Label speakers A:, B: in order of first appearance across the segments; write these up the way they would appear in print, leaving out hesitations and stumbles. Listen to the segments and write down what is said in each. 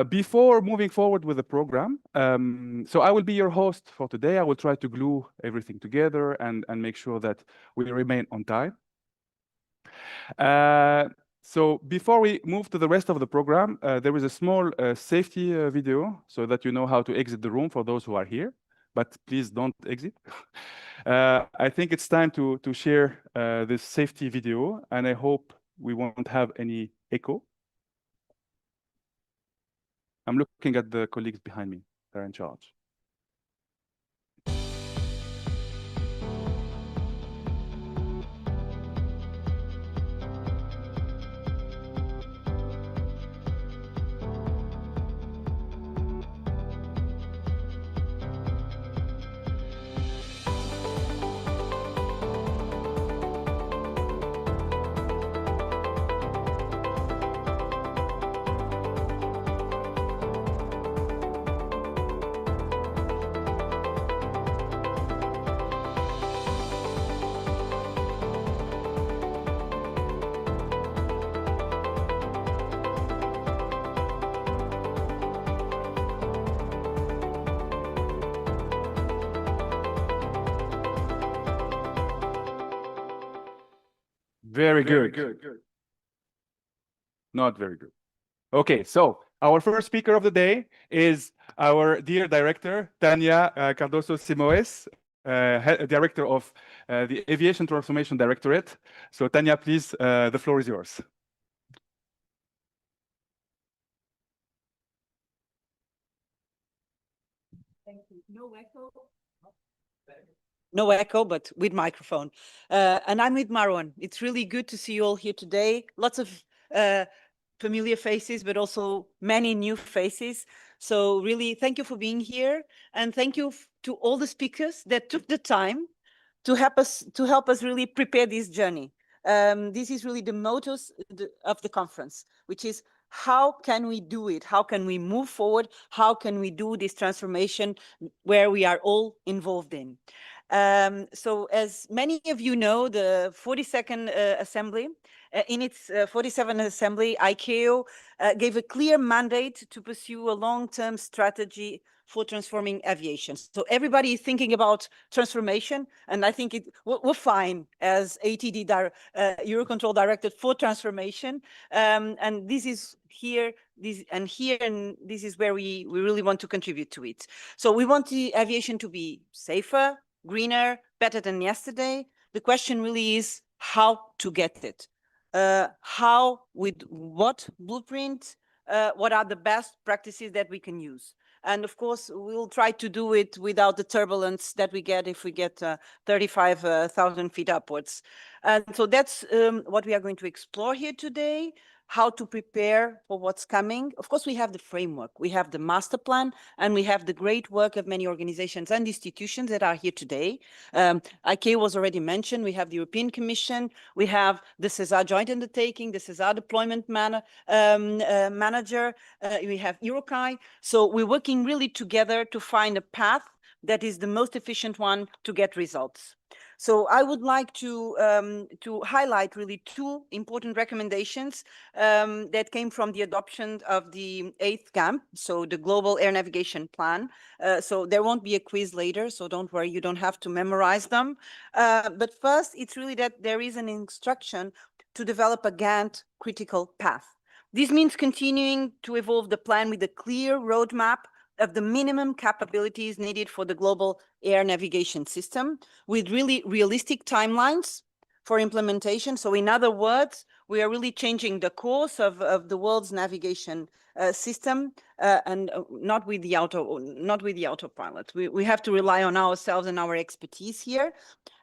A: Before moving forward with the program, so I will be your host for today. I will try to glue everything together and make sure that we remain on time. So before we move to the rest of the program, there is a small safety video so that you know how to exit the room for those who are here, but please don't exit. I think it's time to share this safety video, and I hope we won't have any echo. I'm looking at the colleagues behind me. They're in charge. Very good. Not very good. Okay, so our first speaker of the day is our dear director, Tania Cardoso Simoes, director of the Aviation Transformation Directorate. So Tania, please, the floor is yours.
B: Thank you. No echo. No echo, but with microphone. And I'm with Marwan. It's really good to see you all here today. Lots of familiar faces, but also many new faces. So really, thank you for being here. And thank you to all the speakers that took the time to help us really prepare this journey. This is really the motto of the conference, which is how can we do it? How can we move forward? How can we do this transformation where we are all involved in? So as many of you know, the 42nd Assembly, in its 47th Assembly, ICAO gave a clear mandate to pursue a long-term strategy for transforming aviation. So everybody is thinking about transformation, and I think we're fine as ATD Eurocontrol Directorate for transformation. And this is here, and this is where we really want to contribute to it. So we want the aviation to be safer, greener, better than yesterday. The question really is how to get it. How, with what blueprint, what are the best practices that we can use? And of course, we'll try to do it without the turbulence that we get if we get 35,000 feet upwards. And so that's what we are going to explore here today. How to prepare for what's coming. Of course, we have the framework, we have the master plan, and we have the great work of many organizations and institutions that are here today. ICAO was already mentioned. We have the European Commission, we have the SESAR joint undertaking, the SESAR deployment manager, we have EUROCONTROL. So we're working really together to find a path that is the most efficient one to get results. So I would like to highlight really two important recommendations that came from the adoption of the 8th GANP, so the Global Air Navigation Plan. So there won't be a quiz later, so don't worry, you don't have to memorize them. But first, it's really that there is an instruction to develop a Gantt critical path. This means continuing to evolve the plan with a clear roadmap of the minimum capabilities needed for the global air navigation system with really realistic timelines for implementation. So in other words, we are really changing the course of the world's navigation system and not with the autopilot. We have to rely on ourselves and our expertise here.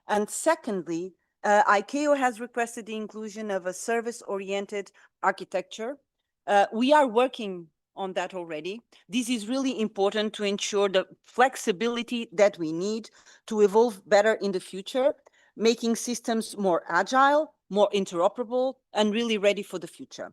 B: And secondly, ICAO has requested the inclusion of a service-oriented architecture. We are working on that already. This is really important to ensure the flexibility that we need to evolve better in the future, making systems more agile, more interoperable, and really ready for the future.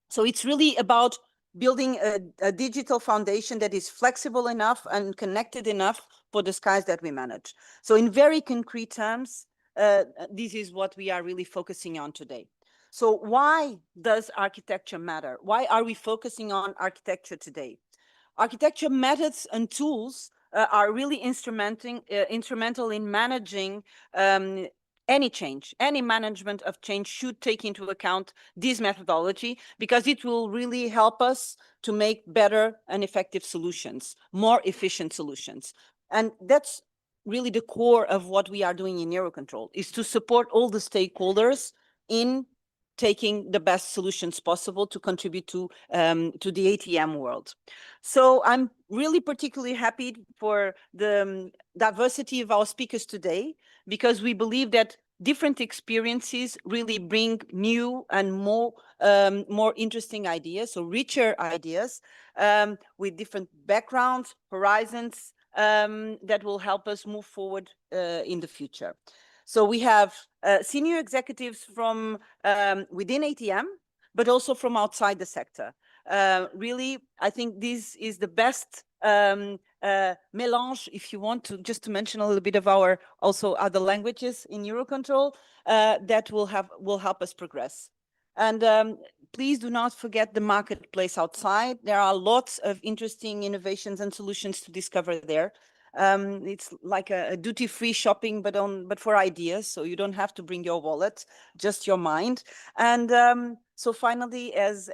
B: So it's really about building a digital foundation that is flexible enough and connected enough for the skies that we manage. So in very concrete terms, this is what we are really focusing on today. So why does architecture matter? Why are we focusing on architecture today? Architecture methods and tools are really instrumental in managing any change. Any management of change should take into account this methodology, because it will really help us to make better and effective solutions, more efficient solutions. And that's really the core of what we are doing in EUROCONTROL, is to support all the stakeholders in taking the best solutions possible to contribute to the ATM world. So I'm really particularly happy for the diversity of our speakers today, because we believe that different experiences really bring new and more interesting ideas, so richer ideas, with different backgrounds, horizons, that will help us move forward in the future. So we have senior executives from within ATM, but also from outside the sector. Really, I think this is the best melange, if you want to, just to mention a little bit of our also other languages in EUROCONTROL, that will help us progress. And please do not forget the marketplace outside. There are lots of interesting innovations and solutions to discover there. It's like a duty-free shopping, but for ideas. So you don't have to bring your wallet, just your mind. And so finally, as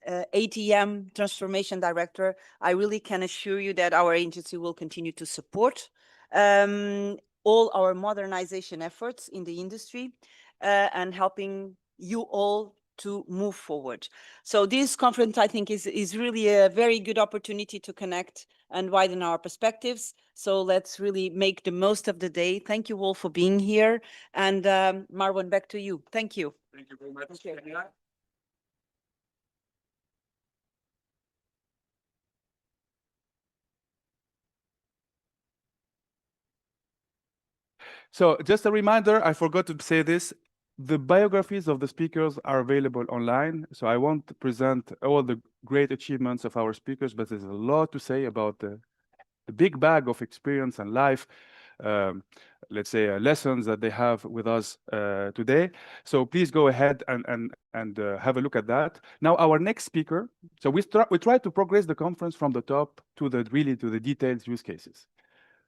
B: ATM Transformation Director, I really can assure you that our agency will continue to support all our modernization efforts in the industry and helping you all to move forward. So this conference, I think, is really a very good opportunity to connect and widen our perspectives. So let's really make the most of the day. Thank you all for being here. And Marwan, back to you. Thank you.
A: Thank you very much.
B: Okay.
A: So just a reminder, I forgot to say this. The biographies of the speakers are available online. So I won't present all the great achievements of our speakers, but there's a lot to say about the big bag of experience and life, let's say, lessons that they have with us today. So please go ahead and have a look at that. Now, our next speaker. So we try to progress the conference from the top to the detailed use cases.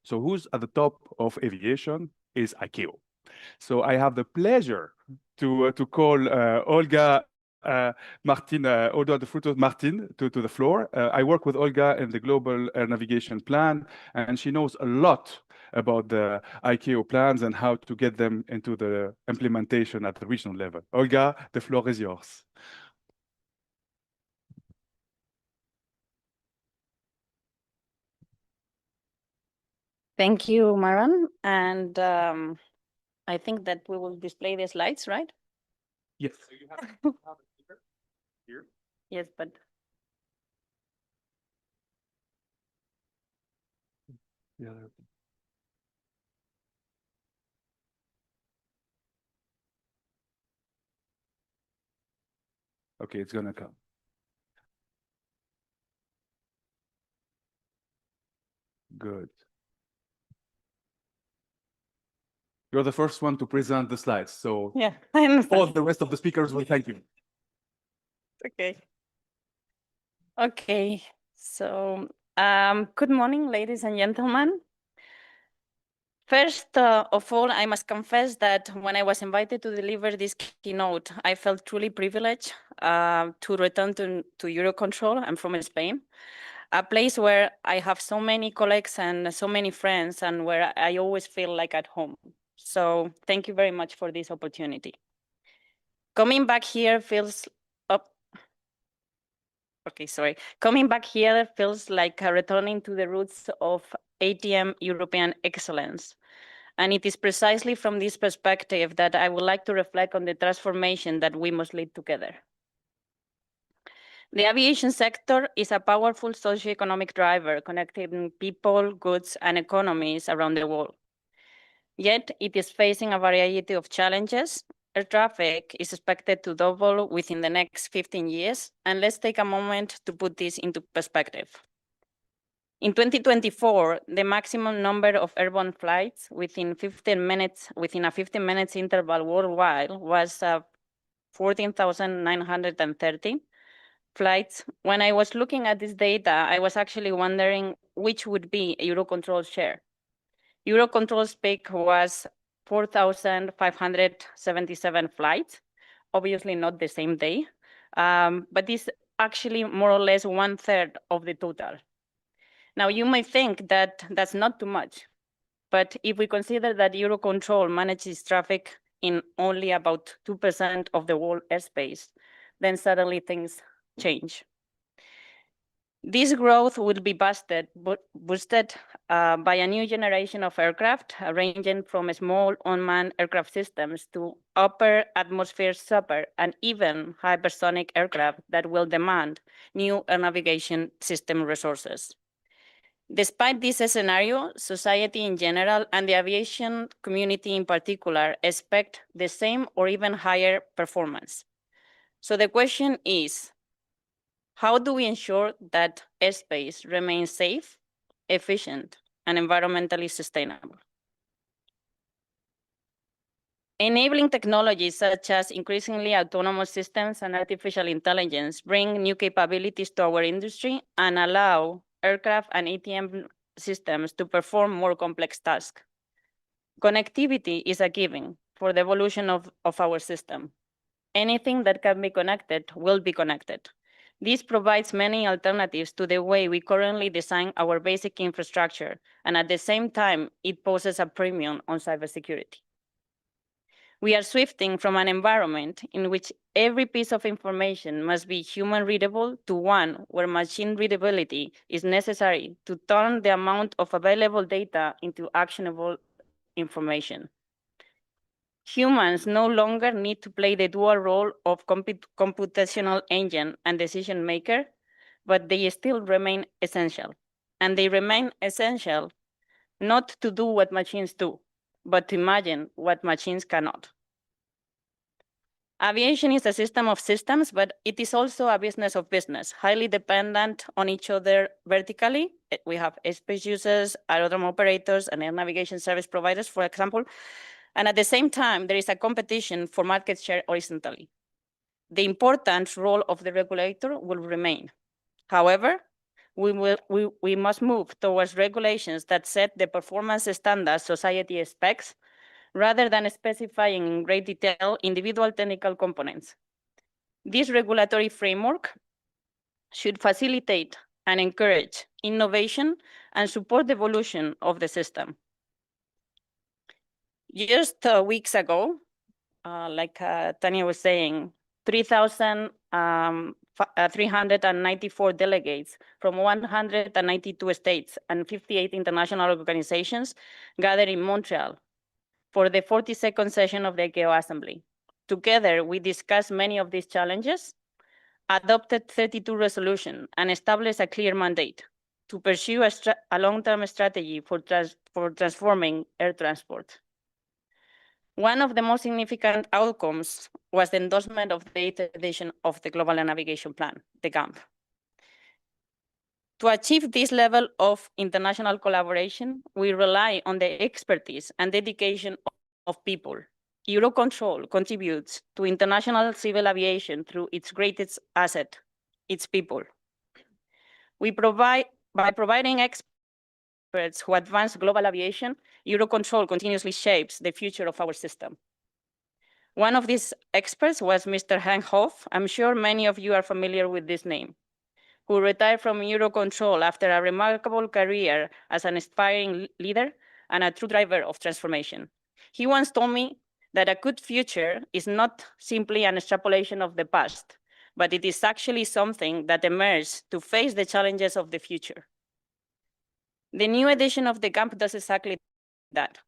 A: So who's at the top of aviation is ICAO. So I have the pleasure to call Olga Martin, Olga de Frutos Martin to the floor. I work with Olga in the Global Air Navigation Plan, and she knows a lot about the ICAO plans and how to get them into the implementation at the regional level. Olga, the floor is yours.
C: Thank you, Maran. And I think that we will display the slides, right?
A: Yes. So you have a speaker here.
C: Yes, but
A: Yeah. Okay, it's gonna come. Good. You're the first one to present the slides, so
C: yeah, I understand.
A: all the rest of the speakers will thank you.
C: Okay. Okay. So, good morning, ladies and gentlemen. First of all, I must confess that when I was invited to deliver this keynote, I felt truly privileged to return to EUROCONTROL. I'm from Spain, a place where I have so many colleagues and so many friends, and where I always feel like at home. So thank you very much for this opportunity. Coming back here feels Coming back here feels like returning to the roots of ATM European excellence. And it is precisely from this perspective that I would like to reflect on the transformation that we must lead together. The aviation sector is a powerful socioeconomic driver connecting people, goods, and economies around the world. Yet it is facing a variety of challenges. Air traffic is expected to double within the next 15 years, and let's take a moment to put this into perspective. In 2024, the maximum number of airborne flights within a 15 minutes interval worldwide was 14,930 flights. When I was looking at this data, I was actually wondering which would be Eurocontrol's share. Eurocontrol's peak was 4,577 flights, obviously not the same day, but it's actually more or less 1/3 of the total. Now, you may think that that's not too much, but if we consider that Eurocontrol manages traffic in only about 2% of the world airspace, then suddenly things change. This growth will be boosted by a new generation of aircraft, ranging from small unmanned aircraft systems to upper atmosphere super and even hypersonic aircraft that will demand new air navigation system resources. Despite this scenario, society in general and the aviation community in particular expect the same or even higher performance. So the question is, how do we ensure that airspace remains safe, efficient, and environmentally sustainable? Enabling technologies such as increasingly autonomous systems and artificial intelligence bring new capabilities to our industry and allow aircraft and ATM systems to perform more complex tasks. Connectivity is a given for the evolution of our system. Anything that can be connected will be connected. This provides many alternatives to the way we currently design our basic infrastructure, and at the same time, it poses a premium on cybersecurity. We are shifting from an environment in which every piece of information must be human readable to one where machine readability is necessary to turn the amount of available data into actionable information. Humans no longer need to play the dual role of computational engine and decision maker, but they still remain essential. And they remain essential not to do what machines do, but to imagine what machines cannot. Aviation is a system of systems, but it is also a business of business, highly dependent on each other vertically. We have airspace users, aerodrome operators, and air navigation service providers, for example. And at the same time, there is a competition for market share horizontally. The important role of the regulator will remain. However, we must move towards regulations that set the performance standards society expects, rather than specifying in great detail individual technical components. This regulatory framework should facilitate and encourage innovation and support the evolution of the system. Just weeks ago, like Tanya was saying, 3,394 delegates from 192 states and 58 international organizations gathered in Montreal for the 42nd session of the ICAO Assembly. Together, we discussed many of these challenges, adopted 32 resolutions, and established a clear mandate to pursue a long-term strategy for transforming air transport. One of the most significant outcomes was the endorsement of the 8th edition of the Global Air Navigation Plan, the GANP. To achieve this level of international collaboration, we rely on the expertise and dedication of people. Eurocontrol contributes to international civil aviation through its greatest asset, its people. By providing experts who advance global aviation, Eurocontrol continuously shapes the future of our system. One of these experts was Mr. Henk Hoff. I'm sure many of you are familiar with this name, who retired from Eurocontrol after a remarkable career as an inspiring leader and a true driver of transformation. He once told me that a good future is not simply an extrapolation of the past, but it is actually something that emerges to face the challenges of the future. The new edition of the GANP does exactly that.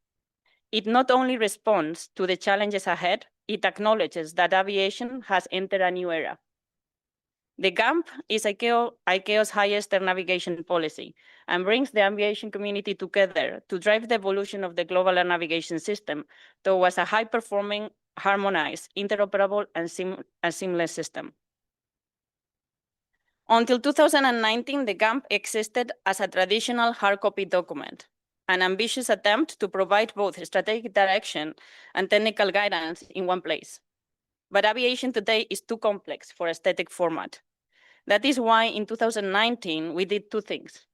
C: It not only responds to the challenges ahead, it acknowledges that aviation has entered a new era. The GANP is ICAO's highest air navigation policy and brings the aviation community together to drive the evolution of the global air navigation system towards a high-performing, harmonized, interoperable, and seamless system. Until 2019, the GANP existed as a traditional hard copy document, an ambitious attempt to provide both strategic direction and technical guidance in one place. but aviation today is too complex for a static format. That is why in 2019, we did two things.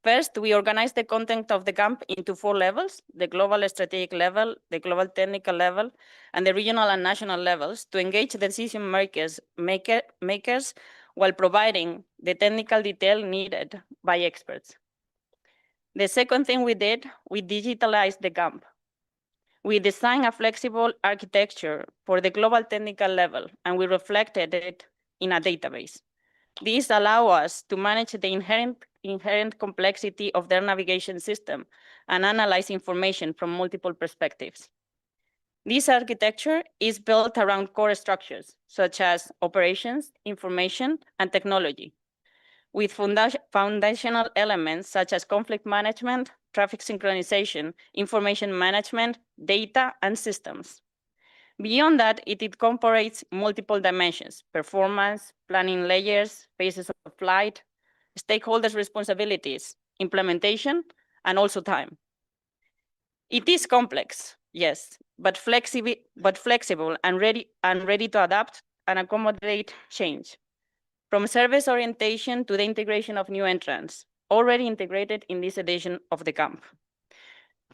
C: First, we organized the content of the GANP into 4 levels: the global strategic level, the global technical level, and the regional and national levels to engage decision makers while providing the technical detail needed by experts. The second thing we did, we digitalized the GANP. We designed a flexible architecture for the global technical level, and we reflected it in a database. These allow us to manage the inherent complexity of their navigation system and analyze information from multiple perspectives. This architecture is built around core structures, such as operations, information, and technology, with foundational elements such as conflict management, traffic synchronization, information management, data, and systems. Beyond that, it incorporates multiple dimensions: performance, planning layers, phases of flight, stakeholders' responsibilities, implementation, and also time. It is complex, yes, but flexible and ready to adapt and accommodate change. From service orientation to the integration of new entrants, already integrated in this edition of the GANP.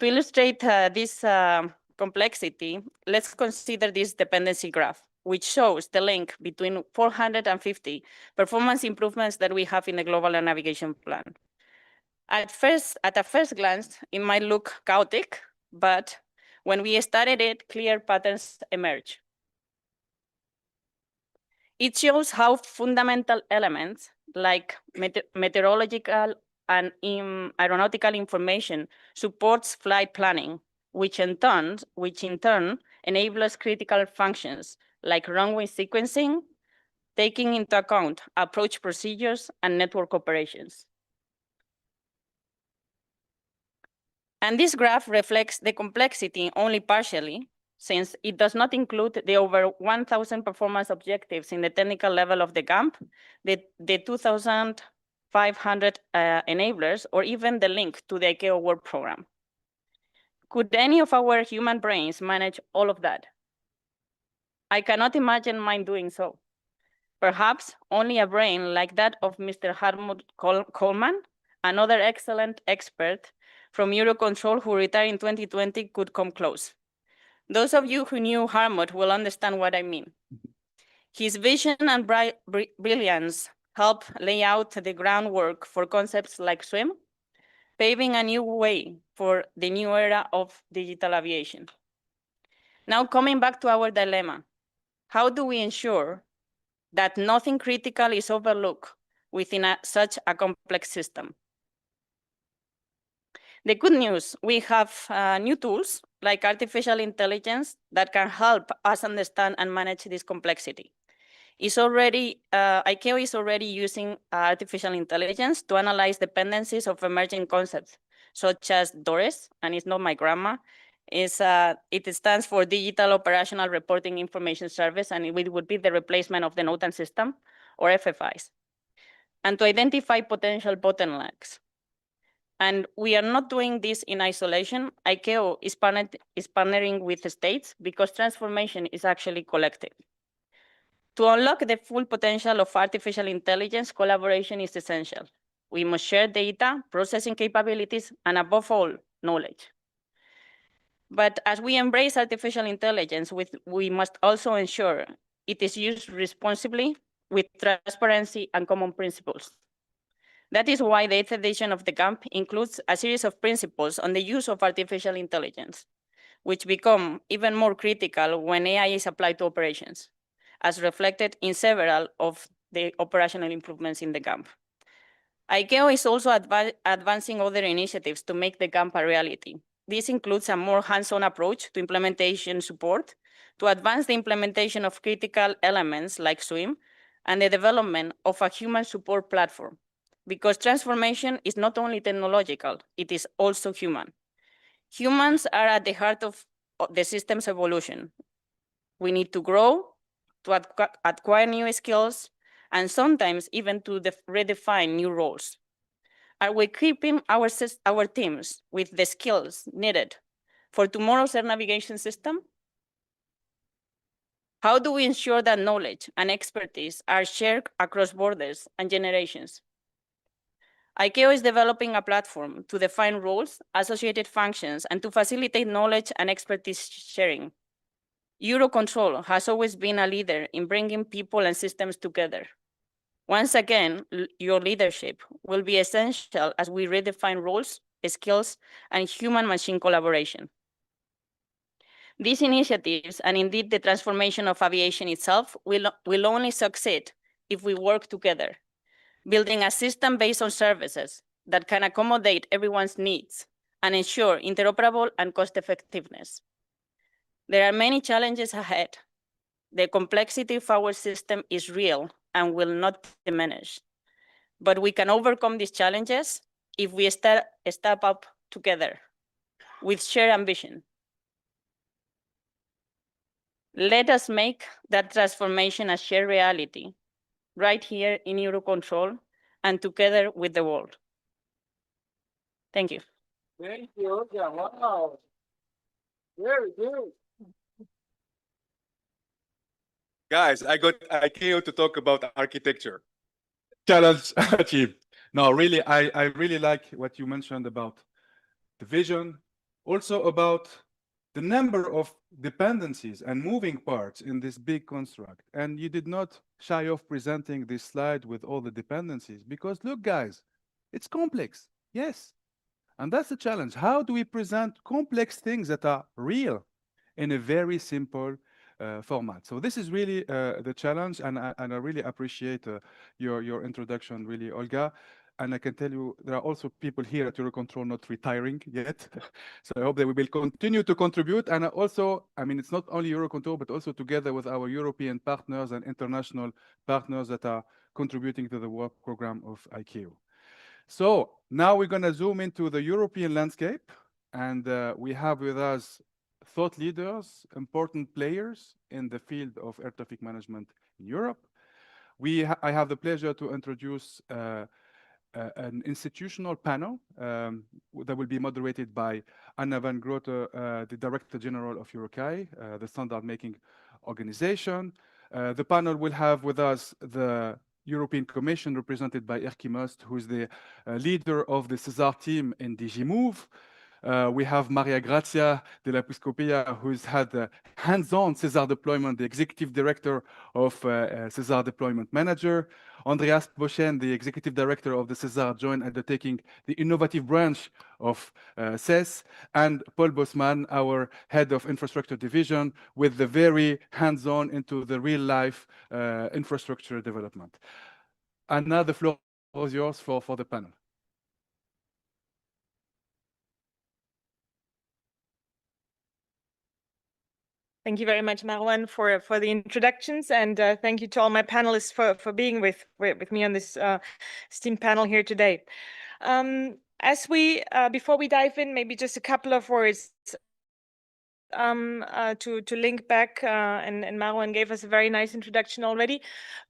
C: To illustrate this complexity, let's consider this dependency graph, which shows the link between 450 performance improvements that we have in the global navigation plan. At a first glance, it might look chaotic, but when we studied it, clear patterns emerge. It shows how fundamental elements like meteorological and aeronautical information supports flight planning, which in turn enables critical functions like runway sequencing, taking into account approach procedures and network operations. And this graph reflects the complexity only partially, since it does not include the over 1,000 performance objectives in the technical level of the GANP, the 2,500 enablers, or even the link to the ICAO work program. Could any of our human brains manage all of that? I cannot imagine mine doing so. Perhaps only a brain like that of Mr. Hartmut Coleman, another excellent expert from EUROCONTROL who retired in 2020, could come close. Those of you who knew Hartmut will understand what I mean. His vision and brilliance help lay out the groundwork for concepts like SWIM, paving a new way for the new era of digital aviation. Now, coming back to our dilemma, how do we ensure that nothing critical is overlooked within such a complex system? The good news, we have new tools like artificial intelligence that can help us understand and manage this complexity. ICAO is already using artificial intelligence to analyze dependencies of emerging concepts, such as DORES, and it's not my grandma. It stands for Digital Operational Reporting Information Service, and it would be the replacement of the NOTAM system, or FFIs, and to identify potential bottlenecks. And we are not doing this in isolation. ICAO is partnering with the states because transformation is actually collective. To unlock the full potential of artificial intelligence, collaboration is essential. We must share data, processing capabilities, and above all, knowledge. But as we embrace artificial intelligence, we must also ensure it is used responsibly with transparency and common principles. That is why the 8th edition of the GANP includes a series of principles on the use of artificial intelligence, which become even more critical when AI is applied to operations, as reflected in several of the operational improvements in the GANP. ICAO is also advancing other initiatives to make the GANP a reality. This includes a more hands-on approach to implementation support, to advance the implementation of critical elements like SWIM, and the development of a human support platform. Because transformation is not only technological, it is also human. Humans are at the heart of the system's evolution. We need to grow, to acquire new skills, and sometimes even to redefine new roles. Are we equipping our teams with the skills needed for tomorrow's air navigation system? How do we ensure that knowledge and expertise are shared across borders and generations? ICAO is developing a platform to define roles, associated functions, and to facilitate knowledge and expertise sharing. EUROCONTROL has always been a leader in bringing people and systems together. Once again, your leadership will be essential as we redefine roles, skills, and human-machine collaboration. These initiatives, and indeed the transformation of aviation itself, will only succeed if we work together, building a system based on services that can accommodate everyone's needs and ensure interoperable and cost effectiveness. There are many challenges ahead. The complexity of our system is real and will not diminish. But we can overcome these challenges if we step up together with shared ambition. Let us make that transformation a shared reality right here in EUROCONTROL and together with the world. Thank you.
D: Thank you. Yeah, wow. Very good.
A: Guys, I got ICAO to talk about architecture. Challenge achieved. No, really, I really like what you mentioned about the vision, also about the number of dependencies and moving parts in this big construct. And you did not shy off presenting this slide with all the dependencies because look, guys, it's complex. Yes. And that's the challenge. How do we present complex things that are real in a very simple format? So this is really the challenge, and I really appreciate your introduction, really, Olga. And I can tell you there are also people here at Eurocontrol not retiring yet. So I hope that we will continue to contribute. And also, I mean, it's not only Eurocontrol, but also together with our European partners and international partners that are contributing to the work program of ICAO. So now we're going to zoom into the European landscape, and we have with us thought leaders, important players in the field of air traffic management in Europe. I have the pleasure to introduce an institutional panel that will be moderated by Anna van Groote, the Director General of EUROCAE, the standard making organization. The panel will have with us the European Commission represented by Erkki Most, who is the leader of the SESAR team in DG Move. We have Maria Grazia de la Piscopia, who's had hands-on SESAR deployment, the executive director of SESAR Deployment Manager. Andreas Boschen, the executive director of the SESAR Joint Undertaking, the innovative branch of CES, and Paul Bosman, our head of infrastructure division, with the very hands-on into the real-life infrastructure development. And now the floor is yours for the panel.
E: Thank you very much, Marwan, for the introductions, and thank you to all my panelists for being with me on this STEAM panel here today. Before we dive in, maybe just a couple of words to link back, and Marwan gave us a very nice introduction already.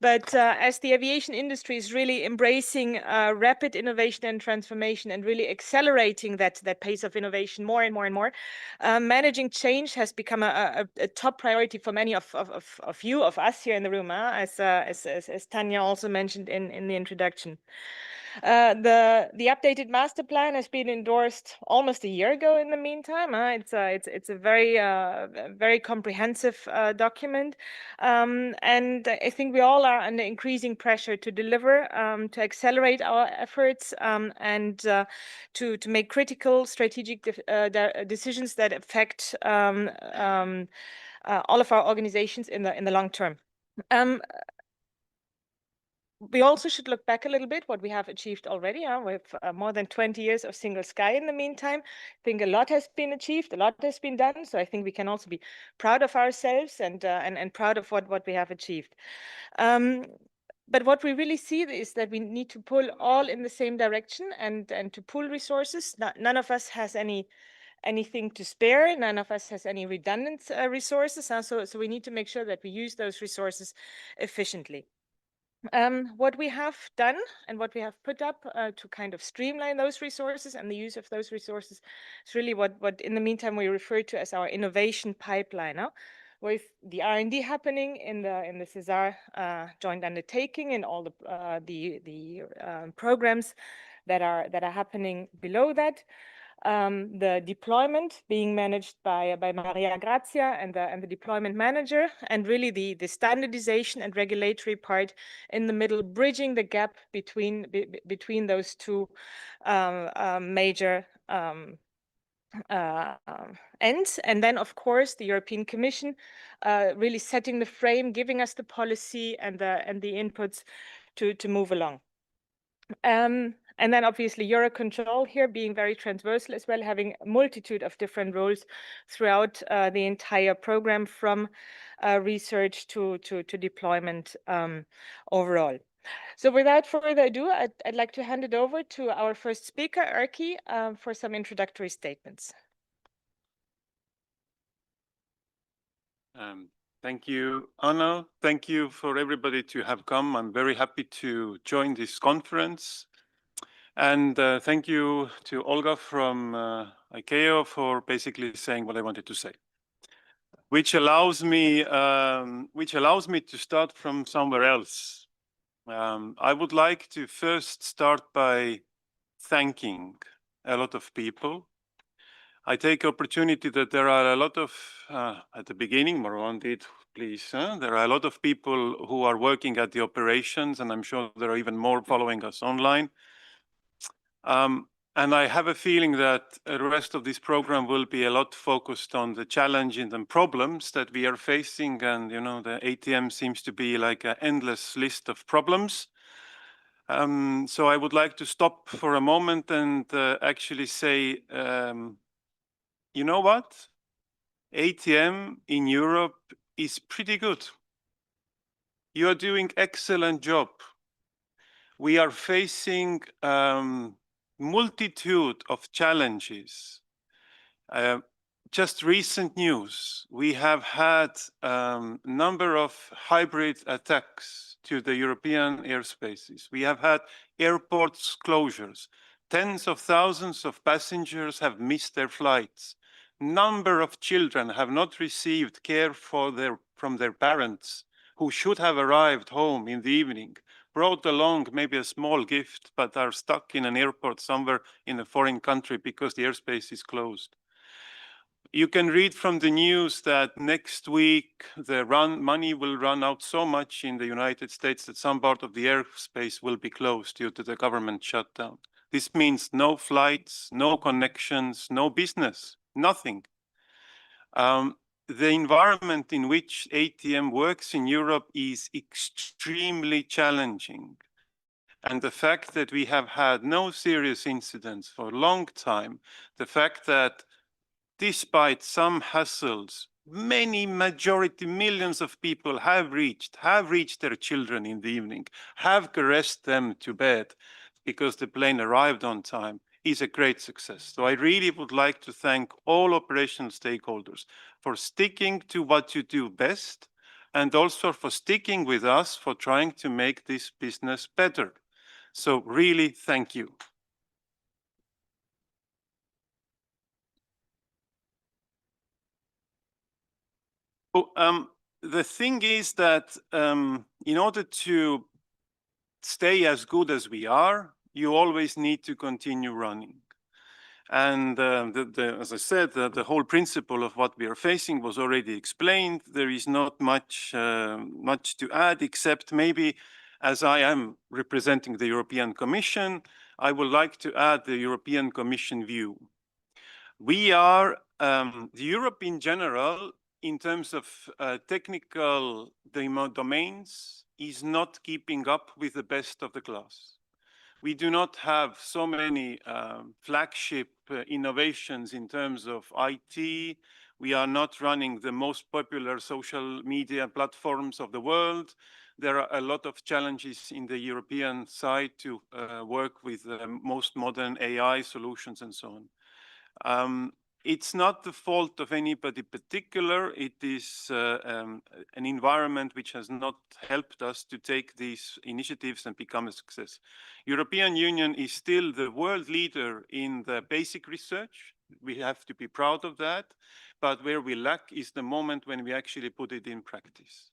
E: But as the aviation industry is really embracing rapid innovation and transformation and really accelerating that pace of innovation more and more and more, managing change has become a top priority for many of us here in the room, as Tanya also mentioned in the introduction. The updated master plan has been endorsed almost a year ago. In the meantime, it's a very comprehensive document, and I think we all are under increasing pressure to deliver, to accelerate our efforts, and to make critical strategic decisions that affect all of our organizations in the long term. We also should look back a little bit what we have achieved already. With more than 20 years of single sky in the meantime. I think a lot has been achieved, a lot has been done. So I think we can also be proud of ourselves and proud of what we have achieved. But what we really see is that we need to pull all in the same direction and to pool resources. None of us has anything to spare. None of us has any redundant resources. So we need to make sure that we use those resources efficiently. What we have done and what we have put up to kind of streamline those resources and the use of those resources is really what in the meantime we refer to as our innovation pipeline. with the R&D happening in the SESAR joint undertaking and all the programs that are happening below that. The deployment being managed by Maria Grazia and the deployment manager, and really the standardization and regulatory part in the middle, bridging the gap between those two major ends. And then, of course, the European Commission really setting the frame, giving us the policy and the inputs to move along. And then obviously EUROCONTROL here being very transversal as well, having a multitude of different roles throughout the entire program, from research to deployment overall. So without further ado, I'd like to hand it over to our first speaker, Erki, for some introductory statements.
F: Thank you, Anna. Thank you for everybody to have come. I'm very happy to join this conference. And thank you to Olga from ICAO for basically saying what I wanted to say, which allows me to start from somewhere else. I would like to first start by thanking a lot of people. I take opportunity that there are a lot of, at the beginning, Marwan did, please, there are a lot of people who are working at the operations, and I'm sure there are even more following us online. And I have a feeling that the rest of this program will be a lot focused on the challenges and problems that we are facing. And, you know, the ATM seems to be like an endless list of problems. So I would like to stop for a moment and actually say, you know what? ATM in Europe is pretty good. You are doing excellent job. We are facing multitude of challenges. Just recent news, we have had number of hybrid attacks to the European airspaces. We have had airports closures. Tens of thousands of passengers have missed their flights. Number of children have not received care from their parents, who should have arrived home in the evening, brought along maybe a small gift, but are stuck in an airport somewhere in a foreign country because the airspace is closed. You can read from the news that next week the money will run out so much in the United States that some part of the airspace will be closed due to the government shutdown. This means no flights, no connections, no business, nothing. The environment in which ATM works in Europe is extremely challenging. And the fact that we have had no serious incidents for a long time, the fact that despite some hassles, millions of people have reached their children in the evening, have caressed them to bed because the plane arrived on time, is a great success. So I really would like to thank all operational stakeholders for sticking to what you do best, and also for sticking with us for trying to make this business better. So really, thank you. The thing is that in order to stay as good as we are, you always need to continue running. And as I said, the whole principle of what we are facing was already explained. There is not much to add, except maybe, as I am representing the European Commission, I would like to add the European Commission view. We are, the Europe in general, in terms of technical domains, is not keeping up with the best of the class. We do not have so many flagship innovations in terms of IT. We are not running the most popular social media platforms of the world. There are a lot of challenges in the European side to work with the most modern AI solutions and so on. It's not the fault of anybody particular. It is an environment which has not helped us to take these initiatives and become a success. European Union is still the world leader in the basic research. We have to be proud of that. but where we lack is the moment when we actually put it in practice.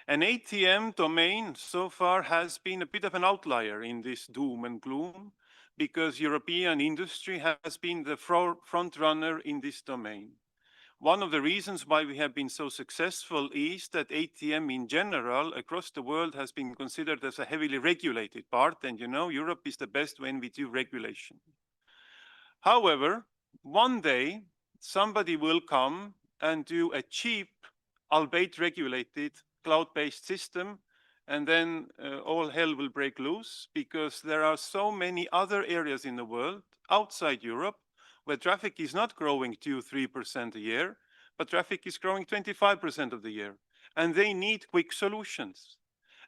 F: An ATM domain so far has been a bit of an outlier in this doom and gloom, because European industry has been the front runner in this domain. One of the reasons why we have been so successful is that ATM in general across the world has been considered as a heavily regulated part. And you know, Europe is the best when we do regulation. However, one day somebody will come and do a cheap, albeit regulated, cloud-based system, and then all hell will break loose, because there are so many other areas in the world outside Europe where traffic is not growing 2-3% a year, but traffic is growing 25% of the year, and they need quick solutions.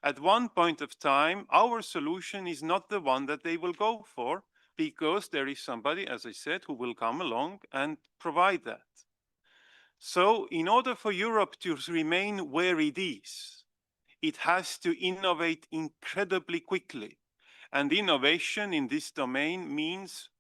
F: At one point of time, our solution is not the one that they will go for, because there is somebody, as I said, who will come along and provide that. So in order for Europe to remain where it is, it has to innovate incredibly quickly. And innovation in this domain means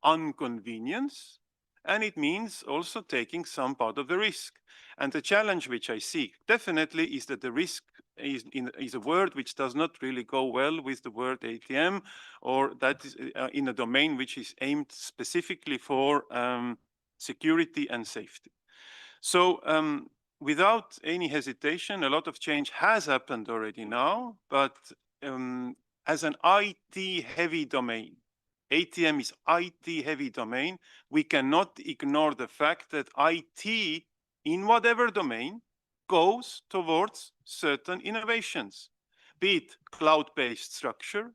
F: inconvenience, and it means also taking some part of the risk. And the challenge which I see definitely is that the risk is a word which does not really go well with the word ATM, or that is in a domain which is aimed specifically for security and safety. So without any hesitation, a lot of change has happened already now, but as an IT-heavy domain, ATM is IT-heavy domain, we cannot ignore the fact that IT, in whatever domain, goes towards certain innovations, be it cloud-based structure,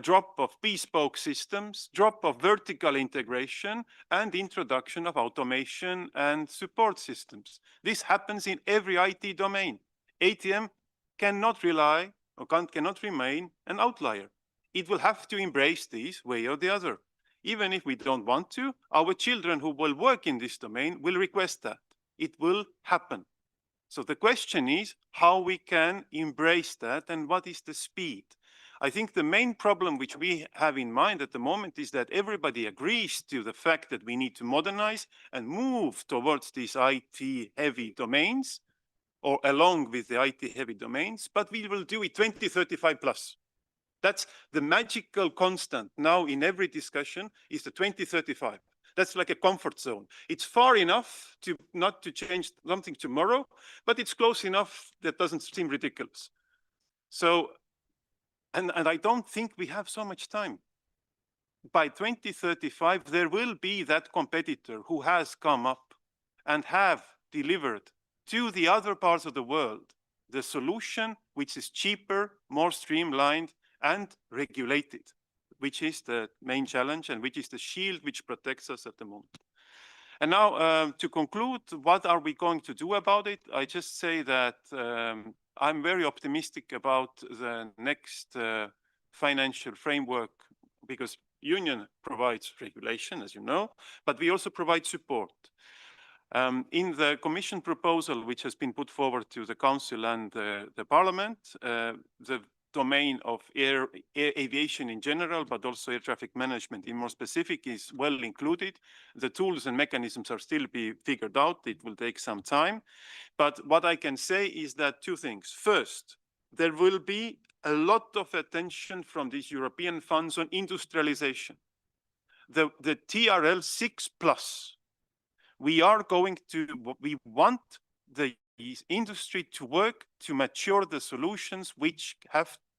F: drop of bespoke systems, drop of vertical integration, and introduction of automation and support systems. This happens in every IT domain. ATM cannot rely or cannot remain an outlier. It will have to embrace these way or the other. Even if we don't want to, our children who will work in this domain will request that. It will happen. So the question is how we can embrace that and what is the speed. I think the main problem which we have in mind at the moment is that everybody agrees to the fact that we need to modernize and move towards these IT-heavy domains, or along with the IT-heavy domains, but we will do it 2035 plus. That's the magical constant now in every discussion, is the 2035. That's like a comfort zone. It's far enough to not to change something tomorrow, but it's close enough that doesn't seem ridiculous. So, and I don't think we have so much time. By 2035, there will be that competitor who has come up and have delivered to the other parts of the world the solution which is cheaper, more streamlined, and regulated, which is the main challenge and which is the shield which protects us at the moment. And now to conclude, what are we going to do about it? I just say that I'm very optimistic about the next financial framework, because Union provides regulation, as you know, but we also provide support. In the Commission proposal, which has been put forward to the Council and the Parliament, the domain of aviation in general, but also air traffic management in more specific, is well included. The tools and mechanisms are still being figured out. It will take some time. But what I can say is that two things. First, there will be a lot of attention from these European funds on industrialization. The TRL 6+, we want the industry to work to mature the solutions which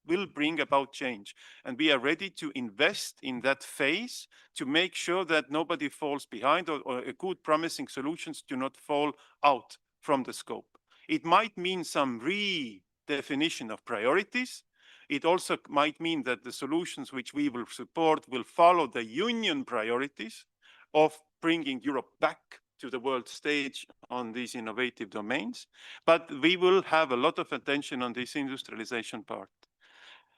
F: will bring about change. And we are ready to invest in that phase to make sure that nobody falls behind, or good promising solutions do not fall out from the scope. It might mean some redefinition of priorities. It also might mean that the solutions which we will support will follow the Union priorities of bringing Europe back to the world stage on these innovative domains. But we will have a lot of attention on this industrialization part.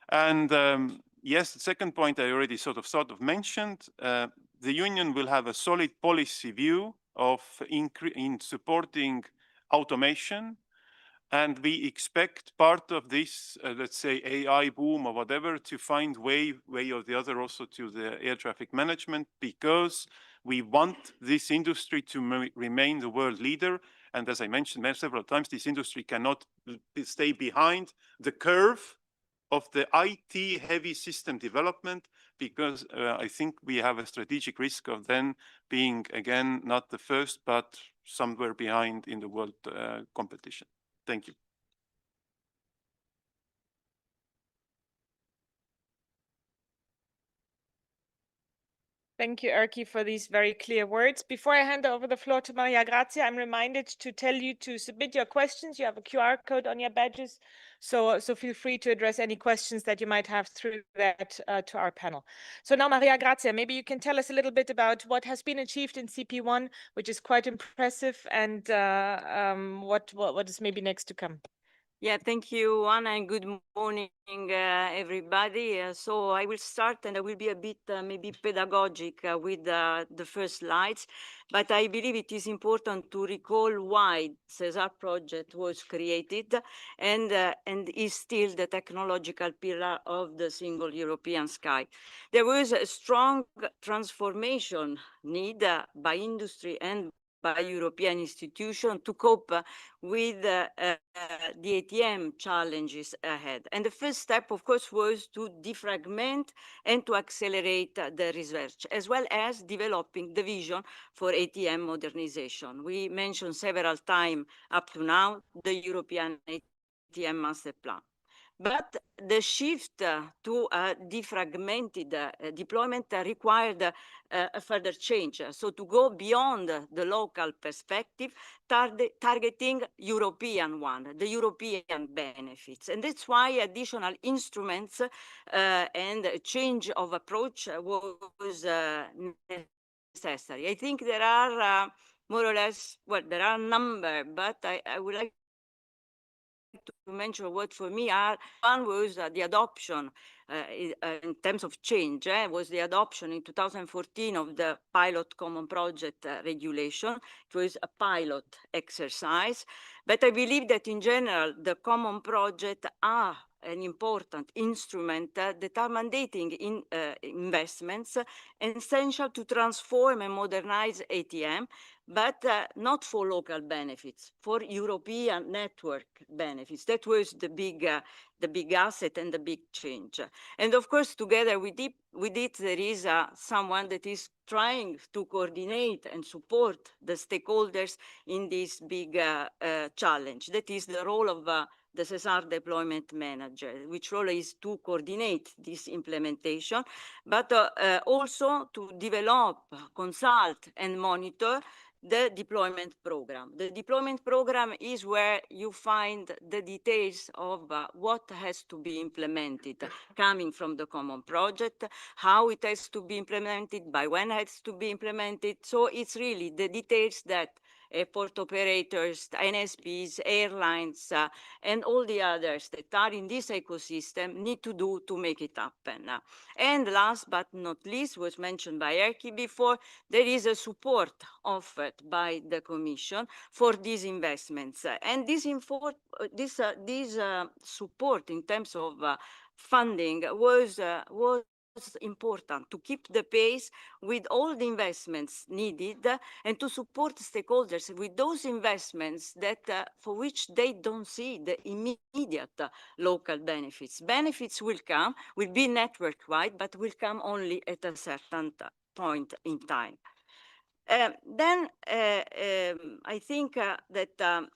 F: And yes, the second point I already sort of mentioned, the Union will have a solid policy view of in supporting automation, And we expect part of this, let's say, AI boom or whatever, to find way or the other also to the air traffic management, because we want this industry to remain the world leader. And as I mentioned several times, this industry cannot stay behind the curve of the IT heavy system development, because I think we have a strategic risk of then being, again, not the first, but somewhere behind in the world competition. Thank you.
E: Thank you, Erki, for these very clear words. Before I hand over the floor to Maria Grazia, I'm reminded to tell you to submit your questions. You have a QR code on your badges, so feel free to address any questions that you might have through that to our panel. So now, Maria Grazia, maybe you can tell us a little bit about what has been achieved in CP1, which is quite impressive, and what is maybe next to come.
C: Yeah, thank you, Anna, and good morning, everybody. So I will start, and I will be a bit maybe pedagogic with the first slides, but I believe it is important to recall why SESAR project was created and is still the technological pillar of the single European sky. There was a strong transformation need by industry and by European institutions to cope with the ATM challenges ahead. And the first step, of course, was to defragment and to accelerate the research, as well as developing the vision for ATM modernization. We mentioned several times up to now the European ATM Master Plan. But the shift to a defragmented deployment required a further change. So to go beyond the local perspective, targeting European one, the European benefits. And that's why additional instruments and a change of approach was necessary. I think there are more or less, well, there are a number, but I would like to mention what for me are, one was the adoption in terms of change, was the adoption in 2014 of the pilot common project regulation. It was a pilot exercise, but I believe that in general, the common project are an important instrument that are mandating in investments essential to transform and modernize ATM, but not for local benefits, for European network benefits. That was the big asset and the big change. And of course, together with it, there is someone that is trying to coordinate and support the stakeholders in this big challenge. That is the role of the SESAR deployment manager, which role is to coordinate this implementation, but also to develop, consult, and monitor the deployment program. The deployment program is where you find the details of what has to be implemented coming from the common project, how it has to be implemented, by when it has to be implemented. So it's really the details that airport operators, NSPs, airlines, and all the others that are in this ecosystem need to do to make it happen. And last but not least, was mentioned by Erki before, there is a support offered by the Commission for these investments. And this support in terms of funding was important to keep the pace with all the investments needed and to support stakeholders with those investments that for which they don't see the immediate local benefits. Benefits will come, will be network-wide, but will come only at a certain point in time. Then I think that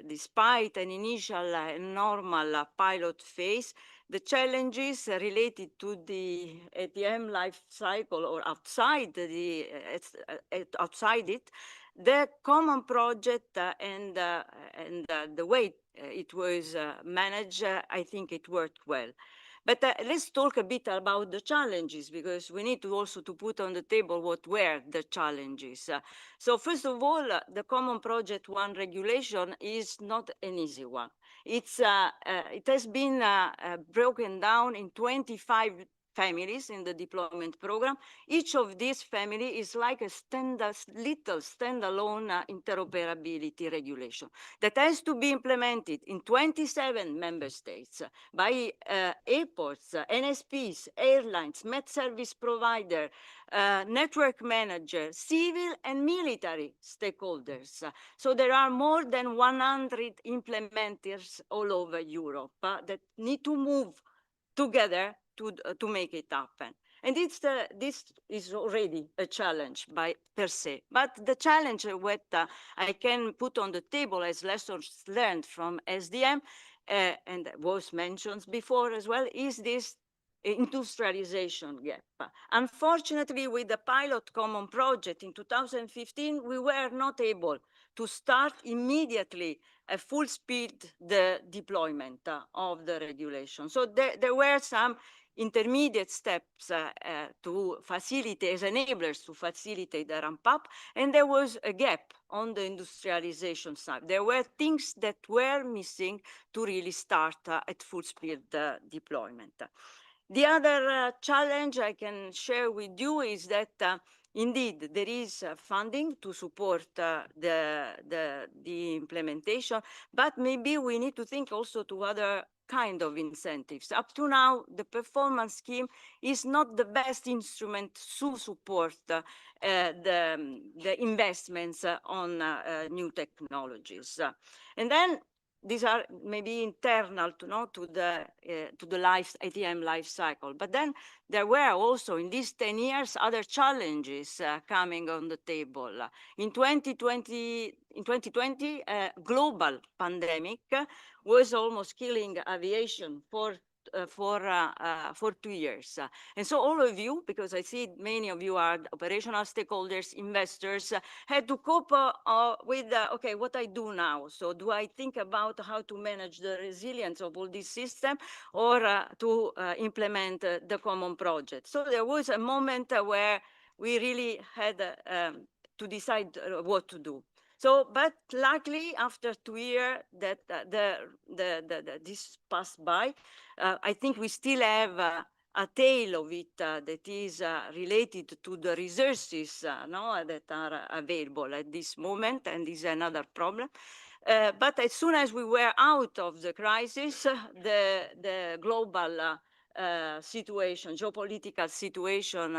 C: despite an initial normal pilot phase, the challenges related to the ATM life cycle or outside it, the common project and the way it was managed, I think it worked well. But let's talk a bit about the challenges, because we need to also to put on the table what were the challenges. So first of all, the Common Project 1 regulation is not an easy one. It has been broken down in 25
G: families in the deployment program. Each of these family is like a little standalone interoperability regulation that has to be implemented in 27 member states by airports, NSPs, airlines, med service provider, network manager, civil and military stakeholders. So there are more than 100 implementers all over Europe that need to move together to make it happen. And this is already a challenge per se. But the challenge what I can put on the table as lessons learned from SDM, and was mentioned before as well, is this industrialization gap. Unfortunately, with the pilot common project in 2015, we were not able to start immediately at full speed the deployment of the regulation. So there were some intermediate steps to facilitate, as enablers to facilitate the ramp up, and there was a gap on the industrialization side. There were things that were missing to really start at full speed deployment. The other challenge I can share with you is that indeed there is funding to support the implementation, but maybe we need to think also to other kind of incentives. Up to now, the performance scheme is not the best instrument to support the investments on new technologies. And then these are maybe internal to the ATM life cycle. But then there were also in these 10 years other challenges coming on the table. In 2020, global pandemic was almost killing aviation for 2 years. And so all of you, because I see many of you are operational stakeholders, investors, had to cope with, okay, what I do now. So do I think about how to manage the resilience of all this system or to implement the common project? So there was a moment where we really had to decide what to do. So, but luckily, after 2 years that this passed by, I think we still have a tail of it that is related to the resources that are available at this moment, and this is another problem. But as soon as we were out of the crisis, the global situation, geopolitical situation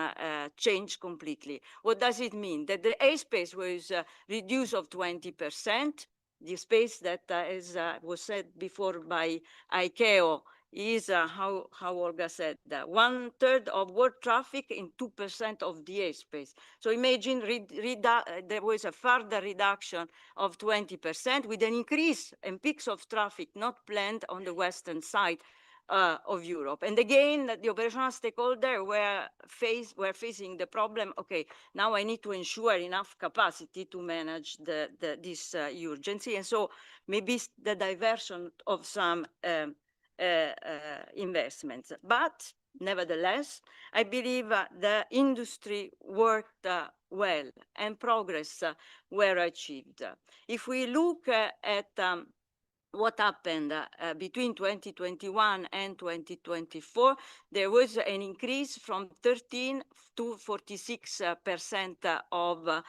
G: changed completely. What does it mean? That the airspace was reduced of 20%. The space that, as was said before by ICAO, is how Olga said, 1/3 of world traffic in 2% of the airspace. So imagine there was a further reduction of 20% with an increase in peaks of traffic not planned on the western side of Europe. And again, the operational stakeholders were facing the problem, okay, now I need to ensure enough capacity to manage this urgency. And so maybe the diversion of some investments. But nevertheless, I believe the industry worked well and progress were achieved. If we look at what happened between 2021 and 2024, there was an increase from 13 to 46% of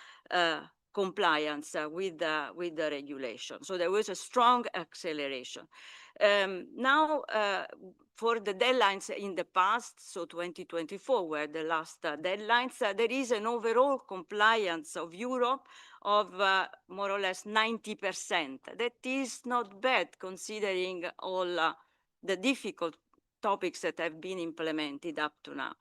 G: compliance with the regulation. So there was a strong acceleration. Now, for the deadlines in the past, so 2024 were the last deadlines, there is an overall compliance of Europe of more or less 90%. That is not bad considering all the difficult topics that have been implemented up to now.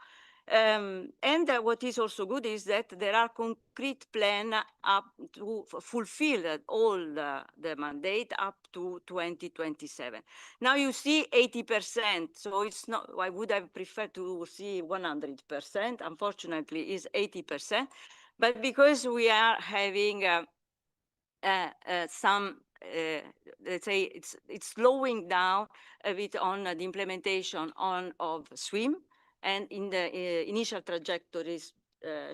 G: And what is also good is that there are concrete plans up to fulfill all the mandate up to 2027. Now you see 80%, so it's not, I would have preferred to see 100%, unfortunately it's 80%, but because we are having some, let's say it's slowing down a bit on the implementation of SWIM, and in the initial trajectories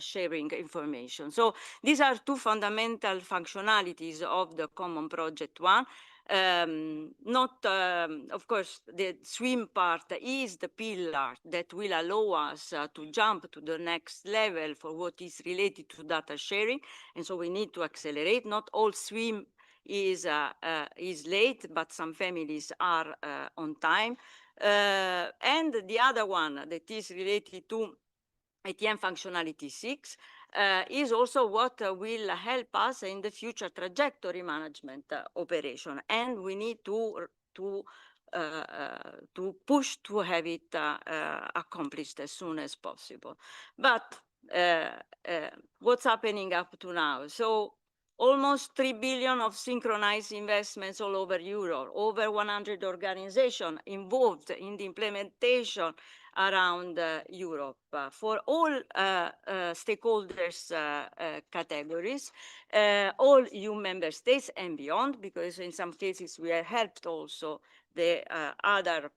G: sharing information. So these are two fundamental functionalities of the Common Project 1. Of course, the swim part is the pillar that will allow us to jump to the next level for what is related to data sharing. And so we need to accelerate. Not all swim is late, but some families are on time. And the other one that is related to ATM functionality 6 is also what will help us in the future trajectory management operation. And we need to push to have it accomplished as soon as possible. But what's happening up to now? So almost 3 billion of synchronized investments all over Europe, over 100 organizations involved in the implementation around Europe for all stakeholders categories, all EU member states and beyond, because in some cases we have helped also the other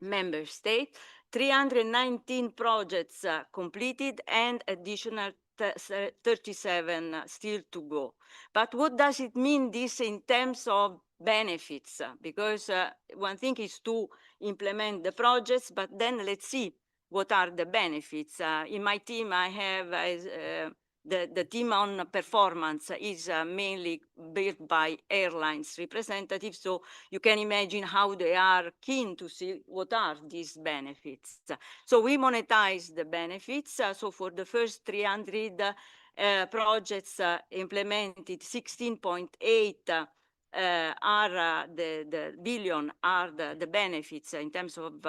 G: member states. 319 projects completed and additional 37 still to go. But what does it mean this in terms of benefits? Because one thing is to implement the projects, but then let's see what are the benefits. In my team, I have the team on performance is mainly built by airlines representatives, so you can imagine how they are keen to see what are these benefits. So we monetize the benefits. So for the first 300 projects implemented, 16.8 are the billion are the benefits in terms of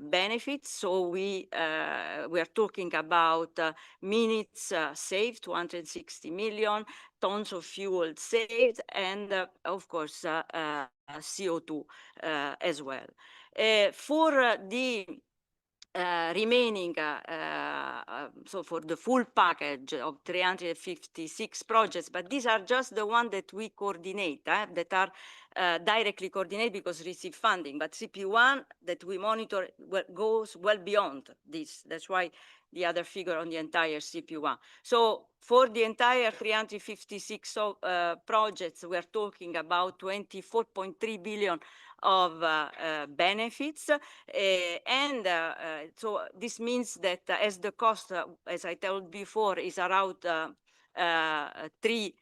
G: benefits. So we are talking about minutes saved, 260 million, tons of fuel saved, and of course CO2 as well. For the remaining, so for the full package of 356 projects, but these are just the ones that we coordinate, that are directly coordinated because receive funding, but CP1 that we monitor goes well beyond this. That's why the other figure on the entire CP1. So for the entire 356 projects, we're talking about 24.3 billion of benefits. So this means that as the cost, as I told before, is around 3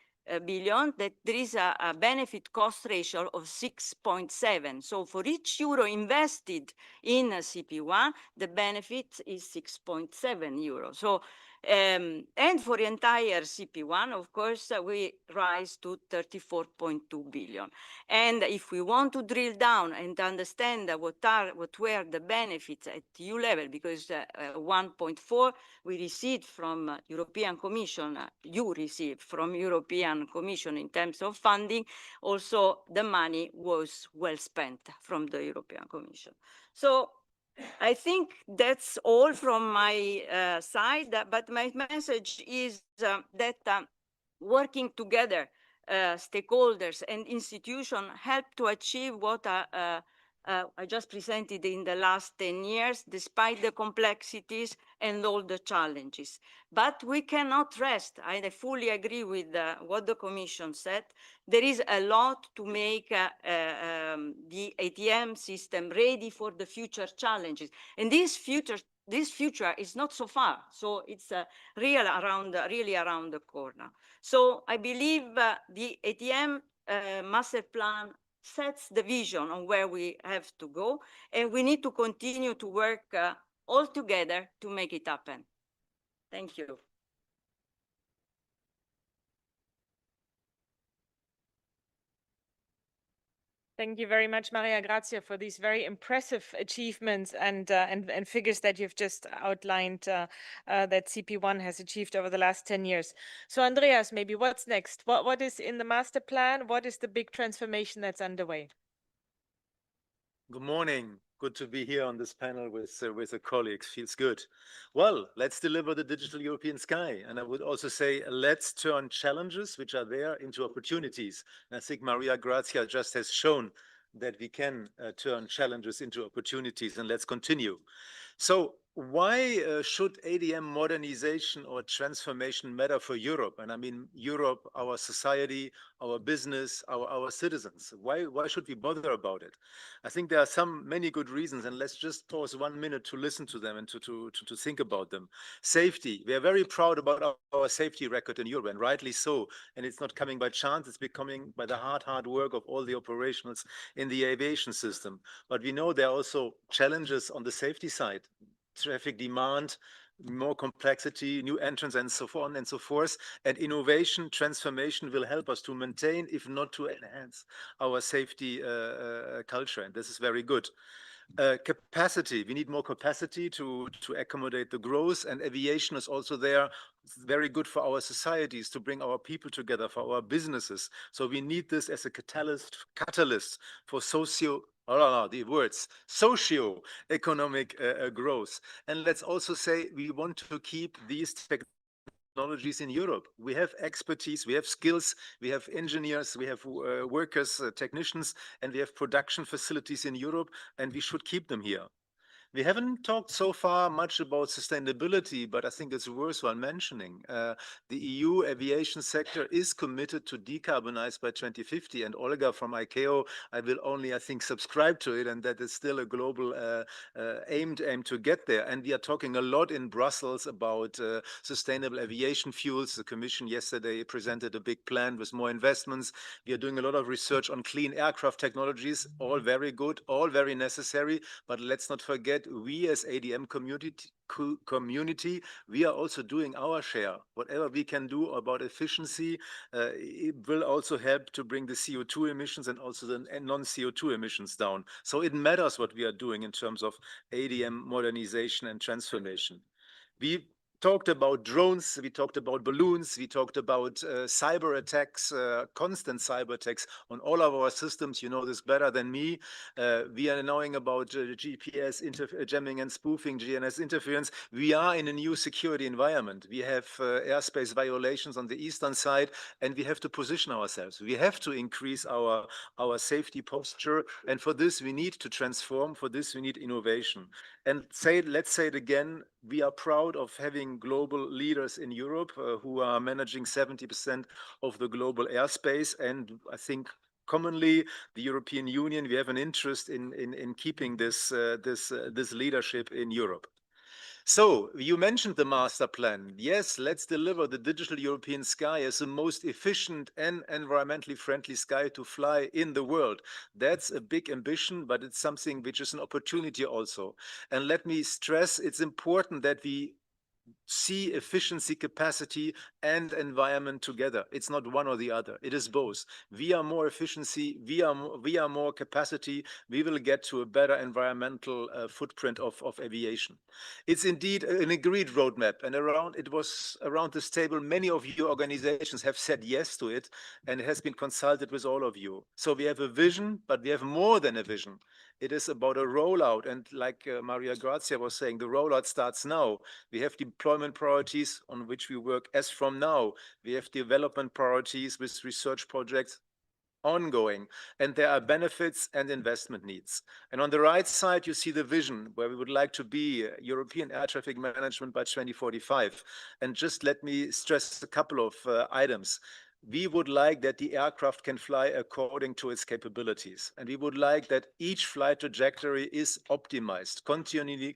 G: billion, that there is a benefit cost ratio of 6.7. So for each euro invested in CP1, the benefit is 6.7 euro. So and for the entire CP1, of course, we rise to 34.2 billion. And if we want to drill down and understand what were the benefits at EU level, because 1.4 we received from European Commission, you received from European Commission in terms of funding, also the money was well spent from the European Commission. So I think that's all from my side, but my message is that working together, stakeholders and institutions help to achieve what I just presented in the last 10 years, despite the complexities and all the challenges. But we cannot rest. I fully agree with what the Commission said. There is a lot to make the ATM system ready for the future challenges. And this future is not so far. So it's really around the corner. So I believe the ATM Master Plan sets the vision on where we have to go, and we need to continue to work all together to make it happen. Thank you.
E: Thank you very much, Maria Grazia, for these very impressive achievements and figures that you've just outlined that CP1 has achieved over the last 10 years. So Andreas, maybe what's next? What is in the master plan? What is the big transformation that's underway?
H: Good morning. Good to be here on this panel with the colleagues. Feels good. Well, let's deliver the digital European sky. And I would also say, let's turn challenges which are there into opportunities. And I think Maria Grazia just has shown that we can turn challenges into opportunities, and let's continue. So why should ATM modernization or transformation matter for Europe? And I mean Europe, our society, our business, our citizens. Why should we bother about it? I think there are many good reasons, and let's just pause 1 minute to listen to them and to think about them. Safety. We are very proud about our safety record in Europe, and rightly so. And it's not coming by chance, it's becoming by the hard work of all the operationals in the aviation system. But we know there are also challenges on the safety side. Traffic demand, more complexity, new entrants, and so on and so forth. And innovation, transformation will help us to maintain, if not to enhance, our safety culture. And this is very good. Capacity, we need more capacity to accommodate the growth, and aviation is also there. It's very good for our societies to bring our people together, for our businesses. So we need this as a catalyst for socio-economic growth. And let's also say we want to keep these technologies in Europe. We have expertise, we have skills, we have engineers, we have workers, technicians, and we have production facilities in Europe, and we should keep them here. We haven't talked so far much about sustainability, but I think it's worthwhile mentioning. The EU aviation sector is committed to decarbonize by 2050, and Olga from ICAO, I will only, I think, subscribe to it, and that is still a global aim to get there. And we are talking a lot in Brussels about sustainable aviation fuels. The Commission yesterday presented a big plan with more investments. We are doing a lot of research on clean aircraft technologies, all very good, all very necessary, but let's not forget, we as ATM community, we are also doing our share. Whatever we can do about efficiency, it will also help to bring the CO2 emissions and also the non-CO2 emissions down. So it matters what we are doing in terms of ATM modernization and transformation. We talked about drones, we talked about balloons, we talked about cyber attacks, constant cyber attacks on all of our systems. You know this better than me. We are knowing about GPS jamming and spoofing, GNS interference. We are in a new security environment. We have airspace violations on the eastern side, and we have to position ourselves. We have to increase our safety posture, and for this we need to transform. For this we need innovation. And let's say it again, we are proud of having global leaders in Europe who are managing 70% of the global airspace. And I think commonly the European Union, we have an interest in keeping this leadership in Europe. So you mentioned the master plan. Yes, let's deliver the digital European sky as the most efficient and environmentally friendly sky to fly in the world. That's a big ambition, but it's something which is an opportunity also. And let me stress, it's important that we see efficiency, capacity, and environment together. It's not one or the other. It is both. Via more efficiency, via more capacity, we will get to a better environmental footprint of aviation. It's indeed an agreed roadmap, and it was around this table, many of you organizations have said yes to it, and it has been consulted with all of you. So we have a vision, but we have more than a vision. It is about a rollout, and like Maria Grazia was saying, the rollout starts now. We have deployment priorities on which we work as from now. We have development priorities with research projects ongoing, and there are benefits and investment needs. And on the right side, you see the vision where we would like to be European air traffic management by 2045. And just let me stress a couple of items. We would like that the aircraft can fly according to its capabilities. And we would like that each flight trajectory is optimized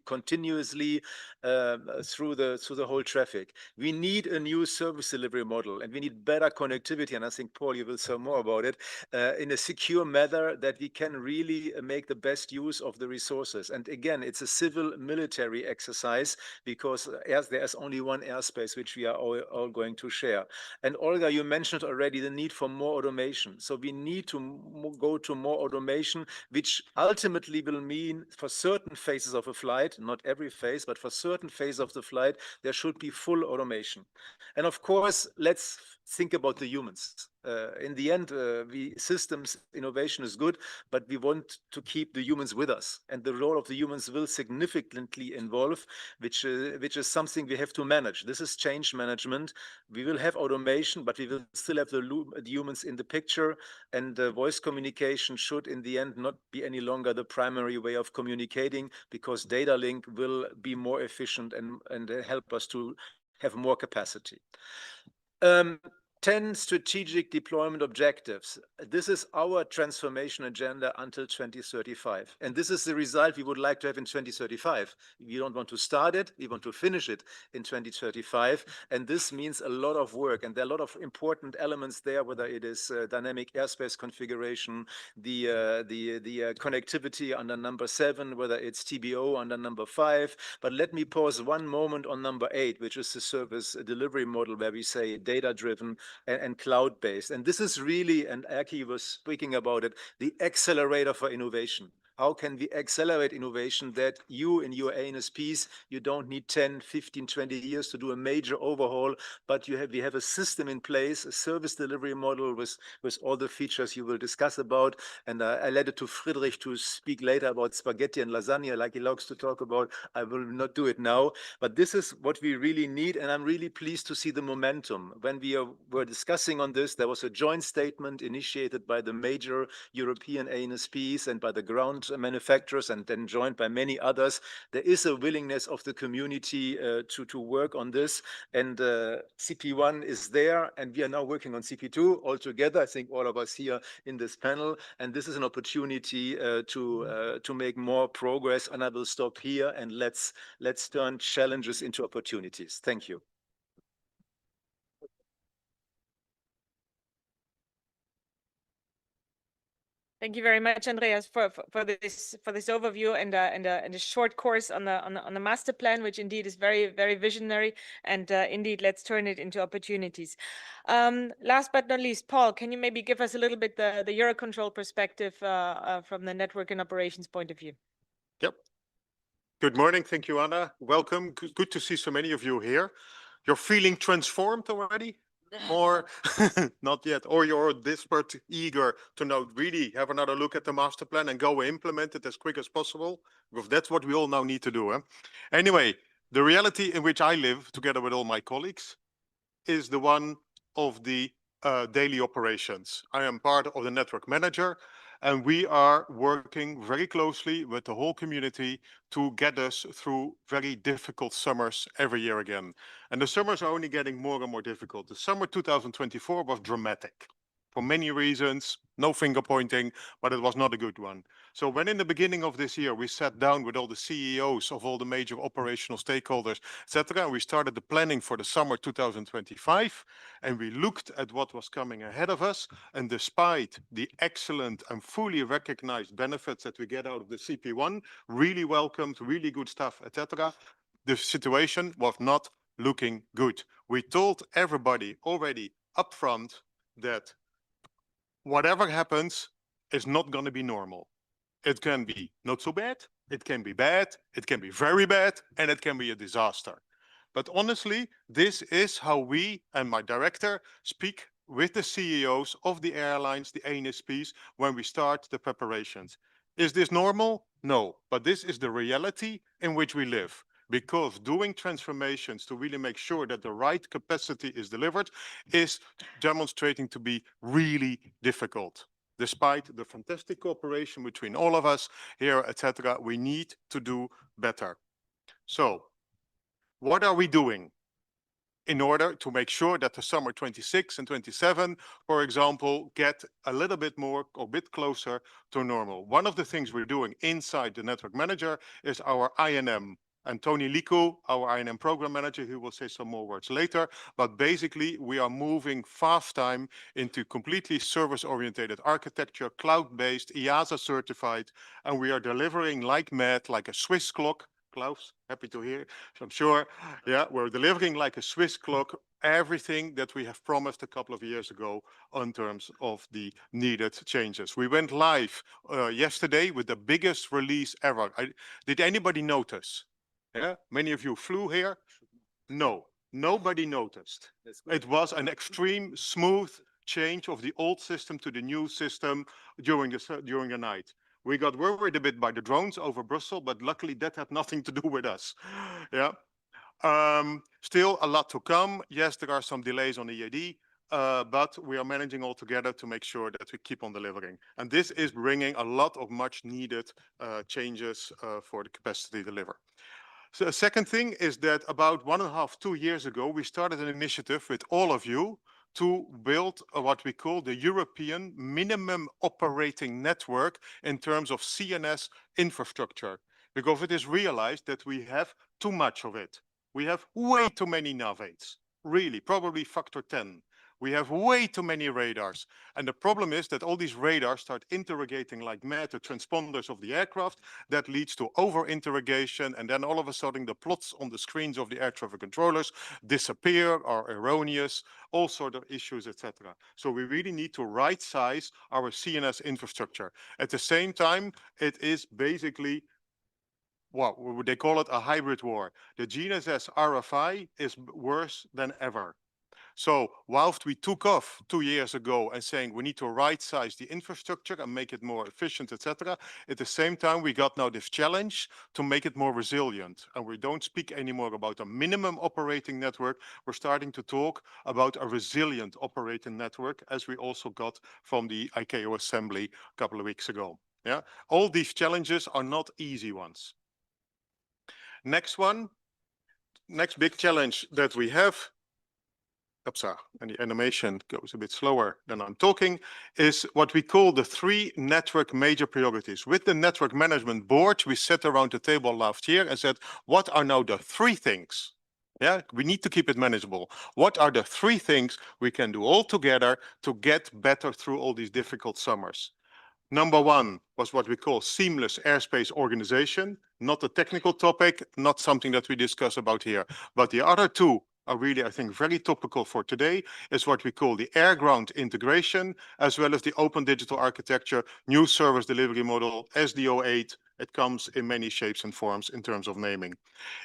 H: continuously through the whole traffic. We need a new service delivery model, and we need better connectivity. And I think, Paul, you will say more about it, in a secure manner that we can really make the best use of the resources. And again, it's a civil military exercise because there's only one airspace which we are all going to share. And Olga, you mentioned already the need for more automation. So we need to go to more automation, which ultimately will mean for certain phases of a flight, not every phase, but for certain phases of the flight, there should be full automation. And of course, let's think about the humans. In the end, systems innovation is good, but we want to keep the humans with us, and the role of the humans will significantly evolve, which is something we have to manage. This is change management. We will have automation, but we will still have the humans in the picture, and voice communication should in the end not be any longer the primary way of communicating, because data link will be more efficient and help us to have more capacity. 10 strategic deployment objectives. This is our transformation agenda until 2035. And this is the result we would like to have in 2035. We don't want to start it, we want to finish it in 2035. And this means a lot of work. And there are a lot of important elements there, whether it is dynamic airspace configuration, the connectivity under number 7, whether it's TBO under number 5. But let me pause one moment on number 8, which is the service delivery model, where we say data-driven and cloud-based. And this is really, and Aki was speaking about it, the accelerator for innovation. How can we accelerate innovation that you in your ANSPs, you don't need 10, 15, 20 years to do a major overhaul, but we have a system in place, a service delivery model with all the features you will discuss about. And I let it to Friedrich to speak later about spaghetti and lasagna, like he likes to talk about. I will not do it now, but this is what we really need. And I'm really pleased to see the momentum. When we were discussing on this, there was a joint statement initiated by the major European ANSPs and by the ground manufacturers, and then joined by many others. There is a willingness of the community to work on this, and CP1 is there, and we are now working on CP2 all together. I think all of us here in this panel, and this is an opportunity to make more progress. And I will stop here, and let's turn challenges into opportunities. Thank you.
E: Thank you very much, Andreas, for this overview and a short course on the master plan, which indeed is very, very visionary. And indeed, let's turn it into opportunities. Last but not least, Paul, can you maybe give us a little bit the EUROCONTROL perspective from the network and operations point of view?
I: Yep. Good morning. Thank you, Anna. Welcome. Good to see so many of you here. You're feeling transformed already? Or not yet, or you're desperate, eager to now really have another look at the master plan and go implement it as quick as possible, because that's what we all now need to do. Anyway, the reality in which I live together with all my colleagues is the one of the daily operations. I am part of the network manager, and we are working very closely with the whole community to get us through very difficult summers every year again. And the summers are only getting more and more difficult. The summer 2024 was dramatic for many reasons, no finger pointing, but it was not a good one. So when in the beginning of this year, we sat down with all the CEOs of all the major operational stakeholders, etc., and we started the planning for the summer 2025, and we looked at what was coming ahead of us, and despite the excellent and fully recognized benefits that we get out of the CP1, really welcomed, really good stuff, etc., the situation was not looking good. We told everybody already upfront that whatever happens is not going to be normal. It can be not so bad, it can be bad, it can be very bad, and it can be a disaster. But honestly, this is how we and my director speak with the CEOs of the airlines, the ANSPs, when we start the preparations. Is this normal? No, but this is the reality in which we live. Because doing transformations to really make sure that the right capacity is delivered is demonstrating to be really difficult. Despite the fantastic cooperation between all of us here, etc., we need to do better. So, what are we doing in order to make sure that the summer 26 and 27, for example, get a little bit more or a bit closer to normal? One of the things we're doing inside the network manager is our INM. And Tony Liku, our INM program manager, who will say some more words later. But basically, we are moving fast time into completely service-oriented architecture, cloud-based, EASA certified, and we are delivering like mad, like a Swiss clock. Klaus, happy to hear, I'm sure. Yeah, we're delivering like a Swiss clock everything that we have promised a couple of years ago in terms of the needed changes. We went live yesterday with the biggest release ever. Did anybody notice? Yeah, many of you flew here. No, nobody noticed. It was an extreme, smooth, change of the old system to the new system during the night. We got worried a bit by the drones over Brussels, but luckily that had nothing to do with us. Yeah. Still a lot to come. Yes, there are some delays on EAD, but we are managing all together to make sure that we keep on delivering. And this is bringing a lot of much needed changes for the capacity to deliver. So the second thing is that about 1.5, 2 years ago, we started an initiative with all of you to build what we call the European Minimum Operating Network in terms of CNS infrastructure, because it is realized that we have too much of it. We have way too many navates, really, probably factor 10. We have way too many radars. And the problem is that all these radars start interrogating like mad the transponders of the aircraft. That leads to over-interrogation. And then all of a sudden, the plots on the screens of the air traffic controllers disappear, are erroneous, all sorts of issues, etc. So we really need to right-size our CNS infrastructure. At the same time, it is basically, well, they call it a hybrid war. The GNSS RFI is worse than ever. So whilst we took off 2 years ago and saying we need to right-size the infrastructure and make it more efficient, etc., at the same time, we got now this challenge to make it more resilient. And we don't speak anymore about a minimum operating network. We're starting to talk about a resilient operating network, as we also got from the ICAO assembly a couple of weeks ago. Yeah, all these challenges are not easy ones. Next one, next big challenge that we have, and the animation goes a bit slower than I'm talking, is what we call the 3 network major priorities. With the network management board, we sat around the table last year and said, what are now the 3 things? Yeah, we need to keep it manageable. What are the 3 things we can do all together to get better through all these difficult summers? Number 1 was what we call seamless airspace organization, not a technical topic, not something that we discuss about here. But the other 2 are really, I think, very topical for today, is what we call the air-ground integration, as well as the open digital architecture, new service delivery model, SDO8. It comes in many shapes and forms in terms of naming.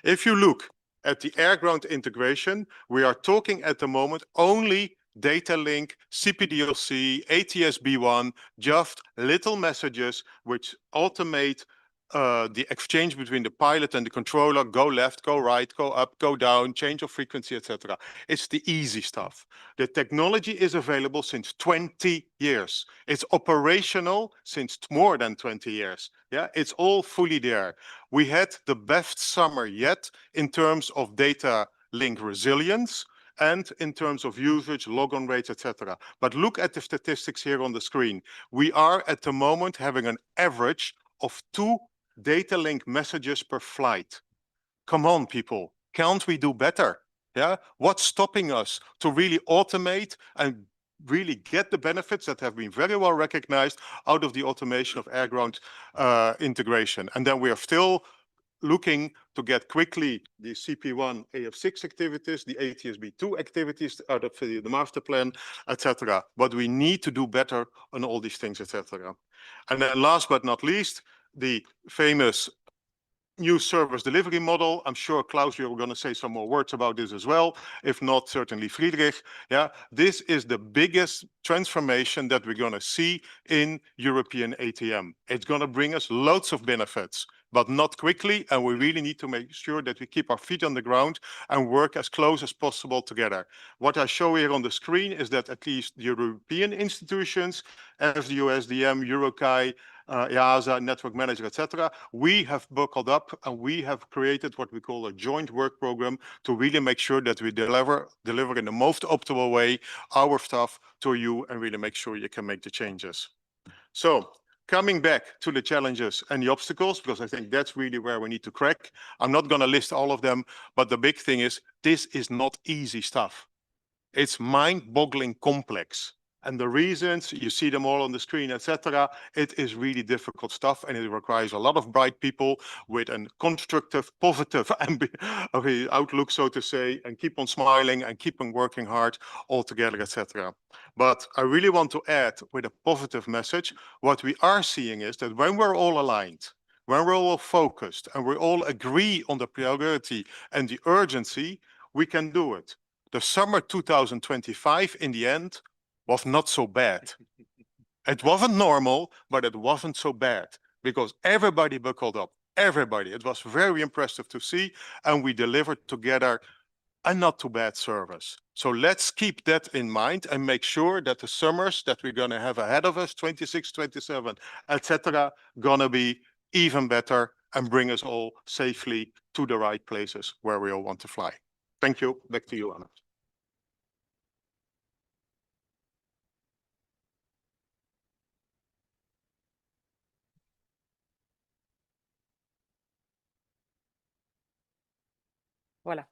I: If you look at the air-ground integration, we are talking at the moment only data link, CPDLC, ATS-B1, just little messages which automate the exchange between the pilot and the controller, go left, go right, go up, go down, change of frequency, etc. It's the easy stuff. The technology is available since 20 years. It's operational since more than 20 years. Yeah, it's all fully there. We had the best summer yet in terms of data link resilience and in terms of usage, logon rates, etc. But look at the statistics here on the screen. We are at the moment having an average of 2 data link messages per flight. Come on, people, can't we do better? Yeah, what's stopping us to really automate and really get the benefits that have been very well recognized out of the automation of air-ground integration? And then we are still looking to get quickly the CP1 AF6 activities, the ATSB2 activities out of the master plan, etc. But we need to do better on all these things, etc. And then last but not least, the famous new service delivery model. I'm sure, Klaus, you're going to say some more words about this as well. If not, certainly Friedrich. Yeah, this is the biggest transformation that we're going to see in European ATM. It's going to bring us loads of benefits, but not quickly. And we really need to make sure that we keep our feet on the ground and work as close as possible together. What I show here on the screen is that at least the European institutions, FDO, SDM, EUROCONTROL, EASA, network manager, etc., we have buckled up and we have created what we call a joint work program to really make sure that we deliver in the most optimal way our stuff to you and really make sure you can make the changes. So coming back to the challenges and the obstacles, because I think that's really where we need to crack. I'm not going to list all of them, but the big thing is this is not easy stuff. It's mind-boggling complex. And the reasons, you see them all on the screen, etc. It is really difficult stuff, and it requires a lot of bright people with a constructive, positive outlook, so to say, and keep on smiling and keep on working hard all together, etc. But I really want to add with a positive message, what we are seeing is that when we're all aligned, when we're all focused, and we all agree on the priority and the urgency, we can do it. The summer 2025, in the end, was not so bad. It wasn't normal, but it wasn't so bad because everybody buckled up. Everybody. It was very impressive to see, and we delivered together a not too bad service. So let's keep that in mind and make sure that the summers that we're going to have ahead of us, 26, 27, etc., going to be even better and bring us all safely to the right places where we all want to fly. Thank you. Back to you, Anna.
E: Voilà.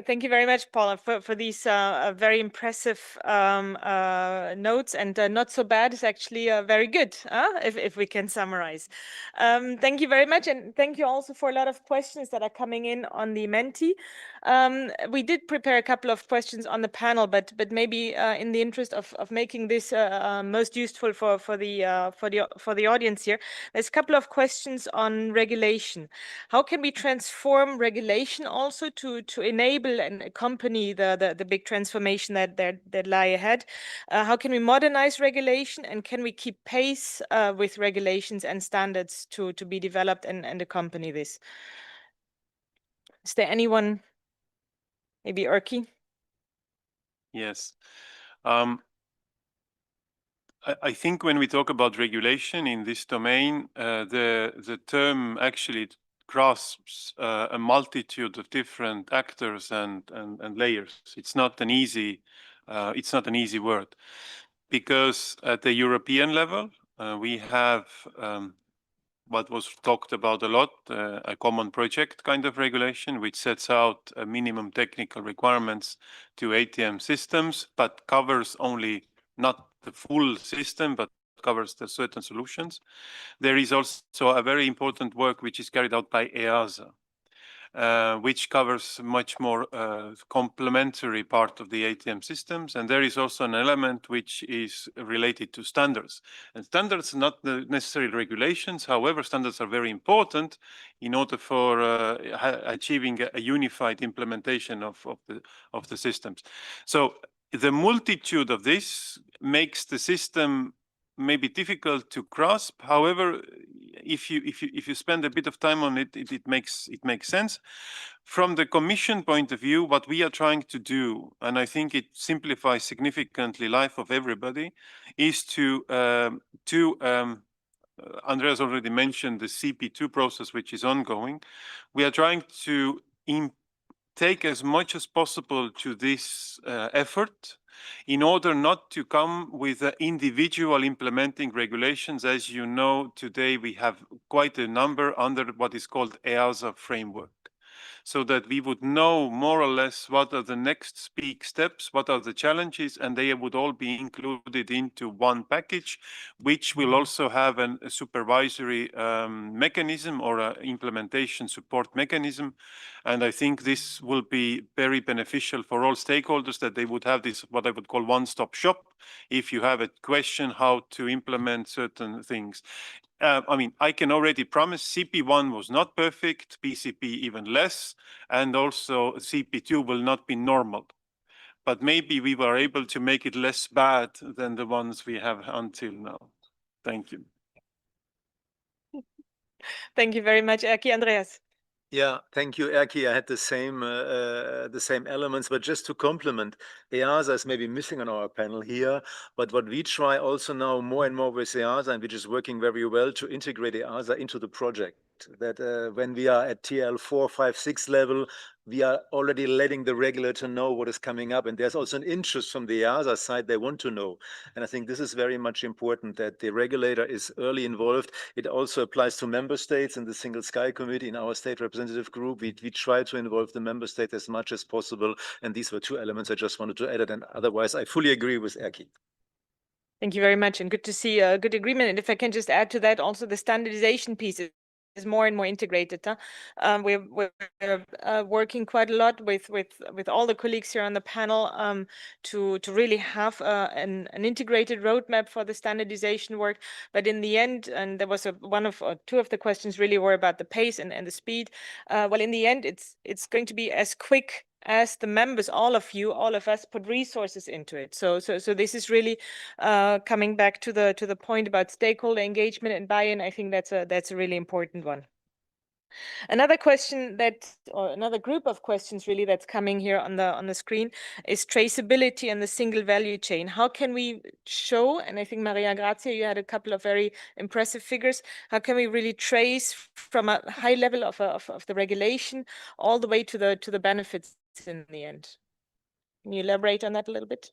E: Thank you very much, Paula, for these very impressive notes, and not so bad is actually very good, if we can summarize. Thank you very much, and thank you also for a lot of questions that are coming in on the Menti. We did prepare a couple of questions on the panel, but maybe in the interest of making this most useful for the audience here, there's a couple of questions on regulation. How can we transform regulation also to enable and accompany the big transformation that lie ahead? How can we modernize regulation, and can we keep pace with regulations and standards to be developed and accompany this? Is there anyone? Maybe Erki?
F: Yes. I think when we talk about regulation in this domain, the term actually grasps a multitude of different actors and layers. It's not an easy word, because at the European level we have what was talked about a lot, a common project kind of regulation, which sets out minimum technical requirements to ATM systems, but covers only not the full system, but covers the certain solutions. There is also a very important work which is carried out by EASA, which covers much more complementary part of the ATM systems. And there is also an element which is related to standards. And standards are not necessarily regulations. However, standards are very important in order for achieving a unified implementation of the systems. So the multitude of this makes the system maybe difficult to grasp. However, if you spend a bit of time on it, it makes sense. From the Commission point of view, what we are trying to do, and I think it simplifies significantly life of everybody, is to Andreas already mentioned the CP2 process, which is ongoing. We are trying to take as much as possible to this effort in order not to come with individual implementing regulations. As you know, today we have quite a number under what is called EASA framework, so that we would know more or less what are the next big steps, what are the challenges, and they would all be included into one package, which will also have a supervisory mechanism or an implementation support mechanism. And I think this will be very beneficial for all stakeholders, that they would have this, what I would call one-stop shop, if you have a question how to implement certain things. I mean, I can already promise CP1 was not perfect, PCP even less, and also CP2 will not be normal. But maybe we were able to make it less bad than the ones we have until now. Thank you.
E: Thank you very much, Erki. Andreas?
H: Yeah, thank you, Erki. I had the same elements, but just to complement, EASA is maybe missing on our panel here, but what we try also now more and more with EASA, and which is working very well, to integrate EASA into the project. That when we are at TL 4, 5, 6 level, we are already letting the regulator know what is coming up. And there's also an interest from the EASA side, they want to know. And I think this is very much important, that the regulator is early involved. It also applies to member states in the Single Sky Committee. In our state representative group, we try to involve the member state as much as possible. And these were two elements I just wanted to add. And otherwise, I fully agree with Erki.
E: Thank you very much, and good to see a good agreement. And if I can just add to that, also the standardization piece is more and more integrated. We're working quite a lot with all the colleagues here on the panel to really have an integrated roadmap for the standardization work. But in the end, and there was two of the questions really were about the pace and the speed. Well, in the end, it's going to be as quick as the members, all of you, all of us, put resources into it. So this is really coming back to the point about stakeholder engagement and buy-in. I think that's a really important one. Another question or another group of questions really that's coming here on the screen is traceability and the single value chain. How can we show, and I think Maria Grazia, you had a couple of very impressive figures, how can we really trace from a high level of the regulation all the way to the benefits in the end? Can you elaborate on that a little bit?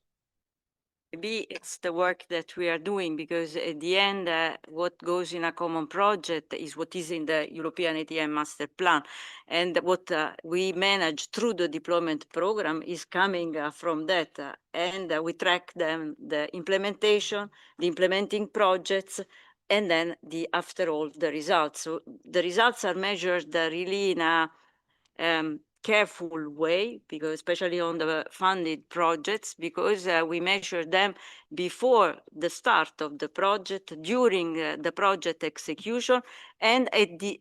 G: Maybe it's the work that we are doing, because at the end, what goes in a common project is what is in the European ATM Master Plan. And what we manage through the deployment program is coming from that. And we track the implementation, the implementing projects, and then after all, the results. So the results are measured really in a careful way, because especially on the funded projects, because we measure them before the start of the project, during the project execution, and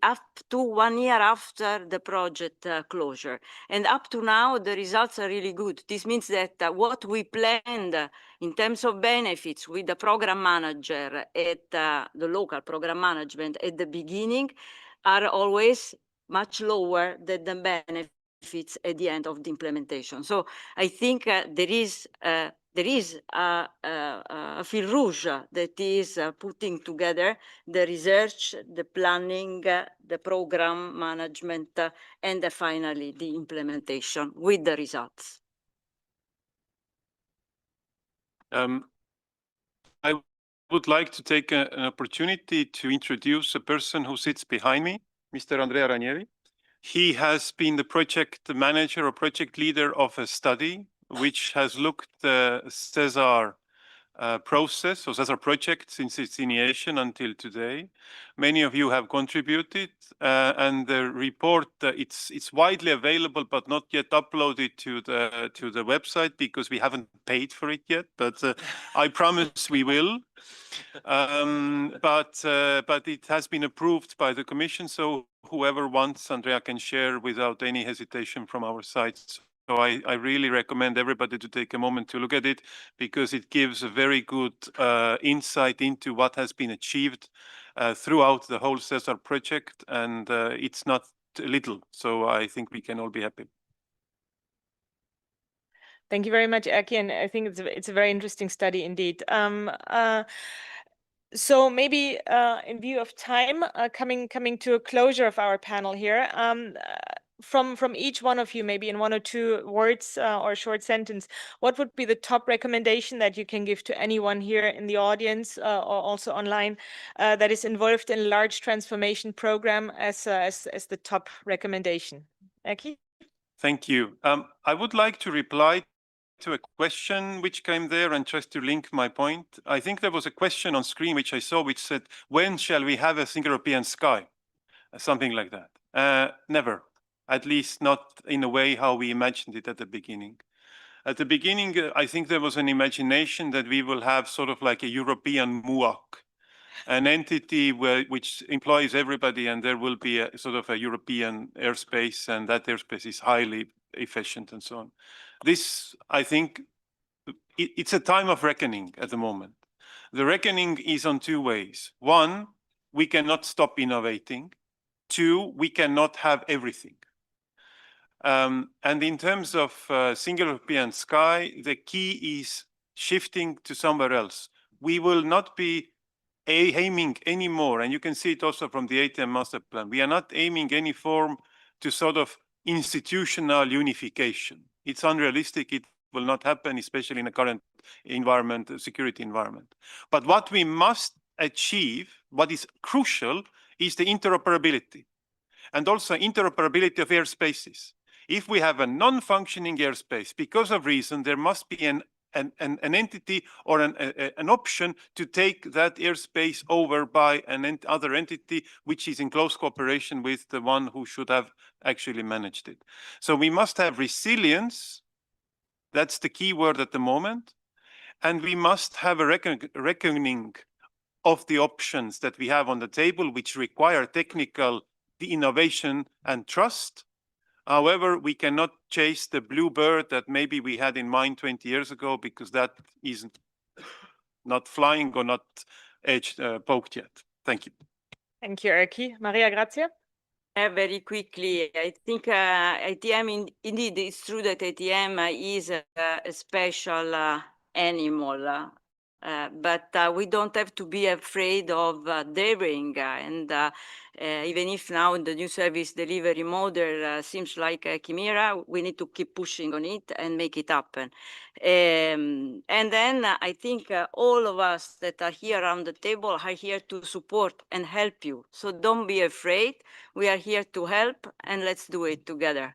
G: up to 1 year after the project closure. And up to now, the results are really good. This means that what we planned in terms of benefits with the program manager at the local program management at the beginning are always much lower than the benefits at the end of the implementation. So I think there is a fil rouge that is putting together the research, the planning, the program management, and finally the implementation with the results.
F: I would like to take an opportunity to introduce a person who sits behind me, Mr. Andrea Ranieri. He has been the project manager or project leader of a study which has looked the SESAR process, or SESAR project, since its initiation until today. Many of you have contributed, and the report it's widely available, but not yet uploaded to the website because we haven't paid for it yet. But I promise we will. But it has been approved by the Commission, so whoever wants, Andrea can share without any hesitation from our side. So I really recommend everybody to take a moment to look at it, because it gives a very good insight into what has been achieved throughout the whole SESAR project, and it's not little. So I think we can all be happy.
E: Thank you very much, Erki, and I think it's a very interesting study indeed. So maybe in view of time, coming to a closure of our panel here, from each one of you, maybe in 1 or 2 words or a short sentence, what would be the top recommendation that you can give to anyone here in the audience or also online that is involved in a large transformation program as the top recommendation? Erki?
F: Thank you. I would like to reply to a question which came there and just to link my point. I think there was a question on screen which I saw which said, when shall we have a single European sky? Something like that. Never, at least not in a way how we imagined it at the beginning. At the beginning, I think there was an imagination that we will have sort of like a European MUAC, an entity which employs everybody, and there will be a sort of a European airspace, and that airspace is highly efficient and so on. This, I think, it's a time of reckoning at the moment. The reckoning is on 2 ways. 1, we cannot stop innovating. 2, we cannot have everything. And in terms of single European sky, the key is shifting to somewhere else. We will not be aiming anymore, and you can see it also from the ATM Master Plan. We are not aiming any form to sort of institutional unification. It's unrealistic. It will not happen, especially in the current environment, security environment. But what we must achieve, what is crucial, is the interoperability, and also interoperability of airspaces. If we have a non-functioning airspace, because of reason, there must be an entity or an option to take that airspace over by other entity, which is in close cooperation with the one who should have actually managed it. So we must have resilience. That's the key word at the moment. And we must have a reckoning of the options that we have on the table, which require technical innovation and trust, However, we cannot chase the blue bird that maybe we had in mind 20 years ago, because that isn't not flying or not poked yet. Thank you.
E: Thank you, Erki. Maria Grazia?
G: Very quickly, I think ATM, indeed, it's true that ATM is a special animal, but we don't have to be afraid of daring. And even if now the new service delivery model seems like a chimera, we need to keep pushing on it and make it happen. And then I think all of us that are here around the table are here to support and help you. So don't be afraid. We are here to help, and let's do it together.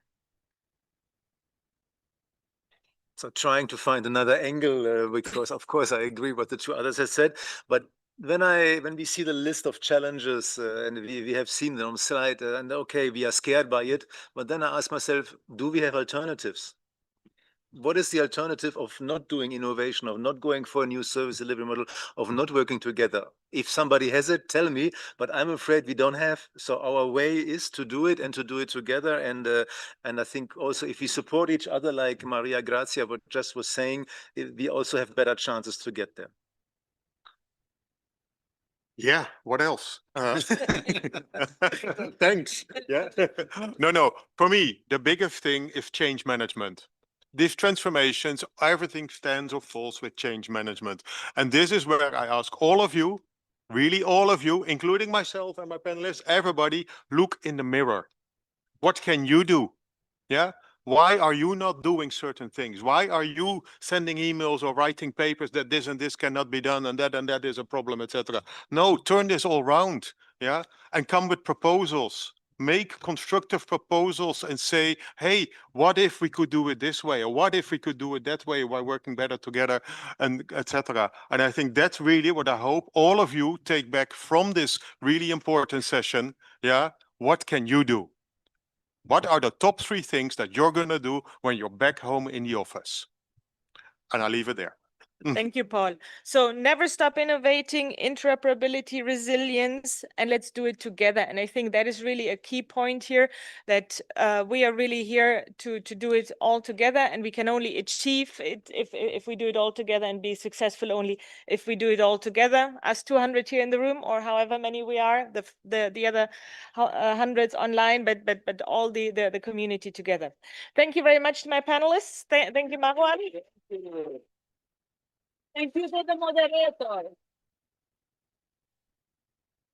H: So trying to find another angle, because of course I agree what the two others have said, but when we see the list of challenges and we have seen them on the slide, and okay, we are scared by it, but then I ask myself, do we have alternatives? What is the alternative of not doing innovation, of not going for a new service delivery model, of not working together? If somebody has it, tell me, but I'm afraid we don't have. So our way is to do it and to do it together. And I think also if we support each other, like Maria Grazia just was saying, we also have better chances to get there.
I: Yeah, what else? Thanks. Yeah. No. For me, the biggest thing is change management. These transformations, everything stands or falls with change management. And this is where I ask all of you, really all of you, including myself and my panelists, everybody, look in the mirror. What can you do? Yeah. Why are you not doing certain things? Why are you sending emails or writing papers that this and this cannot be done and that is a problem, etc.? No, turn this all around, yeah, and come with proposals. Make constructive proposals and say, hey, what if we could do it this way? Or what if we could do it that way while working better together, and etc. And I think that's really what I hope all of you take back from this really important session. Yeah, what can you do? What are the top 3 things that you're going to do when you're back home in the office? And I'll leave it there.
E: Thank you, Paul. So never stop innovating, interoperability, resilience, and let's do it together. And I think that is really a key point here, that we are really here to do it all together, and we can only achieve it if we do it all together, and be successful only if we do it all together, us 200 here in the room, or however many we are, the other hundreds online, but all the community together. Thank you very much to my panelists. Thank you, Marwan.
G: Thank you to the moderator.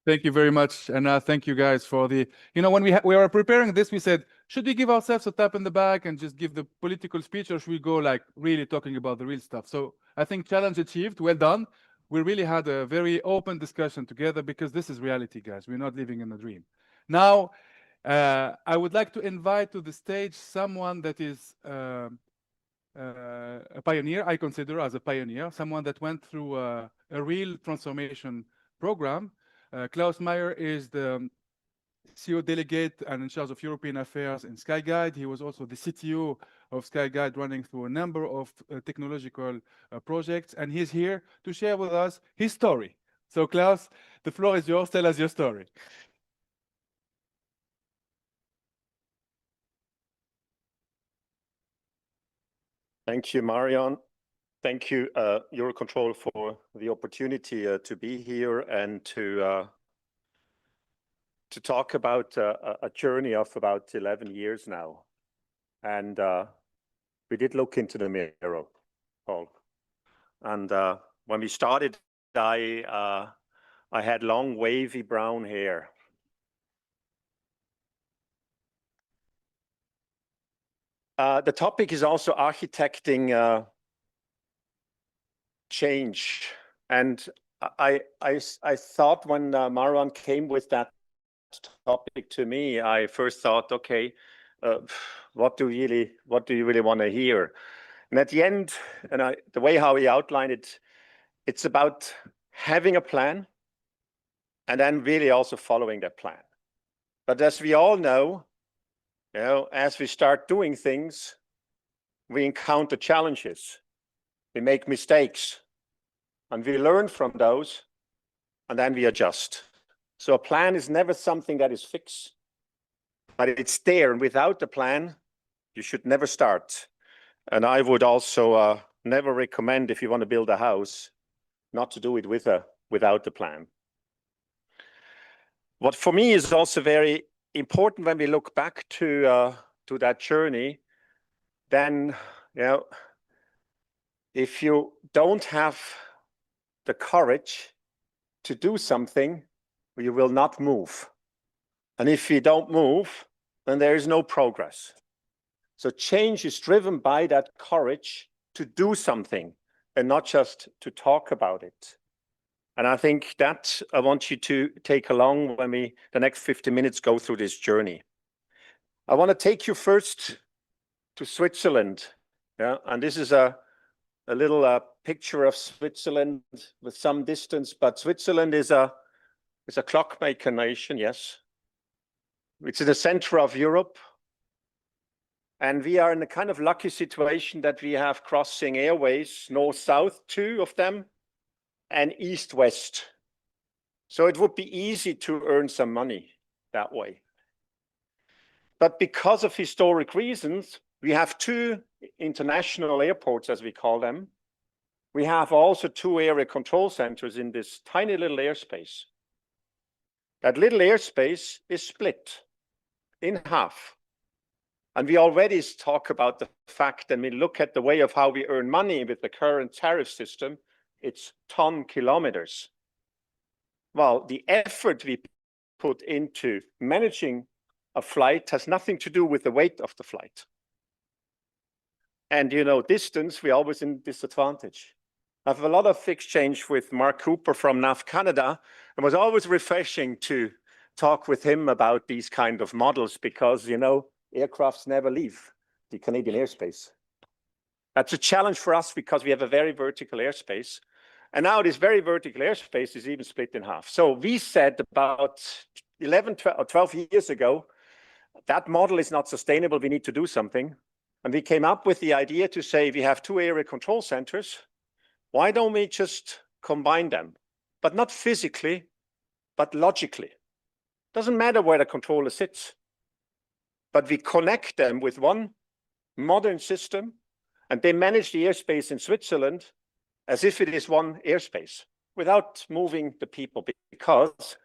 A: Thank you very much. And thank you guys for the, when we were preparing this, we said, should we give ourselves a tap in the back and just give the political speech, or should we go like really talking about the real stuff? So I think challenge achieved, well done. We really had a very open discussion together, because this is reality, guys. We're not living in a dream. Now, I would like to invite to the stage someone that is a pioneer, I consider as a pioneer, someone that went through a real transformation program. Klaus Meyer is the CEO delegate and in charge of European affairs in Skyguide. He was also the CTO of Skyguide, running through a number of technological projects, and he's here to share with us his story. So Klaus, the floor is yours. Tell us your story.
J: Thank you, Marion. Thank you, EUROCONTROL, for the opportunity to be here and to talk about a journey of about 11 years now. And we did look into the mirror, Paul. And when we started, I had long, wavy brown hair. The topic is also architecting change. And I thought when Marwan came with that topic to me, I first thought, okay, what do you really want to hear? And at the end, and the way how he outlined it, it's about having a plan and then really also following that plan. But as we all know, as we start doing things, we encounter challenges, we make mistakes, and we learn from those, and then we adjust. So a plan is never something that is fixed. but it's there. And without the plan, you should never start. And I would also never recommend, if you want to build a house, not to do it without the plan. What for me is also very important when we look back to that journey, then, you know, if you don't have the courage to do something, you will not move. And if you don't move, then there is no progress. So change is driven by that courage to do something and not just to talk about it. And I think that I want you to take along when we, the next 50 minutes, go through this journey. I want to take you first to Switzerland. Yeah, and this is a little picture of Switzerland with some distance, but Switzerland is a clockmaker nation, yes. It's in the center of Europe. And we are in a kind of lucky situation that we have crossing airways, north-south, 2 of them, and east-west. So it would be easy to earn some money that way. But because of historic reasons, we have 2 international airports, as we call them. We have also 2 area control centers in this tiny little airspace. That little airspace is split in half. And we already talk about the fact, and we look at the way of how we earn money with the current tariff system, it's ton kilometers. Well, the effort we put into managing a flight has nothing to do with the weight of the flight. And, you know, distance, we're always in disadvantage. I have a lot of exchange with Mark Cooper from NAV Canada. It was always refreshing to talk with him about these kind of models because, you know, aircrafts never leave the Canadian airspace. That's a challenge for us because we have a very vertical airspace. And now this very vertical airspace is even split in half. So we said about 11 or 12 years ago, that model is not sustainable. We need to do something. And we came up with the idea to say we have 2 area control centers. Why don't we just combine them? But not physically, but logically. Doesn't matter where the controller sits. But we connect them with one modern system, and they manage the airspace in Switzerland as if it is one airspace without moving the people, because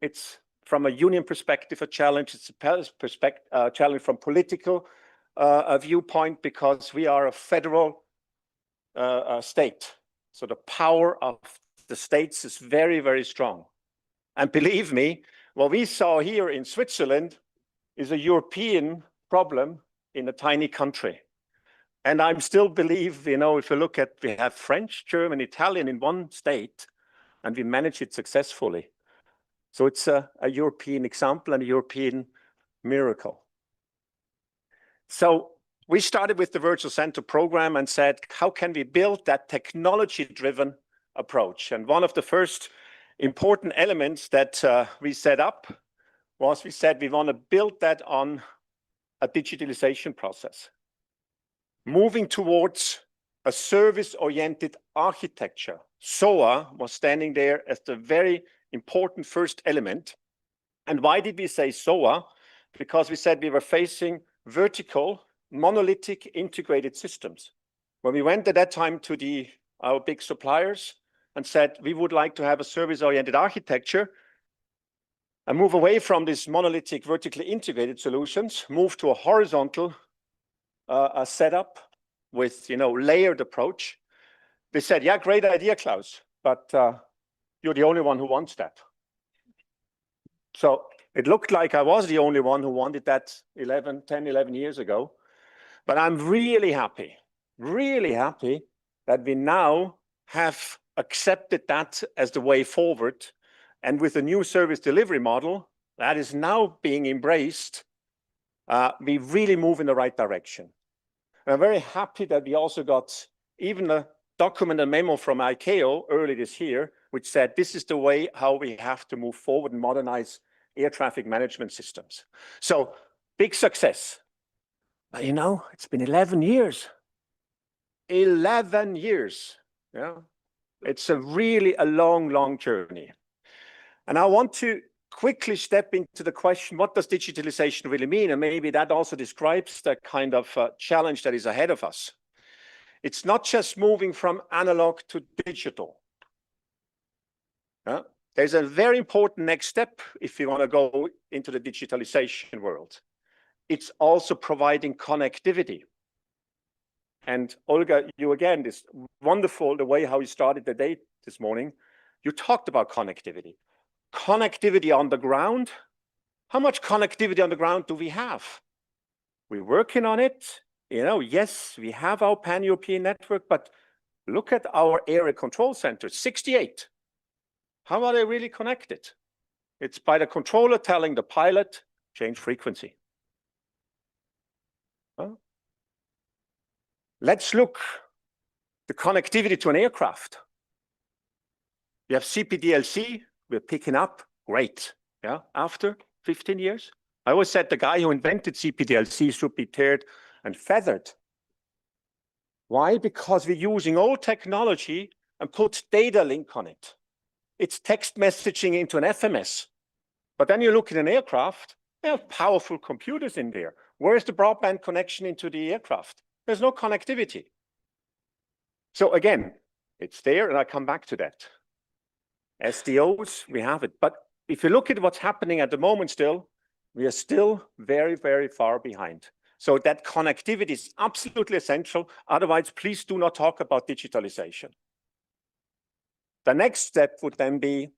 J: it's from a union perspective a challenge. It's a challenge from political viewpoint because we are a federal state. So the power of the states is very, very strong. And believe me, what we saw here in Switzerland is a European problem in a tiny country. And I still believe, you know, if you look at, we have French, German, Italian in one state, and we manage it successfully. So it's a European example and a European miracle. So we started with the Virtual Center program and said, how can we build that technology-driven approach? And one of the first important elements that we set up was we said we want to build that on a digitalization process. Moving towards a service-oriented architecture. SOA was standing there as the very important first element. And why did we say SOA? Because we said we were facing vertical, monolithic integrated systems. When we went at that time to our big suppliers and said we would like to have a service-oriented architecture and move away from these monolithic, vertically integrated solutions, move to a horizontal setup with, you know, layered approach. They said, yeah, great idea, Klaus, but you're the only one who wants that. So it looked like I was the only one who wanted that 10, 11 years ago. But I'm really happy that we now have accepted that as the way forward. And with the new service delivery model that is now being embraced, we really move in the right direction. And I'm very happy that we also got even a document, a memo from ICAO early this year, which said this is the way how we have to move forward and modernize air traffic management systems. So big success. But you know, it's been 11 years. 11 years. Yeah, it's really a long, long journey. And I want to quickly step into the question, what does digitalization really mean? And maybe that also describes the kind of challenge that is ahead of us. It's not just moving from analog to digital. There's a very important next step if you want to go into the digitalization world. It's also providing connectivity. And Olga, you again, this wonderful, the way how you started the day this morning, you talked about connectivity. Connectivity on the ground. How much connectivity on the ground do we have? We're working on it. You know, yes, we have our pan-European network, but look at our area control centers, 68. How are they really connected? It's by the controller telling the pilot, change frequency. Let's look the connectivity to an aircraft. We have CPDLC, we're picking up, great. Yeah, after 15 years. I always said the guy who invented CPDLC should be tarred and feathered. Why? Because we're using old technology and put data link on it. It's text messaging into an FMS. But then you look at an aircraft, they have powerful computers in there. Where's the broadband connection into the aircraft? There's no connectivity. So again, it's there, and I come back to that. SDOs, we have it. But if you look at what's happening at the moment still, we are still very, very far behind. So that connectivity is absolutely essential. Otherwise, please do not talk about digitalization. The next step would then be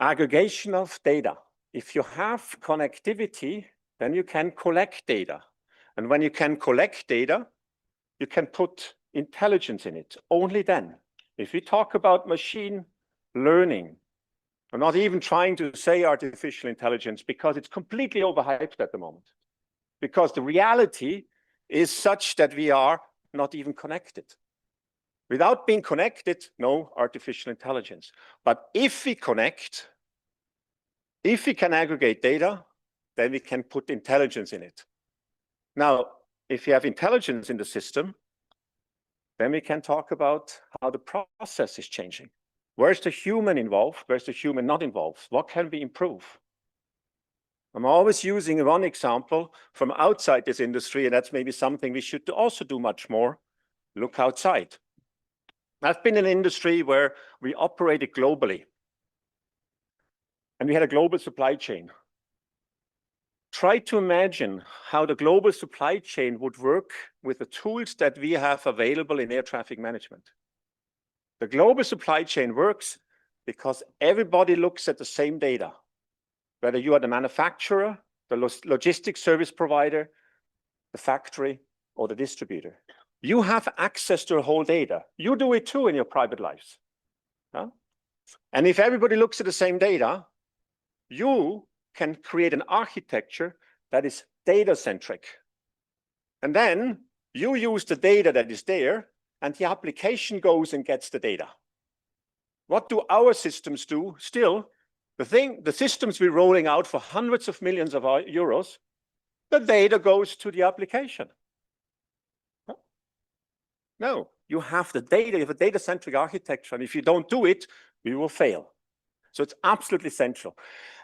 J: aggregation of data. If you have connectivity, then you can collect data. And when you can collect data, you can put intelligence in it. Only then. If we talk about machine learning, I'm not even trying to say artificial intelligence because it's completely overhyped at the moment. Because the reality is such that we are not even connected. Without being connected, no artificial intelligence. But if we connect, if we can aggregate data, then we can put intelligence in it. Now, if you have intelligence in the system, then we can talk about how the process is changing. Where's the human involved? Where's the human not involved? What can we improve? I'm always using one example from outside this industry, and that's maybe something we should also do much more. Look outside. I've been in an industry where we operated globally, and we had a global supply chain. Try to imagine how the global supply chain would work with the tools that we have available in air traffic management. The global supply chain works because everybody looks at the same data, whether you are the manufacturer, the logistics service provider, the factory, or the distributor. You have access to the whole data. You do it too in your private lives. And if everybody looks at the same data, you can create an architecture that is data-centric. And then you use the data that is there, and the application goes and gets the data. What do our systems do? Still, the systems we're rolling out for hundreds of millions of euros, the data goes to the application. No, you have the data, you have a data-centric architecture, and if you don't do it, we will fail. So it's absolutely essential.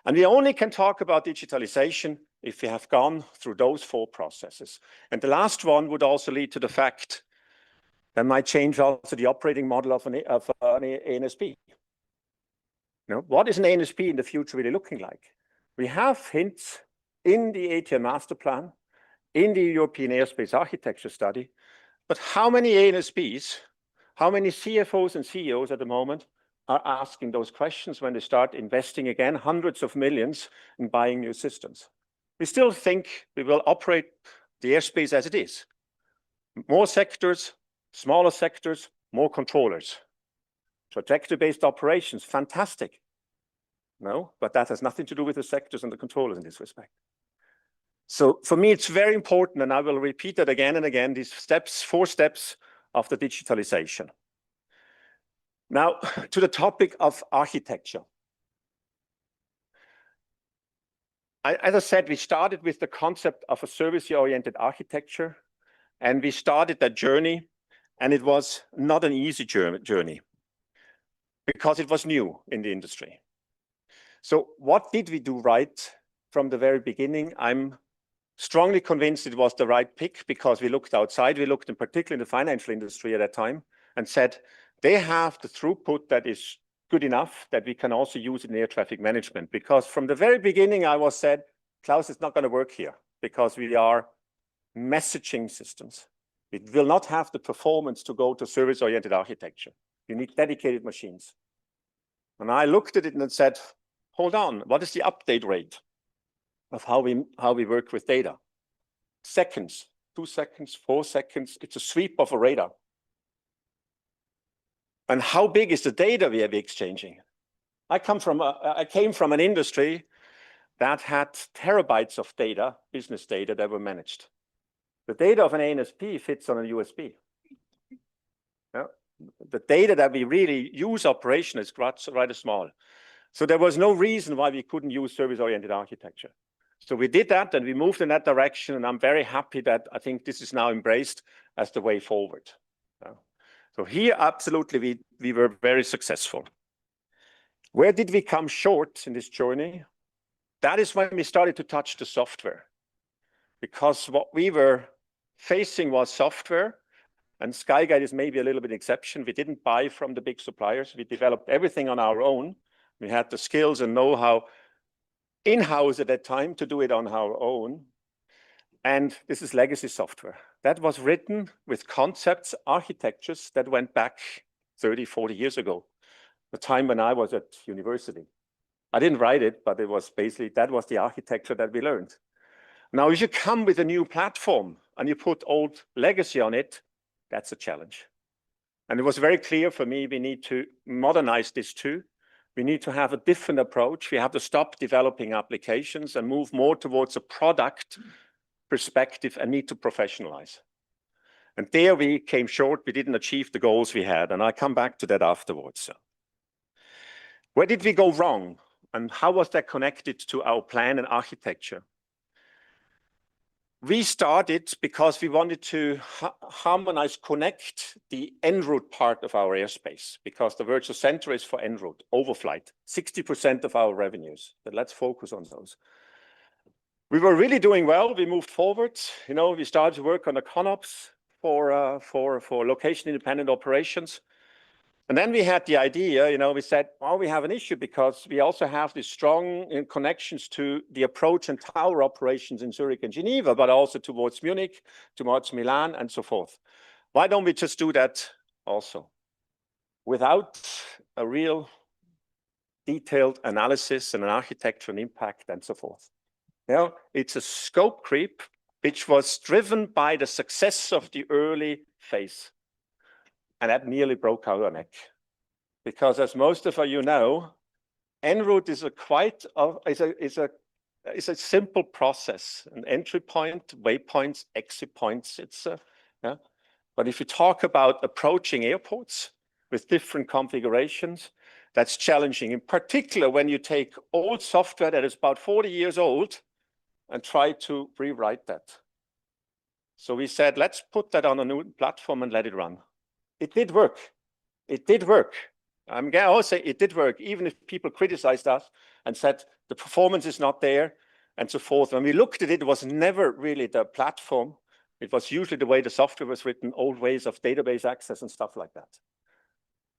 J: And we only can talk about digitalization if we have gone through those 4 processes. And the last one would also lead to the fact that might change also the operating model of an ANSP. What is an ANSP in the future really looking like? We have hints in the ATM Master Plan, in the European Airspace Architecture Study, but how many ANSPs, how many CFOs and CEOs at the moment are asking those questions when they start investing again hundreds of millions in buying new systems? We still think we will operate the airspace as it is. More sectors, smaller sectors, more controllers. Trajectory-based operations, fantastic. No, but that has nothing to do with the sectors and the controllers in this respect. So for me, it's very important, and I will repeat that again and again, these steps, 4 steps of the digitalization. Now, to the topic of architecture. As I said, we started with the concept of a service-oriented architecture, and we started that journey, and it was not an easy journey because it was new in the industry. So what did we do right from the very beginning? I'm strongly convinced it was the right pick because we looked outside. We looked in particular in the financial industry at that time and said, they have the throughput that is good enough that we can also use in air traffic management. Because from the very beginning, I was said, Klaus, it's not going to work here because we are messaging systems. It will not have the performance to go to service-oriented architecture. You need dedicated machines. And I looked at it and said, hold on, what is the update rate of how we work with data? Seconds, 2 seconds, 4 seconds, it's a sweep of a radar. And how big is the data we are exchanging? I came from an industry that had terabytes of data, business data that were managed. The data of an ANSP fits on a USB. Yeah. The data that we really use operation is rather small. So there was no reason why we couldn't use service-oriented architecture. So we did that and we moved in that direction. And I'm very happy that I think this is now embraced as the way forward. Yeah. So here, absolutely, we were very successful. Where did we come short in this journey? That is when we started to touch the software. Because what we were facing was software, and Skyguide is maybe a little bit exception. We didn't buy from the big suppliers. We developed everything on our own. We had the skills and know-how in-house at that time to do it on our own. And this is legacy software. That was written with concepts, architectures that went back 30, 40 years ago, the time when I was at university. I didn't write it, but it was basically, that was the architecture that we learned. Now, if you come with a new platform and you put old legacy on it, that's a challenge. And it was very clear for me, we need to modernize this too. We need to have a different approach. We have to stop developing applications and move more towards a product perspective and need to professionalize. And there we came short. We didn't achieve the goals we had. And I come back to that afterwards. So, where did we go wrong? And how was that connected to our plan and architecture? We started because we wanted to harmonize, connect the en route part of our airspace, because the virtual center is for en route, overflight, 60% of our revenues. But let's focus on those. We were really doing well. We moved forward. You know, we started to work on the CONOPS for location independent operations. And then we had the idea, you know, we said, well, we have an issue because we also have these strong connections to the approach and tower operations in Zurich and Geneva, but also towards Munich, towards Milan, and so forth. Why don't we just do that also? Without a real detailed analysis and an architecture and impact and so forth. You know, it's a scope creep, which was driven by the success of the early phase. And that nearly broke our neck. Because as most of you know, en route is a simple process, an entry point, waypoints, exit points. Yeah. But if you talk about approaching airports with different configurations, that's challenging. In particular, when you take old software that is about 40 years old and try to rewrite that. So we said, let's put that on a new platform and let it run. It did work. It did work. I'm going to also say it did work, even if people criticized us and said the performance is not there and so forth. When we looked at it, it was never really the platform. It was usually the way the software was written, old ways of database access and stuff like that.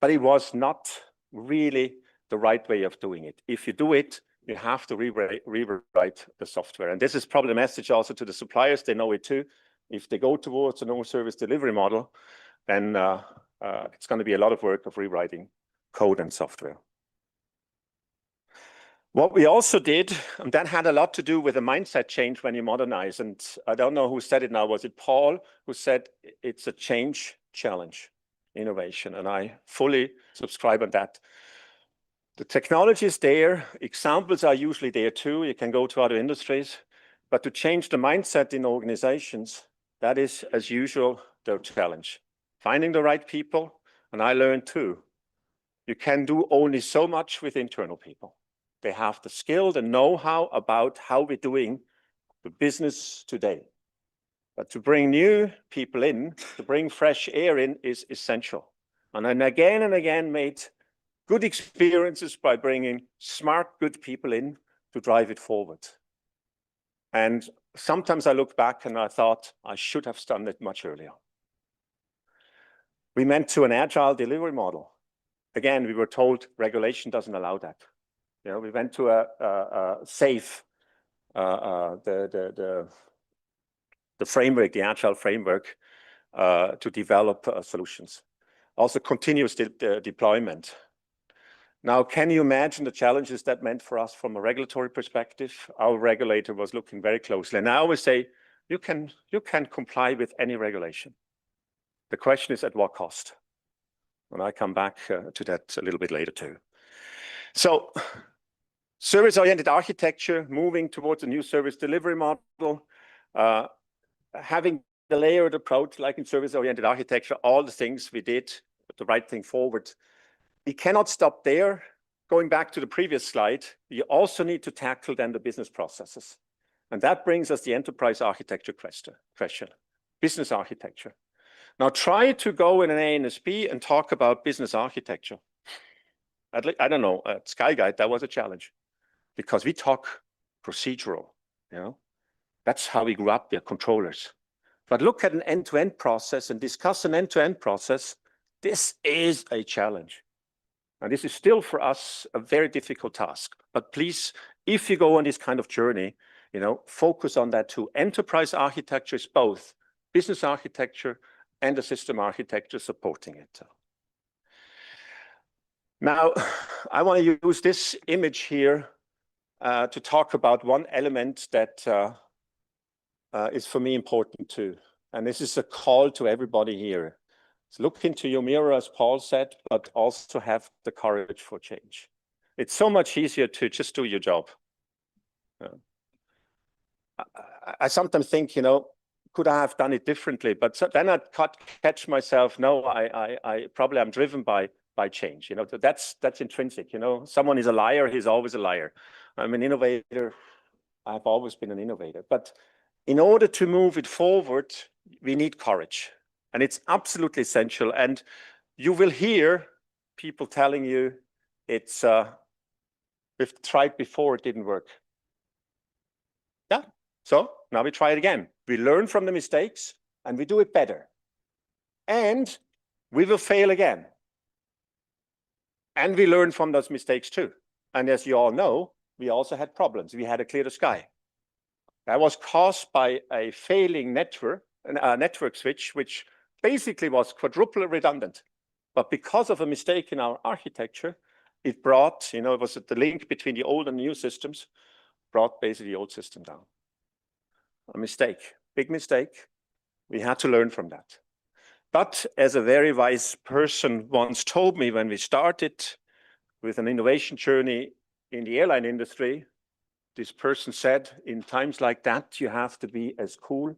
J: But it was not really the right way of doing it. If you do it, you have to rewrite the software. And this is probably a message also to the suppliers. They know it too. If they go towards a no service delivery model, then it's going to be a lot of work of rewriting code and software. What we also did, and that had a lot to do with a mindset change when you modernize. And I don't know who said it now. Was it Paul who said it's a change challenge, innovation? And I fully subscribe on that. The technology is there. Examples are usually there too. You can go to other industries. But to change the mindset in organizations, that is, as usual, the challenge. Finding the right people, and I learned too, you can do only so much with internal people. They have the skill, the know-how about how we're doing the business today. But to bring new people in, to bring fresh air in is essential. And then again made good experiences by bringing smart, good people in to drive it forward. And sometimes I look back and I thought I should have done it much earlier. We went to an agile delivery model. Again, we were told regulation doesn't allow that. You know, we went to a safe, the framework, the agile framework, to develop solutions. Also continuous deployment. Now, can you imagine the challenges that meant for us from a regulatory perspective? Our regulator was looking very closely. And I always say, you can comply with any regulation. The question is at what cost? And I come back to that a little bit later too. So service-oriented architecture, moving towards a new service delivery model, having the layered approach like in service-oriented architecture, all the things we did, the right thing forward. We cannot stop there. Going back to the previous slide, you also need to tackle then the business processes. And that brings us the enterprise architecture question, business architecture. Now try to go in an ANSP and talk about business architecture. I don't know, at Skyguide, that was a challenge because we talk procedural, you know. That's how we grew up, we are controllers. But look at an end-to-end process and discuss an end-to-end process. This is a challenge. And this is still for us a very difficult task. But please, if you go on this kind of journey, you know, focus on that too. Enterprise architecture is both business architecture and the system architecture supporting it. Now, I want to use this image here to talk about one element that is for me important too. And this is a call to everybody here. So look into your mirror, as Paul said, but also have the courage for change. It's so much easier to just do your job. I sometimes think, you know, could I have done it differently? But then I catch myself, no, I probably am driven by change. You know, that's intrinsic. You know, someone is a liar, he's always a liar. I'm an innovator. I've always been an innovator. But in order to move it forward, we need courage. And it's absolutely essential. And you will hear people telling you it's we've tried before, it didn't work. Yeah, so now we try it again. We learn from the mistakes and we do it better. And we will fail again. And we learn from those mistakes too. And as you all know, we also had problems. We had a clear sky. That was caused by a failing network switch, which basically was quadruple redundant. But because of a mistake in our architecture, it brought, you know, it was the link between the old and new systems, brought basically the old system down. A mistake, big mistake. We had to learn from that. But as a very wise person once told me when we started with an innovation journey in the airline industry, this person said, in times like that, you have to be as cool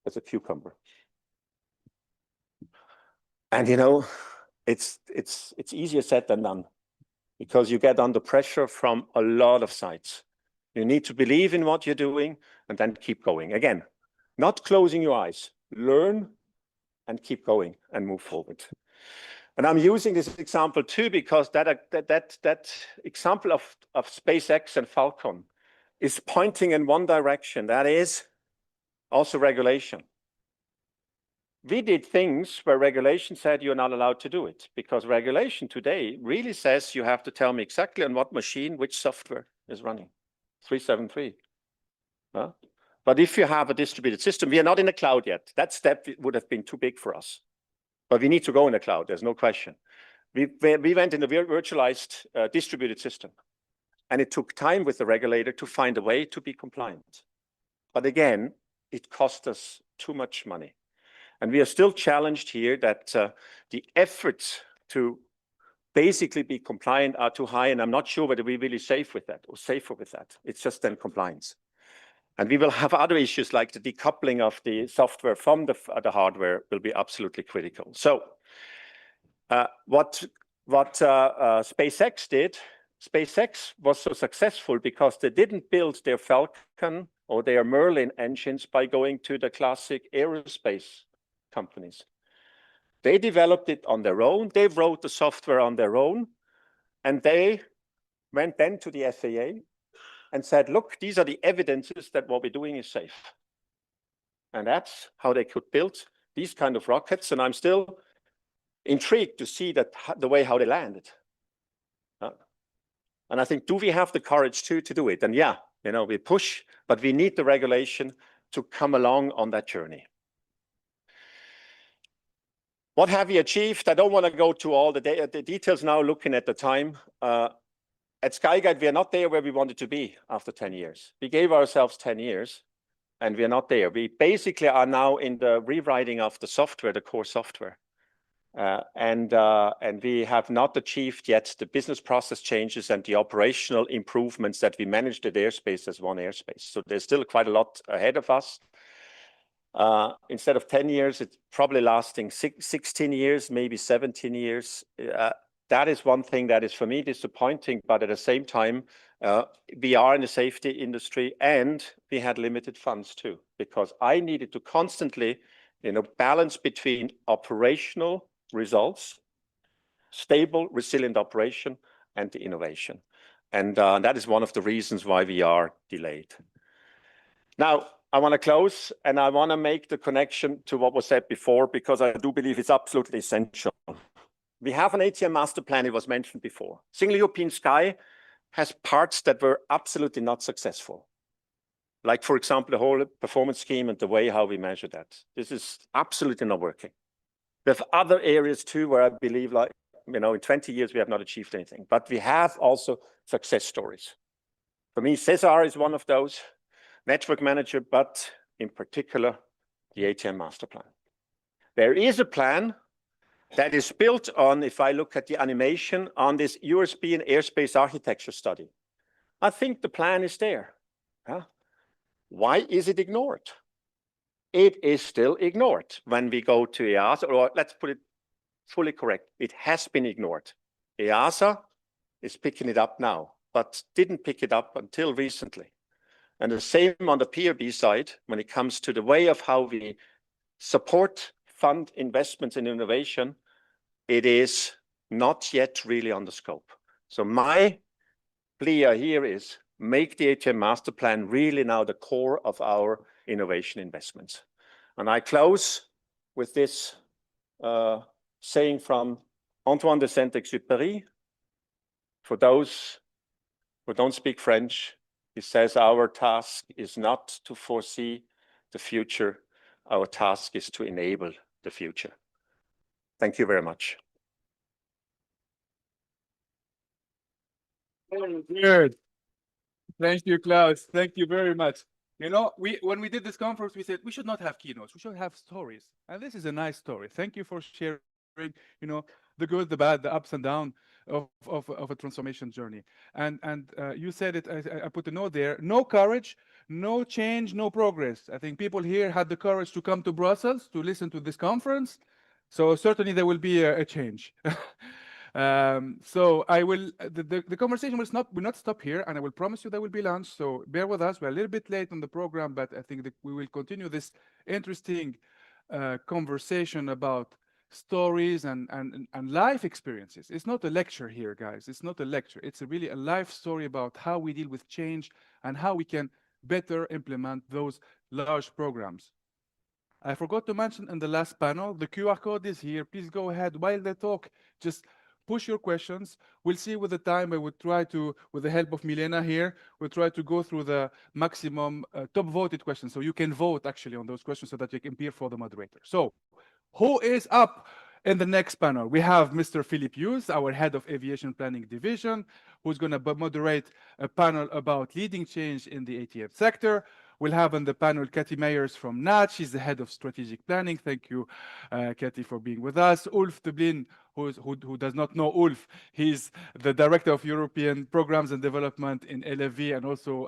J: as a cucumber. And you know, it's easier said than done because you get under pressure from a lot of sides. You need to believe in what you're doing and then keep going. Again, not closing your eyes, learn and keep going and move forward. And I'm using this example too because that example of SpaceX and Falcon is pointing in one direction. That is also regulation. We did things where regulation said you're not allowed to do it because regulation today really says you have to tell me exactly on what machine, which software is running. 373. Huh? But if you have a distributed system, we are not in the cloud yet. That step would have been too big for us. But we need to go in the cloud, there's no question. We went in a virtualized distributed system. And it took time with the regulator to find a way to be compliant. But again, it cost us too much money. And we are still challenged here that the efforts to basically be compliant are too high. And I'm not sure whether we're really safe with that or safer with that. It's just then compliance. And we will have other issues like the decoupling of the software from the hardware will be absolutely critical. So what SpaceX did, SpaceX was so successful because they didn't build their Falcon or their Merlin engines by going to the classic aerospace companies. They developed it on their own. They wrote the software on their own. And they went then to the FAA and said, look, these are the evidences that what we're doing is safe. And that's how they could build these kind of rockets. And I'm still intrigued to see that the way how they landed. And I think, do we have the courage to do it? And yeah, you know, we push, but we need the regulation to come along on that journey. What have we achieved? I don't want to go to all the details now, looking at the time. At Skyguide, we are not there where we wanted to be after 10 years. We gave ourselves 10 years, and we are not there. We basically are now in the rewriting of the software, the core software. And we have not achieved yet the business process changes and the operational improvements that we managed at airspace as one airspace. So there's still quite a lot ahead of us. Instead of 10 years, it's probably lasting 16 years, maybe 17 years. That is one thing that is for me disappointing, but at the same time, we are in the safety industry and we had limited funds too, because I needed to constantly, you know, balance between operational results, stable, resilient operation, and the innovation. And that is one of the reasons why we are delayed. Now, I want to close and I want to make the connection to what was said before, because I do believe it's absolutely essential. We have an ATM Master Plan, it was mentioned before. Single European Sky has parts that were absolutely not successful. Like, for example, the whole performance scheme and the way how we measure that. This is absolutely not working. We have other areas too where I believe, like, you know, in 20 years we have not achieved anything, but we have also success stories. For me, SESAR is one of those, network manager, but in particular, the ATM Master Plan. There is a plan that is built on, if I look at the animation, on this European airspace architecture study. I think the plan is there. Huh? Why is it ignored? It is still ignored when we go to EASA, or let's put it fully correct. It has been ignored. EASA is picking it up now, but didn't pick it up until recently. And the same on the PRB side, when it comes to the way of how we support, fund investments in innovation, it is not yet really on the scope. So my plea here is make the ATM Master Plan really now the core of our innovation investments. And I close with this saying from Antoine de Saint-Exupéry. For those who don't speak French, he says, our task is not to foresee the future. Our task is to enable the future. Thank you very much.
A: Very good. Thank you, Klaus. Thank you very much. You know, when we did this conference, we said we should not have keynotes. We should have stories. And this is a nice story. Thank you for sharing, you know, the good, the bad, the ups and downs of a transformation journey. And you said it, I put a note there, no courage, no change, no progress. I think people here had the courage to come to Brussels to listen to this conference. So certainly there will be a change. So I will, the conversation will not stop here, and I will promise you there will be lunch. So bear with us. We're a little bit late on the program, but I think that we will continue this interesting conversation about stories and life experiences. It's not a lecture here, guys. It's not a lecture. It's really a life story about how we deal with change and how we can better implement those large programs. I forgot to mention in the last panel, the QR code is here. Please go ahead while they talk. Just push your questions. We'll see with the time. I would try to, with the help of Milena here, we'll try to go through the maximum top voted questions. So you can vote actually on those questions so that you can appear for the moderator. So who is up in the next panel? We have Mr. Philippe Hughes, our head of Aviation Planning Division, who's going to moderate a panel about leading change in the ATM sector. We'll have on the panel Cathy Meyers from NAT. She's the head of strategic planning. Thank you, Cathy, for being with us. Ulf Dublin, who does not know Ulf, he's the director of European programs and development in LFV, and also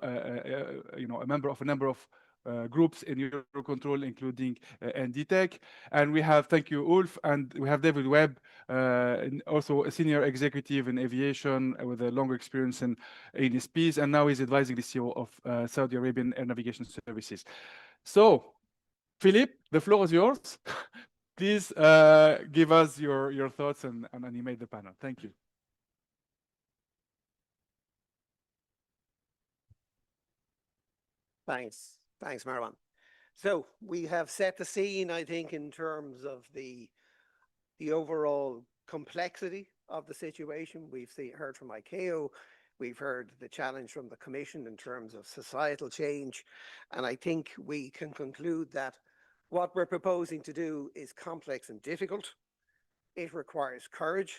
A: you know, a member of a number of groups in EUROCONTROL, including NDTech. And we have, thank you, Ulf, and we have David Webb, also a senior executive in aviation with a long experience in ANSPs, and now he's advising the CEO of Saudi Arabian Air Navigation Services. So, Philippe, the floor is yours. Please give us your thoughts and animate the panel. Thank you.
K: Thanks, Marwan. So we have set the scene, I think, in terms of the overall complexity of the situation. We've heard from ICAO, we've heard the challenge from the Commission in terms of societal change, and I think we can conclude that what we're proposing to do is complex and difficult. It requires courage,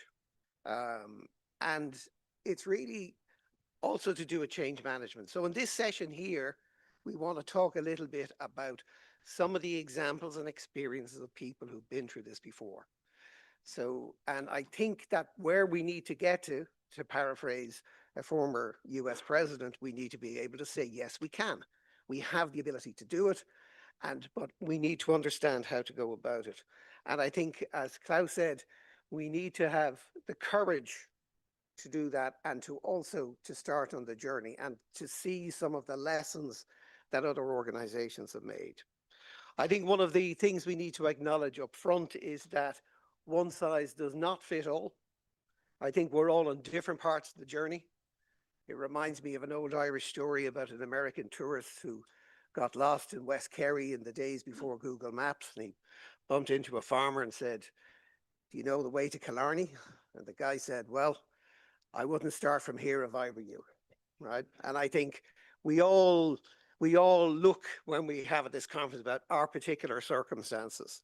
K: and it's really also to do with change management. So in this session here, we want to talk a little bit about some of the examples and experiences of people who've been through this before. So, and I think that where we need to get to paraphrase a former US president, we need to be able to say, yes, we can. We have the ability to do it, but we need to understand how to go about it. And I think, as Klaus said, we need to have the courage to do that, and to also to start on the journey and to see some of the lessons that other organizations have made. I think one of the things we need to acknowledge up front is that one size does not fit all. I think we're all on different parts of the journey. It reminds me of an old Irish story about an American tourist who got lost in West Kerry in the days before Google Maps, and he bumped into a farmer and said, "Do you know the way to Killarney?" And the guy said, "Well, I wouldn't start from here if I were you," right? And I think we all look when we have at this conference about our particular circumstances.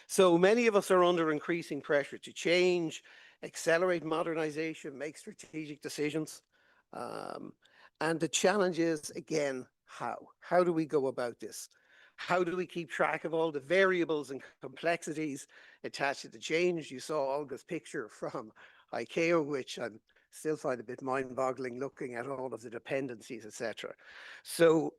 K: So many of us are under increasing pressure to change, accelerate modernization, make strategic decisions. And the challenge is, again, how? How do we go about this? How do we keep track of all the variables and complexities attached to the change? You saw Olga's picture from ICAO, which I'm still find a bit mind-boggling looking at all of the dependencies, etc. So,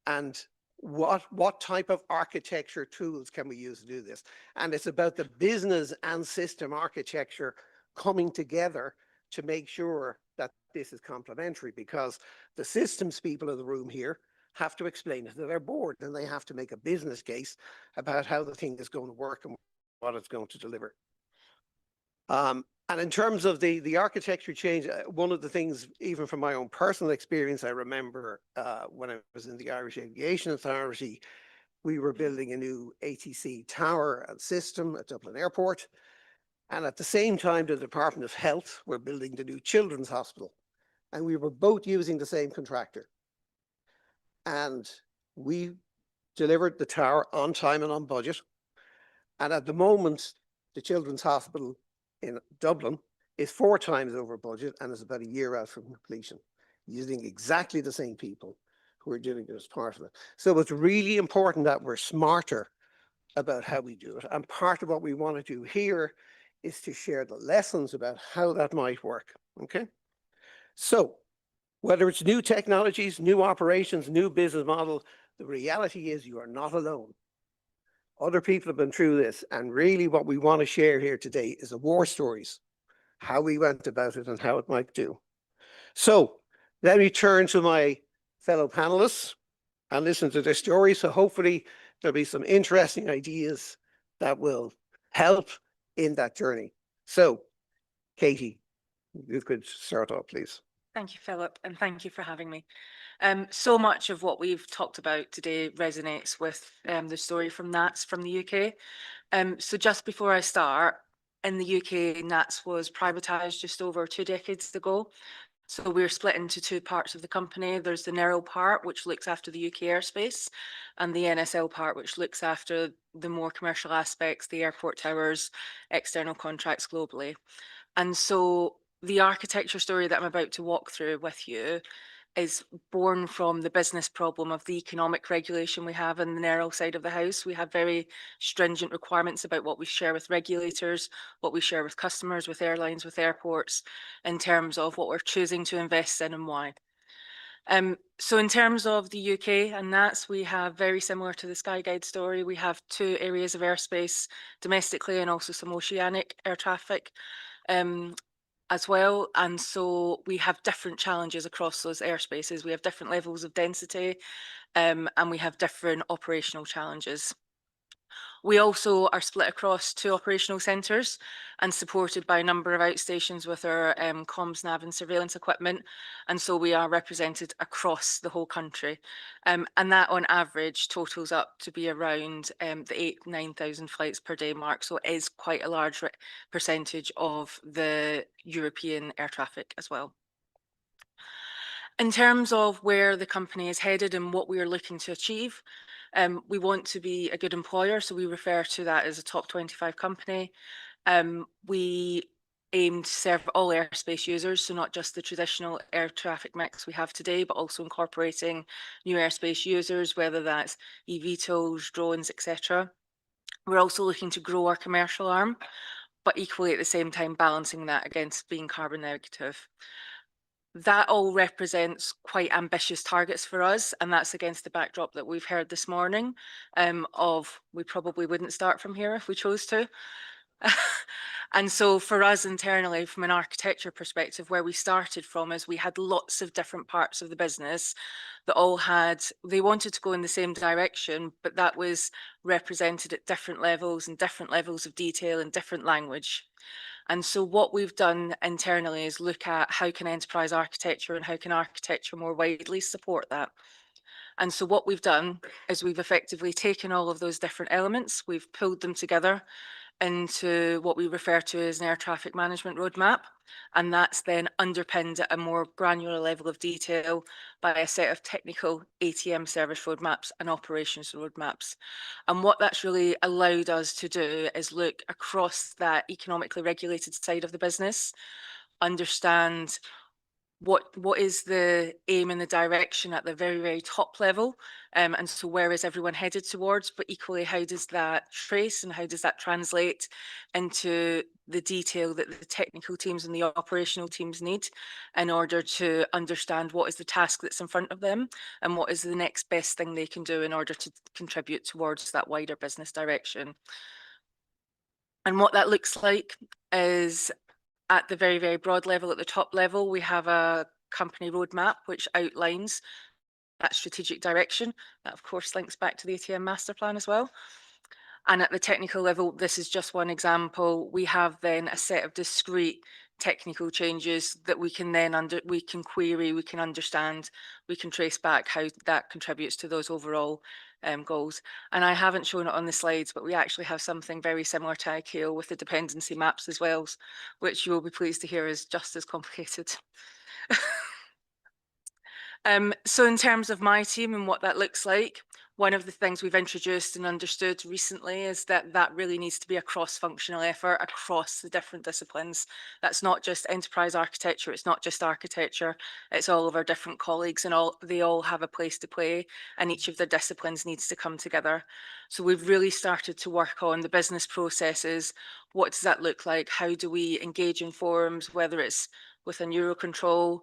K: and what type of architecture tools can we use to do this? And it's about the business and system architecture coming together to make sure that this is complementary, because the systems people in the room here have to explain it to their board, and they have to make a business case about how the thing is going to work and what it's going to deliver. And in terms of the architecture change, one of the things, even from my own personal experience, I remember when I was in the Irish Aviation Authority, we were building a new ATC tower and system at Dublin Airport. And at the same time, the Department of Health were building the new Children's Hospital. And we were both using the same contractor. And we delivered the tower on time and on budget. And at the moment, the Children's Hospital in Dublin is 4 times over budget and is about a year out from completion, using exactly the same people who are doing it as part of it. So it's really important that we're smarter about how we do it. And part of what we want to do here is to share the lessons about how that might work, okay? So whether it's new technologies, new operations, new business model, the reality is you are not alone. Other people have been through this, and really what we want to share here today is the war stories, how we went about it and how it might do. So let me turn to my fellow panelists and listen to their stories. So hopefully there'll be some interesting ideas that will help in that journey. So Katie, you could start off, please.
L: Thank you, Philip, and thank you for having me. So much of what we've talked about today resonates with the story from NATS from the UK. So just before I start, in the UK, NATS was privatised just over 2 decades ago. So we're split into 2 parts of the company. There's the narrow part, which looks after the UK airspace, and the NSL part, which looks after the more commercial aspects, the airport towers, external contracts globally. And so the architecture story that I'm about to walk through with you is born from the business problem of the economic regulation we have in the narrow side of the house. We have very stringent requirements about what we share with regulators, what we share with customers, with airlines, with airports, in terms of what we're choosing to invest in and why. So in terms of the UK and NATS, we have very similar to the Skyguide story. We have 2 areas of airspace domestically and also some oceanic air traffic as well. And so we have different challenges across those airspaces. We have different levels of density and we have different operational challenges. We also are split across 2 operational centres and supported by a number of outstations with our comms, nav and surveillance equipment. And so we are represented across the whole country. And that on average totals up to be around the 8,000-9,000 flights per day mark. So it is quite a large percentage of the European air traffic as well. In terms of where the company is headed and what we are looking to achieve, we want to be a good employer, so we refer to that as a top 25 company. We aim to serve all airspace users, so not just the traditional air traffic mix we have today, but also incorporating new airspace users, whether that's eVTOLs, drones, etc. We're also looking to grow our commercial arm, but equally at the same time balancing that against being carbon negative. That all represents quite ambitious targets for us, and that's against the backdrop that we've heard this morning of we probably wouldn't start from here if we chose to. And so for us internally, from an architecture perspective, where we started from is we had lots of different parts of the business that all had, they wanted to go in the same direction, but that was represented at different levels and different levels of detail and different language. And so what we've done internally is look at how can enterprise architecture and how can architecture more widely support that. And so what we've done is we've effectively taken all of those different elements, we've pulled them together into what we refer to as an air traffic management roadmap. And that's then underpinned at a more granular level of detail by a set of technical ATM service roadmaps and operations roadmaps. And what that's really allowed us to do is look across that economically regulated side of the business, understand what is the aim and the direction at the very, very top level. And so where is everyone headed towards, but equally how does that trace and how does that translate into the detail that the technical teams and the operational teams need in order to understand what is the task that's in front of them and what is the next best thing they can do in order to contribute towards that wider business direction. And what that looks like is at the very, very broad level, at the top level, we have a company roadmap which outlines that strategic direction. That, of course, links back to the ATM Master Plan as well. And at the technical level, this is just one example. We have then a set of discrete technical changes that we can then we can query, we can understand, we can trace back how that contributes to those overall goals. And I haven't shown it on the slides, but we actually have something very similar to ICAO with the dependency maps as well, which you will be pleased to hear is just as complicated. So in terms of my team and what that looks like, one of the things we've introduced and understood recently is that that really needs to be a cross-functional effort across the different disciplines. That's not just enterprise architecture, it's not just architecture, it's all of our different colleagues and they all have a place to play and each of their disciplines needs to come together. So we've really started to work on the business processes. What does that look like? How do we engage in forums, whether it's within EUROCONTROL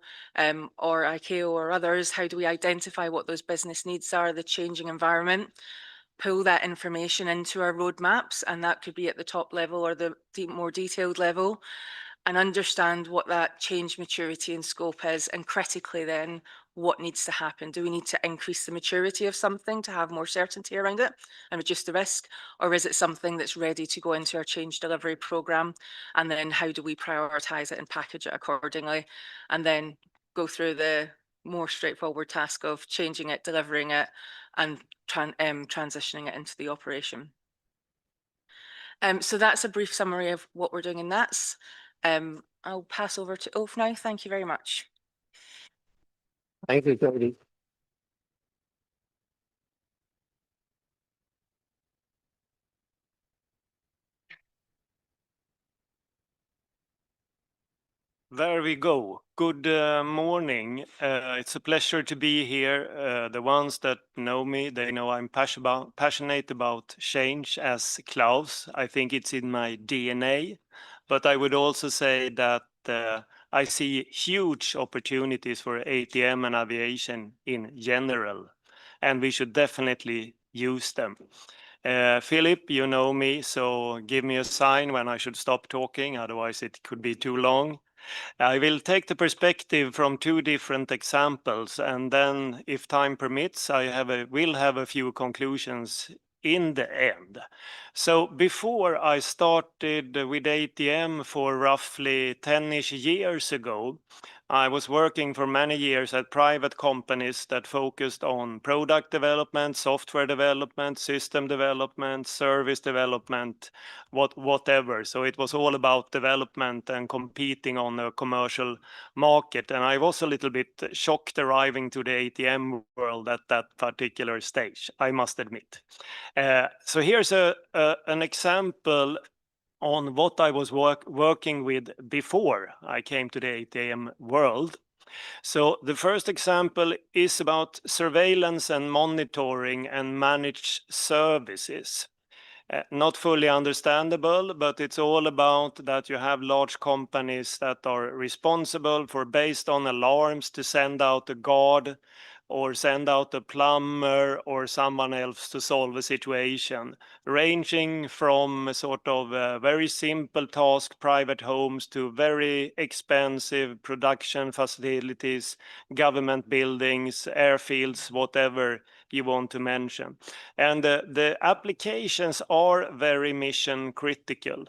L: or ICAO or others? How do we identify what those business needs are, the changing environment, pull that information into our roadmaps, and that could be at the top level or the more detailed level, and understand what that change maturity and scope is, and critically then what needs to happen. Do we need to increase the maturity of something to have more certainty around it and reduce the risk? Or is it something that's ready to go into our change delivery programme? And then how do we prioritise it and package it accordingly? And then go through the more straightforward task of changing it, delivering it, and transitioning it into the operation. So that's a brief summary of what we're doing in NATS. I'll pass over to Ulf now. Thank you very much.
K: Thank you, Jody.
M: There we go. Good morning. It's a pleasure to be here. The ones that know me, they know I'm passionate about change as Klaus. I think it's in my DNA. But I would also say that I see huge opportunities for ATM and aviation in general, and we should definitely use them. Philip, you know me, so give me a sign when I should stop talking, otherwise it could be too long. I will take the perspective from 2 different examples, and then if time permits, I will have a few conclusions in the end. So before I started with ATM for roughly 10-ish years ago, I was working for many years at private companies that focused on product development, software development, system development, service development, whatever. So it was all about development and competing on a commercial market. And I was a little bit shocked arriving to the ATM world at that particular stage, I must admit. So here's an example on what I was working with before I came to the ATM world. So the first example is about surveillance and monitoring and managed services. Not fully understandable, but it's all about that you have large companies that are responsible for, based on alarms, to send out a guard or send out a plumber or someone else to solve a situation, ranging from sort of very simple task, private homes, to very expensive production facilities, government buildings, airfields, whatever you want to mention. And the applications are very mission critical.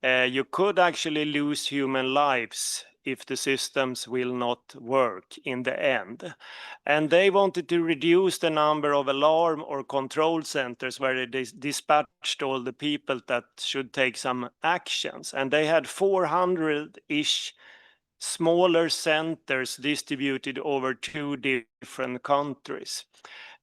M: You could actually lose human lives if the systems will not work in the end. And they wanted to reduce the number of alarm or control centers where they dispatched all the people that should take some actions. And they had 400-ish smaller centers distributed over 2 different countries.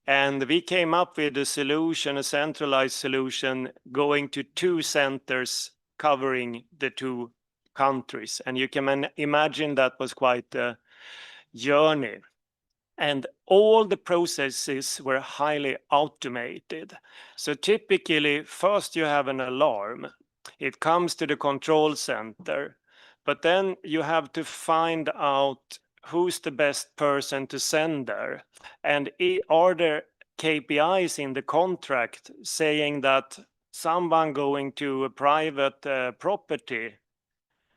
M: And we came up with a solution, a centralized solution, going to 2 centers covering the 2 countries. And you can imagine that was quite a journey. And all the processes were highly automated. So typically, first you have an alarm. It comes to the control center, but then you have to find out who's the best person to send there. And are there KPIs in the contract saying that someone going to a private property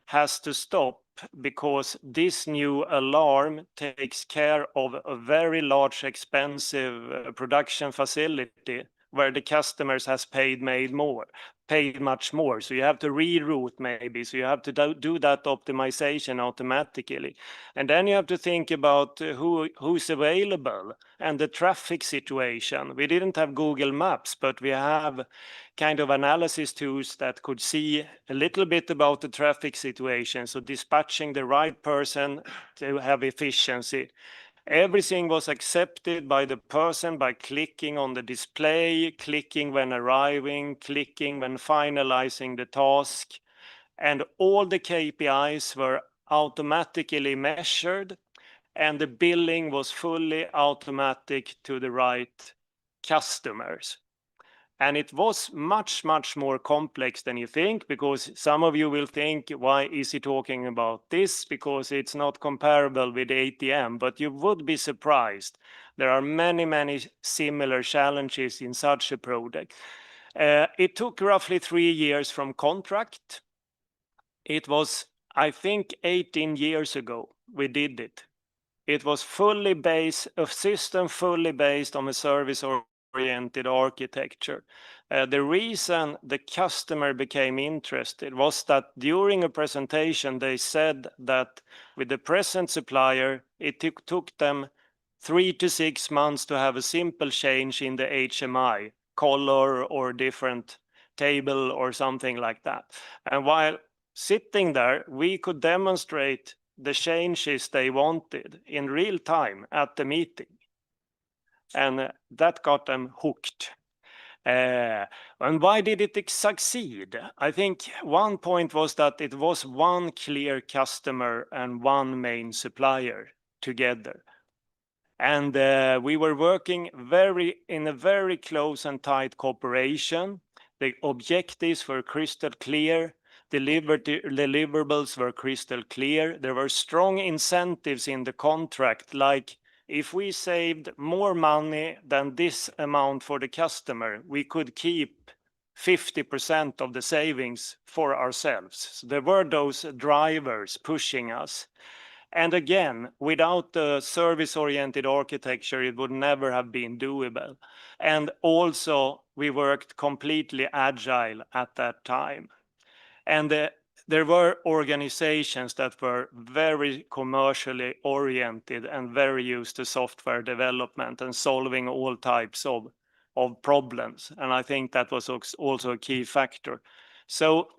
M: has to stop because this new alarm takes care of a very large, expensive production facility where the customers has paid much more. So you have to reroute maybe. So you have to do that optimization automatically. And then you have to think about who's available and the traffic situation. We didn't have Google Maps, but we have kind of analysis tools that could see a little bit about the traffic situation. So dispatching the right person to have efficiency. Everything was accepted by the person by clicking on the display, clicking when arriving, clicking when finalizing the task. And all the KPIs were automatically measured, and the billing was fully automatic to the right customers. And it was much, much more complex than you think, because some of you will think, why is he talking about this? Because it's not comparable with ATM, but you would be surprised. There are many, many similar challenges in such a project. It took roughly 3 years from contract. It was, I think, 18 years ago we did it. It was a system fully based on a service-oriented architecture. The reason the customer became interested was that during a presentation they said that with the present supplier it took them 3 to 6 months to have a simple change in the HMI, color or different table or something like that. And while sitting there, we could demonstrate the changes they wanted in real time at the meeting. And that got them hooked. And why did it succeed? I think one point was that it was one clear customer and one main supplier together. And we were working in a very close and tight cooperation. The objectives were crystal clear. Deliverables were crystal clear. There were strong incentives in the contract, like if we saved more money than this amount for the customer, we could keep 50% of the savings for ourselves. So there were those drivers pushing us. And again, without the service-oriented architecture, it would never have been doable. And also, we worked completely agile at that time. And there were organizations that were very commercially oriented and very used to software development and solving all types of problems. And I think that was also a key factor. So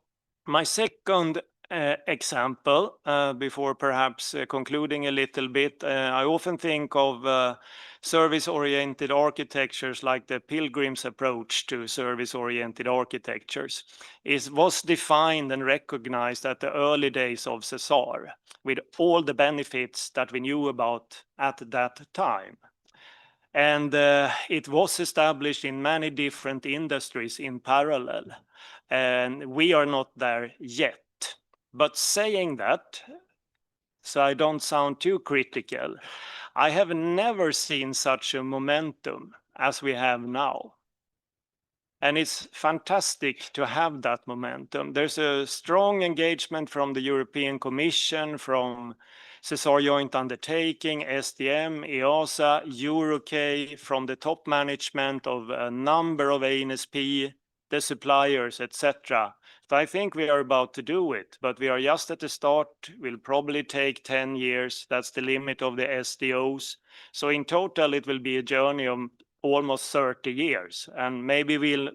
M: my second example, before perhaps concluding a little bit, I often think of service-oriented architectures like the Pilgrim's approach to service-oriented architectures was defined and recognized at the early days of SESAR with all the benefits that we knew about at that time. And it was established in many different industries in parallel, and we are not there yet. But saying that, so I don't sound too critical, I have never seen such a momentum as we have now. And it's fantastic to have that momentum. There's a strong engagement from the European Commission, from SESAR Joint Undertaking, SDM, EASA, EUROCONTROL, from the top management of a number of ANSP, the suppliers, etc. So I think we are about to do it, but we are just at the start. Will probably take 10 years. That's the limit of the SDOs. So in total, it will be a journey of almost 30 years, and maybe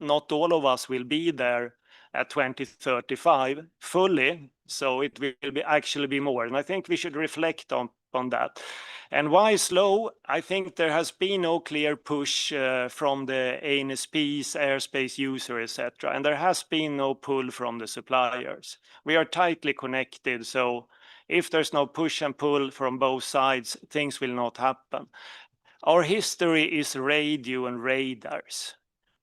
M: not all of us will be there at 2035 fully, so it will actually be more, and I think we should reflect on that. And why slow? I think there has been no clear push from the ANSPs, airspace user, etc., and there has been no pull from the suppliers. We are tightly connected, so if there's no push and pull from both sides, things will not happen. Our history is radio and radars,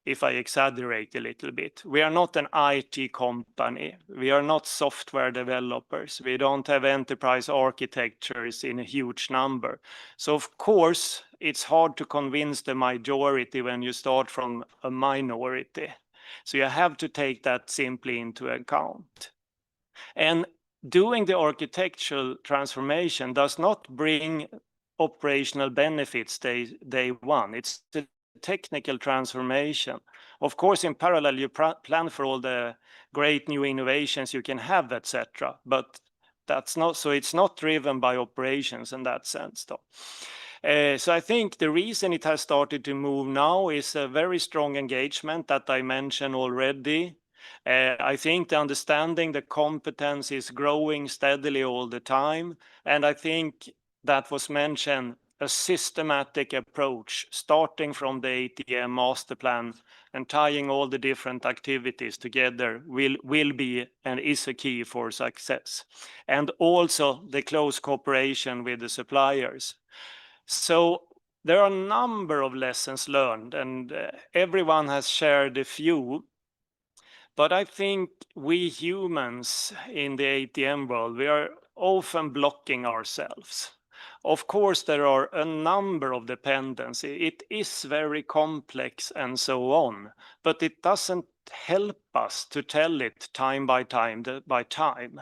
M: if I exaggerate a little bit. We are not an IT company. We are not software developers. We don't have enterprise architectures in a huge number. So of course, it's hard to convince the majority when you start from a minority. So you have to take that simply into account. And doing the architectural transformation does not bring operational benefits day one. It's the technical transformation. Of course, in parallel, you plan for all the great new innovations you can have, etc. But that's not so. It's not driven by operations in that sense, though. So I think the reason it has started to move now is a very strong engagement that I mentioned already. I think the understanding, the competence is growing steadily all the time, and I think that was mentioned, a systematic approach starting from the ATM Master Plan and tying all the different activities together will be and is a key for success. And also the close cooperation with the suppliers. So there are a number of lessons learned, and everyone has shared a few. But I think we humans in the ATM world, we are often blocking ourselves. Of course, there are a number of dependencies. It is very complex and so on, but it doesn't help us to tell it time by time by time.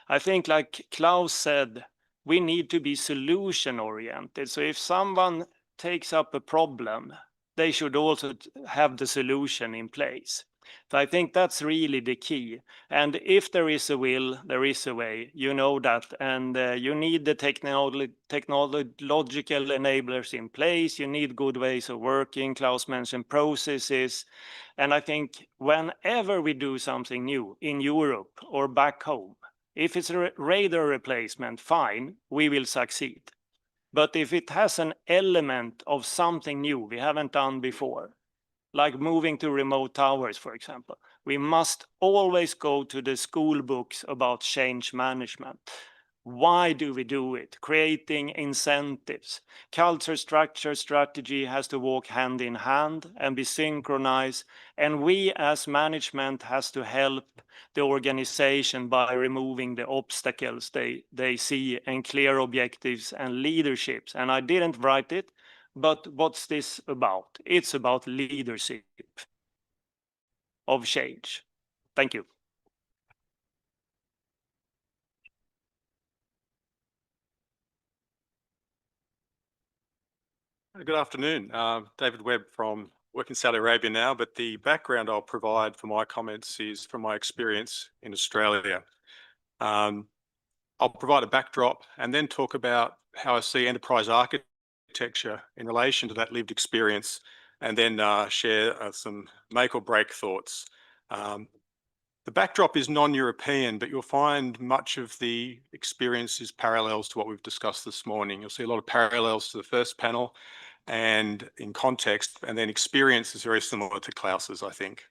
M: I think, like Klaus said, we need to be solution oriented. So if someone takes up a problem, they should also have the solution in place. So I think that's really the key. And if there is a will, there is a way, you know that. And you need the technological enablers in place. You need good ways of working. Klaus mentioned processes. And I think whenever we do something new in Europe or back home, if it's a radar replacement, fine, we will succeed. But if it has an element of something new we haven't done before, like moving to remote towers, for example, we must always go to the school books about change management. Why do we do it? Creating incentives. Culture, structure, strategy has to walk hand in hand and be synchronized. And we as management has to help the organization by removing the obstacles they see and clear objectives and leaderships. And I didn't write it, but what's this about? It's about leadership of change. Thank you.
N: Good afternoon. David Webb from work in Saudi Arabia now, but the background I'll provide for my comments is from my experience in Australia. I'll provide a backdrop and then talk about how I see enterprise architecture in relation to that lived experience, and then share some make or break thoughts. The backdrop is non-European, but you'll find much of the experience is parallels to what we've discussed this morning. You'll see a lot of parallels to the first panel and in context, and then experience is very similar to Klaus's, I think.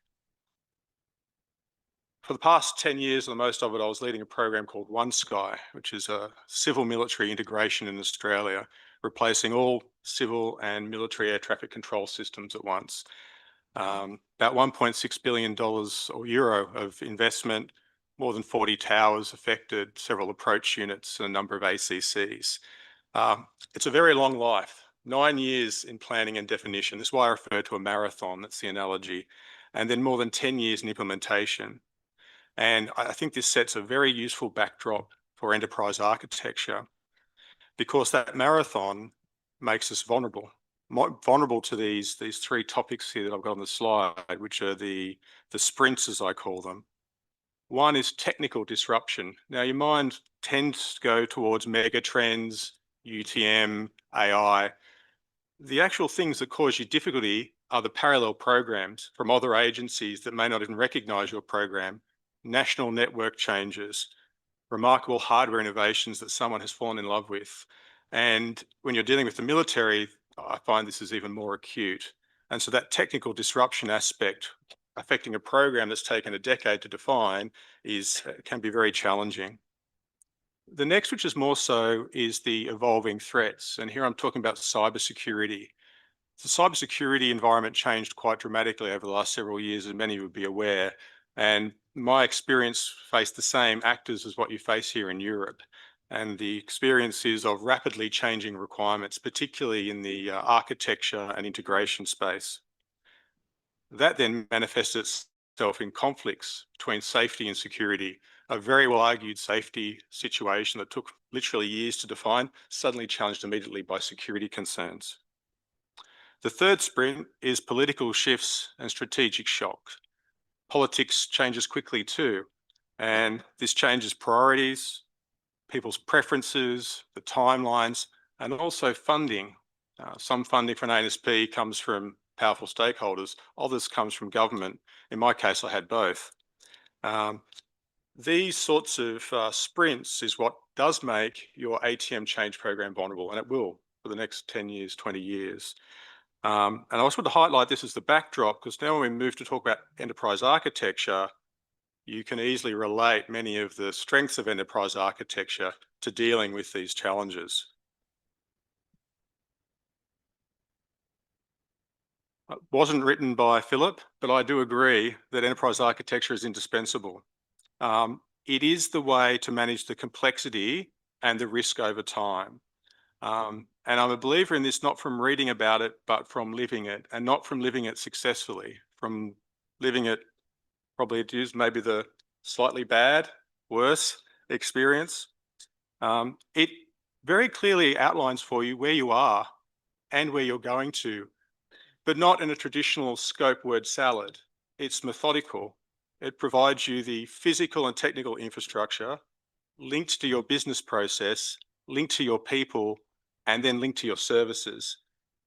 N: For the past 10 years, or most of it, I was leading a program called One Sky, which is a civil military integration in Australia, replacing all civil and military air traffic control systems at once. About $1.6 billion or euro of investment, more than 40 towers affected, several approach units, and a number of ACCs. It's a very long life, 9 years in planning and definition. This is why I refer to a marathon, that's the analogy, and then more than 10 years in implementation. And I think this sets a very useful backdrop for enterprise architecture, because that marathon makes us vulnerable to these three topics here that I've got on the slide, which are the sprints, as I call them. One is technical disruption. Now, your mind tends to go towards mega trends, UTM, AI. The actual things that cause you difficulty are the parallel programs from other agencies that may not even recognize your program, national network changes, remarkable hardware innovations that someone has fallen in love with. And when you're dealing with the military, I find this is even more acute. And so that technical disruption aspect affecting a program that's taken a decade to define can be very challenging. The next, which is more so, is the evolving threats. And here I'm talking about cybersecurity. The cybersecurity environment changed quite dramatically over the last several years, as many would be aware. And my experience faced the same actors as what you face here in Europe. And the experiences of rapidly changing requirements, particularly in the architecture and integration space. That then manifests itself in conflicts between safety and security. A very well argued safety situation that took literally years to define, suddenly challenged immediately by security concerns. The third sprint is political shifts and strategic shocks. Politics changes quickly too, and this changes priorities, people's preferences, the timelines, and also funding. Some funding for an ANSP comes from powerful stakeholders, others comes from government. In my case, I had both. These sorts of sprints is what does make your ATM change program vulnerable, and it will for the next 10 years, 20 years. And I also want to highlight this as the backdrop, because now when we move to talk about enterprise architecture, you can easily relate many of the strengths of enterprise architecture to dealing with these challenges. It wasn't written by Philip, but I do agree that enterprise architecture is indispensable. It is the way to manage the complexity and the risk over time. And I'm a believer in this, not from reading about it, but from living it, and not from living it successfully, from living it, probably it is maybe the slightly bad, worse experience. It very clearly outlines for you where you are and where you're going to, but not in a traditional scope word salad. It's methodical. It provides you the physical and technical infrastructure linked to your business process, linked to your people, and then linked to your services.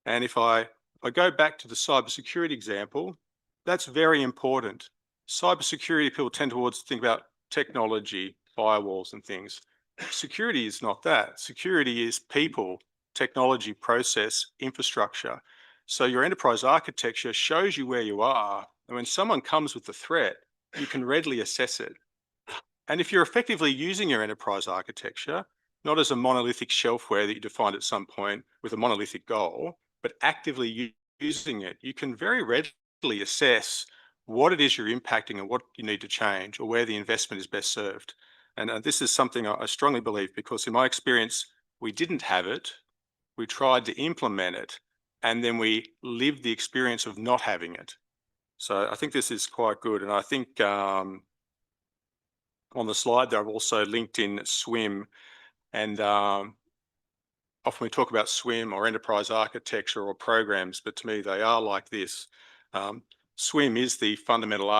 N: And if I go back to the cybersecurity example, that's very important. Cybersecurity people tend towards think about technology, firewalls and things. Security is not that. Security is people, technology, process, infrastructure. So your enterprise architecture shows you where you are. And when someone comes with a threat, you can readily assess it. And if you're effectively using your enterprise architecture, not as a monolithic shelfware that you defined at some point with a monolithic goal, but actively using it, you can very readily assess what it is you're impacting and what you need to change, or where the investment is best served. And this is something I strongly believe, because in my experience, we didn't have it, we tried to implement it, and then we lived the experience of not having it. So I think this is quite good. And I think on the slide there, I've also linked in SWIM, and often we talk about SWIM or enterprise architecture or programs, but to me they are like this. SWIM is the fundamental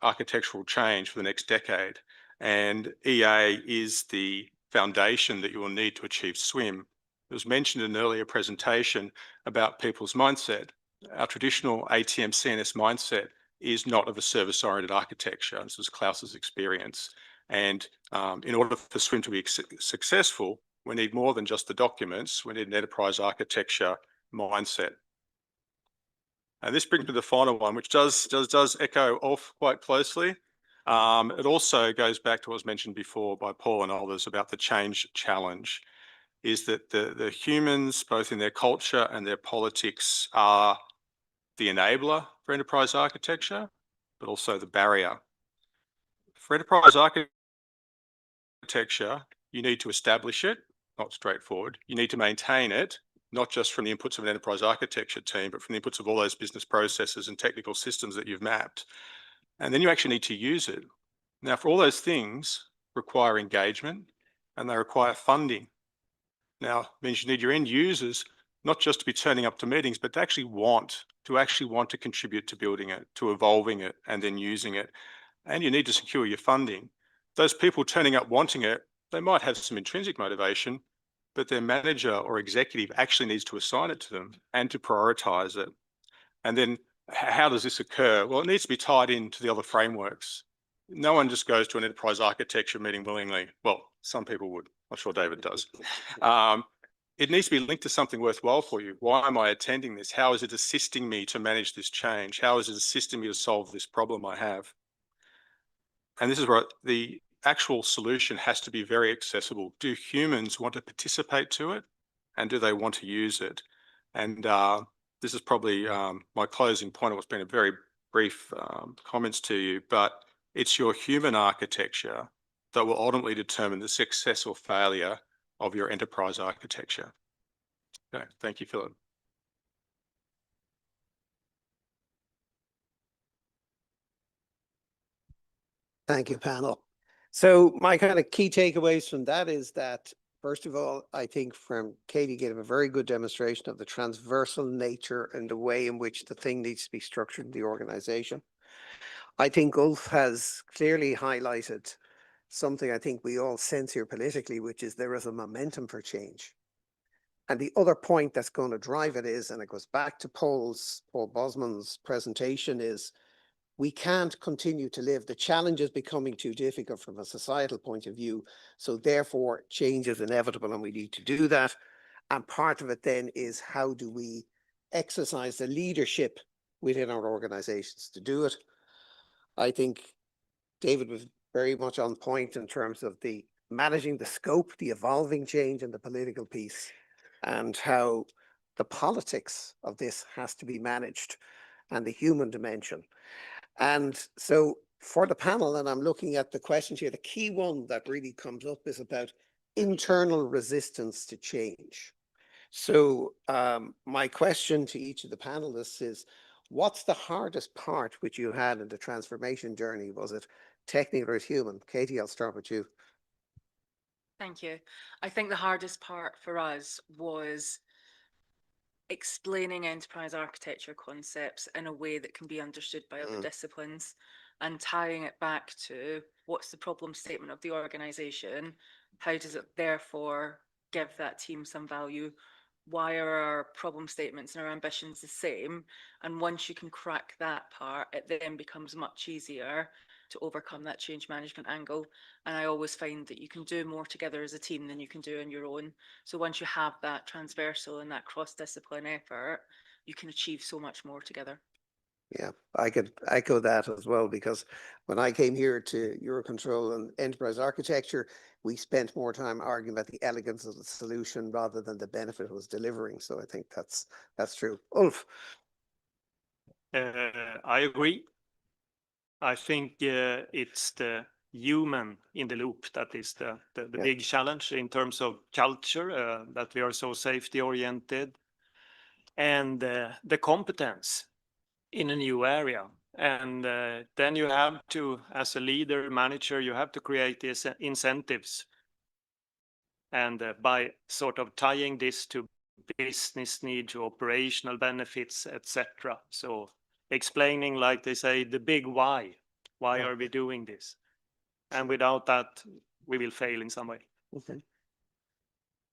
N: architectural change for the next decade, and EA is the foundation that you will need to achieve SWIM. It was mentioned in an earlier presentation about people's mindset. Our traditional ATM CNS mindset is not of a service-oriented architecture. This was Klaus's experience. And in order for SWIM to be successful, we need more than just the documents. We need an enterprise architecture mindset. And this brings me to the final one, which does echo off quite closely. It also goes back to what was mentioned before by Paul and others about the change challenge, is that the humans, both in their culture and their politics, are the enabler for enterprise architecture, but also the barrier. For enterprise architecture, you need to establish it, not straightforward. You need to maintain it, not just from the inputs of an enterprise architecture team, but from the inputs of all those business processes and technical systems that you've mapped. And then you actually need to use it. Now, for all those things require engagement and they require funding. Now, it means you need your end users not just to be turning up to meetings, but to actually want to contribute to building it, to evolving it, and then using it. And you need to secure your funding. Those people turning up wanting it, they might have some intrinsic motivation, but their manager or executive actually needs to assign it to them and to prioritize it. And then how does this occur? Well, it needs to be tied into the other frameworks. No one just goes to an enterprise architecture meeting willingly. Well, some people would. I'm sure David does. It needs to be linked to something worthwhile for you. Why am I attending this? How is it assisting me to manage this change? How is it assisting me to solve this problem I have? And this is where the actual solution has to be very accessible. Do humans want to participate to it? And do they want to use it? And this is probably my closing point. It's been a very brief comments to you, but it's your human architecture that will ultimately determine the success or failure of your enterprise architecture. Okay, thank you, Philip.
K: Thank you, panel. So my kind of key takeaways from that is that, first of all, I think from Katie gave a very good demonstration of the transversal nature and the way in which the thing needs to be structured in the organization. I think Ulf has clearly highlighted something I think we all sense here politically, which is there is a momentum for change. And the other point that's going to drive it is, and it goes back to Paul Bosman's presentation, is we can't continue to live. The challenge is becoming too difficult from a societal point of view. So therefore, change is inevitable and we need to do that. And part of it then is how do we exercise the leadership within our organizations to do it? I think David was very much on point in terms of the managing the scope, the evolving change and the political piece, and how the politics of this has to be managed and the human dimension. And so for the panel, and I'm looking at the questions here, the key one that really comes up is about internal resistance to change. So my question to each of the panelists is, what's the hardest part which you had in the transformation journey? Was it technical or human? Katie, I'll start with you.
L: Thank you. I think the hardest part for us was explaining enterprise architecture concepts in a way that can be understood by other disciplines and tying it back to what's the problem statement of the organization, how does it therefore give that team some value, why are our problem statements and our ambitions the same, and once you can crack that part, it then becomes much easier to overcome that change management angle. And I always find that you can do more together as a team than you can do on your own. So once you have that transversal and that cross-discipline effort, you can achieve so much more together.
K: Yeah, I could echo that as well, because when I came here to Eurocontrol and enterprise architecture, we spent more time arguing about the elegance of the solution rather than the benefit it was delivering. So I think that's true. Ulf.
M: I agree. I think it's the human in the loop that is the big challenge in terms of culture, that we are so safety oriented, and the competence in a new area. And then you have to, as a leader, manager, you have to create these incentives And by sort of tying this to business need, to operational benefits, etc. So explaining, like they say, the big why. Why are we doing this? And without that, we will fail in some way.
K: Okay.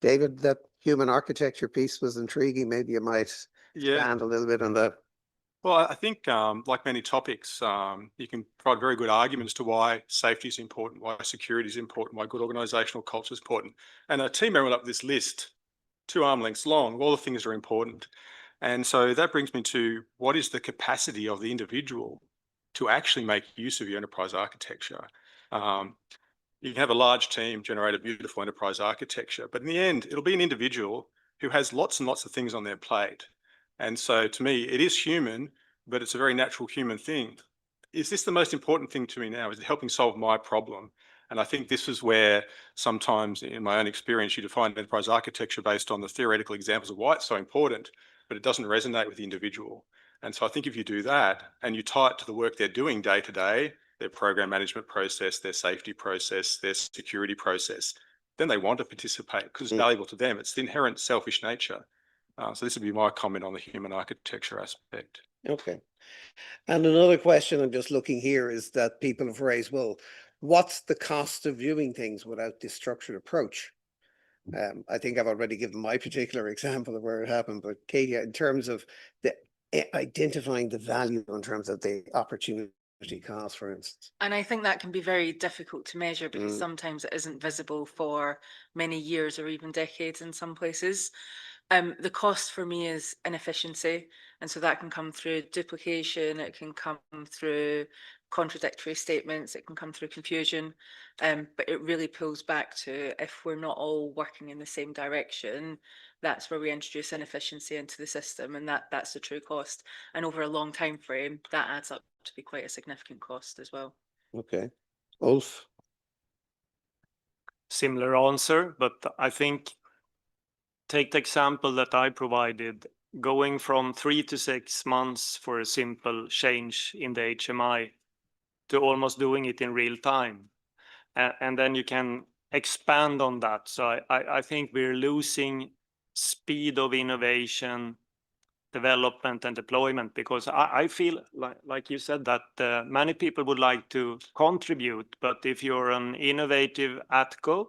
K: David, that human architecture piece was intriguing. Maybe you might expand a little bit on that.
N: Well, I think, like many topics, you can provide very good arguments to why safety is important, why security is important, why good organisational culture is important. And a team member up this list, 2 arm lengths long, all the things are important. And so that brings me to what is the capacity of the individual to actually make use of your enterprise architecture. You can have a large team generate a beautiful enterprise architecture, but in the end, it'll be an individual who has lots and lots of things on their plate. And so to me, it is human, but it's a very natural human thing. Is this the most important thing to me now? Is it helping solve my problem? And I think this is where sometimes in my own experience, you define enterprise architecture based on the theoretical examples of why it's so important, but it doesn't resonate with the individual. And so I think if you do that and you tie it to the work they're doing day to day, their program management process, their safety process, their security process, then they want to participate because it's valuable to them. It's the inherent selfish nature. So this would be my comment on the human architecture aspect.
K: Okay. And another question I'm just looking here is that people have raised, well, what's the cost of doing things without this structured approach? I think I've already given my particular example of where it happened, but Katie, in terms of the identifying the value in terms of the opportunity cost, for instance.
L: And I think that can be very difficult to measure because sometimes it isn't visible for many years or even decades in some places. The cost for me is inefficiency. And so that can come through duplication, it can come through contradictory statements, it can come through confusion. But it really pulls back to if we're not all working in the same direction, that's where we introduce inefficiency into the system, and that's the true cost. And over a long time frame, that adds up to be quite a significant cost as well.
K: Okay. Ulf?
M: Similar answer, but I think take the example that I provided, going from 3 to 6 months for a simple change in the HMI to almost doing it in real time. And then you can expand on that. So I think we're losing speed of innovation, development and deployment, because I feel like you said that many people would like to contribute, but if you're an innovative ATCO,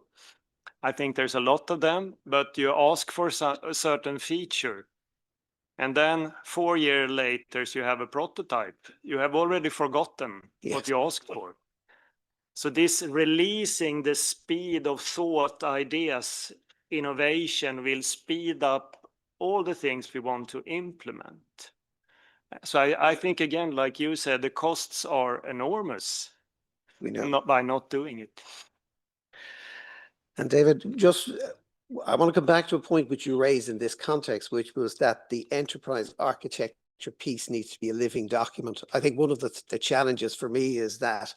M: I think there's a lot of them, but you ask for a certain feature. And then 4 years later, you have a prototype. You have already forgotten what you asked for. So this releasing the speed of thought, ideas, innovation will speed up all the things we want to implement. So I think, again, like you said, the costs are enormous by not doing it.
K: And David, just I want to come back to a point which you raised in this context, which was that the enterprise architecture piece needs to be a living document. I think one of the challenges for me is that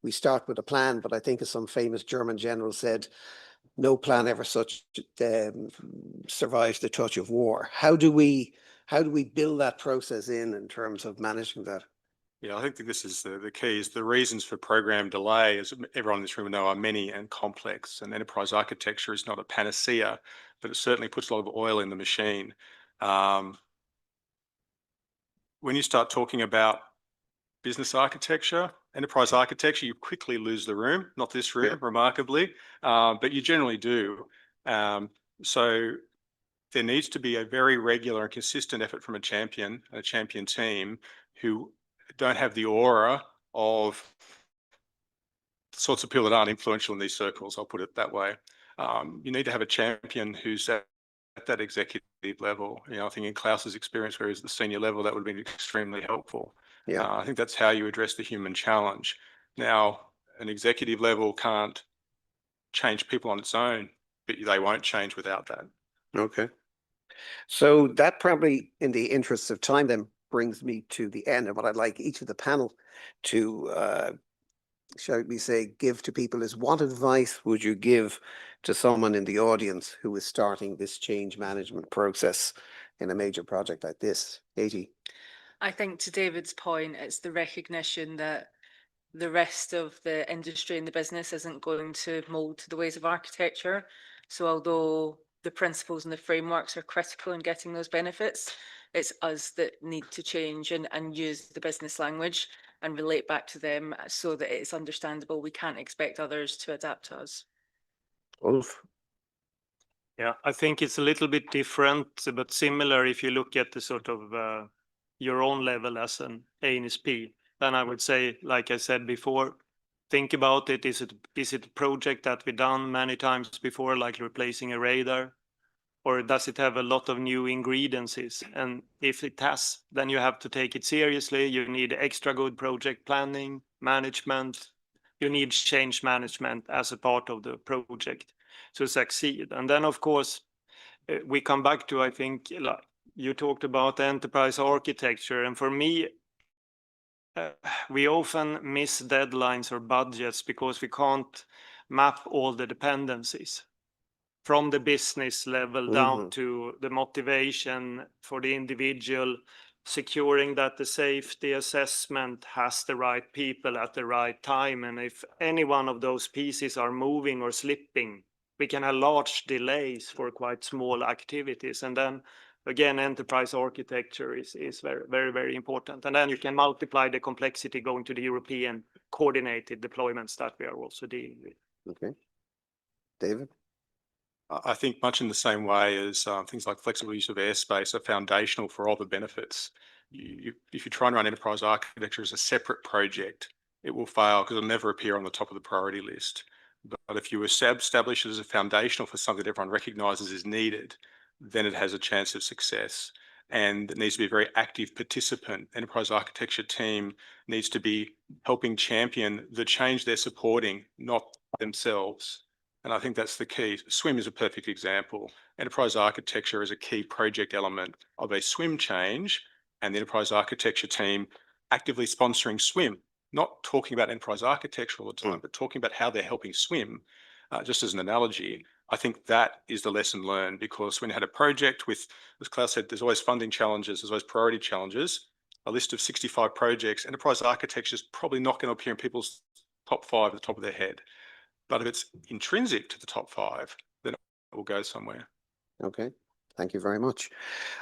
K: we start with a plan, but I think as some famous German general said, no plan ever survives the touch of war. How do we build that process in terms of managing that?
N: Yeah, I think that this is the key is the reasons for program delay, as everyone in this room know, are many and complex. And enterprise architecture is not a panacea, but it certainly puts a lot of oil in the machine. When you start talking about business architecture, enterprise architecture, you quickly lose the room, not this room, remarkably, but you generally do. So there needs to be a very regular and consistent effort from a champion team who don't have the aura of the sorts of people that aren't influential in these circles, I'll put it that way. You need to have a champion who's at that executive level. You know, I think in Klaus's experience where he's at the senior level, that would have been extremely helpful.
K: Yeah.
N: I think that's how you address the human challenge. Now, an executive level can't change people on its own, but they won't change without that.
K: Okay. So that probably, in the interests of time, then brings me to the end. And what I'd like each of the panel to, shall we say, give to people is, what advice would you give to someone in the audience who is starting this change management process in a major project like this? Katie?
L: I think to David's point, it's the recognition that the rest of the industry and the business isn't going to mold to the ways of architecture. So although the principles and the frameworks are critical in getting those benefits, it's us that need to change and use the business language and relate back to them so that it's understandable. We can't expect others to adapt to us.
J: Ulf?
M: Yeah, I think it's a little bit different, but similar if you look at the sort of your own level as an ANSP. Then I would say, like I said before, think about it. Is it a project that we've done many times before, like replacing a radar? Or does it have a lot of new ingredients? And if it has, then you have to take it seriously. You need extra good project planning, management. You need change management as a part of the project to succeed. And then, of course, we come back to, I think, like you talked about enterprise architecture. And for me, we often miss deadlines or budgets because we can't map all the dependencies from the business level down to the motivation for the individual, securing that the safety assessment has the right people at the right time. And if any one of those pieces are moving or slipping, we can have large delays for quite small activities. And then again, enterprise architecture is very, very, very important. And then you can multiply the complexity going to the European coordinated deployments that we are also dealing with.
J: Okay. David?
N: I think much in the same way as things like flexible use of airspace are foundational for all the benefits. If you try and run enterprise architecture as a separate project, it will fail because it'll never appear on the top of the priority list. But if you establish it as a foundational for something that everyone recognizes is needed, then it has a chance of success. And it needs to be a very active participant. Enterprise architecture team needs to be helping champion the change they're supporting, not themselves. And I think that's the key. SWIM is a perfect example. Enterprise architecture is a key project element of a SWIM change, and the enterprise architecture team actively sponsoring SWIM, not talking about enterprise architecture all the time, but talking about how they're helping SWIM. Just as an analogy, I think that is the lesson learned, because when you had a project with, as Klaus said, there's always funding challenges, there's always priority challenges, a list of 65 projects, enterprise architecture is probably not going to appear in people's top 5 at the top of their head. But if it's intrinsic to the top 5, then it will go somewhere.
K: Okay, thank you very much.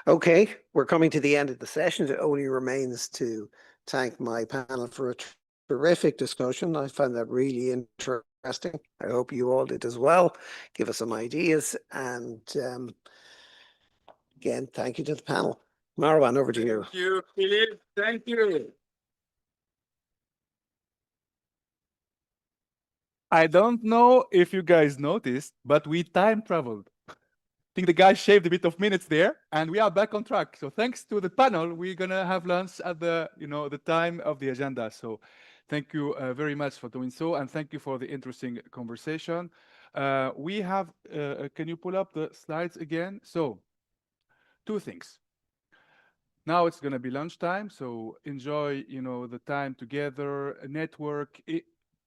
K: Okay, we're coming to the end of the session. It only remains to thank my panel for a terrific discussion. I found that really interesting. I hope you all did as well. Give us some ideas. And again, thank you to the panel. Marwan, over to you.
D: Thank you, Philip. Thank you.
A: I don't know if you guys noticed, but we time traveled. I think the guy shaved a bit of minutes there, and we are back on track. So thanks to the panel, we're gonna have lunch at the the time of the agenda. So thank you very much for doing so, and thank you for the interesting conversation. We have. Can you pull up the slides again? So 2 things. Now it's gonna be lunchtime, so enjoy the time together, network.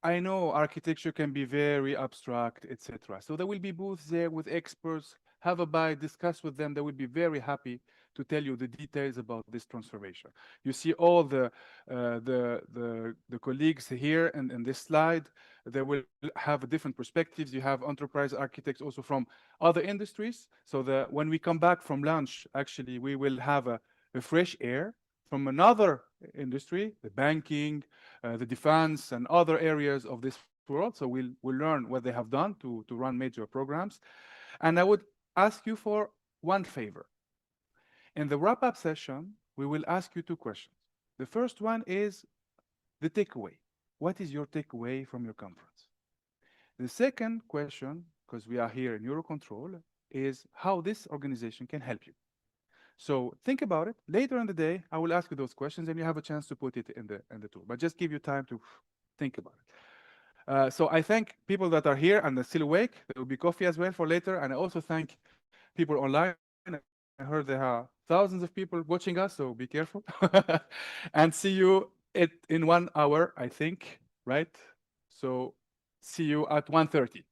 A: I know architecture can be very abstract, etc. So there will be booths there with experts. Have a bite, discuss with them. They will be very happy to tell you the details about this transformation. You see all the colleagues here and in this slide. They will have different perspectives. You have enterprise architects also from other industries. So when we come back from lunch, actually, we will have a fresh air from another industry, the banking, the defense, and other areas of this world. So we'll learn what they have done to run major programs. And I would ask you for one favor. In the wrap-up session, we will ask you 2 questions. The first one is the takeaway. What is your takeaway from your conference? The second question, because we are here in EUROCONTROL, is how this organization can help you. So think about it. Later in the day, I will ask you those questions, and you have a chance to put it in the tool. But just give you time to think about it. So I thank people that are here and are still awake. There will be coffee as well for later. And I also thank people online. I heard there are thousands of people watching us, so be careful. And see you in 1 hour, I think, right? So see you at 1:30.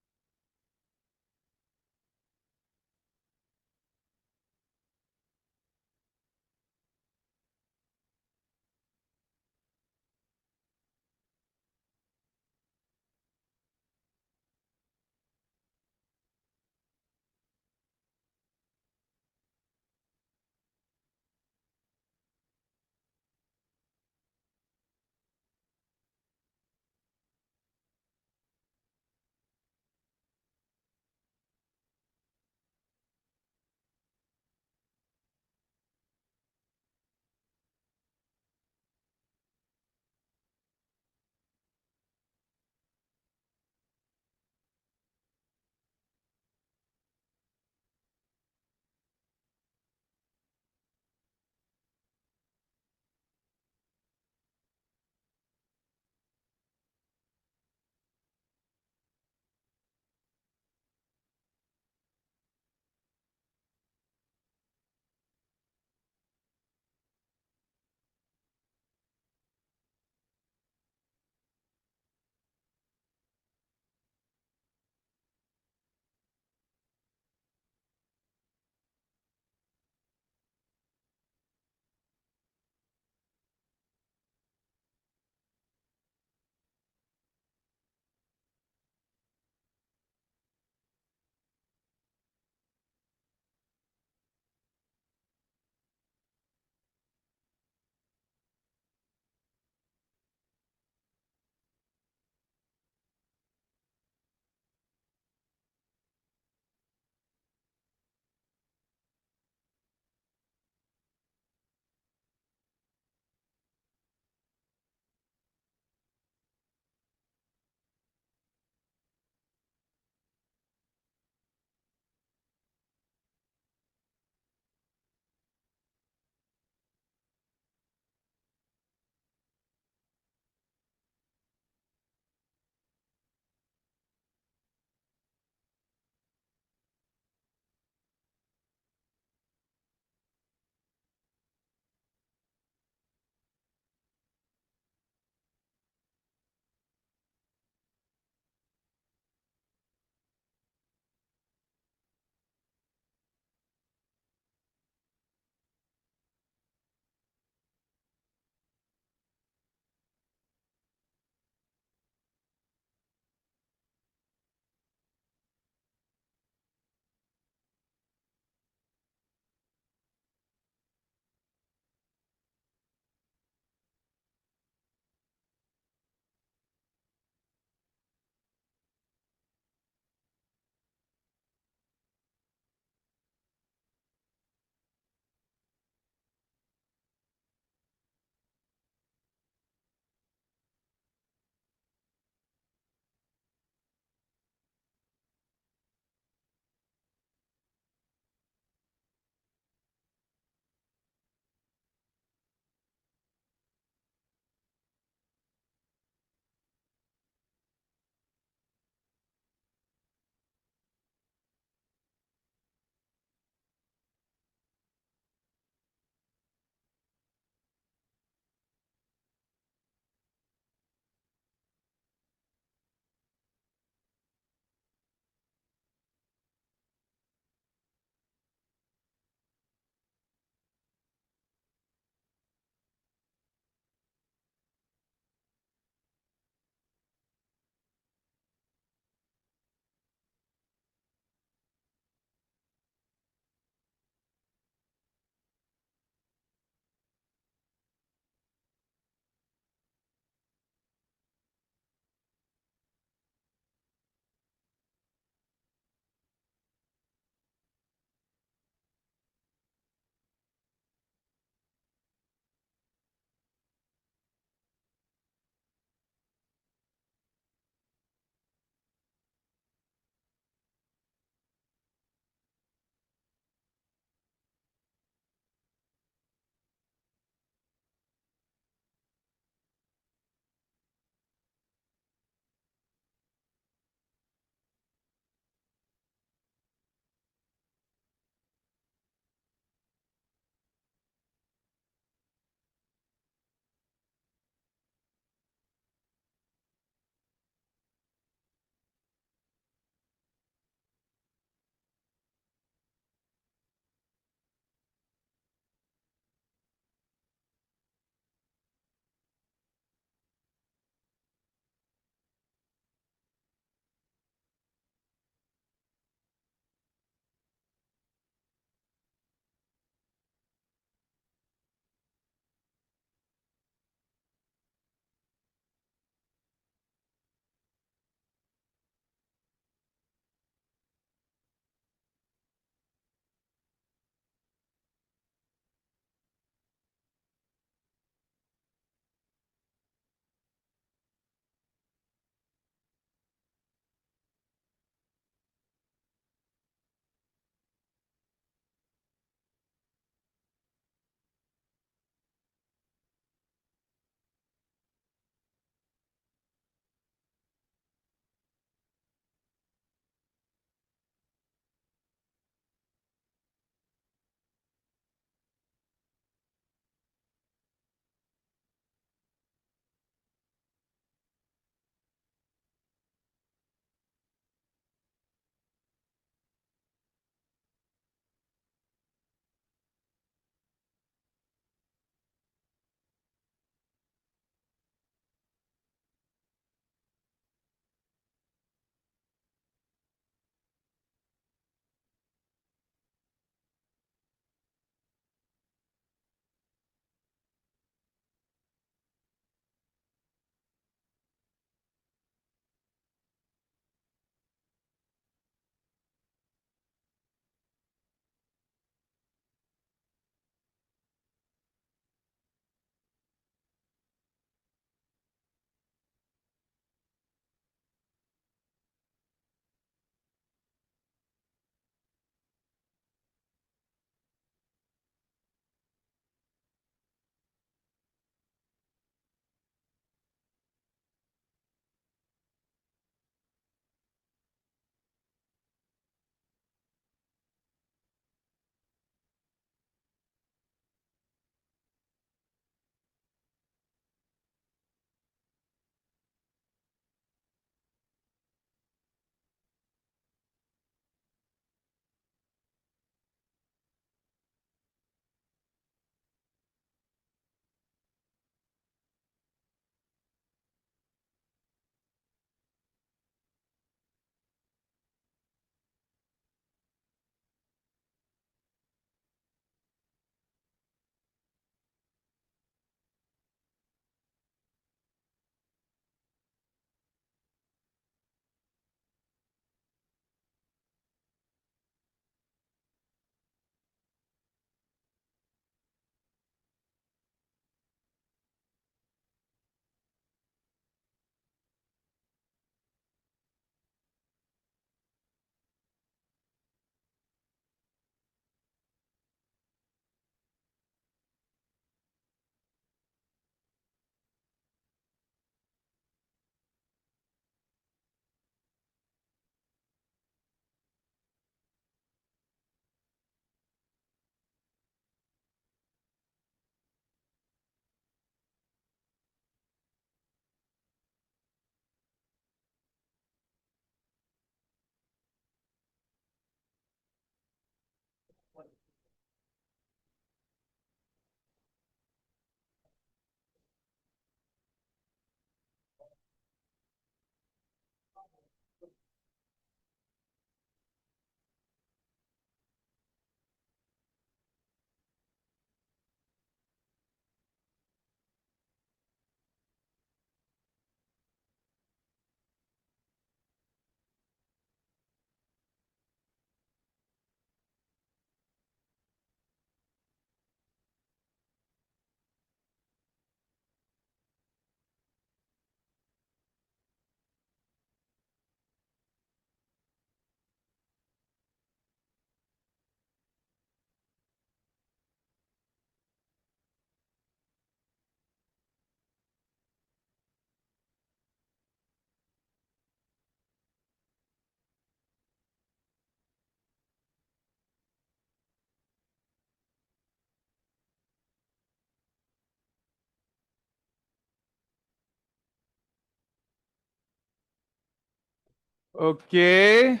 A: Okay.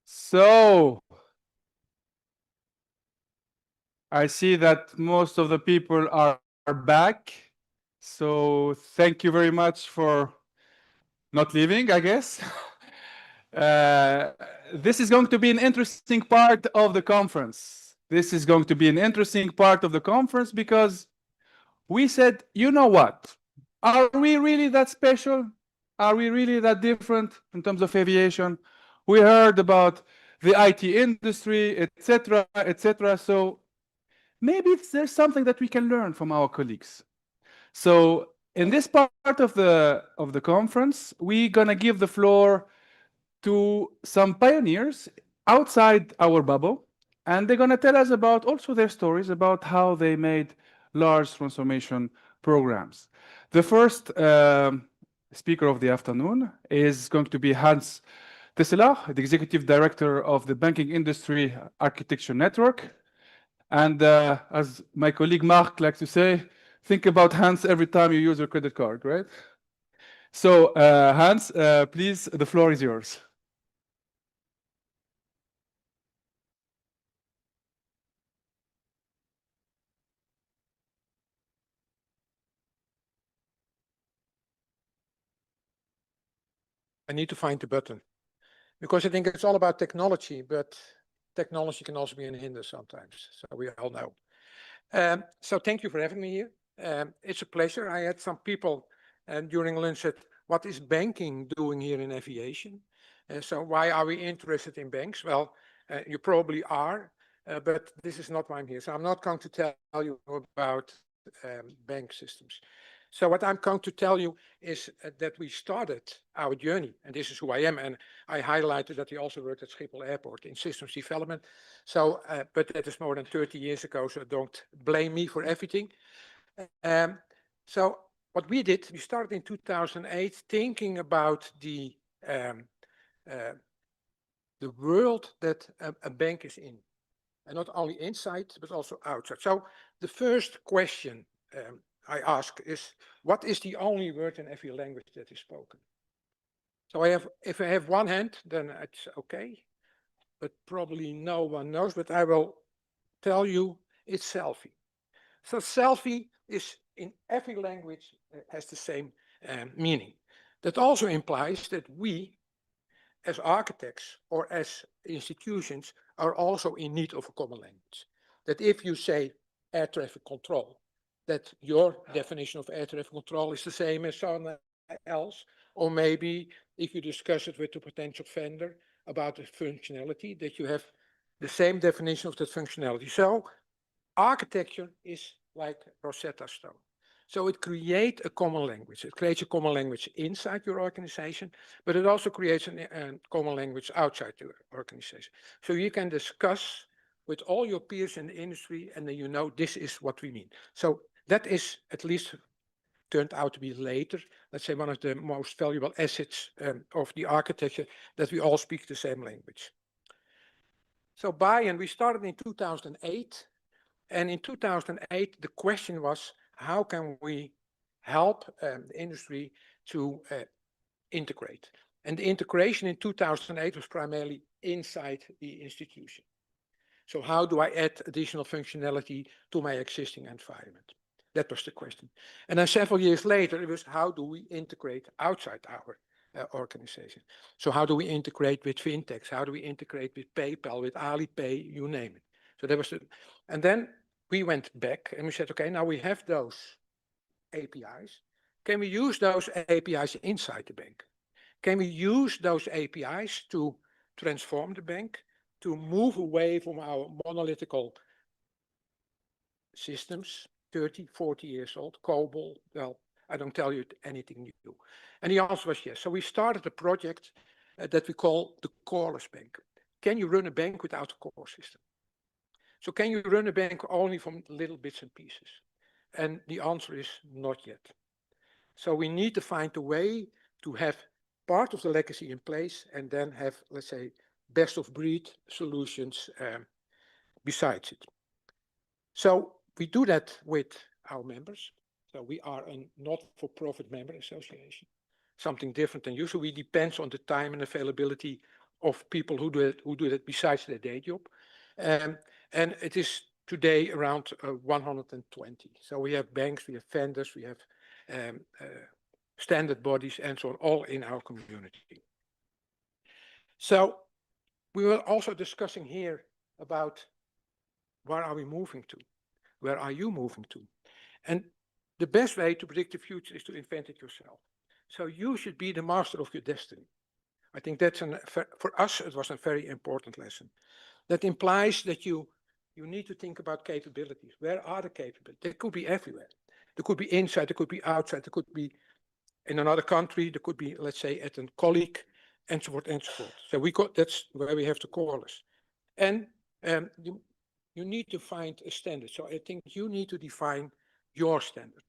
A: So I see that most of the people are back. So thank you very much for not leaving, I guess. This is going to be an interesting part of the conference. This is going to be an interesting part of the conference because we said, you know what? Are we really that special? Are we really that different in terms of aviation? We heard about the IT industry, etc., etc. So maybe there's something that we can learn from our colleagues. So in this part of the conference, we're gonna give the floor to some pioneers outside our bubble, and they're gonna tell us about also their stories about how they made large transformation programs. The first speaker of the afternoon is going to be Hans Tesseler, the Executive Director of the Banking Industry Architecture Network. And as my colleague Mark likes to say, think about Hans every time you use your credit card, right? So Hans, please, the floor is yours.
O: I need to find the button because I think it's all about technology, but technology can also be a hinder sometimes. So we all know. So thank you for having me here. It's a pleasure. I had some people during lunch said, what is banking doing here in aviation? So why are we interested in banks? Well, you probably are, but this is not why I'm here. So I'm not going to tell you about bank systems. So what I'm going to tell you is that we started our journey, and this is who I am. And I highlighted that he also worked at Schiphol Airport in systems development. So, but that is more than 30 years ago, so don't blame me for everything. So what we did, we started in 2008 thinking about the world that a bank is in. And not only inside, but also outside. So the first question I ask is, what is the only word in every language that is spoken? So if I have one hand, then it's okay, but probably no one knows, but I will tell you it's selfie. So selfie is in every language has the same meaning. That also implies that we, as architects or as institutions, are also in need of a common language. That if you say air traffic control, that your definition of air traffic control is the same as someone else, or maybe if you discuss it with a potential vendor about the functionality, that you have the same definition of that functionality. So architecture is like Rosetta Stone. So it creates a common language. It creates a common language inside your organization, but it also creates a common language outside your organization. So you can discuss with all your peers in the industry, and then you know this is what we mean. So that is at least turned out to be later, let's say, one of the most valuable assets of the architecture, that we all speak the same language. So and we started in 2008. And in 2008, the question was, how can we help the industry to integrate? And the integration in 2008 was primarily inside the institution. So how do I add additional functionality to my existing environment? That was the question. And then several years later, it was how do we integrate outside our organization? So how do we integrate with fintechs? How do we integrate with PayPal, with Alipay, you name it? So that was the, and then we went back and we said, okay, now we have those APIs. Can we use those APIs inside the bank? Can we use those APIs to transform the bank, to move away from our monolithical systems, 30, 40 years old, COBOL? Well, I don't tell you anything new. And the answer was yes. So we started a project that we call the coreless bank. Can you run a bank without a core system? So can you run a bank only from little bits and pieces? And the answer is not yet. So we need to find a way to have part of the legacy in place and then have, let's say, best of breed solutions besides it. So we do that with our members. So we are a not-for-profit member association, something different than usual. We depend on the time and availability of people who do that besides their day job. And it is today around 120. So we have banks, we have vendors, we have standard bodies and so on, all in our community. So we were also discussing here about where are we moving to? Where are you moving to? And the best way to predict the future is to invent it yourself. So you should be the master of your destiny. I think that's, for us, it was a very important lesson. That implies that you need to think about capabilities. Where are the capabilities? They could be everywhere. There could be inside, there could be outside, there could be in another country, there could be, let's say, at a colleague, and so forth and so forth. So that's where we have to call us. And you need to find a standard. So I think you need to define your standard.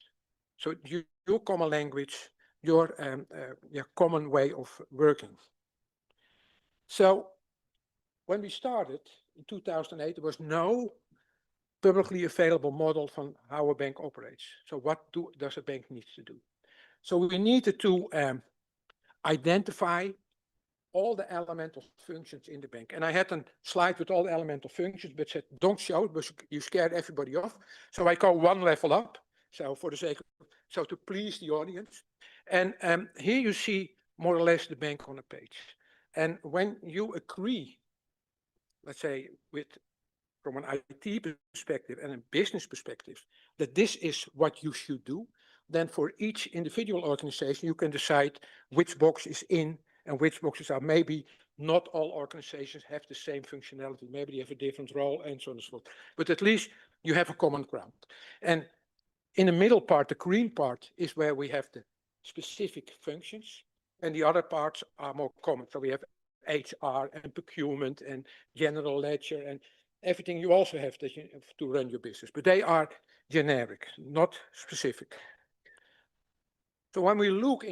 O: So your common language, your common way of working. So when we started in 2008, there was no publicly available model from how a bank operates. So what does a bank need to do? So we needed to identify all the elemental functions in the bank. And I had a slide with all the elemental functions, but said, don't show it, because you scared everybody off. So I go one level up, so for the sake of, so to please the audience. And here you see more or less the bank on a page. And when you agree, let's say, from an IT perspective and a business perspective, that this is what you should do, then for each individual organization, you can decide which box is in and which boxes are. Maybe not all organizations have the same functionality. Maybe they have a different role and so on and so forth. But at least you have a common ground. And in the middle part, the green part, is where we have the specific functions. And the other parts are more common. So we have HR and procurement and general ledger and everything you also have that you have to run your business. But they are generic, not specific. So when we look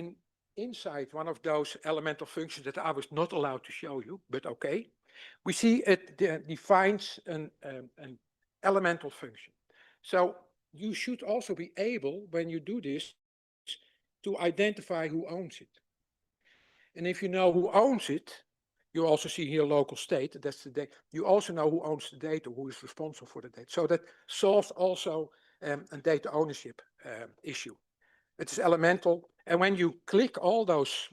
O: inside one of those elemental functions that I was not allowed to show you, but okay, we see it defines an elemental function. So you should also be able, when you do this, to identify who owns it. And if you know who owns it, you also see here local state, that's the data. You also know who owns the data, who is responsible for the data. So that solves also a data ownership issue. It is elemental. And when you click all those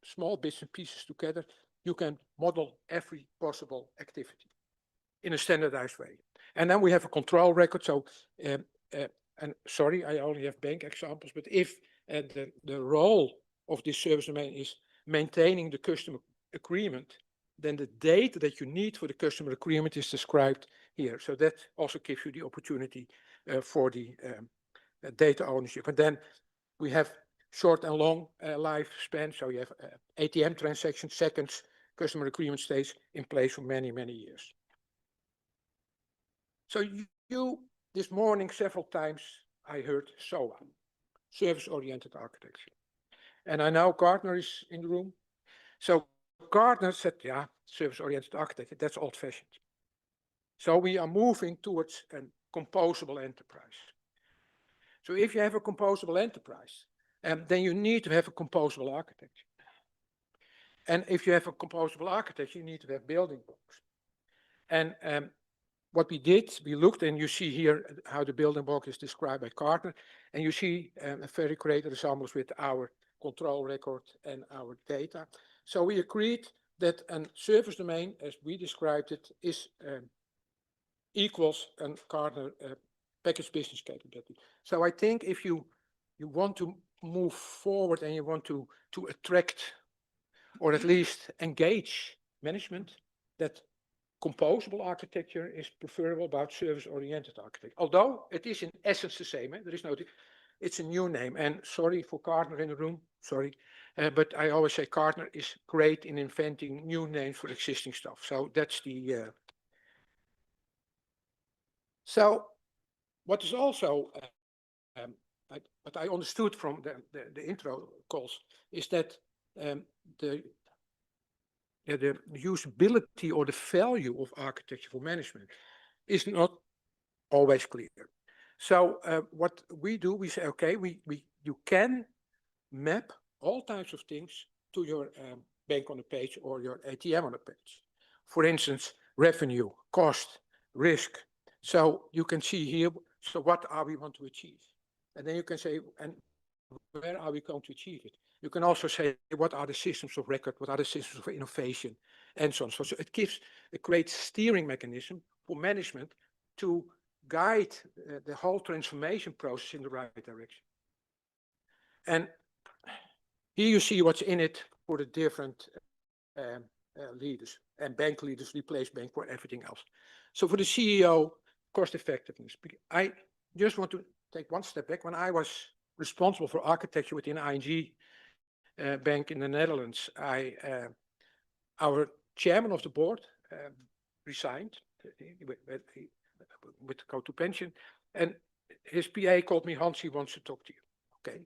O: small bits and pieces together, you can model every possible activity in a standardized way. And then we have a control record. So, and sorry, I only have bank examples, but if the role of this service domain is maintaining the customer agreement, then the data that you need for the customer agreement is described here. So that also gives you the opportunity for the data ownership. And then we have short and long lifespan. So you have ATM transactions, seconds, customer agreement stays in place for many, many years. So you this morning, several times, I heard SOA, service-oriented architecture. And I know Gartner is in the room. So Gartner said, yeah, service-oriented architecture, that's old-fashioned. So we are moving towards a composable enterprise. So if you have a composable enterprise, then you need to have a composable architecture. And if you have a composable architecture, you need to have building blocks. And what we did, we looked, and you see here how the building block is described by Gardner, and you see a very great resemblance with our control record and our data. So we agreed that a service domain, as we described it, is equals a Gardner package business capability. So I think if you want to move forward and you want to attract or at least engage management, that composable architecture is preferable about service-oriented architecture. Although it is in essence the same, there is no, it's a new name. And sorry for Gardner in the room, sorry, but I always say Gardner is great in inventing new names for existing stuff. So that's the. So what is also, what I understood from the intro calls is that the usability or the value of architecture for management is not always clear. So what we do, we say, okay, you can map all types of things to your bank on a page or your ATM on a page. For instance, revenue, cost, risk. So you can see here, so what are we want to achieve? And then you can say, and where are we going to achieve it? You can also say, what are the systems of record? What are the systems of innovation? And so on. So it gives a great steering mechanism for management to guide the whole transformation process in the right direction. And here you see what's in it for the different leaders. And bank leaders replace bank for everything else. So for the CEO, cost effectiveness. I just want to take one step back. When I was responsible for architecture within ING Bank in the Netherlands, our chairman of the board resigned with go to pension, and his PA called me, Hans, he wants to talk to you. Okay,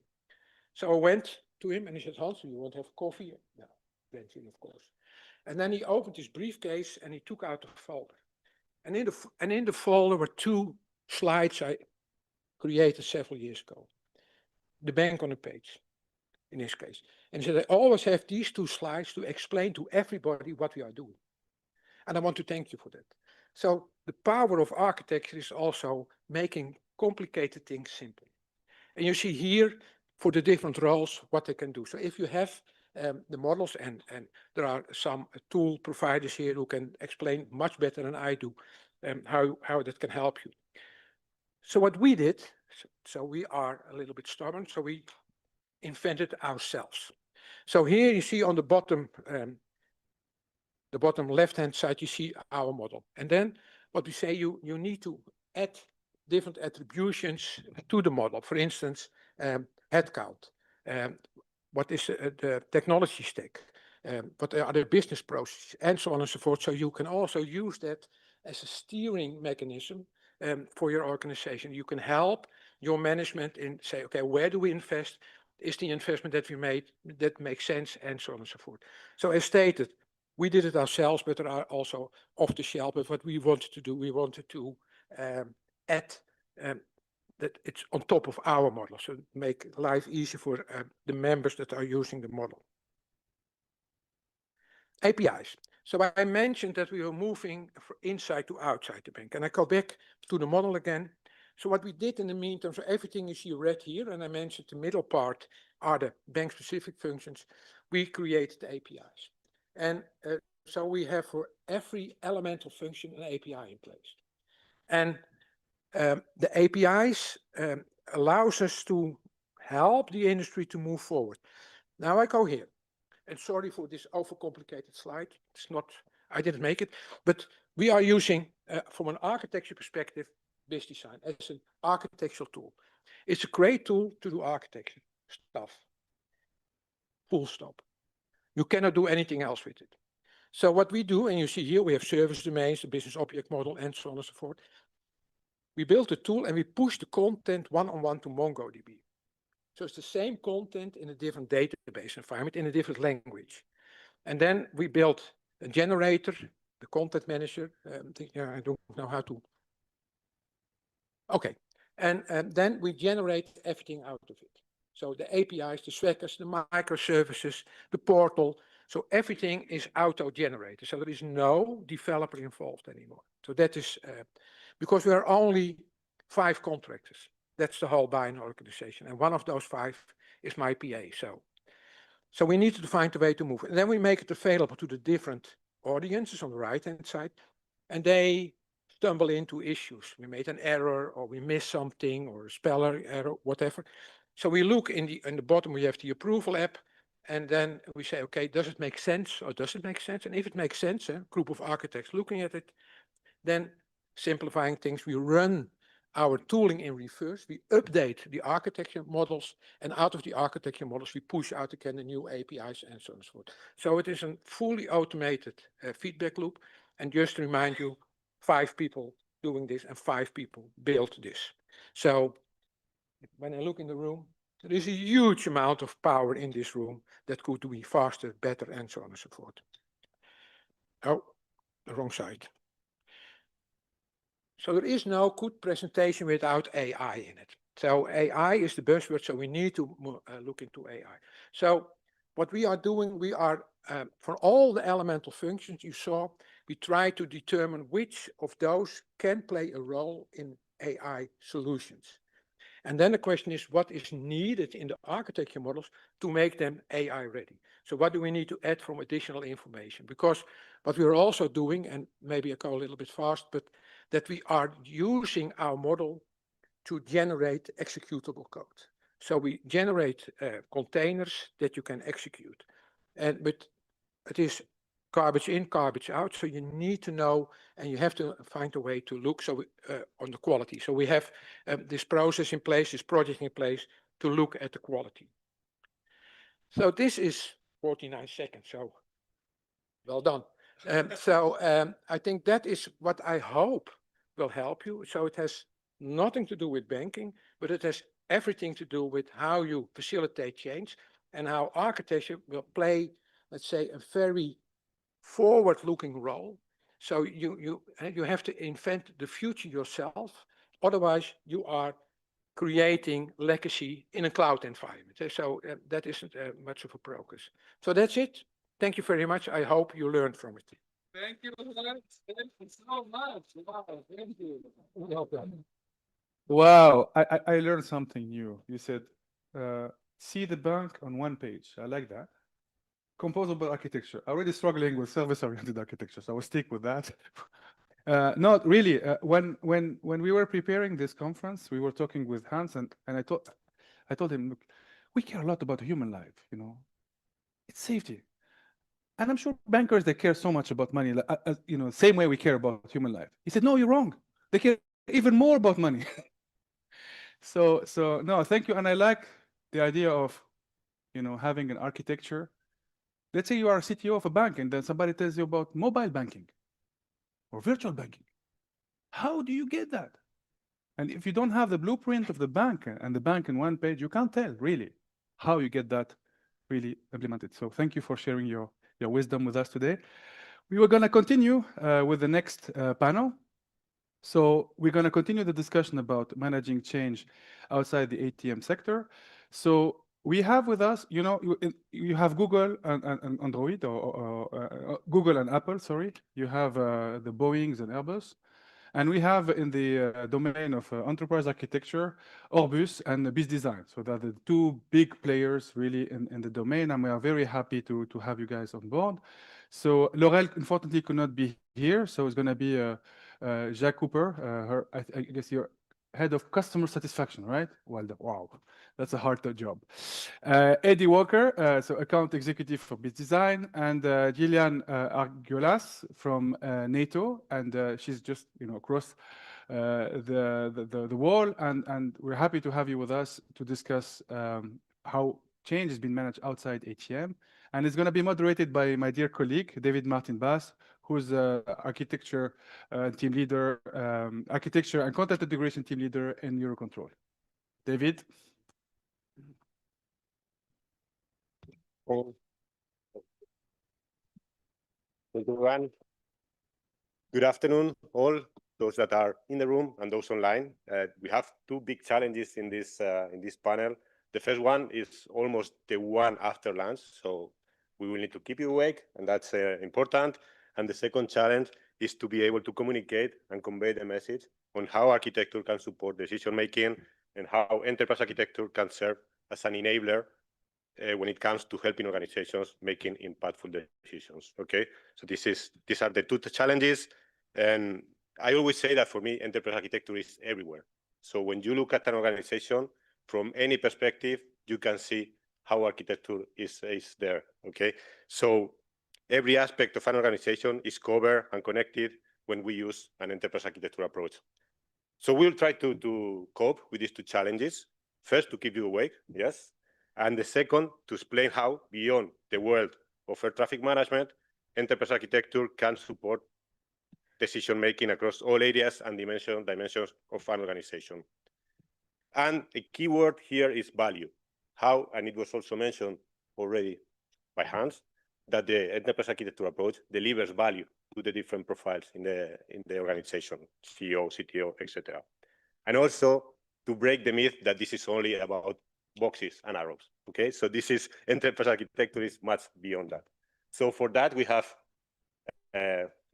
O: so I went to him and he said, Hans, you want to have coffee? No, plenty, of course. And then he opened his briefcase and he took out a folder. And in the folder were two slides I created several years ago. The bank on a page, in this case. And he said, I always have these two slides to explain to everybody what we are doing. And I want to thank you for that. So the power of architecture is also making complicated things simple. And you see here for the different roles what they can do. So if you have the models, and there are some tool providers here who can explain much better than I do how that can help you. So what we did, so we are a little bit stubborn, so we invented ourselves. So here you see on the bottom left-hand side, you see our model. And then what we say, you need to add different attributions to the model. For instance, headcount. What is the technology stack? What are the business processes, and so on and so forth. So you can also use that as a steering mechanism for your organization. You can help your management in say, okay, where do we invest? Is the investment that we made that makes sense, and so on and so forth. So as stated, we did it ourselves, but there are also off the shelf. But what we wanted to do, we wanted to add that it's on top of our model, so make life easier for the members that are using the model. APIs. So I mentioned that we were moving from inside to outside the bank, and I go back to the model again. So what we did in the meantime, so everything is you read here, and I mentioned the middle part are the bank-specific functions. We created the APIs, and so we have for every elemental function an API in place, and the APIs allows us to help the industry to move forward. Now I go here, and sorry for this overcomplicated slide. It's not, I didn't make it, but we are using, from an architecture perspective, BIS design as an architectural tool. It's a great tool to do architecture stuff. Full stop. You cannot do anything else with it. So what we do, and you see here, we have service domains, the business object model, and so on and so forth. We built a tool and we push the content one-on-one to MongoDB. So it's the same content in a different database environment, in a different language. And then we built a generator, the content manager. I don't know how to. Okay. And then we generate everything out of it. So the APIs, the trackers, the microservices, the portal, So everything is auto-generated. So there is no developer involved anymore. So that is because we are only 5 contractors. That's the whole buying organization. And one of those 5 is my PA. So we need to find a way to move. And then we make it available to the different audiences on the right-hand side. And they stumble into issues. We made an error, or we missed something, or a speller error, whatever. So we look in the bottom, we have the approval app. And then we say, okay, does it make sense or does it make sense? And if it makes sense, a group of architects looking at it, then simplifying things, we run our tooling in reverse. We update the architecture models, and out of the architecture models, we push out again the new APIs and so on and so forth. So it is a fully automated feedback loop. And just to remind you, 5 people doing this and 5 people built this. So when I look in the room, there is a huge amount of power in this room that could be faster, better, and so on and so forth. Oh, the wrong side. So there is no good presentation without AI in it. So AI is the buzzword, so we need to look into AI. So what we are doing, we are, for all the elemental functions you saw, we try to determine which of those can play a role in AI solutions. And then the question is, what is needed in the architecture models to make them AI ready? So what do we need to add from additional information? Because what we are also doing, and maybe I go a little bit fast, but that we are using our model to generate executable code. So we generate containers that you can execute. But it is garbage in, garbage out. So you need to know, and you have to find a way to look on the quality. So we have this process in place, this project in place to look at the quality. So this is 49 seconds. So well done. I think that is what I hope will help you. So it has nothing to do with banking, but it has everything to do with how you facilitate change and how architecture will play, let's say, a very forward-looking role. So you have to invent the future yourself. Otherwise, you are creating legacy in a cloud environment. So that isn't much of a progress. So that's it. Thank you very much. I hope you learned from it.
D: Thank you, Lance. Thank you so much. Wow, thank you.
A: Wow, I learned something new. You said, see the bank on one page. I like that. Composable architecture. Already struggling with service-oriented architecture, so I will stick with that. No, really, when we were preparing this conference, we were talking with Hans, and I told him, look, we care a lot about human life, you know. It's safety. And I'm sure bankers, they care so much about money, you know, same way we care about human life. He said, no, you're wrong. They care even more about money. So no, thank you. And I like the idea of, you know, having an architecture. Let's say you are a CTO of a bank and then somebody tells you about mobile banking or virtual banking. How do you get that? And if you don't have the blueprint of the bank and the bank in one page, you can't tell really how you get that really implemented. So thank you for sharing your wisdom with us today. We were going to continue with the next panel. So we're going to continue the discussion about managing change outside the ATM sector. So we have with us, you know, you have Google and Android, or Google and Apple, sorry. You have the Boeings and Airbus. And we have in the domain of enterprise architecture, Orbus and Biz Design. So they're the 2 big players really in the domain, and we are very happy to have you guys on board. So Laurel, unfortunately, could not be here, so it's going to be Jacques Cooper, I guess you're head of customer satisfaction, right? Well, wow, that's a hard job. Eddie Walker, so account executive for Biz Design, and Gillian Argiolas from NATO, and she's just, you know, across the wall, and we're happy to have you with us to discuss how change has been managed outside ATM, and it's going to be moderated by my dear colleague David Martin Bass, who's architecture team leader, architecture and content integration team leader in EUROCONTROL. David.
P: Thank you, everyone. Good afternoon, all those that are in the room and those online. We have 2 big challenges in this panel. The first one is almost the one after lunch, so we will need to keep you awake, and that's important. And the second challenge is to be able to communicate and convey the message on how architecture can support decision-making and how enterprise architecture can serve as an enabler when it comes to helping organizations making impactful decisions. Okay, so these are the two challenges, and I always say that for me, enterprise architecture is everywhere. So when you look at an organization from any perspective, you can see how architecture is there. Okay, so every aspect of an organization is covered and connected when we use an enterprise architecture approach. So we'll try to cope with these two challenges. First, to keep you awake, yes. And the second, to explain how, beyond the world of air traffic management, enterprise architecture can support decision-making across all areas and dimensions of an organization. And a key word here is value. How, and it was also mentioned already by Hans, that the enterprise architecture approach delivers value to the different profiles in the organization, CEO, CTO, etc. And also to break the myth that this is only about boxes and arrows. Okay, so this is enterprise architecture is much beyond that. So for that we have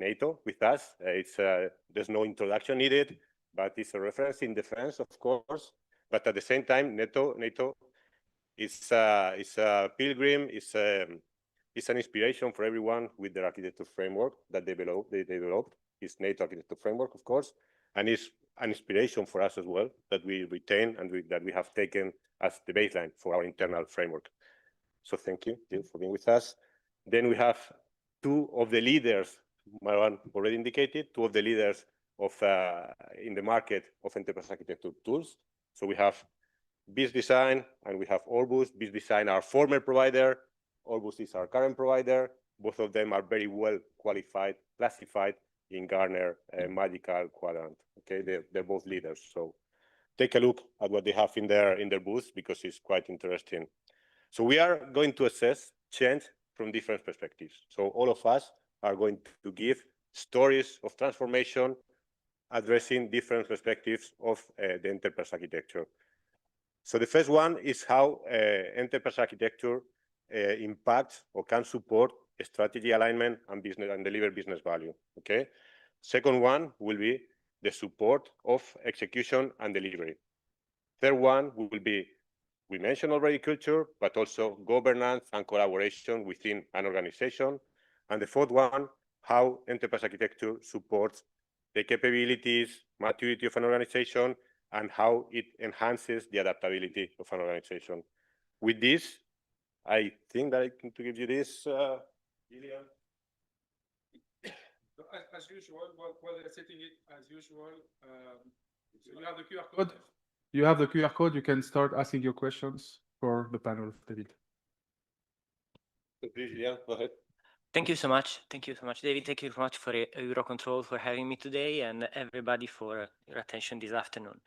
P: NATO with us. There's no introduction needed, but it's a reference in defense, of course. But at the same time, NATO is a pilgrim, is an inspiration for everyone with their architecture framework that they developed. It's NATO architecture framework, of course, and it's an inspiration for us as well that we retain and that we have taken as the baseline for our internal framework. So thank you, Jill, for being with us. Then we have two of the leaders, Marwan already indicated, two of the leaders of in the market of enterprise architecture tools. So we have BizDesign and we have Orbus. BizDesign, our former provider. Orbus is our current provider. Both of them are very well qualified, classified in Gartner Magical Quadrant. Okay, they're both leaders. So take a look at what they have in their booths because it's quite interesting. So we are going to assess change from different perspectives. So all of us are going to give stories of transformation addressing different perspectives of the enterprise architecture. So the first one is how enterprise architecture impacts or can support strategy alignment and business and deliver business value. Okay. Second one will be the support of execution and delivery. Third one will be, we mentioned already culture, but also governance and collaboration within an organization. And the fourth one, how enterprise architecture supports the capabilities, maturity of an organization, and how it enhances the adaptability of an organization. With this, I think that I can give you this, Gillian.
A: As usual, while they're setting it, as usual, so you have the QR code. You have the QR code. You can start asking your questions for the panel, David.
P: Please, Gillian, go ahead.
Q: Thank you so much. Thank you so much, David. Thank you so much for EUROCONTROL for having me today and everybody for your attention this afternoon.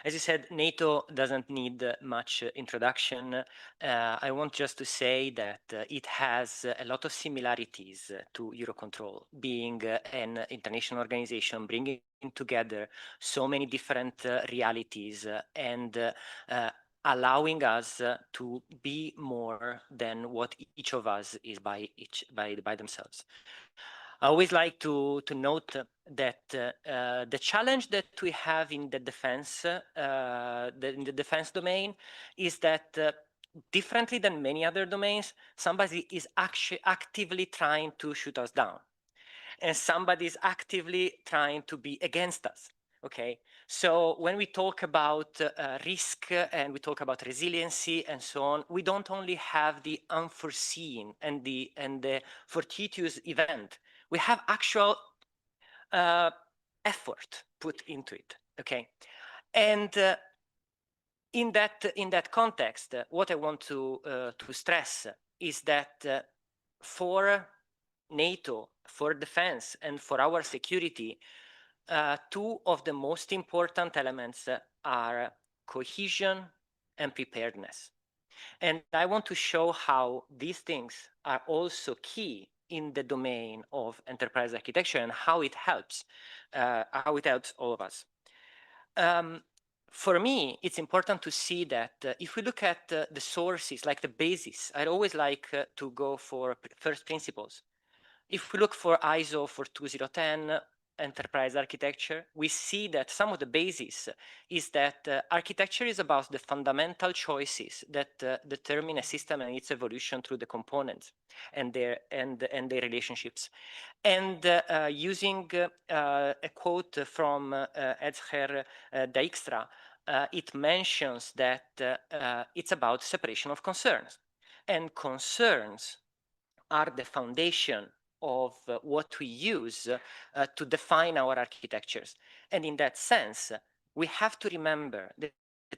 Q: As you said, NATO doesn't need much introduction. I want just to say that it has a lot of similarities to EUROCONTROL, being an international organization, bringing together so many different realities and allowing us to be more than what each of us is by themselves. I always like to note that the challenge that we have in the defense domain is that differently than many other domains, somebody is actually actively trying to shoot us down, and somebody is actively trying to be against us. Okay, so when we talk about risk and we talk about resiliency and so on, we don't only have the unforeseen and the fortuitous event. We have actual effort put into it. Okay, and in that context, what I want to stress is that for NATO, for defense, and for our security, two of the most important elements are cohesion and preparedness. And I want to show how these things are also key in the domain of enterprise architecture and how it helps all of us. for me, it's important to see that if we look at the sources, like the basis, I'd always like to go for first principles. If we look for ISO 42010 enterprise architecture, we see that some of the basis is that architecture is about the fundamental choices that determine a system and its evolution through the components and their relationships. And using a quote from Edsger Dijkstra, it mentions that it's about separation of concerns. And concerns are the foundation of what we use to define our architectures. And in that sense, we have to remember that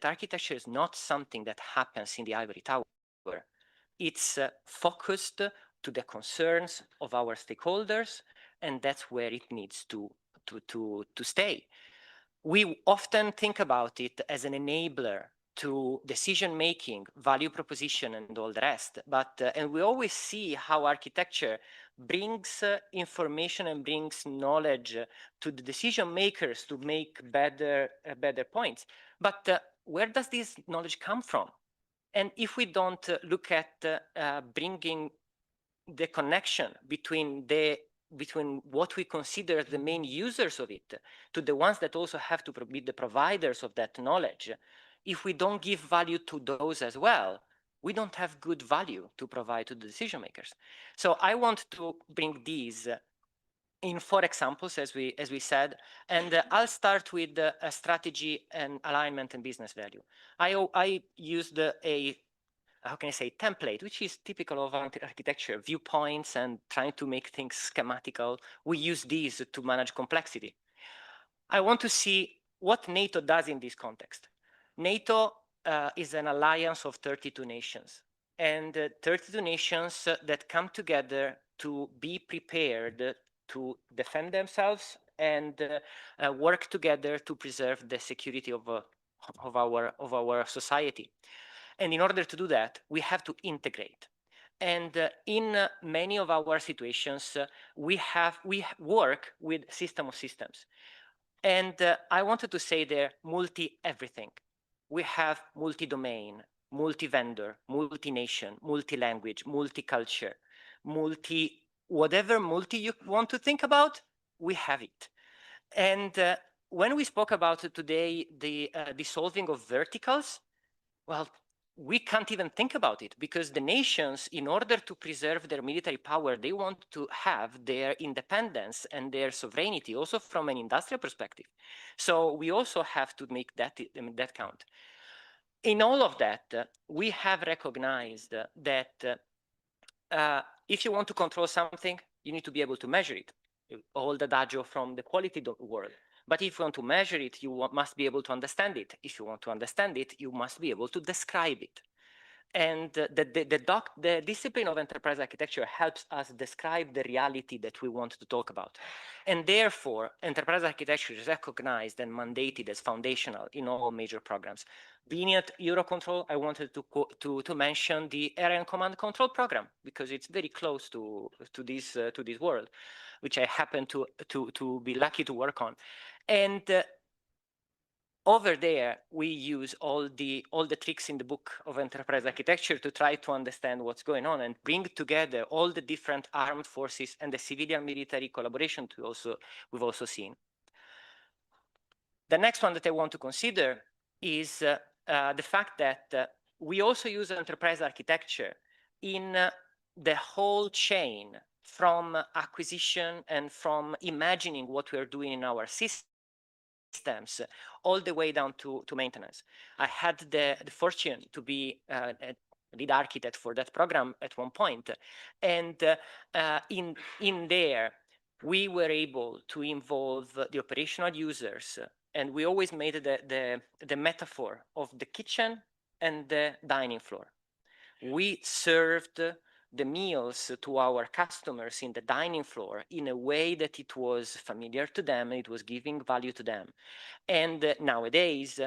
Q: architecture is not something that happens in the ivory tower. It's focused to the concerns of our stakeholders, and that's where it needs to stay. We often think about it as an enabler to decision-making, value proposition, and all the rest. But, and we always see how architecture brings information and brings knowledge to the decision makers to make better points. But where does this knowledge come from? And if we don't look at bringing the connection between what we consider the main users of it to the ones that also have to be the providers of that knowledge, if we don't give value to those as well, we don't have good value to provide to the decision makers. So I want to bring these in 4 examples, as we said, and I'll start with a strategy and alignment and business value. I used a how can I say, template, which is typical of architecture, viewpoints and trying to make things schematical. We use these to manage complexity. I want to see what NATO does in this context. NATO is an alliance of 32 nations, and 32 nations that come together to be prepared to defend themselves and work together to preserve the security of our society. And in order to do that, we have to integrate. And in many of our situations, we work with system of systems. And I wanted to say there, multi-everything. We have multi-domain, multi-vendor, multi-nation, multi-language, multi-culture, whatever multi you want to think about, we have it. And when we spoke about today, the dissolving of verticals, well, we can't even think about it because the nations, in order to preserve their military power, they want to have their independence and their sovereignty also from an industrial perspective. So we also have to make that count. In all of that, we have recognized that if you want to control something, you need to be able to measure it. All the adagio from the quality world. But if you want to measure it, you must be able to understand it. If you want to understand it, you must be able to describe it. And the discipline of enterprise architecture helps us describe the reality that we want to talk about. And therefore, enterprise architecture is recognized and mandated as foundational in all major programs. Being at EUROCONTROL, I wanted to mention the Area and Command Control program because it's very close to this world, which I happen to be lucky to work on. And over there, we use all the tricks in the book of enterprise architecture to try to understand what's going on and bring together all the different armed forces and the civilian military collaboration we've also seen. The next one that I want to consider is the fact that we also use enterprise architecture in the whole chain from acquisition and from imagining what we're doing in our systems all the way down to maintenance. I had the fortune to be a lead architect for that program at one point. And in there, we were able to involve the operational users. And we always made the metaphor of the kitchen and the dining floor. We served the meals to our customers in the dining floor in a way that it was familiar to them, it was giving value to them. And nowadays,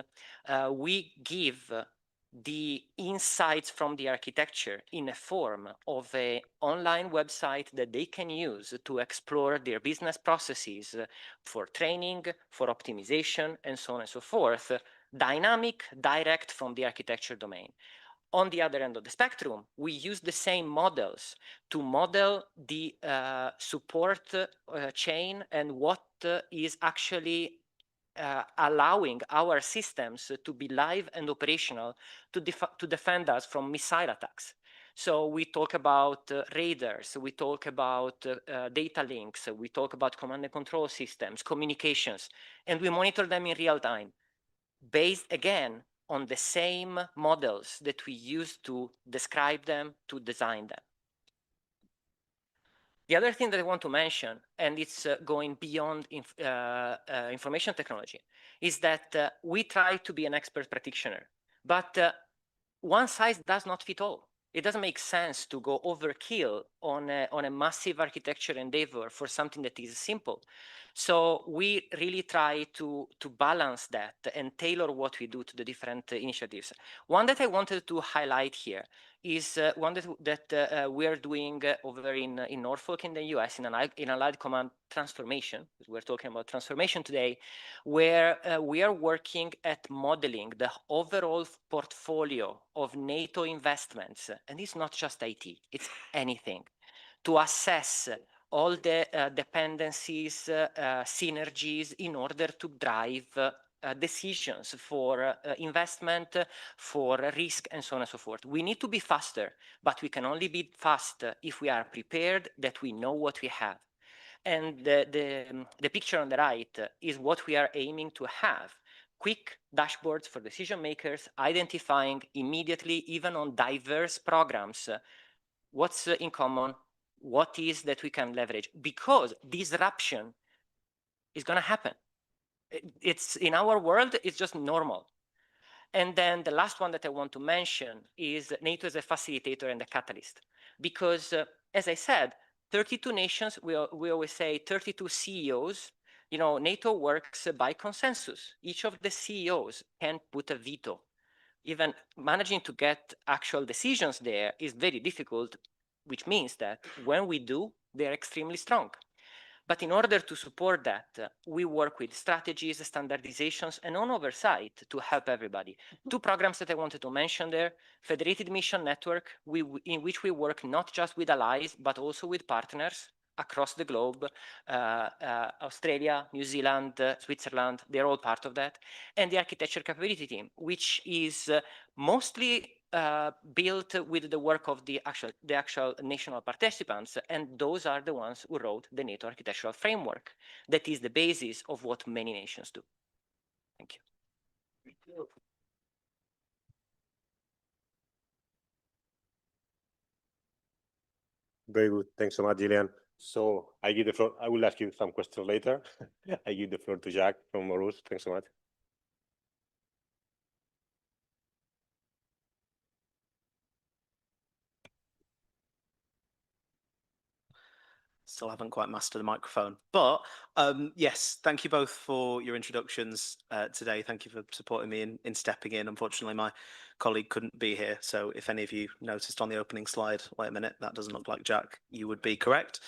Q: we give the insights from the architecture in a form of an online website that they can use to explore their business processes for training, for optimization, and so on and so forth, dynamic, direct from the architecture domain. On the other end of the spectrum, we use the same models to model the support chain and what is actually allowing our systems to be live and operational to defend us from missile attacks. So we talk about radars, we talk about data links, we talk about command and control systems, communications, and we monitor them in real time, based again on the same models that we use to describe them, to design them. The other thing that I want to mention, and it's going beyond information technology, is that we try to be an expert practitioner, but one size does not fit all. It doesn't make sense to go overkill on a massive architecture endeavor for something that is simple. So we really try to balance that and tailor what we do to the different initiatives. One that I wanted to highlight here is one that we are doing over in Norfolk in the US in Allied Command Transformation. We're talking about transformation today, where we are working at modeling the overall portfolio of NATO investments. And it's not just IT, it's anything, to assess all the dependencies, synergies in order to drive decisions for investment, for risk, and so on and so forth. We need to be faster, but we can only be fast if we are prepared, that we know what we have. And the picture on the right is what we are aiming to have. Quick dashboards for decision makers, identifying immediately, even on diverse programs, what's in common, what is that we can leverage, because disruption is going to happen. It's in our world, it's just normal. And then the last one that I want to mention is NATO as a facilitator and a catalyst, because as I said, 32 nations, we always say 32 CEOs. You know, NATO works by consensus. Each of the CEOs can put a veto. Even managing to get actual decisions there is very difficult, which means that when we do, they're extremely strong. But in order to support that, we work with strategies, standardizations, and on oversight to help everybody. Two programs that I wanted to mention there: Federated Mission Network, in which we work not just with allies, but also with partners across the globe. Australia, New Zealand, Switzerland, they're all part of that. And the Architecture Capability Team, which is mostly built with the work of the actual national participants, and those are the ones who wrote the NATO architectural framework that is the basis of what many nations do. Thank you.
P: Very good. Thanks so much, Gillian. So I give the floor. I will ask you some questions later. I give the floor to Jack from Morus. Thanks so much.
R: Still haven't quite mastered the microphone, but yes, thank you both for your introductions today. Thank you for supporting me in stepping in. Unfortunately, my colleague couldn't be here, so if any of you noticed on the opening slide, wait a minute, that doesn't look like Jack, you would be correct.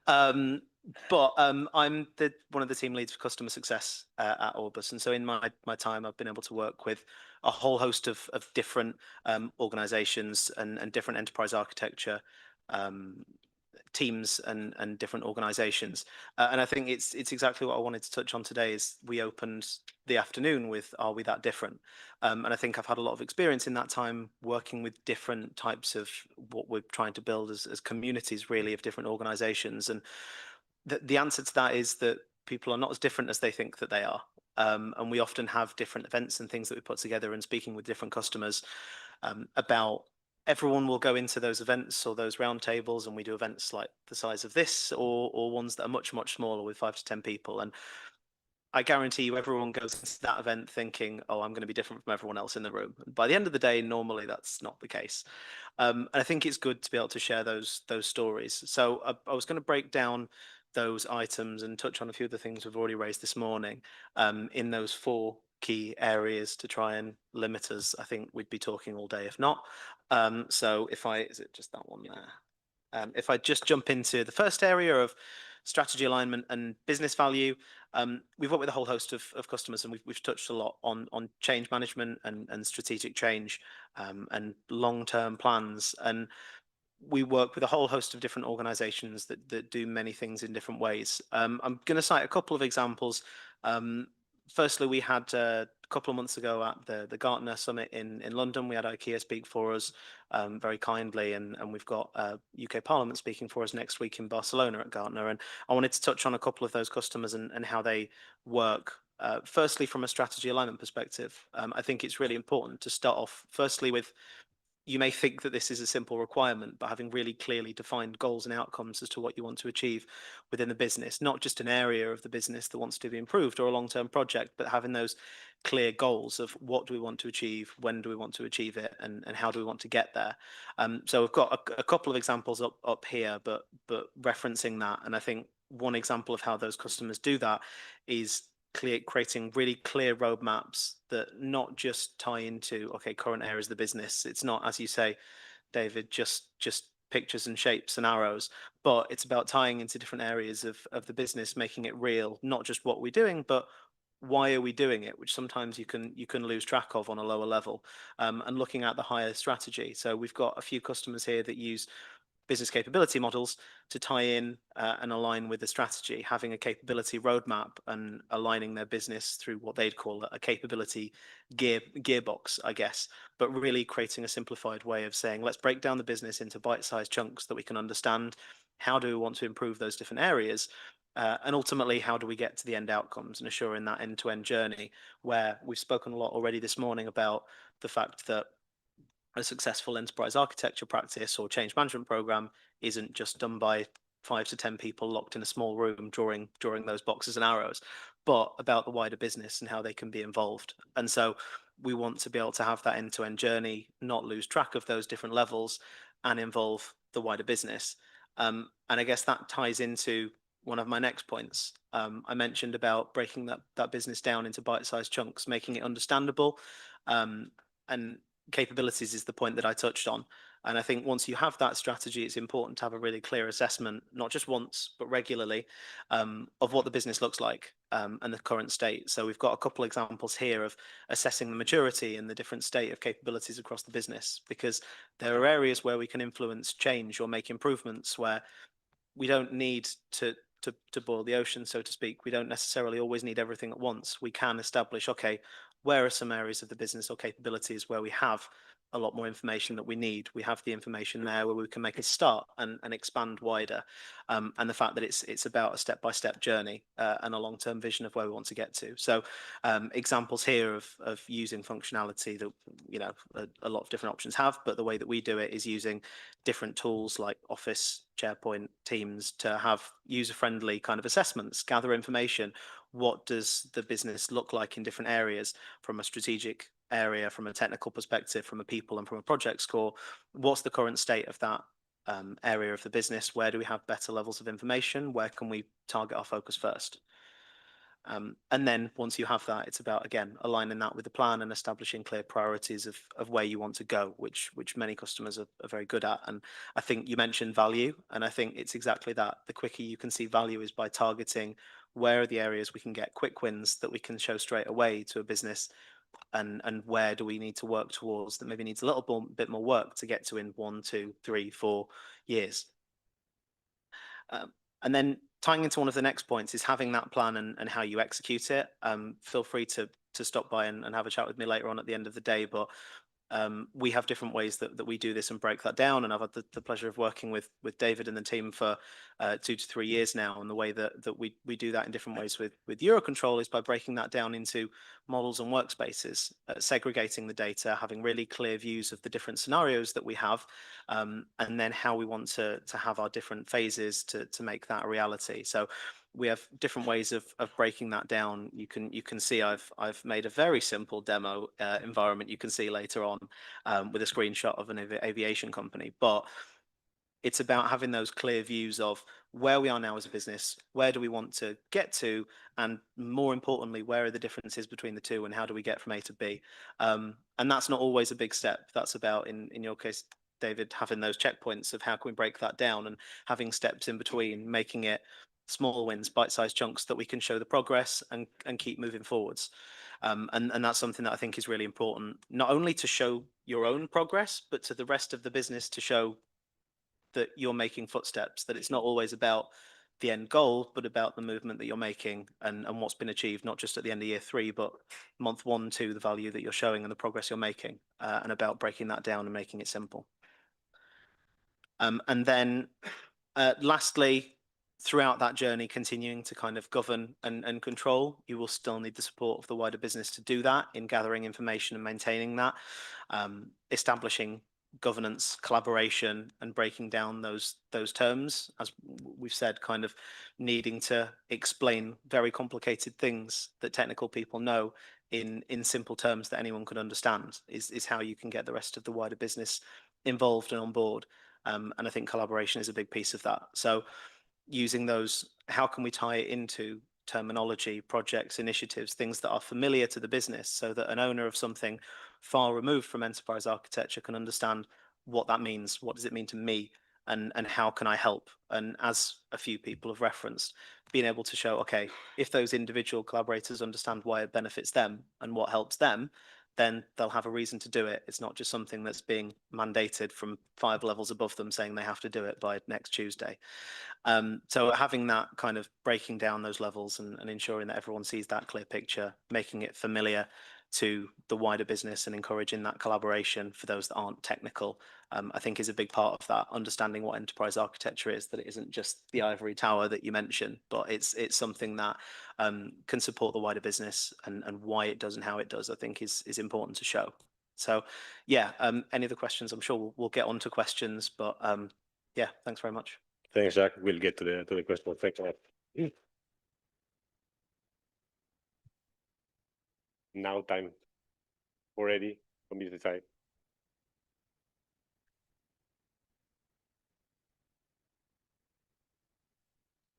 R: But I'm one of the team leads for customer success at Orbis, and so in my time, I've been able to work with a whole host of different organizations and different enterprise architecture teams and different organizations, and I think it's exactly what I wanted to touch on today. Is we opened the afternoon with, are we that different? And I think I've had a lot of experience in that time working with different types of what we're trying to build as communities, really, of different organizations. And the answer to that is that people are not as different as they think that they are, and we often have different events and things that we put together, and speaking with different customers about. Everyone will go into those events or those roundtables, and we do events like the size of this, or ones that are much, much smaller with 5 to 10 people. And I guarantee you, everyone goes into that event thinking, "Oh, I'm going to be different from everyone else in the room." And by the end of the day, normally that's not the case. And I think it's good to be able to share those stories. So I was going to break down those items and touch on a few of the things we've already raised this morning in those 4 key areas to try and limit us, I think we'd be talking all day if not. So is it just that one there? If I just jump into the first area of strategy alignment and business value, we've worked with a whole host of customers, and we've touched a lot on change management and strategic change and long-term plans. And we work with a whole host of different organizations that do many things in different ways. I'm going to cite a couple of examples. Firstly, we had a couple of months ago at the Gartner Summit in London, we had IKEA speak for us very kindly, and we've got UK Parliament speaking for us next week in Barcelona at Gartner. And I wanted to touch on a couple of those customers and how they work. Firstly, from a strategy alignment perspective, I think it's really important to start off firstly with, you may think that this is a simple requirement, but having really clearly defined goals and outcomes as to what you want to achieve within the business, not just an area of the business that wants to be improved or a long-term project, but having those clear goals of what do we want to achieve, when do we want to achieve it, and how do we want to get there. So we've got a couple of examples up here, but referencing that, and I think one example of how those customers do that is creating really clear roadmaps that not just tie into current areas of the business. It's not, as you say, David, just pictures and shapes and arrows, but it's about tying into different areas of the business, making it real, not just what we're doing, but why are we doing it, which sometimes you can lose track of on a lower level, and looking at the higher strategy. So we've got a few customers here that use business capability models to tie in and align with the strategy, having a capability roadmap and aligning their business through what they'd call a capability gearbox, I guess, but really creating a simplified way of saying, let's break down the business into bite-sized chunks that we can understand. How do we want to improve those different areas? And ultimately, how do we get to the end outcomes and assuring that end-to-end journey, where we've spoken a lot already this morning about the fact that a successful enterprise architecture practice or change management program isn't just done by 5 to 10 people locked in a small room drawing those boxes and arrows, but about the wider business and how they can be involved. And so we want to be able to have that end-to-end journey, not lose track of those different levels, and involve the wider business. And I guess that ties into one of my next points. I mentioned about breaking that business down into bite-sized chunks, making it understandable, and capabilities is the point that I touched on. And I think once you have that strategy, it's important to have a really clear assessment, not just once, but regularly, of what the business looks like and the current state. So we've got a couple examples here of assessing the maturity and the different state of capabilities across the business, because there are areas where we can influence change or make improvements where we don't need to boil the ocean, so to speak. We don't necessarily always need everything at once. We can establish, okay, where are some areas of the business or capabilities where we have a lot more information that we need? We have the information there where we can make a start and expand wider. And the fact that it's about a step-by-step journey and a long-term vision of where we want to get to. So examples here of using functionality that a lot of different options have, but the way that we do it is using different tools like Office, SharePoint, Teams to have user-friendly kind of assessments, gather information. What does the business look like in different areas, from a strategic area, from a technical perspective, from a people and from a project score? What's the current state of that area of the business? Where do we have better levels of information? Where can we target our focus first? And then once you have that, it's about, again, aligning that with the plan and establishing clear priorities of where you want to go, which many customers are very good at. And I think you mentioned value, and I think it's exactly that. The quicker you can see value is by targeting where are the areas we can get quick wins that we can show straight away to a business, and where do we need to work towards that maybe needs a little bit more work to get to in 1, 2, 3, 4 years. And then tying into one of the next points is having that plan and how you execute it. Feel free to stop by and have a chat with me later on at the end of the day, but we have different ways that we do this and break that down. And I've had the pleasure of working with David and the team for 2 to 3 years now. And the way that we do that in different ways with EUROCONTROL is by breaking that down into models and workspaces, segregating the data, having really clear views of the different scenarios that we have, and then how we want to have our different phases to make that a reality. So we have different ways of breaking that down. You can see I've made a very simple demo environment you can see later on with a screenshot of an aviation company. But It's about having those clear views of where we are now as a business, where do we want to get to, and more importantly, where are the differences between the two and how do we get from A to B? And that's not always a big step. That's about, in your case, David, having those checkpoints of how can we break that down and having steps in between, making it small wins, bite-sized chunks that we can show the progress and keep moving forwards. And that's something that I think is really important, not only to show your own progress, but to the rest of the business to show that you're making footsteps, that it's not always about the end goal, but about the movement that you're making and what's been achieved, not just at the end of year 3, but month 1, 2, the value that you're showing and the progress you're making, and about breaking that down and making it simple. And then lastly, throughout that journey, continuing to kind of govern and control, you will still need the support of the wider business to do that in gathering information and maintaining that, establishing governance, collaboration, and breaking down those terms, as we've said, kind of needing to explain very complicated things that technical people know in simple terms that anyone could understand is how you can get the rest of the wider business involved and on board. And I think collaboration is a big piece of that. So using those, how can we tie it into terminology, projects, initiatives, things that are familiar to the business so that an owner of something far removed from enterprise architecture can understand what that means, what does it mean to me, and how can I help? And as a few people have referenced, being able to show, okay, if those individual collaborators understand why it benefits them and what helps them, then they'll have a reason to do it. It's not just something that's being mandated from 5 levels above them saying they have to do it by next Tuesday. So having that kind of breaking down those levels and ensuring that everyone sees that clear picture, making it familiar to the wider business and encouraging that collaboration for those that aren't technical, I think is a big part of that, understanding what enterprise architecture is, that it isn't just the ivory tower that you mentioned, but it's something that can support the wider business, and why it does and how it does, I think is important to show. So yeah, any other questions? I'm sure we'll get on to questions, but yeah, thanks very much.
P: Thanks, Jack. We'll get to the question. Thanks a lot. Now time already from this side.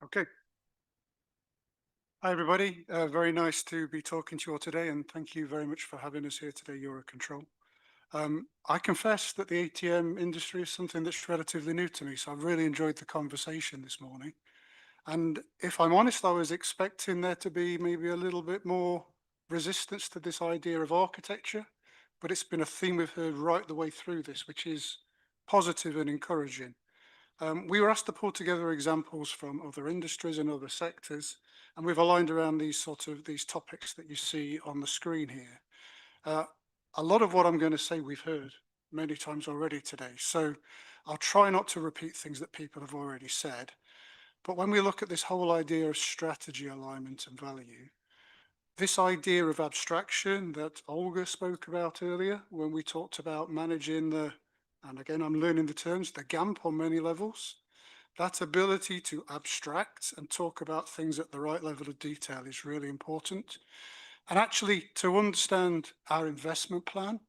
S: Okay. Hi, everybody. Very nice to be talking to you all today, and thank you very much for having us here today, EUROCONTROL. I confess that the ATM industry is something that's relatively new to me, so I've really enjoyed the conversation this morning. And if I'm honest, I was expecting there to be maybe a little bit more resistance to this idea of architecture, but it's been a theme we've heard right the way through this, which is positive and encouraging. We were asked to pull together examples from other industries and other sectors, and we've aligned around these topics that you see on the screen here. A lot of what I'm going to say we've heard many times already today, so I'll try not to repeat things that people have already said. But when we look at this whole idea of strategy, alignment, and value, this idea of abstraction that Olga spoke about earlier, when we talked about managing and again, I'm learning the terms, the GANP on many levels, that ability to abstract and talk about things at the right level of detail is really important. And actually to understand our investment plan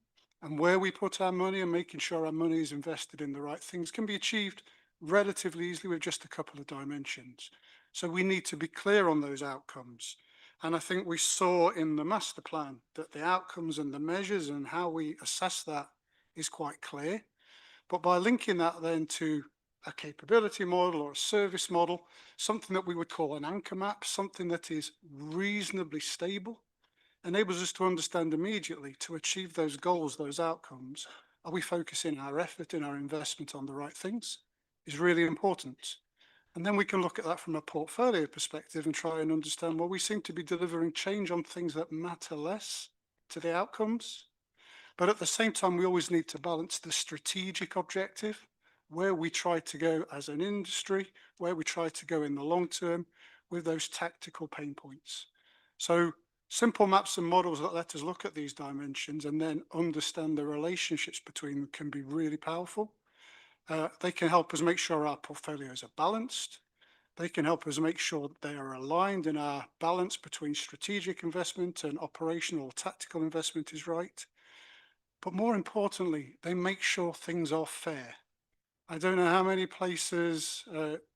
S: and where we put our money and making sure our money is invested in the right things can be achieved relatively easily with just a couple of dimensions. So we need to be clear on those outcomes. And I think we saw in the master plan that the outcomes and the measures and how we assess that is quite clear. But by linking that then to a capability model or a service model, something that we would call an anchor map, something that is reasonably stable, enables us to understand immediately to achieve those goals, those outcomes. Are we focusing our effort and our investment on the right things? Is really important. And then we can look at that from a portfolio perspective and try and understand, well, we seem to be delivering change on things that matter less to the outcomes. But at the same time, we always need to balance the strategic objective, where we try to go as an industry, where we try to go in the long term with those tactical pain points. So simple maps and models that let us look at these dimensions and then understand the relationships between them can be really powerful. They can help us make sure our portfolios are balanced. They can help us make sure that they are aligned and our balance between strategic investment and operational or tactical investment is right. But more importantly, they make sure things are fair. I don't know how many places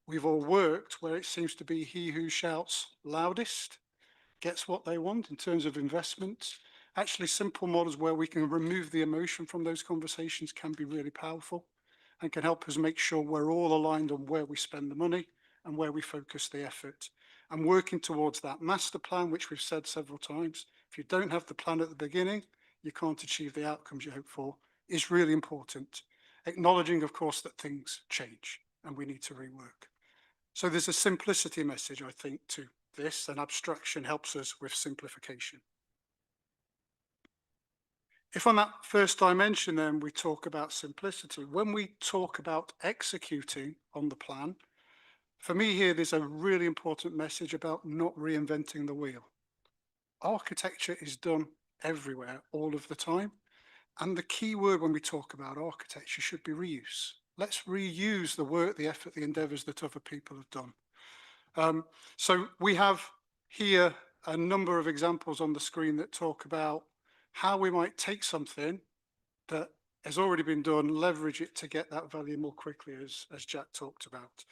S: we've all worked where it seems to be he who shouts loudest gets what they want in terms of investment. Actually, simple models where we can remove the emotion from those conversations can be really powerful and can help us make sure we're all aligned on where we spend the money and where we focus the effort. And working towards that master plan, which we've said several times, if you don't have the plan at the beginning, you can't achieve the outcomes you hope for, is really important. Acknowledging, of course, that things change and we need to rework. So there's a simplicity message, I think, to this, and abstraction helps us with simplification. If on that first dimension, then we talk about simplicity, when we talk about executing on the plan, for me here, there's a really important message about not reinventing the wheel. Architecture is done everywhere, all of the time. And the key word when we talk about architecture should be reuse. Let's reuse the work, the effort, the endeavors that other people have done. So we have here a number of examples on the screen that talk about how we might take something that has already been done, leverage it to get that value more quickly, as Jack talked about.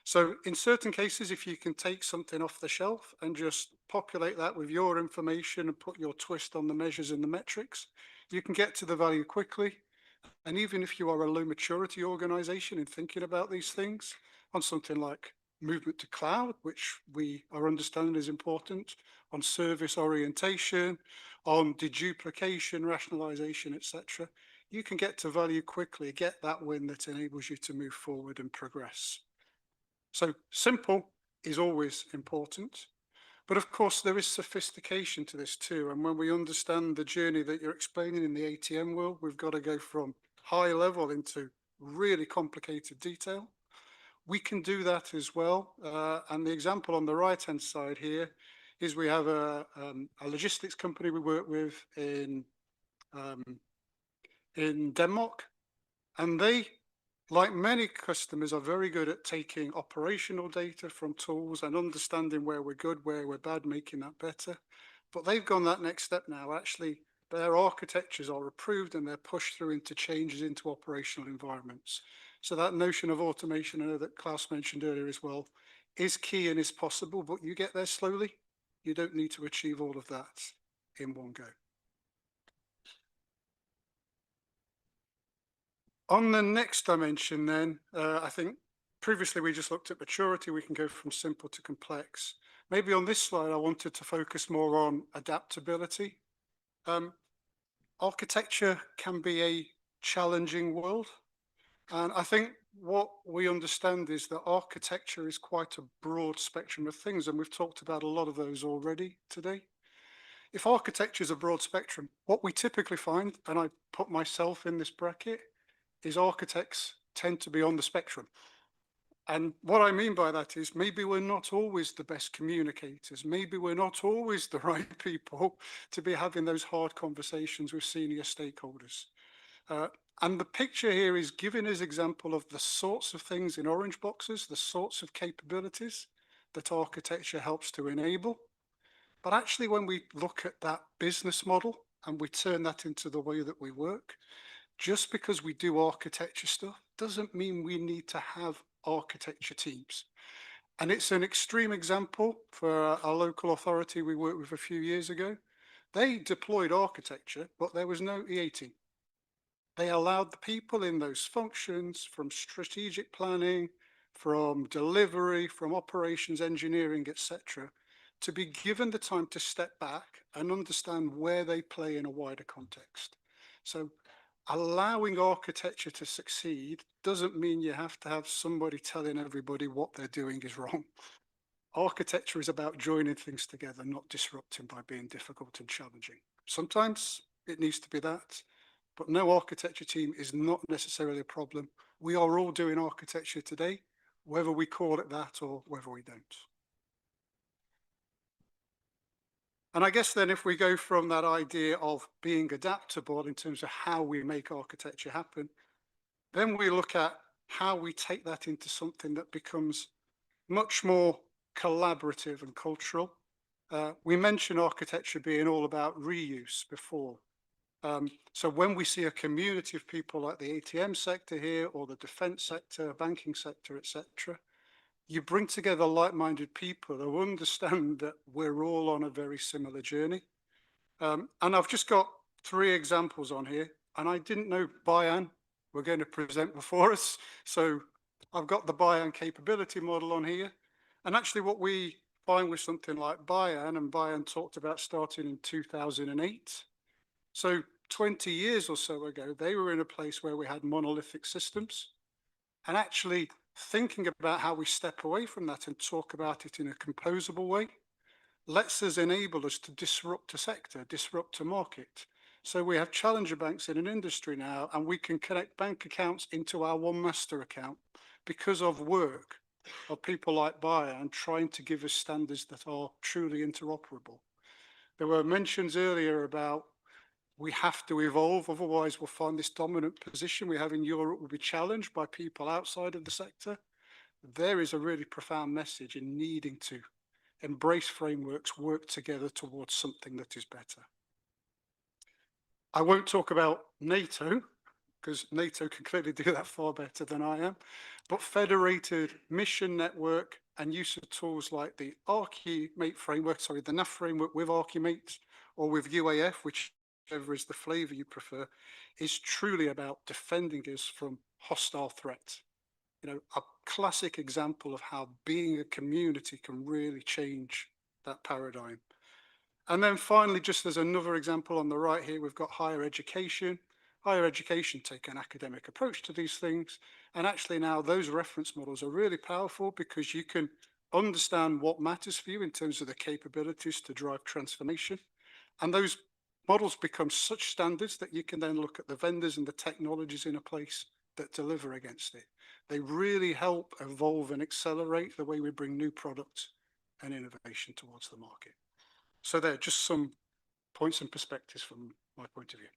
S: So in certain cases, if you can take something off the shelf and just populate that with your information and put your twist on the measures and the metrics, you can get to the value quickly. And even if you are a low maturity organization in thinking about these things, on something like movement to cloud, which we are understanding is important, on service orientation, on deduplication, rationalization, etc., you can get to value quickly, get that win that enables you to move forward and progress. So simple is always important. But of course, there is sophistication to this too. And when we understand the journey that you're explaining in the ATM world, we've got to go from high level into really complicated detail. We can do that as well. And the example on the right-hand side here is we have a logistics company we work with in Denmark. And they, like many customers, are very good at taking operational data from tools and understanding where we're good, where we're bad, making that better. But they've gone that next step now. Actually, their architectures are approved and they're pushed through into changes into operational environments. So that notion of automation, I know that Klaus mentioned earlier as well, is key and is possible, but you get there slowly. You don't need to achieve all of that in one go. On the next dimension then, I think previously we just looked at maturity. We can go from simple to complex. Maybe on this slide, I wanted to focus more on adaptability. Architecture can be a challenging world. And I think what we understand is that architecture is quite a broad spectrum of things. And we've talked about a lot of those already today. If architecture is a broad spectrum, what we typically find, and I put myself in this bracket, is architects tend to be on the spectrum. And what I mean by that is maybe we're not always the best communicators. Maybe we're not always the right people to be having those hard conversations with senior stakeholders. And the picture here is giving us example of the sorts of things in orange boxes, the sorts of capabilities that architecture helps to enable. But actually, when we look at that business model and we turn that into the way that we work, just because we do architecture stuff doesn't mean we need to have architecture teams. And it's an extreme example for a local authority we worked with a few years ago. They deployed architecture, but there was no EA team. They allowed the people in those functions from strategic planning, from delivery, from operations engineering, etc., to be given the time to step back and understand where they play in a wider context. So allowing architecture to succeed doesn't mean you have to have somebody telling everybody what they're doing is wrong. Architecture is about joining things together, not disrupting by being difficult and challenging. Sometimes it needs to be that, but no architecture team is not necessarily a problem. We are all doing architecture today, whether we call it that or whether we don't. And I guess then if we go from that idea of being adaptable in terms of how we make architecture happen, then we look at how we take that into something that becomes much more collaborative and cultural. We mentioned architecture being all about reuse before. So when we see a community of people like the ATM sector here, or the defense sector, banking sector, etc., you bring together like-minded people who understand that we're all on a very similar journey. And I've just got 3 examples on here, and I didn't know Bayan were going to present before us. So I've got the Bayan capability model on here. And actually what we find with something like Bayan, and Bayan talked about starting in 2008. So 20 years or so ago, they were in a place where we had monolithic systems. And actually thinking about how we step away from that and talk about it in a composable way lets us enable us to disrupt a sector, disrupt a market. So we have challenger banks in an industry now, and we can connect bank accounts into our one master account because of work of people like Bayan trying to give us standards that are truly interoperable. There were mentions earlier about we have to evolve, otherwise we'll find this dominant position we have in Europe will be challenged by people outside of the sector. There is a really profound message in needing to embrace frameworks, work together towards something that is better. I won't talk about NATO, because NATO can clearly do that far better than I am, but federated mission network and use of tools like the Archimate framework, sorry, the NAF framework with Archimate or with UAF, whichever is the flavor you prefer, is truly about defending us from hostile threats. You know, a classic example of how being a community can really change that paradigm. And then finally, just as another example on the right here, we've got higher education. Higher education take an academic approach to these things. And actually now those reference models are really powerful because you can understand what matters for you in terms of the capabilities to drive transformation. And those models become such standards that you can then look at the vendors and the technologies in a place that deliver against it. They really help evolve and accelerate the way we bring new products and innovation towards the market. So there are just some points and perspectives from my point of view.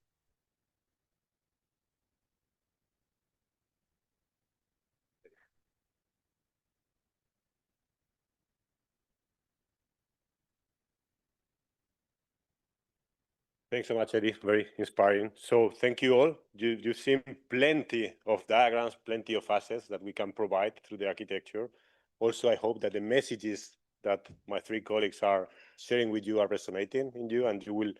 P: Thanks so much, Eddie. Very inspiring. So thank you all. You've seen plenty of diagrams, plenty of assets that we can provide through the architecture. Also, I hope that the messages that my 3 colleagues are sharing with you are resonating in you, and you will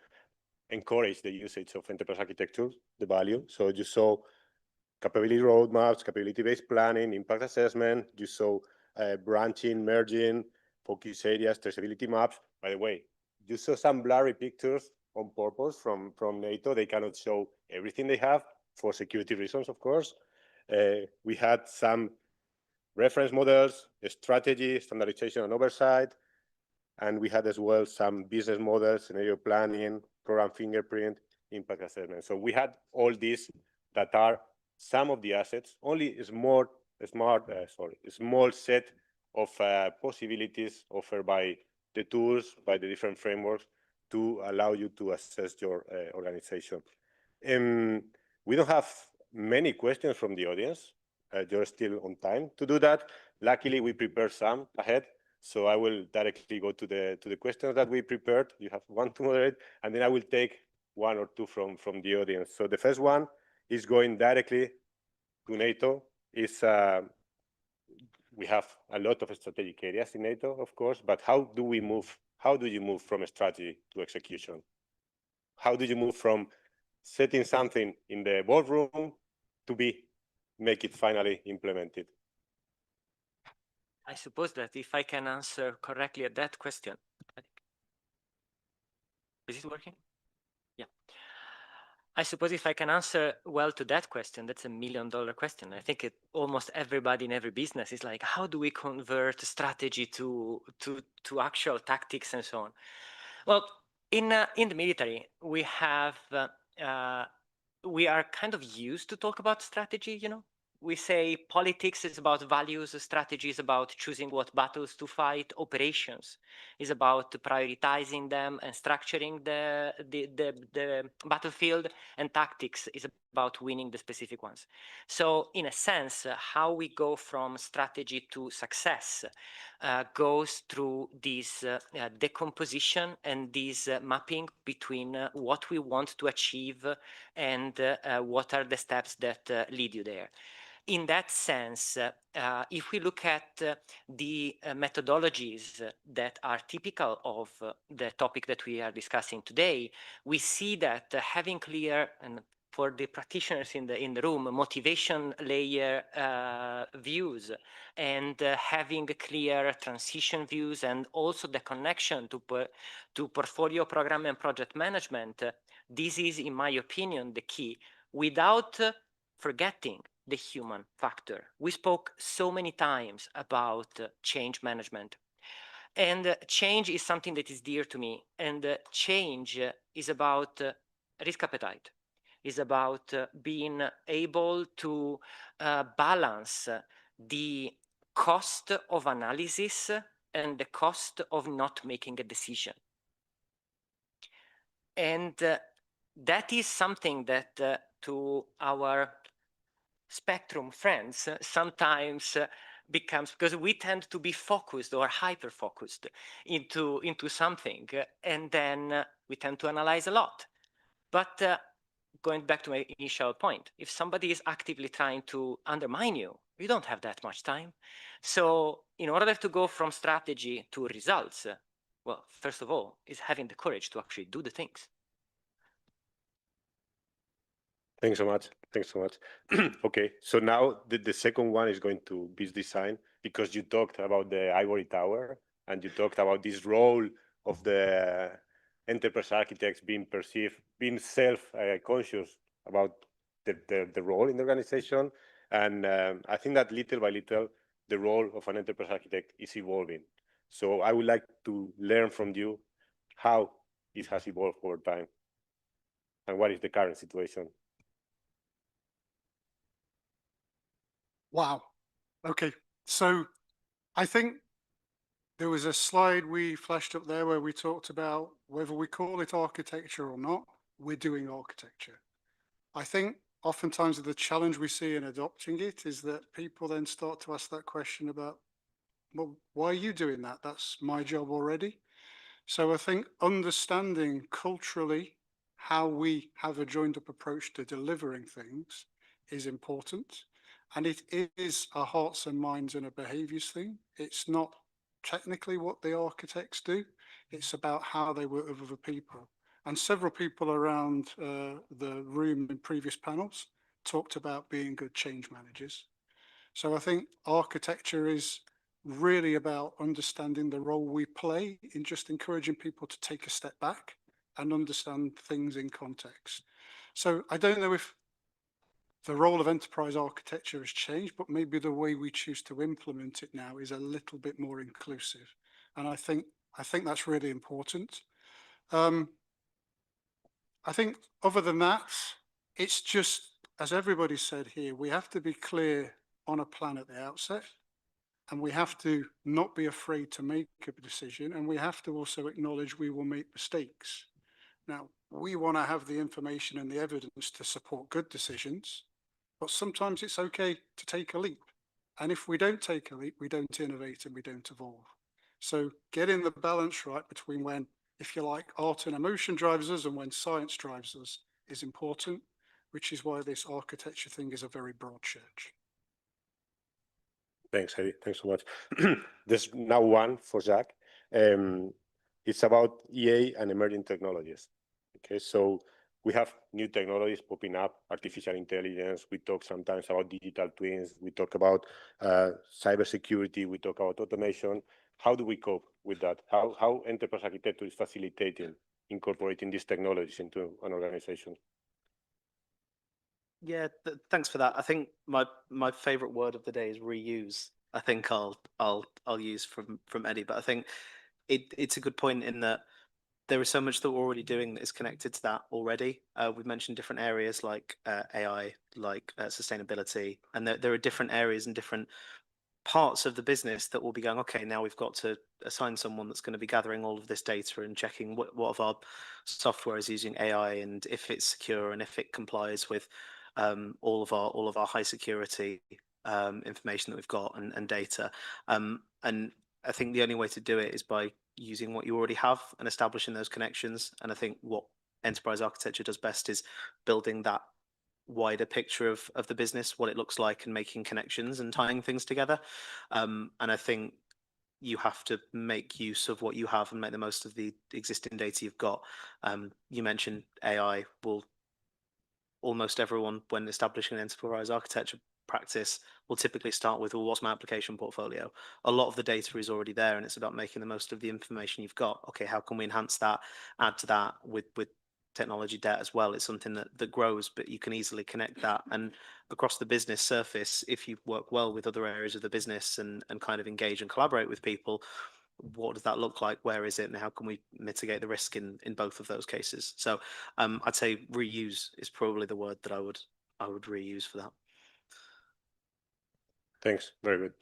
P: encourage the usage of enterprise architecture, the value. So you saw capability roadmaps, capability-based planning, impact assessment. You saw branching, merging, focus areas, traceability maps. By the way, you saw some blurry pictures on purpose from NATO. They cannot show everything they have for security reasons, of course. We had some reference models, strategy, standardization and oversight. And we had as well some business models, scenario planning, program fingerprint, impact assessment. So we had all these that are some of the assets, only a small set of possibilities offered by the tools, by the different frameworks to allow you to assess your organization. We don't have many questions from the audience. You're still on time to do that. Luckily, we prepared some ahead. So I will directly go to the questions that we prepared. You have 1 to moderate, and then I will take 1 or 2 from the audience. So the first one is going directly to NATO. We have a lot of strategic areas in NATO, of course, but how do we move? How do you move from a strategy to execution? How do you move from setting something in the boardroom to make it finally implemented?
Q: I suppose that if I can answer correctly at that question. Is it working? Yeah. I suppose if I can answer well to that question, that's $1 million question. I think almost everybody in every business is like, how do we convert strategy to actual tactics and so on? Well, in the military, we are kind of used to talk about strategy, you know. We say politics is about values, strategy is about choosing what battles to fight, operations is about prioritizing them and structuring the battlefield, and tactics is about winning the specific ones. So in a sense, how we go from strategy to success goes through this decomposition and this mapping between what we want to achieve and what are the steps that lead you there. In that sense, if we look at the methodologies that are typical of the topic that we are discussing today, we see that having clear, and for the practitioners in the room, motivation layer views, and having clear transition views, and also the connection to portfolio program and project management, this is, in my opinion, the key, without forgetting the human factor. We spoke so many times about change management. And change is something that is dear to me. And change is about risk appetite, is about being able to balance the cost of analysis and the cost of not making a decision. And that is something that to our spectrum friends sometimes becomes, because we tend to be focused or hyper focused into something, and then we tend to analyze a lot. But going back to my initial point, if somebody is actively trying to undermine you, you don't have that much time. So in order to go from strategy to results, well, first of all, is having the courage to actually do the things.
P: Thanks so much. Thanks so much. Okay, so now the second one is going to be design, because you talked about the ivory tower and you talked about this role of the enterprise architects being perceived, being self-conscious about the role in the organization. And I think that little by little, the role of an enterprise architect is evolving. So I would like to learn from you how it has evolved over time and what is the current situation.
S: Wow. Okay. So I think there was a slide we flashed up there where we talked about whether we call it architecture or not, we're doing architecture. I think oftentimes the challenge we see in adopting it is that people then start to ask that question about, well, why are you doing that? That's my job already. So I think understanding culturally how we have a joined up approach to delivering things is important. And it is a hearts and minds and a behaviors thing. It's not technically what the architects do. It's about how they work with other people. And several people around the room in previous panels talked about being good change managers. So I think architecture is really about understanding the role we play in just encouraging people to take a step back and understand things in context. So I don't know if the role of enterprise architecture has changed, but maybe the way we choose to implement it now is a little bit more inclusive. And I think that's really important. I think other than that, it's just, as everybody said here, we have to be clear on a plan at the outset, and we have to not be afraid to make a decision, and we have to also acknowledge we will make mistakes. Now, we want to have the information and the evidence to support good decisions, but sometimes it's okay to take a leap. And if we don't take a leap, we don't innovate and we don't evolve. So getting the balance right between when, if you like, art and emotion drives us and when science drives us is important, which is why this architecture thing is a very broad church.
P: Thanks, Eddie. Thanks so much. There's now one for Zach. It's about EA and emerging technologies. Okay, so we have new technologies popping up, artificial intelligence. We talk sometimes about digital twins. We talk about cybersecurity. We talk about automation. How do we cope with that? How enterprise architecture is facilitating incorporating these technologies into an organization?
R: Yeah, thanks for that. I think my favorite word of the day is reuse. I think I'll use from Eddie, but I think it's a good point in that there is so much that we're already doing that is connected to that already. We've mentioned different areas like AI, like sustainability, and there are different areas and different parts of the business that will be going, okay, now we've got to assign someone that's going to be gathering all of this data and checking what of our software is using AI and if it's secure and if it complies with all of our high security information that we've got and data. And I think the only way to do it is by using what you already have and establishing those connections. And I think what enterprise architecture does best is building that wider picture of the business, what it looks like, and making connections and tying things together. And I think you have to make use of what you have and make the most of the existing data you've got. You mentioned AI. Will almost everyone, when establishing an enterprise architecture practice, will typically start with, well, what's my application portfolio? A lot of the data is already there, and it's about making the most of the information you've got. Okay, how can we enhance that, add to that with technology debt as well? It's something that grows, but you can easily connect that. And across the business surface, if you work well with other areas of the business and kind of engage and collaborate with people, what does that look like? Where is it? And how can we mitigate the risk in both of those cases? So I'd say reuse is probably the word that I would reuse for that.
P: Thanks, very good.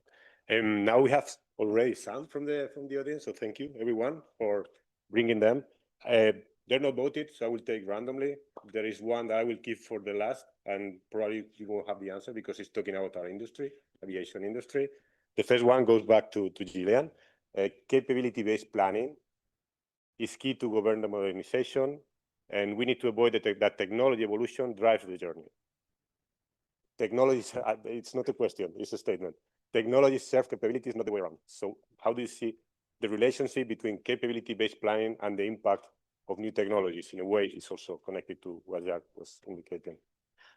P: And now we have already some from the audience, so thank you everyone for bringing them. They're not voted, so I will take randomly. There is one that I will keep for the last, and probably you won't have the answer because it's talking about our industry, aviation industry. The first one goes back to Gillian. Capability-based planning is key to govern the modernization, and we need to avoid that technology evolution drives the journey. Technology, it's not a question, it's a statement. Technology serves capabilities, not the way around. So how do you see the relationship between capability-based planning and the impact of new technologies? In a way, it's also connected to what Jack was indicating.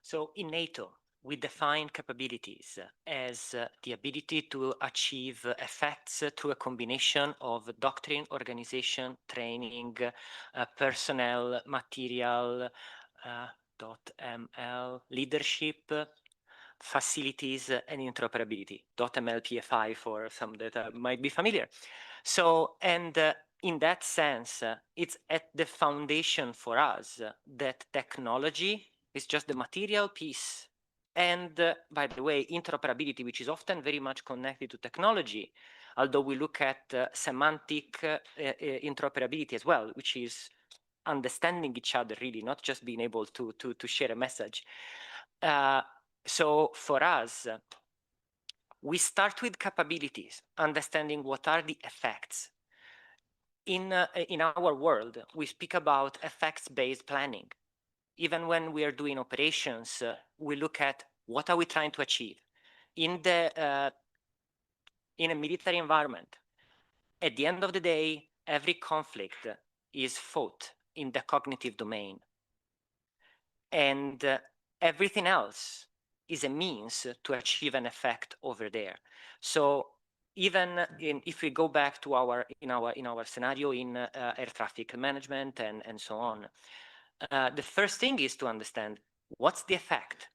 Q: So in NATO, we define capabilities as the ability to achieve effects through a combination of doctrine, organization, training, personnel, material, .ml, leadership, facilities, and interoperability. .ml-PFI for some that might be familiar. So, and in that sense, it's at the foundation for us that technology is just the material piece. And by the way, interoperability, which is often very much connected to technology, although we look at semantic interoperability as well, which is understanding each other really, not just being able to share a message. So for us, we start with capabilities, understanding what are the effects. In our world, we speak about effects-based planning. Even when we are doing operations, we look at what are we trying to achieve. In a military environment, at the end of the day, every conflict is fought in the cognitive domain. And everything else is a means to achieve an effect over there. So even if we go back to our scenario in air traffic management and so on, the first thing is to understand what's the effect,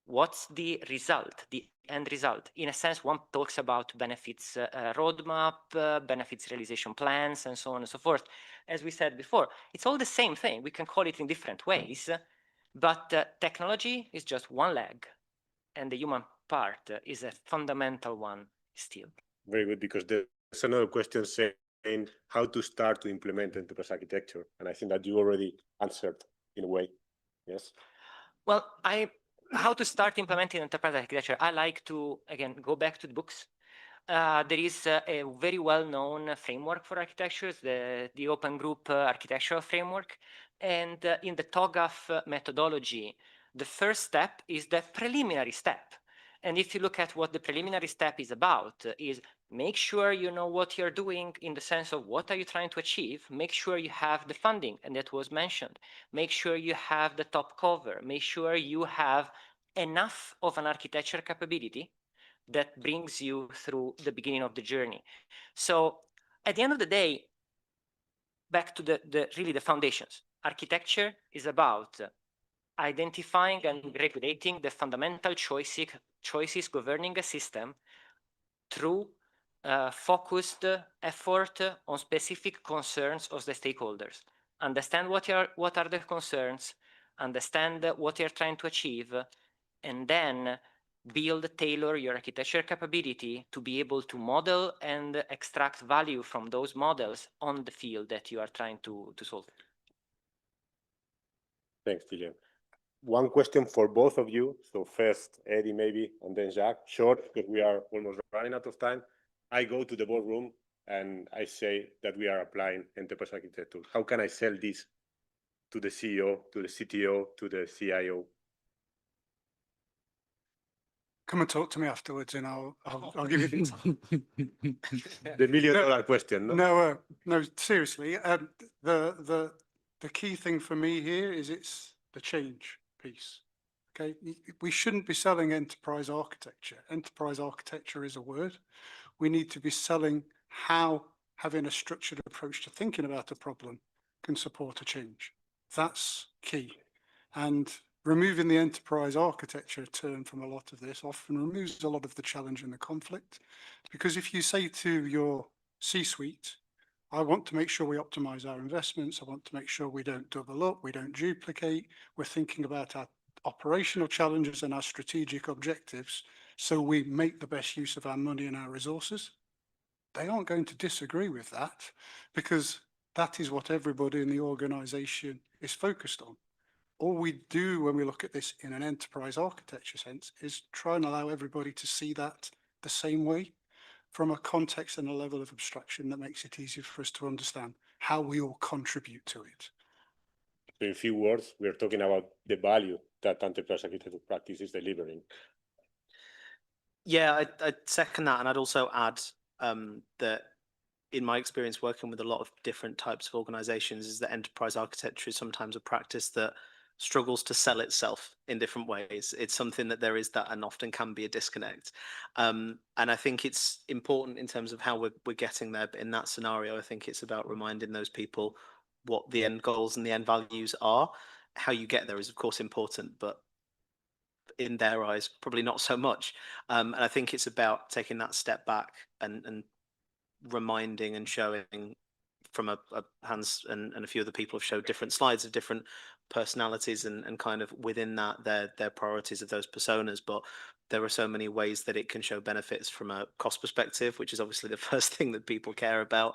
Q: what's the result, the end result. In a sense, one talks about benefits roadmap, benefits realization plans, and so on and so forth. As we said before, it's all the same thing. We can call it in different ways, but technology is just one leg, and the human part is a fundamental one still.
P: Very good, because there's another question saying how to start to implement enterprise architecture, and I think that you already answered in a way. Yes.
Q: Well, how to start implementing enterprise architecture? I like to again go back to the books. There is a very well-known framework for architectures, the Open Group Architectural Framework, and in the TOGAF methodology, the first step is the preliminary step. And if you look at what the preliminary step is about, is make sure you know what you're doing in the sense of what are you trying to achieve, make sure you have the funding, and that was mentioned, make sure you have the top cover, make sure you have enough of an architecture capability that brings you through the beginning of the journey. So at the end of the day, back to really the foundations. Architecture is about identifying and regulating the fundamental choices governing a system through focused effort on specific concerns of the stakeholders. Understand what are the concerns, understand what you're trying to achieve, and then tailor your architecture capability to be able to model and extract value from those models on the field that you are trying to solve.
P: Thanks, Gillian. one question for both of you. So first, Eddie maybe, and then Jacques. Short, because we are almost running out of time. I go to the boardroom and I say that we are applying enterprise architecture. How can I sell this to the CEO, to the CTO, to the CIO?
S: Come and talk to me afterwards, and I'll give you the time.
P: The million-dollar question. No,
S: no, seriously. The key thing for me here is it's the change piece. Okay, we shouldn't be selling enterprise architecture. Enterprise architecture is a word. We need to be selling how having a structured approach to thinking about a problem can support a change. That's key. And removing the enterprise architecture term from a lot of this often removes a lot of the challenge and the conflict. Because if you say to your C-suite, I want to make sure we optimize our investments, I want to make sure we don't double up, we don't duplicate, we're thinking about our operational challenges and our strategic objectives, so we make the best use of our money and our resources. They aren't going to disagree with that, because that is what everybody in the organization is focused on. All we do when we look at this in an enterprise architecture sense is try and allow everybody to see that the same way, from a context and a level of abstraction that makes it easier for us to understand how we all contribute to it.
P: So in few words, we are talking about the value that enterprise architecture practice is delivering.
R: Yeah, I'd second that, and I'd also add that in my experience working with a lot of different types of organizations is that enterprise architecture is sometimes a practice that struggles to sell itself in different ways. It's something that there is that and often can be a disconnect. And I think it's important in terms of how we're getting there. But in that scenario, I think it's about reminding those people what the end goals and the end values are. How you get there is of course important, but in their eyes, probably not so much. And I think it's about taking that step back and reminding and showing from Hans and a few other people have showed different slides of different personalities and kind of within that their priorities of those personas, but there are so many ways that it can show benefits from a cost perspective, which is obviously the first thing that people care about,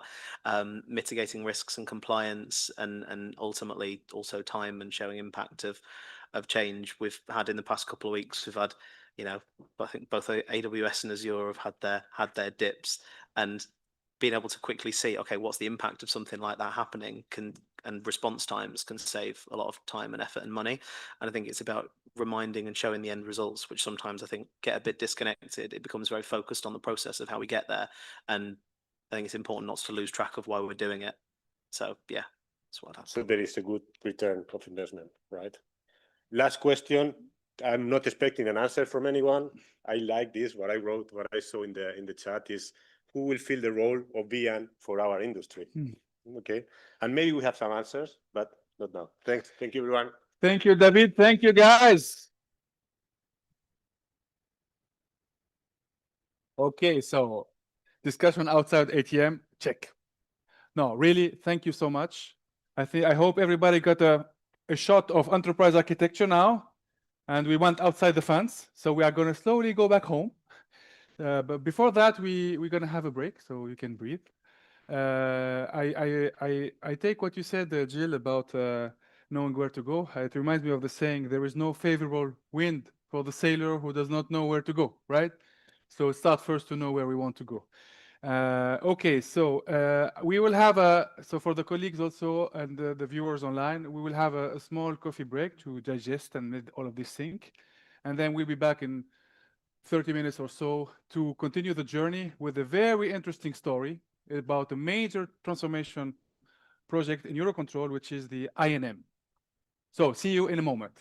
R: mitigating risks and compliance, and ultimately also time and showing impact of change. We've had in the past couple of weeks, we've had, you know, I think both AWS and Azure have had their dips, and being able to quickly see, okay, what's the impact of something like that happening and response times can save a lot of time and effort and money. And I think it's about reminding and showing the end results, which sometimes I think get a bit disconnected. It becomes very focused on the process of how we get there. And I think it's important not to lose track of why we're doing it. So yeah, that's what happens.
P: So there is a good return of investment, right? Last question. I'm not expecting an answer from anyone. I like this. What I wrote, what I saw in the chat is, who will fill the role of VN for our industry? Okay, and maybe we have some answers, but not now. Thanks. Thank you, everyone.
A: Thank you, David. Thank you, guys. Okay, so discussion outside ATM, check. No, really, thank you so much. I hope everybody got a shot of enterprise architecture now, and we went outside the fence. So we are going to slowly go back home. But before that, we're going to have a break so you can breathe. I take what you said, Jill, about knowing where to go. It reminds me of the saying, there is no favorable wind for the sailor who does not know where to go, right? So start first to know where we want to go. Okay, so we will have so for the colleagues also and the viewers online, we will have a small coffee break to digest and let all of this sink. And then we'll be back in 30 minutes or so to continue the journey with a very interesting story about a major transformation project in EUROCONTROL, which is the INM. So see you in a moment.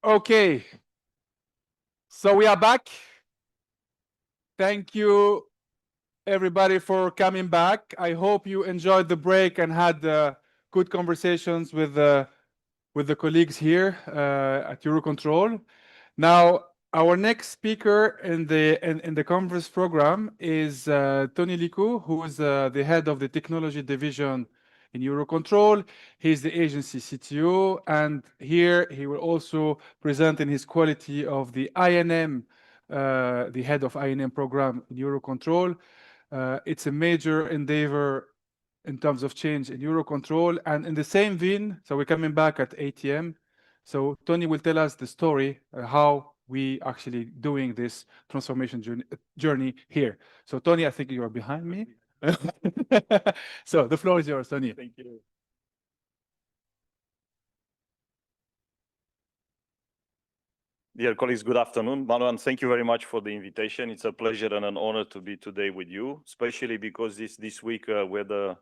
A: Okay, so we are back. Thank you, everybody, for coming back. I hope you enjoyed the break and had good conversations with the colleagues here at Eurocontrol. Now, our next speaker in the conference program is Tony Liku, who is the head of the technology division in Eurocontrol. He's the agency CTO, and here he will also present in his quality of the INM, the head of INM program in Eurocontrol. It's a major endeavor in terms of change in Eurocontrol, and in the same vein, so we're coming back at ATM. So Tony will tell us the story, how we actually doing this transformation journey here. So Tony, I think you are behind me. So the floor is yours, Tony.
J: Thank you. Dear colleagues, good afternoon. Manuel, thank you very much for the invitation. It's a pleasure and an honor to be today with you, especially because this week we had a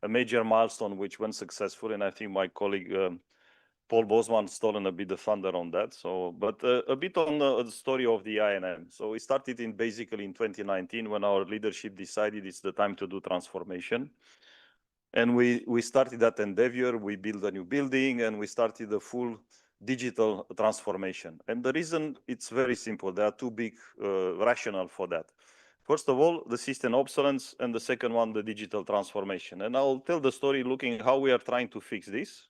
J: major milestone which went successful, and I think my colleague Paul Bosman stolen a bit the thunder on that. So, but a bit on the story of the INM. So we started basically in 2019 when our leadership decided it's the time to do transformation. And we started that endeavor, we built a new building, and we started the full digital transformation. And the reason, it's very simple. There are two big rationale for that. First of all, the system obsolescence, and the second one, the digital transformation. And I'll tell the story looking how we are trying to fix this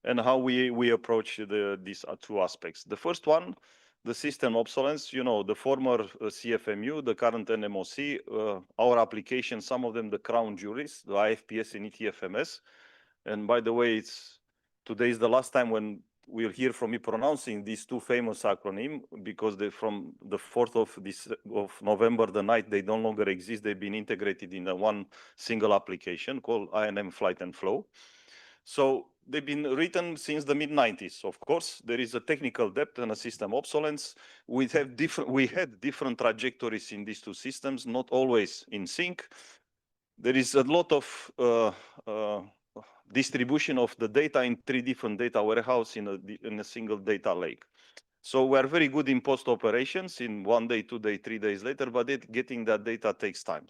J: and how we approach these two aspects. The first one, the system obsolescence, you know, the former CFMU, the current NMOC, our applications, some of them the crown jewels, the IFPS and ETFMS. And by the way, today is the last time when we'll hear from me pronouncing these two famous acronyms, because from the 4th of November, the night they no longer exist, they've been integrated in one single application called INM Flight and Flow. So they've been written since the mid-90s. Of course, there is a technical debt and a system obsolescence. We had different trajectories in these two systems, not always in sync. There is a lot of distribution of the data in 3 different data warehouses in a single data lake. So we are very good in post operations in 1 day, 2 days, 3 days later, but getting that data takes time.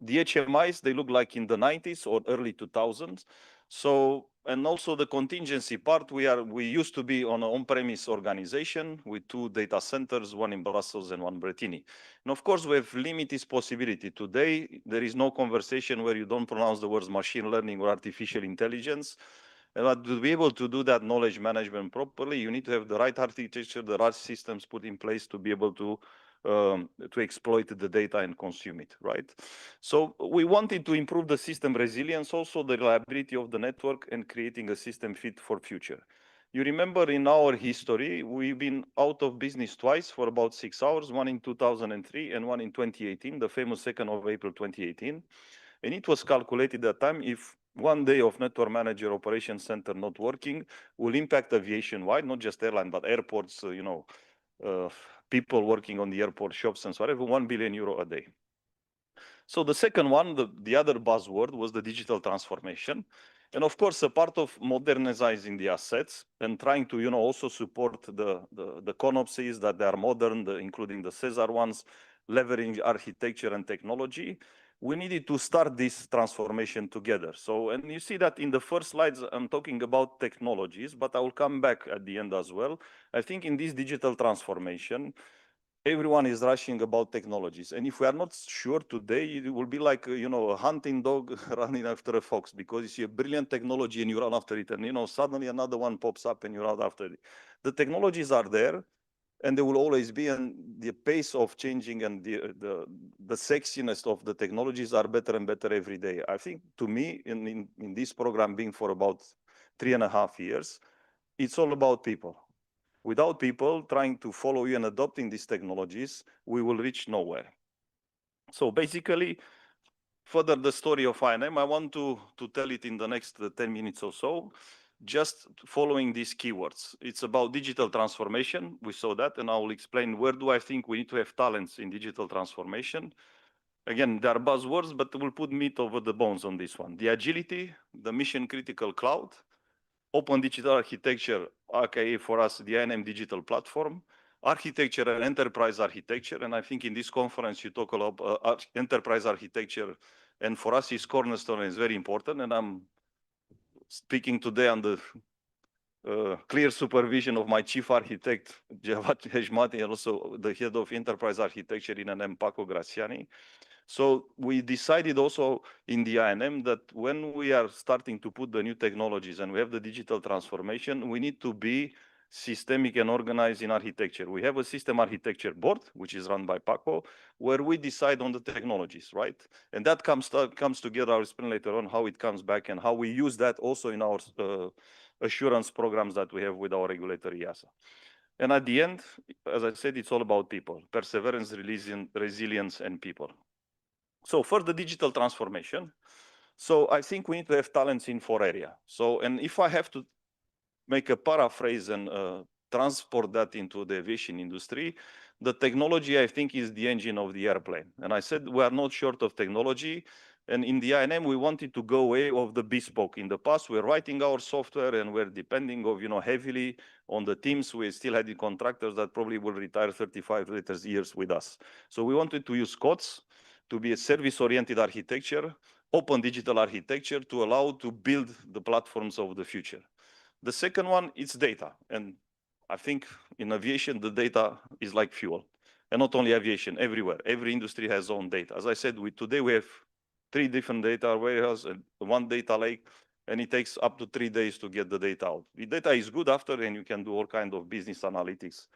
J: The HMIs, they look like in the 90s or early 2000s.
T: So, and also the contingency part, we used to be on an on-premise organization with 2 data centers, one in Brussels and one in Bretigny. And of course, we have limited possibility. Today, there is no conversation where you don't pronounce the words machine learning or artificial intelligence. And to be able to do that knowledge management properly, you need to have the right architecture, the right systems put in place to be able to exploit the data and consume it, right? So we wanted to improve the system resilience, also the reliability of the network, and creating a system fit for future. You remember in our history, we've been out of business twice for about 6 hours, one in 2003 and one in 2018, the famous 2nd of April 2018. And it was calculated at that time if one day of network manager operations center not working will impact aviation wide, not just airline, but airports, people working on the airport shops and so on, 1 billion euro a day. So the second one, the other buzzword was the digital transformation. And of course, a part of modernizing the assets and trying to, also support the CONOPSs that they are modern, including the SESAR ones, leveraging architecture and technology. We needed to start this transformation together. So, and you see that in the first slides, I'm talking about technologies, but I will come back at the end as well. I think in this digital transformation, everyone is rushing about technologies. And if we are not sure today, it will be like, a hunting dog running after a fox, because you see a brilliant technology and you run after it. And, suddenly another one pops up and you run after it. The technologies are there and they will always be, and the pace of changing and the sexiness of the technologies are better and better every day. I think to me, in this program being for about 3.5 years, it's all about people. Without people trying to follow you and adopting these technologies, we will reach nowhere. So basically, further the story of INM, I want to tell it in the next 10 minutes or so, just following these keywords. It's about digital transformation. We saw that, and I will explain where do I think we need to have talents in digital transformation. Again, there are buzzwords, but we'll put meat over the bones on this one. The agility, the mission critical cloud, open digital architecture, aka for us, the INM digital platform, architecture and enterprise architecture. And I think in this conference, you talk a lot about enterprise architecture. And for us, it's cornerstone, is very important. And I'm speaking today on the clear supervision of my chief architect, Javad Heshmati, and also the head of enterprise architecture in INM, Paco Graciani. So we decided also in the INM that when we are starting to put the new technologies and we have the digital transformation, we need to be systemic and organized in architecture. We have a system architecture board, which is run by Paco, where we decide on the technologies, right? And that comes together. I'll explain later on how it comes back and how we use that also in our assurance programs that we have with our regulator, EASA. And at the end, as I said, it's all about people, perseverance, resilience, and people. So for the digital transformation, so I think we need to have talents in 4 areas. So, and if I have to make a paraphrase and transport that into the aviation industry, the technology, I think, is the engine of the airplane. And I said, we are not short of technology. And in the INM, we wanted to go away of the bespoke. In the past, we're writing our software and we're depending of, heavily on the teams. We still had the contractors that probably will retire 35 years with us. So we wanted to use COTS to be a service-oriented architecture, open digital architecture to allow to build the platforms of the future. The second one is data. And I think in aviation, the data is like fuel. And not only aviation, everywhere. Every industry has own data. As I said, today we have 3 different data warehouses and 1 data lake, and it takes up to 3 days to get the data out. The data is good after, and you can do all kinds of business analytics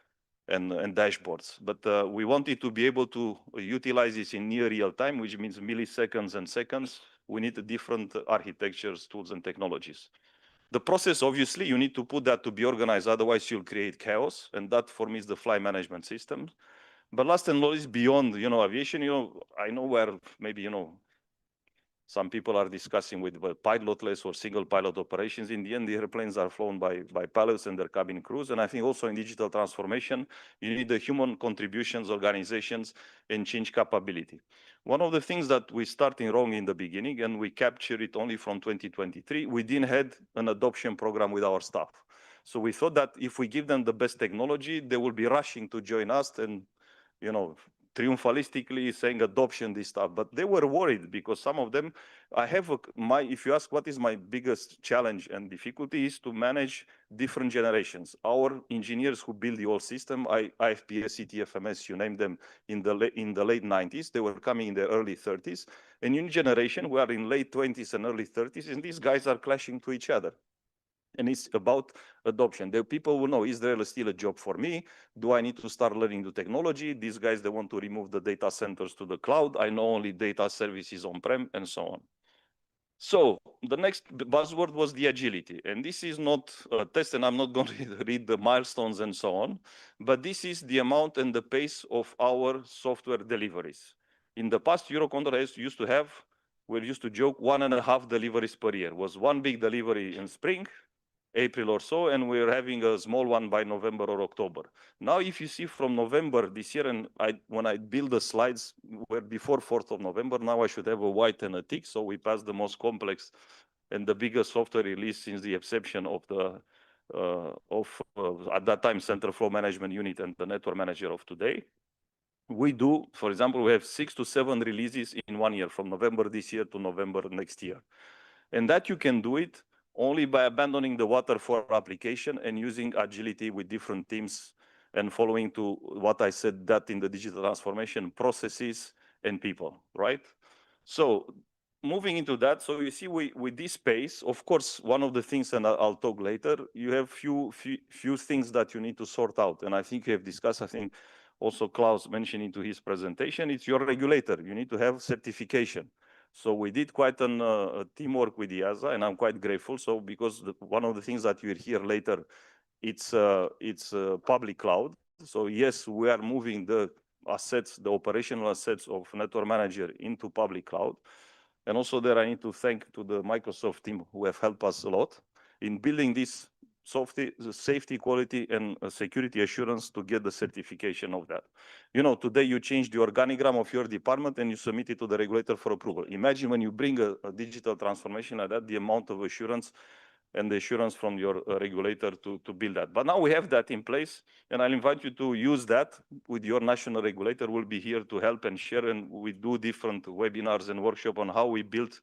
T: and dashboards. But we wanted to be able to utilize this in near real time, which means milliseconds and seconds. We need different architectures, tools, and technologies. The process, obviously, you need to put that to be organized. Otherwise, you'll create chaos. And that, for me, is the flight management system. But last and not least, beyond, aviation, I know where maybe, some people are discussing with pilotless or single pilot operations. In the end, the airplanes are flown by pilots and their cabin crews. And I think also in digital transformation, you need the human contributions, organizations, and change capability. One of the things that we started wrong in the beginning, and we captured it only from 2023, we didn't have an adoption program with our staff. So we thought that if we give them the best technology, they will be rushing to join us and, triumphalistically saying adoption, this stuff, but they were worried because some of them, if you ask what is my biggest challenge and difficulty is to manage different generations. Our engineers who build the old system, IFPS, CTFMS, you name them, in the late 90s, they were coming in their early 30s. A new generation, we are in late 20s and early 30s, and these guys are clashing to each other. And it's about adoption. The people will know, is there still a job for me? Do I need to start learning the technology? These guys, they want to remove the data centers to the cloud. I know only data services on-prem and so on. So the next buzzword was the agility. And this is not a test, and I'm not going to read the milestones and so on, but this is the amount and the pace of our software deliveries. In the past, EUROCONTROL used to have, we used to joke, 1.5 deliveries per year. It was one big delivery in spring, April or so, and we're having a small one by November or October. Now, if you see from November this year, and when I build the slides were before 4th of November, now I should have a white and a tick, so we passed the most complex and the biggest software release since the inception of the, at that time, Central Flow Management Unit and the Network Manager of today. We do, for example, we have 6 to 7 releases in 1 year, from November this year to November next year. And that you can do it only by abandoning the waterfall application and using agility with different teams and following to what I said, that in the digital transformation processes and people, right? So moving into that, so you see with this pace, of course, one of the things, and I'll talk later, you have few things that you need to sort out. And I think we have discussed, I think also Klaus mentioned into his presentation, it's your regulator. You need to have certification. So we did quite a teamwork with EASA, and I'm quite grateful. So because one of the things that you'll hear later, it's public cloud. So yes, we are moving the assets, the operational assets of Network Manager into public cloud. And also there I need to thank to the Microsoft team who have helped us a lot in building this safety, quality, and security assurance to get the certification of that. You know, today you change the organigram of your department and you submit it to the regulator for approval. Imagine when you bring a digital transformation like that, the amount of assurance and the assurance from your regulator to build that. But now we have that in place, and I'll invite you to use that with your national regulator. We'll be here to help and share, and we do different webinars and workshops on how we build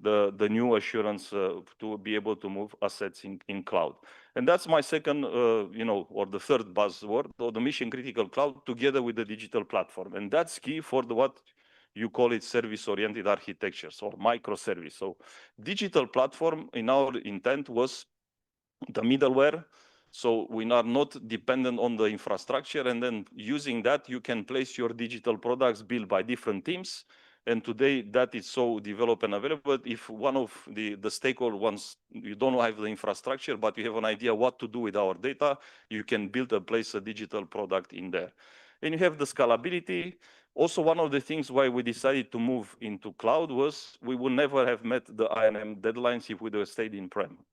T: the new assurance to be able to move assets in cloud. And that's my second, or the third buzzword, or the mission critical cloud together with the digital platform. And that's key for what you call it service-oriented architectures or microservice. So digital platform in our intent was the middleware. So we are not dependent on the infrastructure, and then using that, you can place your digital products built by different teams. And today that is so developed and available. If one of the stakeholder wants, you don't have the infrastructure, but you have an idea what to do with our data, you can build and place a digital product in there. And you have the scalability. Also, one of the things why we decided to move into cloud was we would never have met the INM deadlines if we would have stayed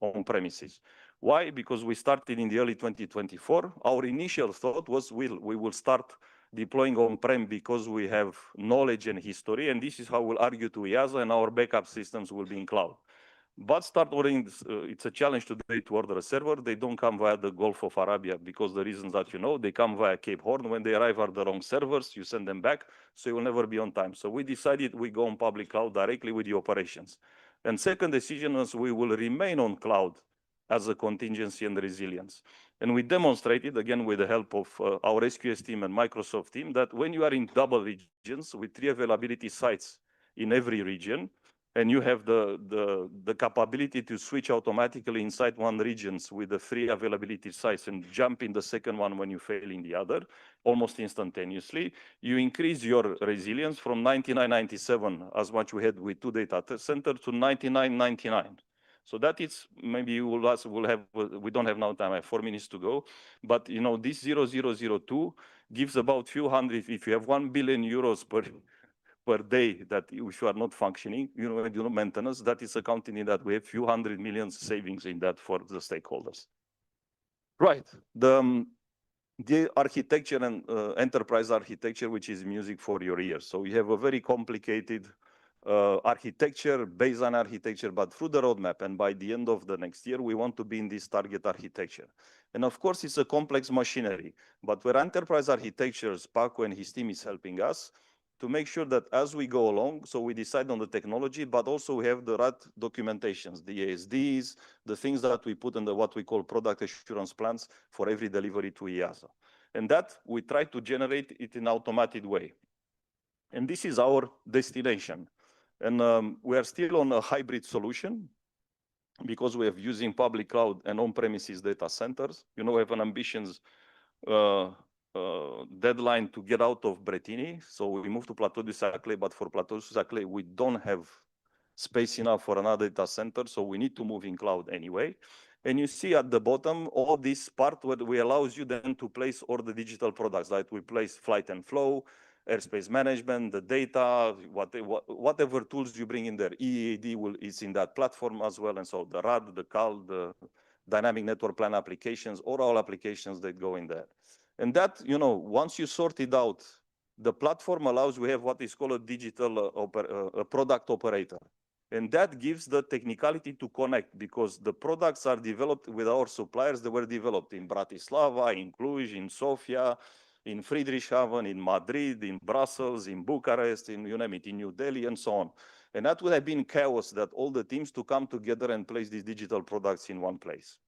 T: on premises. Why? Because we started in the early 2024. Our initial thought was we will start deploying on-prem because we have knowledge and history, and this is how we'll argue to EASA, and our backup systems will be in cloud. But start ordering, it's a challenge today to order a server. They don't come via the Gulf of Arabia because the reasons that you know, they come via Cape Horn. When they arrive at the wrong servers, you send them back, so you will never be on time. So we decided we go on public cloud directly with the operations. And second decision was we will remain on cloud as a contingency and resilience. And we demonstrated, again, with the help of our SQS team and Microsoft team, that when you are in double regions with 3 availability sites in every region, and you have the capability to switch automatically inside one region with the 3 availability sites and jump in the second one when you fail in the other, almost instantaneously, you increase your resilience from 99.97, as much we had with 2 data centers, to 99.99. So that is, maybe you will ask, we don't have now time, I have 4 minutes to go, but you know, this 0002 gives about few hundred, if you have 1 billion euros per day that if you are not functioning, you know, maintenance, that is accounting in that we have few hundred million savings in that for the stakeholders. Right, the architecture and enterprise architecture, which is music for your ears. So you have a very complicated architecture, baseline architecture, but through the roadmap. And by the end of the next year, we want to be in this target architecture. And of course, it's a complex machinery, but where enterprise architectures, Paco and his team is helping us to make sure that as we go along, so we decide on the technology, but also we have the right documentations, the ASDs, the things that we put in the what we call product assurance plans for every delivery to EASA. And that we try to generate it in an automated way. And this is our destination. And we are still on a hybrid solution because we are using public cloud and on-premises data centers. You know, we have an ambitious deadline to get out of Bretigny. So we moved to Plateau du Saclay, but for Plateau du Saclay, we don't have space enough for another data center. So we need to move in cloud anyway. And you see at the bottom, all this part where we allows you then to place all the digital products, like we place flight and flow, airspace management, the data, whatever tools you bring in there. EAD is in that platform as well. And so the RAD, the CAL, the dynamic network plan applications, or all applications that go in there. And that, you know, once you sort it out, the platform allows, we have what is called a digital product operator. And that gives the technicality to connect, because the products are developed with our suppliers that were developed in Bratislava, in Cluj, in Sofia, in Friedrichshafen, in Madrid, in Brussels, in Bucharest, in, you name it, in New Delhi, and so on. And that would have been chaos, that all the teams to come together and place these digital products in one place.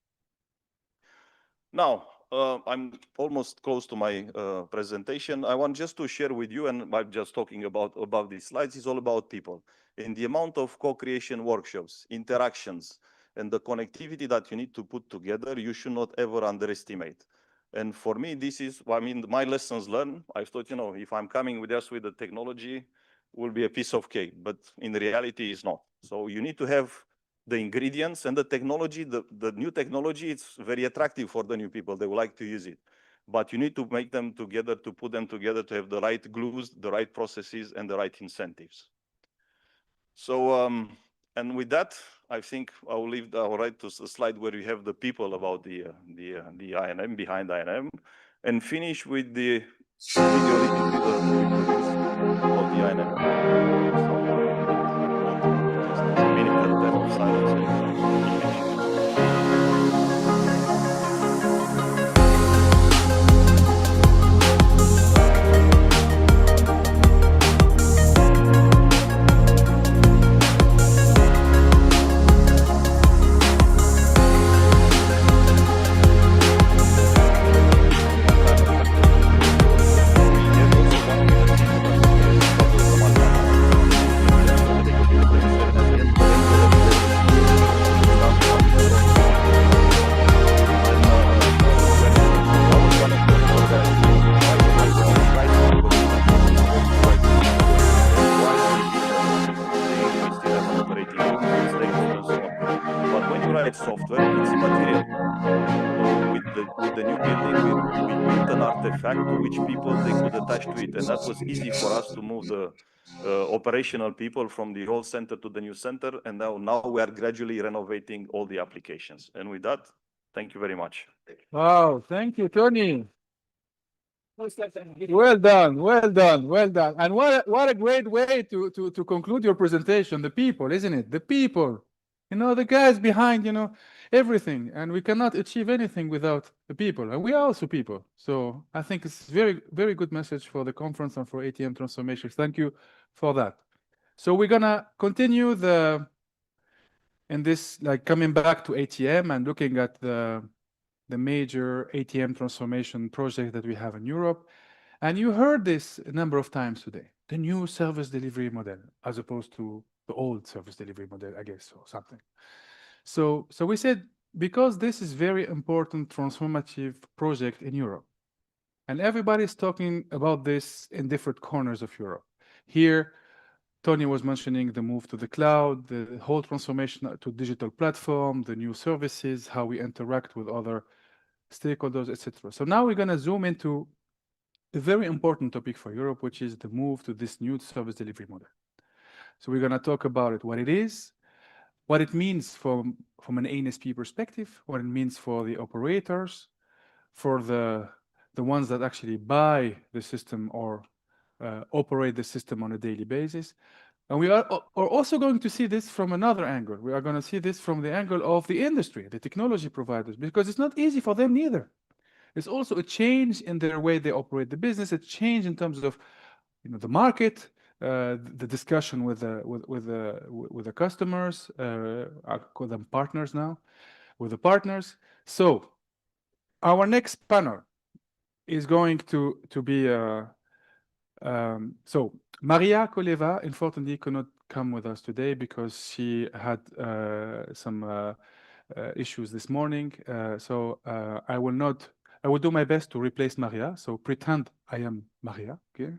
T: Now, I'm almost close to my presentation. I want just to share with you, and I'm just talking about these slides, is all about people. And the amount of co-creation workshops, interactions, and the connectivity that you need to put together, you should not ever underestimate. And for me, this is, I mean, my lessons learned. I thought, you know, if I'm coming with us with the technology, will be a piece of cake, but in reality, it's not. So you need to have the ingredients and the technology, the new technology, it's very attractive for the new people. They would like to use it. But you need to make them together, to put them together, to have the right glues, the right processes, and the right incentives. So, and with that, I think I will leave the right to the slide where you have the people about the INM, behind INM, and finish with the video little bit about the INM. Just a minute and 10 of silence. Software, it's immaterial. With the new building, we built an artifact to which people they could attach to it, and that was easy for us to move the operational people from the old center to the new center, and now we are gradually renovating all the applications. And with that, thank you very much.
A: Wow, thank you, Tony. Well done, well done, well done. And what a great way to conclude your presentation. The people, isn't it? The people. You know, the guys behind, you know, everything. And we cannot achieve anything without the people. And we are also people. So I think it's very, very good message for the conference and for ATM Transformation. Thank you for that. So we're gonna continue in this, like coming back to ATM and looking at the major ATM transformation project that we have in Europe. And you heard this a number of times today, the new service delivery model, as opposed to the old service delivery model, I guess, or something. So we said, because this is very important transformative project in Europe, and everybody's talking about this in different corners of Europe. Here, Tony was mentioning the move to the cloud, the whole transformation to digital platform, the new services, how we interact with other stakeholders, etc. So now we're going to zoom into a very important topic for Europe, which is the move to this new service delivery model. So we're going to talk about it, what it is, what it means from an ANSP perspective, what it means for the operators, for the ones that actually buy the system or operate the system on a daily basis, And we are also going to see this from another angle. We are going to see this from the angle of the industry, the technology providers, because it's not easy for them neither. It's also a change in their way they operate the business, a change in terms of the market, the discussion with the customers, I call them partners now, with the partners. So our next panel is going to be so Maria Koleva, unfortunately, could not come with us today because she had some issues this morning. So I will do my best to replace Maria. So pretend I am Maria, okay?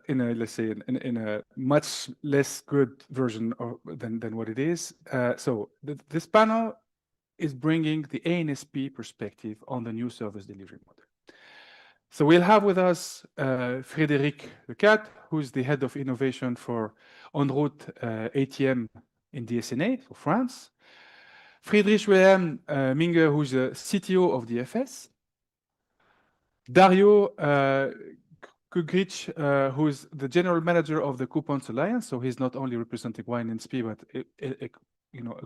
A: In a, let's say, in a much less good version than what it is. So this panel is bringing the ANSP perspective on the new service delivery model. So we'll have with us Frédéric Lecat, who's the head of innovation for en route ATM in DSNA, so France. Friedrich Wilhelm Minge, who's the CTO of DFS. Dario Kugric, who's the general manager of the COOPANS Alliance. So he's not only representing one ANSP, but a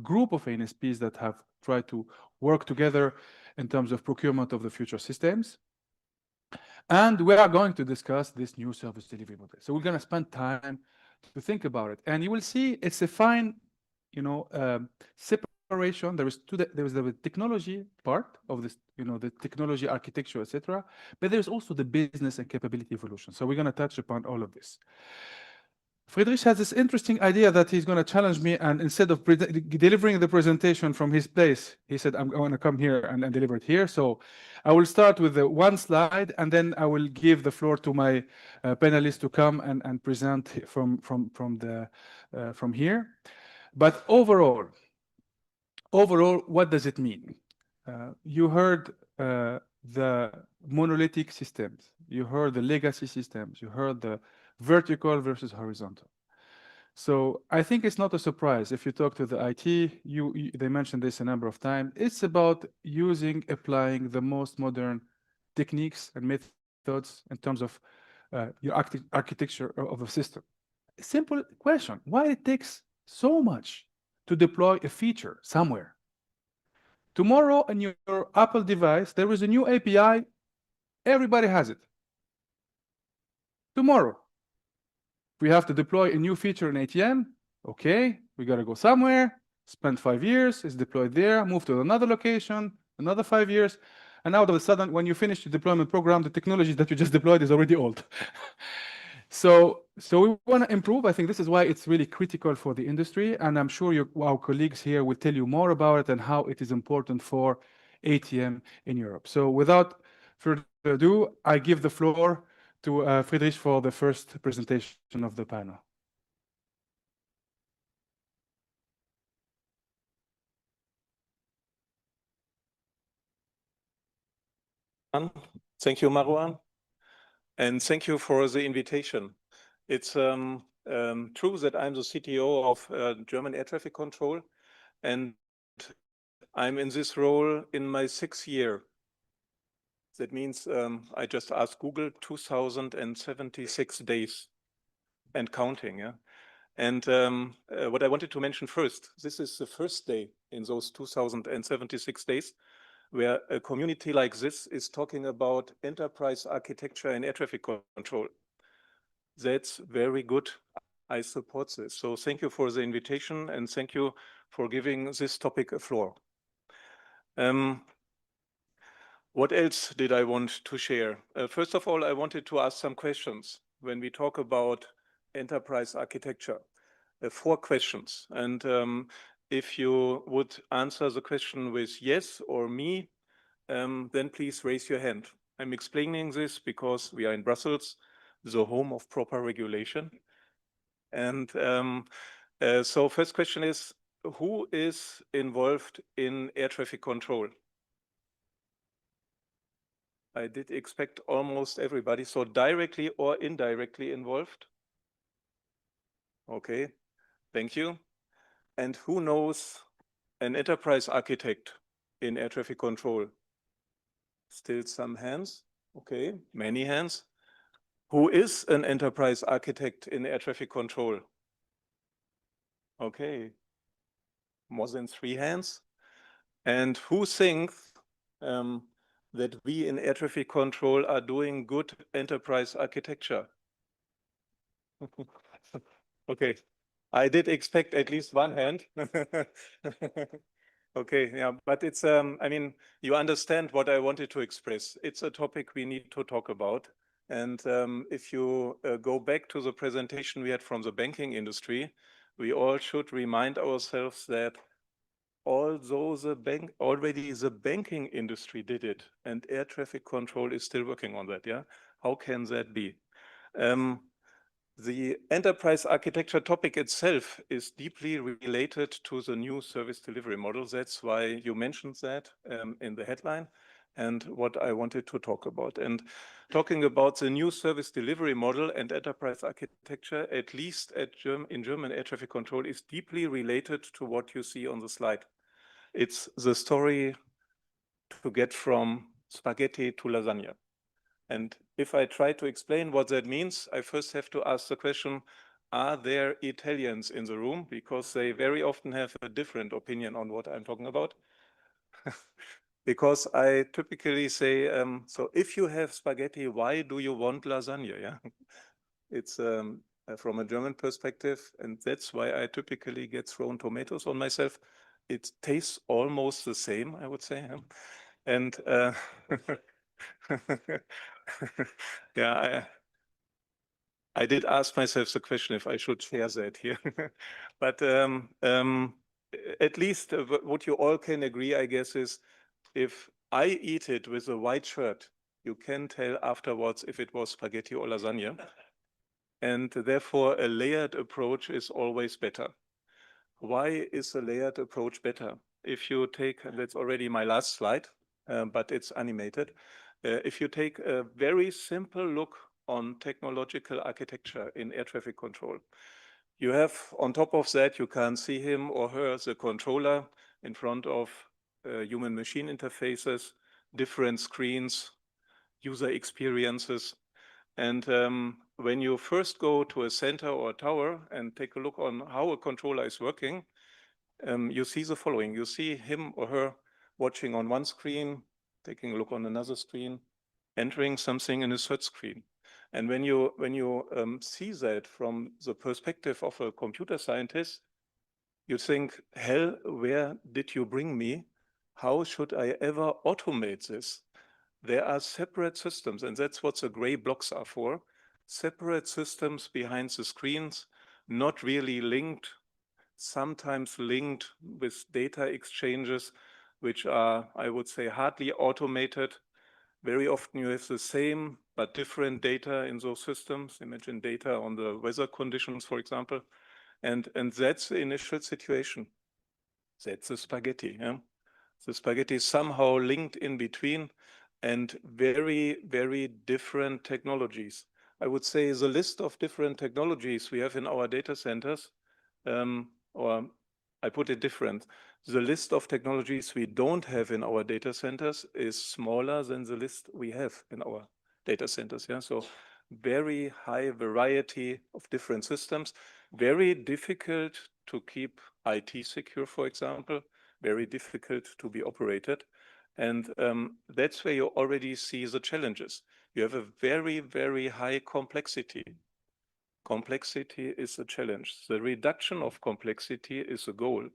A: group of ANSPs that have tried to work together in terms of procurement of the future systems. And we are going to discuss this new service delivery model. So we're going to spend time to think about it. And you will see it's a fine, separation. There is the technology part of this, the technology architecture, etc. But there's also the business and capability evolution. So we're going to touch upon all of this. Friedrich has this interesting idea that he's going to challenge me, and instead of delivering the presentation from his place, he said, I'm going to come here and deliver it here. So I will start with the one slide, and then I will give the floor to my panelists to come and present from here. But overall, what does it mean? You heard the monolithic systems. You heard the legacy systems. You heard the vertical versus horizontal. So I think it's not a surprise if you talk to the IT, they mentioned this a number of times. It's about applying the most modern techniques and methods in terms of your architecture of a system. A simple question, why it takes so much to deploy a feature somewhere? Tomorrow on your Apple device, there is a new API, everybody has it. Tomorrow, we have to deploy a new feature in ATM. Okay, we got to go somewhere, spend 5 years, it's deployed there, move to another location, another 5 years. And now all of a sudden, when you finish the deployment program, the technology that you just deployed is already old. So we want to improve. I think this is why it's really critical for the industry. And I'm sure our colleagues here will tell you more about it and how it is important for ATM in Europe. So without further ado, I give the floor to Friedrich for the first presentation of the panel.
U: Thank you, Marwan, and thank you for the invitation. It's true that I'm the CTO of German Air Traffic Control, and I'm in this role in my 6th year. That means I just asked Google 2076 days and counting. Yeah? And what I wanted to mention first, this is the first day in those 2076 days where a community like this is talking about enterprise architecture and air traffic control. That's very good. I support this. So thank you for the invitation and thank you for giving this topic a floor. What else did I want to share? First of all, I wanted to ask some questions when we talk about enterprise architecture. 4 questions. And if you would answer the question with yes or me, then please raise your hand. I'm explaining this because we are in Brussels, the home of proper regulation. And so first question is, who is involved in air traffic control? I did expect almost everybody, so directly or indirectly involved. Okay, thank you. And who knows an enterprise architect in air traffic control? Still some hands. Okay, many hands. Who is an enterprise architect in air traffic control? Okay, more than 3 hands. And who thinks that we in air traffic control are doing good enterprise architecture? Okay, I did expect at least 1 hand. Okay, yeah, but it's, I mean, you understand what I wanted to express. It's a topic we need to talk about. And if you go back to the presentation we had from the banking industry, we all should remind ourselves that although already the banking industry did it, and air traffic control is still working on that, yeah? How can that be? The enterprise architecture topic itself is deeply related to the new service delivery model. That's why you mentioned that in the headline and what I wanted to talk about. And talking about the new service delivery model and enterprise architecture, at least in German air traffic control, is deeply related to what you see on the slide. It's the story to get from spaghetti to lasagna. And if I try to explain what that means, I first have to ask the question, are there Italians in the room? Because they very often have a different opinion on what I'm talking about. Because I typically say, so if you have spaghetti, why do you want lasagna? Yeah, it's from a German perspective, and that's why I typically get thrown tomatoes on myself. It tastes almost the same, I would say. And yeah, I did ask myself the question if I should share that here. But at least what you all can agree, I guess, is if I eat it with a white shirt, you can tell afterwards if it was spaghetti or lasagna. And therefore, a layered approach is always better. Why is a layered approach better? If you take, and that's already my last slide, but it's animated. If you take a very simple look on technological architecture in air traffic control, you have on top of that, you can see him or her, the controller in front of human machine interfaces, different screens, user experiences. And when you first go to a center or a tower and take a look on how a controller is working, you see the following. You see him or her watching on one screen, taking a look on another screen, entering something in a third screen. And when you see that from the perspective of a computer scientist, you think, hell, where did you bring me? How should I ever automate this? There are separate systems, and that's what the gray blocks are for. Separate systems behind the screens, not really linked, sometimes linked with data exchanges, which are, I would say, hardly automated. Very often you have the same but different data in those systems. Imagine data on the weather conditions, for example. And that's the initial situation. That's the spaghetti. Yeah? The spaghetti is somehow linked in between and very, very different technologies. I would say the list of different technologies we have in our data centers, or I put it different. The list of technologies we don't have in our data centers is smaller than the list we have in our data centers. Yeah, so very high variety of different systems, very difficult to keep IT secure, for example, very difficult to be operated. And that's where you already see the challenges. You have a very, very high complexity. Complexity is a challenge. The reduction of complexity is a goal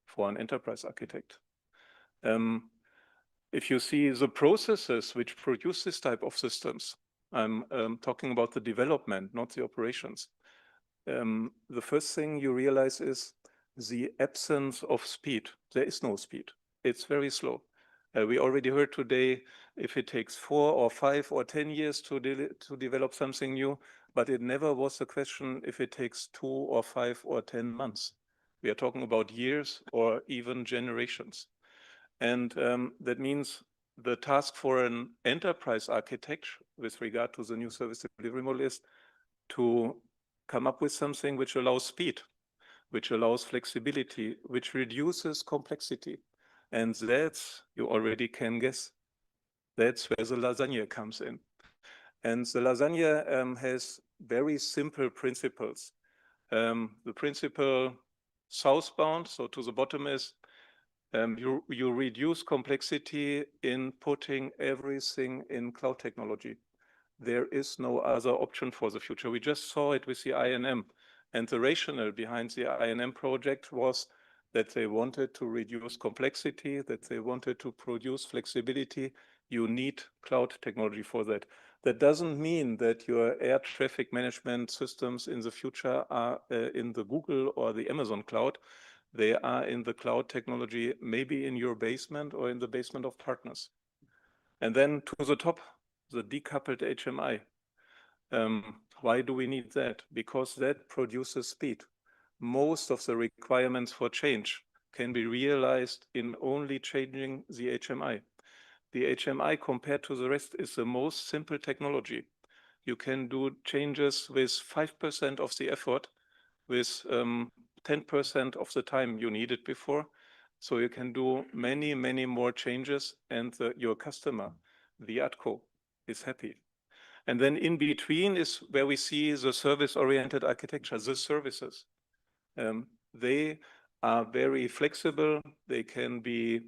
U: for an enterprise architect. If you see the processes which produce this type of systems, I'm talking about the development, not the operations. The first thing you realize is the absence of speed. There is no speed. It's very slow. We already heard today if it takes 4 or 5 or 10 years to develop something new, but it never was a question if it takes 2 or 5 or 10 months. We are talking about years or even generations. And that means the task for an enterprise architect with regard to the new service delivery model is to come up with something which allows speed, which allows flexibility, which reduces complexity. And that's, you already can guess, that's where the lasagna comes in. And the lasagna has very simple principles. The principle southbound, so to the bottom is you reduce complexity in putting everything in cloud technology. There is no other option for the future. We just saw it with the INM. And the rationale behind the INM project was that they wanted to reduce complexity, that they wanted to produce flexibility. You need cloud technology for that. That doesn't mean that your air traffic management systems in the future are in the Google or the Amazon cloud. They are in the cloud technology, maybe in your basement or in the basement of partners. And then to the top, the decoupled HMI. Why do we need that? Because that produces speed. Most of the requirements for change can be realized in only changing the HMI. The HMI compared to the rest is the most simple technology. You can do changes with 5% of the effort, with 10% of the time you needed before. So you can do many, many more changes, and your customer, the ATCO, is happy. And then in between is where we see the service-oriented architecture, the services. They are very flexible. They can be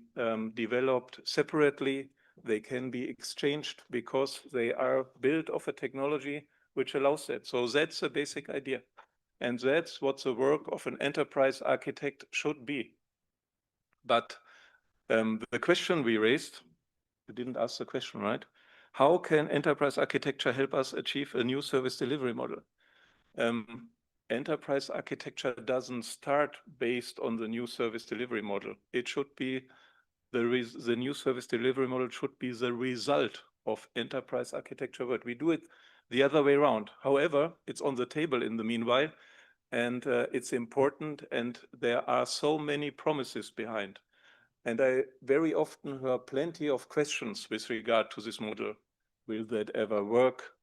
U: developed separately. They can be exchanged because they are built of a technology which allows that. So that's the basic idea. And that's what the work of an enterprise architect should be. But the question we raised, you didn't ask the question, right? How can enterprise architecture help us achieve a new service delivery model? Enterprise architecture doesn't start based on the new service delivery model. It should be the new service delivery model should be the result of enterprise architecture, but we do it the other way around. However, it's on the table in the meanwhile, and it's important, and there are so many promises behind. And I very often hear plenty of questions with regard to this model. Will that ever work?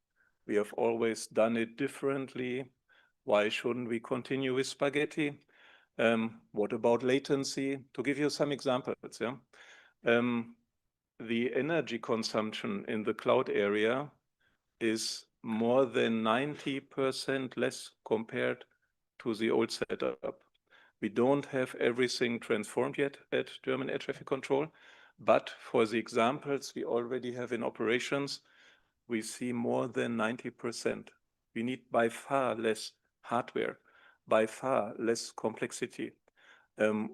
U: We have always done it differently. Why shouldn't we continue with spaghetti? What about latency? To give you some examples, yeah. The energy consumption in the cloud area is more than 90% less compared to the old setup. We don't have everything transformed yet at German Air Traffic Control, but for the examples we already have in operations, we see more than 90%. We need by far less hardware, by far less complexity.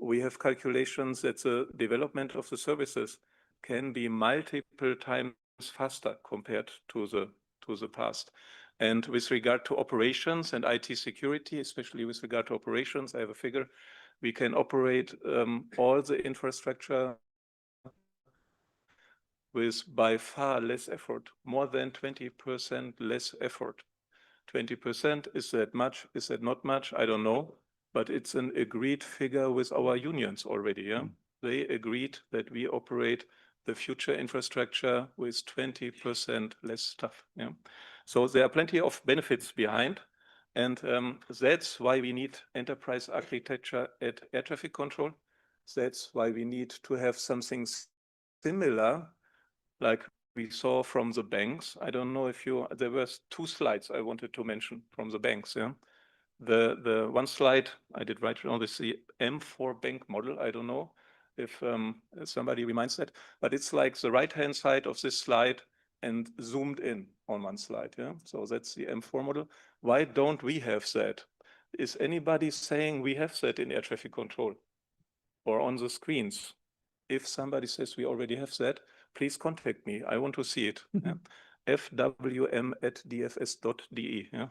U: We have calculations that the development of the services can be multiple times faster compared to the past. And with regard to operations and IT security, especially with regard to operations, I have a figure. We can operate all the infrastructure with by far less effort, more than 20% less effort. 20%, is that much? Is that not much? I don't know, but it's an agreed figure with our unions already, yeah? They agreed that we operate the future infrastructure with 20% less stuff, yeah? So there are plenty of benefits behind, and that's why we need enterprise architecture at air traffic control. That's why we need to have something similar, like we saw from the banks. I don't know if there were 2 slides I wanted to mention from the banks, yeah. The one slide I did right now is the M4 bank model. I don't know if somebody reminds that, but it's like the right-hand side of this slide and zoomed in on one slide, yeah. So that's the M4 model. Why don't we have that? Is anybody saying we have that in air traffic control or on the screens? If somebody says we already have that, please contact me. I want to see it. Yeah? fwm@dfs.de. Yeah?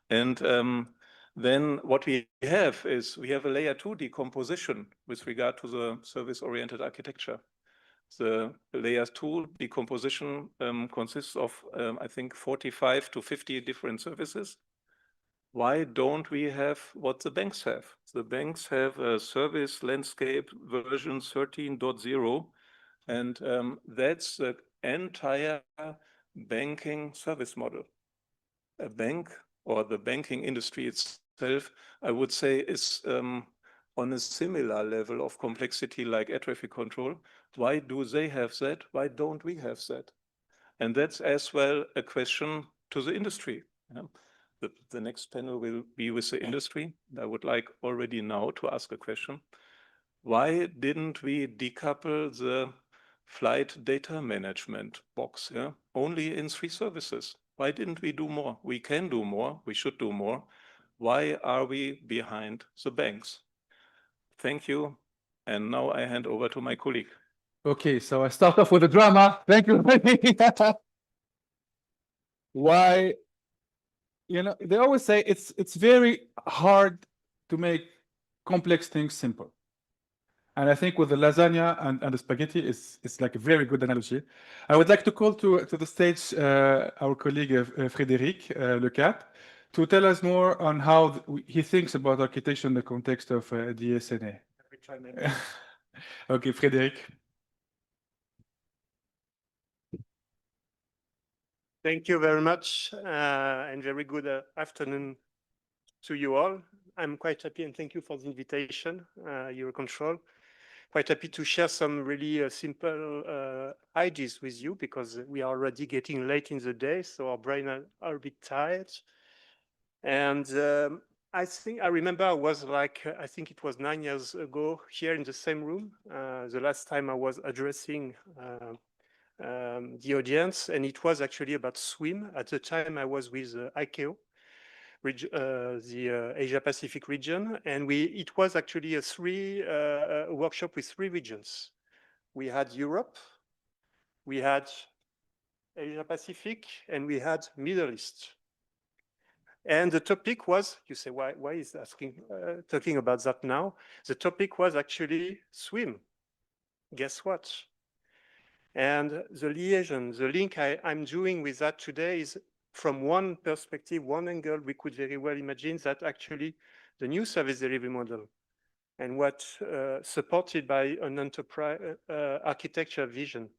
U: And then what we have is we have a layer 2 decomposition with regard to the service-oriented architecture. The layer 2 decomposition consists of, I think, 45 to 50 different services. Why don't we have what the banks have? The banks have a service landscape version 13.0, and that's the entire banking service model. A bank or the banking industry itself, I would say, is on a similar level of complexity like air traffic control. Why do they have that? Why don't we have that? And that's as well a question to the industry. Yeah. The next panel will be with the industry. I would like already now to ask a question. Why didn't we decouple the flight data management box, yeah? Only in 3 services? Why didn't we do more? We can do more, we should do more. Why are we behind the banks? Thank you. And now I hand over to my colleague.
A: Okay, so I start off with the drama. Thank you. Why? You know, they always say it's very hard to make complex things simple. And I think with the lasagna and the spaghetti, it's like a very good analogy. I would like to call to the stage our colleague Frédéric Lecat to tell us more on how he thinks about architecture in the context of DSNA. Okay, Frédéric.
B: Thank you very much, and very good afternoon to you all. I'm quite happy, and thank you for the invitation, EUROCONTROL. Quite happy to share some really simple ideas with you, because we are already getting late in the day, so our brains are a bit tired. And I think I remember I was like, I think it was 9 years ago here in the same room, the last time I was addressing the audience, and it was actually about swim. At the time, I was with ICAO, the Asia Pacific region, and it was actually a workshop with 3 regions. We had Europe, we had Asia Pacific, and we had Middle East. And the topic was, you say, why is talking about that now? The topic was actually swim. Guess what? And the liaison, the link I'm doing with that today is from one perspective, one angle. We could very well imagine that actually the new service delivery model and what supported by an enterprise architecture vision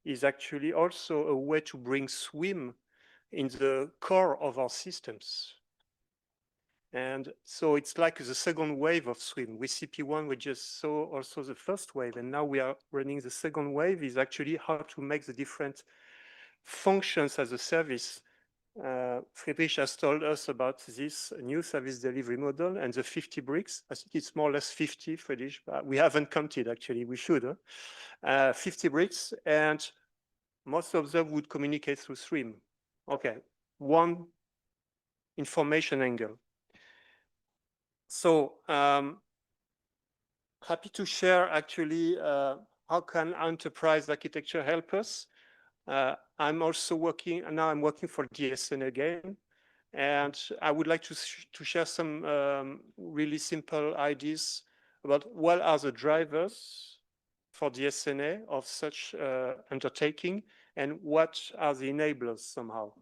B: is actually also a way to bring swim in the core of our systems. And so it's like the second wave of swim. With CP1, we just saw also the first wave, and now we are running the second wave, is actually how to make the different functions as a service. Friedrich has told us about this new service delivery model and the 50 bricks. I think it's more or less 50, Friedrich, but we haven't counted actually, we should. 50 bricks, and most of them would communicate through stream. Okay, one information angle. So happy to share actually how can enterprise architecture help us. I'm also working, now I'm working for DSN again, and I would like to share some really simple ideas about what are the drivers for DSNA of such undertaking and what are the enablers somehow.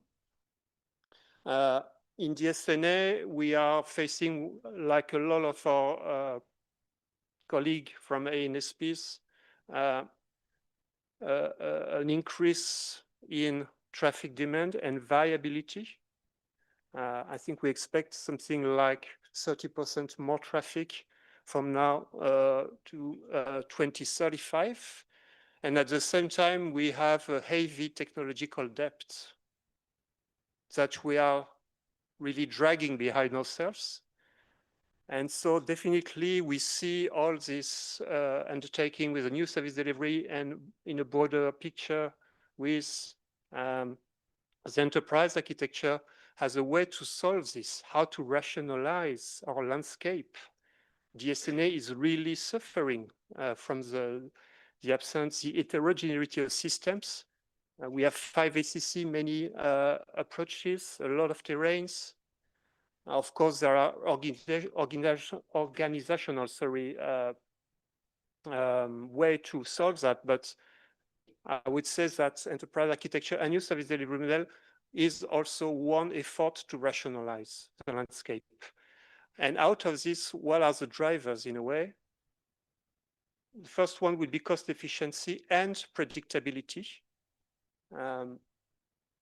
B: In DSNA, we are facing, like a lot of our colleagues from ANSPs, an increase in traffic demand and variability. I think we expect something like 30% more traffic from now to 2035. And at the same time, we have a heavy technological debt that we are really dragging behind ourselves. And so definitely we see all this undertaking with a new service delivery and in a broader picture with the enterprise architecture as a way to solve this, how to rationalize our landscape. DSNA is really suffering from the absence, the heterogeneity of systems. We have 5 ACC, many approaches, a lot of terrains. Of course, there are organizational way to solve that, but I would say that enterprise architecture and new service delivery model is also one effort to rationalize the landscape. And out of this, what are the drivers in a way? The first one would be cost efficiency and predictability.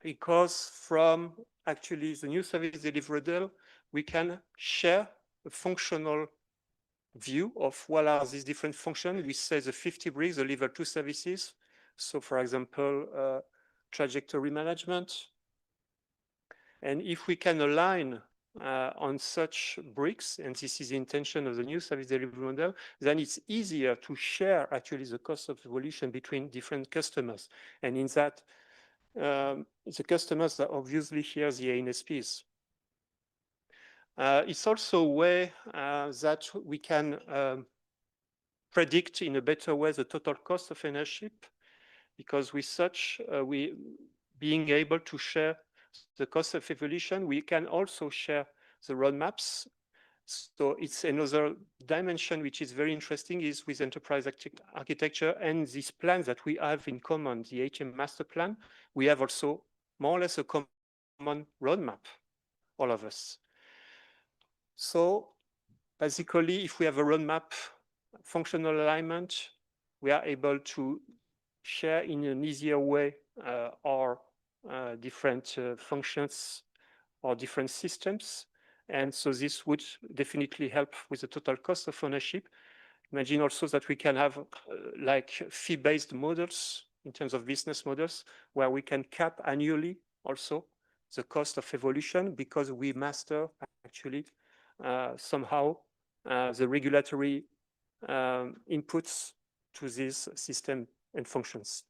B: Because from actually the new service delivery model, we can share a functional view of what are these different functions. We say the 50 bricks, the level 2 services. So for example, trajectory management. And if we can align on such bricks, and this is the intention of the new service delivery model, then it's easier to share actually the cost of evolution between different customers. And in that, the customers are obviously here the ANSPs. It's also a way that we can predict in a better way the total cost of ownership, because with such, we being able to share the cost of evolution, we can also share the roadmaps. So it's another dimension which is very interesting, is with enterprise architecture and this plan that we have in common, the ATM Master Plan. We have also more or less a common roadmap, all of us. So basically, if we have a roadmap, functional alignment, we are able to share in an easier way our different functions or different systems. And so this would definitely help with the total cost of ownership. Imagine also that we can have like fee-based models in terms of business models, where we can cap annually also the cost of evolution, because we master actually somehow the regulatory inputs to this system and functions.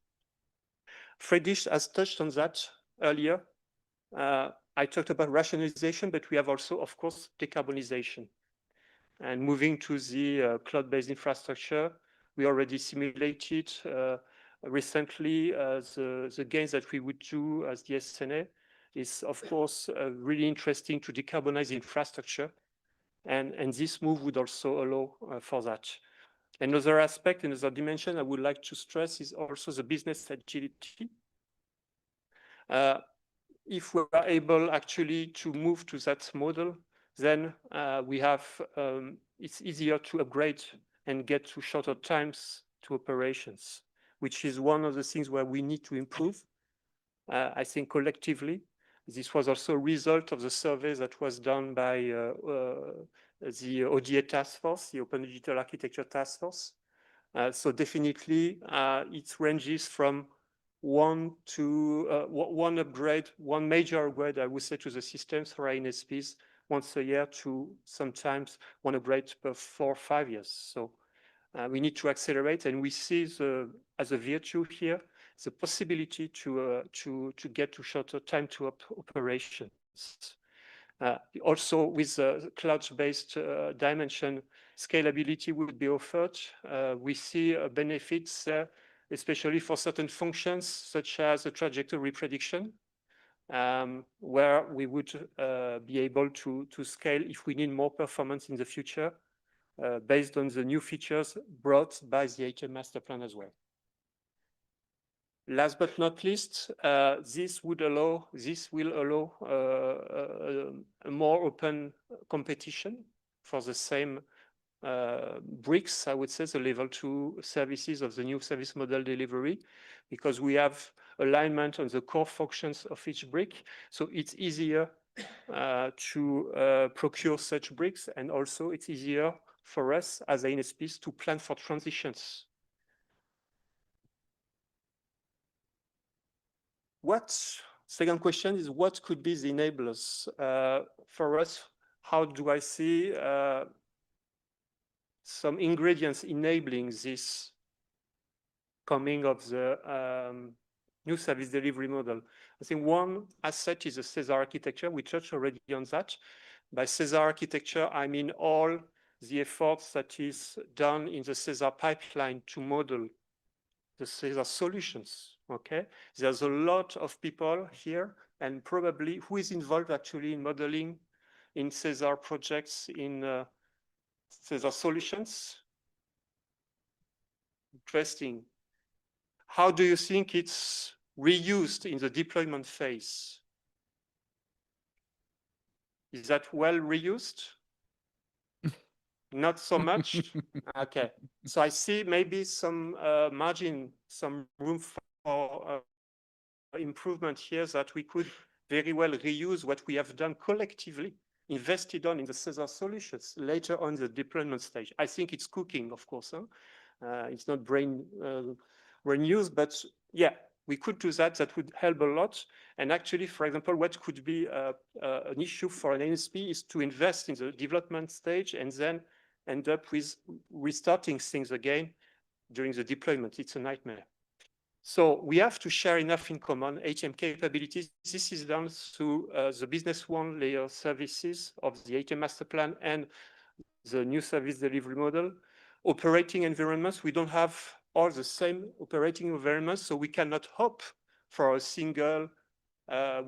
B: Friedrich has touched on that earlier. I talked about rationalization, but we have also, of course, decarbonization. And moving to the cloud-based infrastructure, we already simulated recently the gains that we would do as the SNA. Is, of course, really interesting to decarbonize the infrastructure. And this move would also allow for that. Another aspect, another dimension I would like to stress is also the business agility. If we are able actually to move to that model, then we have, it's easier to upgrade and get to shorter times to operations, which is one of the things where we need to improve, I think collectively. This was also a result of the survey that was done by the ODA task force, the Open Digital Architecture Task Force. So definitely it ranges from one major upgrade, I would say, to the systems for INSPs once a year, to sometimes one upgrade per 4 or 5 years. So we need to accelerate, and we see as a virtue here the possibility to get to shorter time to operations. Also, with the cloud-based dimension, scalability would be offered. We see benefits, especially for certain functions, such as the trajectory prediction, where we would be able to scale if we need more performance in the future, based on the new features brought by the ATM Master Plan as well. Last but not least, this will allow a more open competition for the same bricks, I would say, the level 2 services of the new service model delivery, because we have alignment on the core functions of each brick. So it's easier to procure such bricks, and also it's easier for us as ANSPs to plan for transitions. Second question is, what could be the enablers for us? How do I see some ingredients enabling this coming of the new service delivery model? I think one asset is the SESAR architecture. We touched already on that. By SESAR architecture, I mean all the efforts that is done in the SESAR pipeline to model the SESAR solutions. Okay, there's a lot of people here, and probably who is involved actually in modeling in SESAR projects, in SESAR solutions. Interesting. How do you think it's reused in the deployment phase? Is that well reused? Not so much? Okay. So I see maybe some margin, some room for improvement here, that we could very well reuse what we have done collectively, invested on in the SESAR solutions later on the deployment stage. I think it's cooking, of course. It's not brain use, but yeah, we could do that. That would help a lot. And actually, for example, what could be an issue for an NSP is to invest in the development stage and then end up with restarting things again during the deployment. It's a nightmare. So we have to share enough in common ATM capabilities. This is done through the business one layer services of the ATM Master Plan and the new service delivery model. Operating environments, we don't have all the same operating environments, so we cannot hope for a single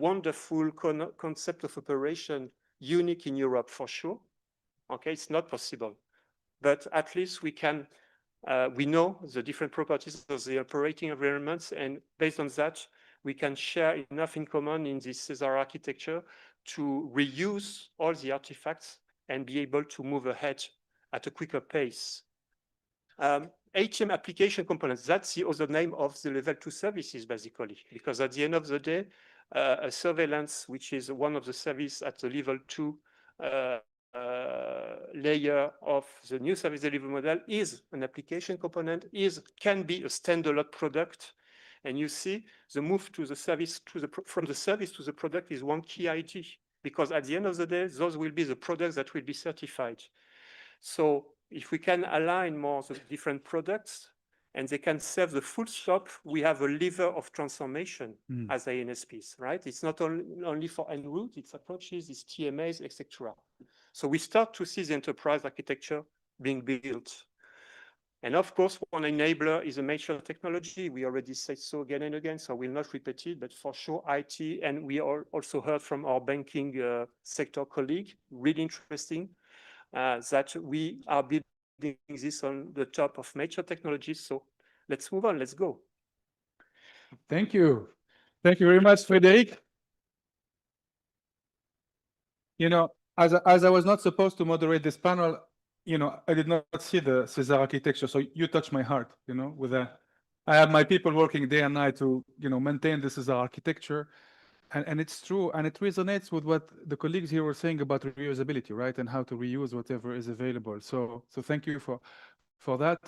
B: wonderful concept of operation unique in Europe for sure. Okay, it's not possible, but at least we can we know the different properties of the operating environments, and based on that, we can share enough in common in this SESAR architecture to reuse all the artifacts and be able to move ahead at a quicker pace. ATM application components, that's the other name of the level 2 services, basically, because at the end of the day, a surveillance, which is one of the services at the level 2 layer of the new service delivery model, is an application component, can be a standalone product. And you see the move to the service from the service to the product is one key idea, because at the end of the day, those will be the products that will be certified. So if we can align more the different products and they can serve the full scope, we have a lever of transformation as ANSPs, right? It's not only for en route, it's approaches, it's TMAs, etc. So we start to see the enterprise architecture being built. And of course, one enabler is a major technology. We already said so again and again, so I will not repeat it, but for sure IT, and we also heard from our banking sector colleague, really interesting, that we are building this on the top of major technologies. So let's move on, let's go.
A: Thank you. Thank you very much, Frédéric. You know, as I was not supposed to moderate this panel, you know, I did not see the SESAR architecture. So you touched my heart, you know, with I have my people working day and night to, you know, maintain this SESAR architecture. And it's true, and it resonates with what the colleagues here were saying about reusability, right? And how to reuse whatever is available. So thank you for that.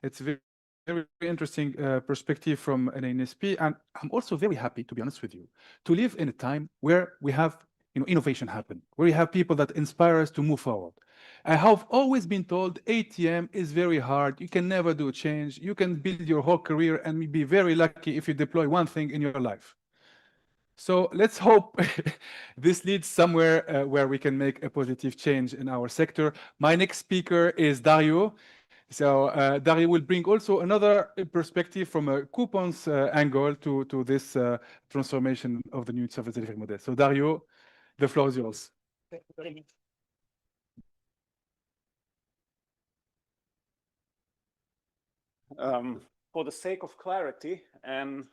A: It's very, very interesting perspective from an NSP. And I'm also very happy, to be honest with you, to live in a time where we have, you know, innovation happen, where we have people that inspire us to move forward. I have always been told ATM is very hard. You can never do change. You can build your whole career and be very lucky if you deploy one thing in your life. So let's hope this leads somewhere where we can make a positive change in our sector. My next speaker is Dario. So Dario will bring also another perspective from a COOPANS angle to this transformation of the new service delivery model. So Dario, the floor is yours.
C: Thank you very much. For the sake of clarity and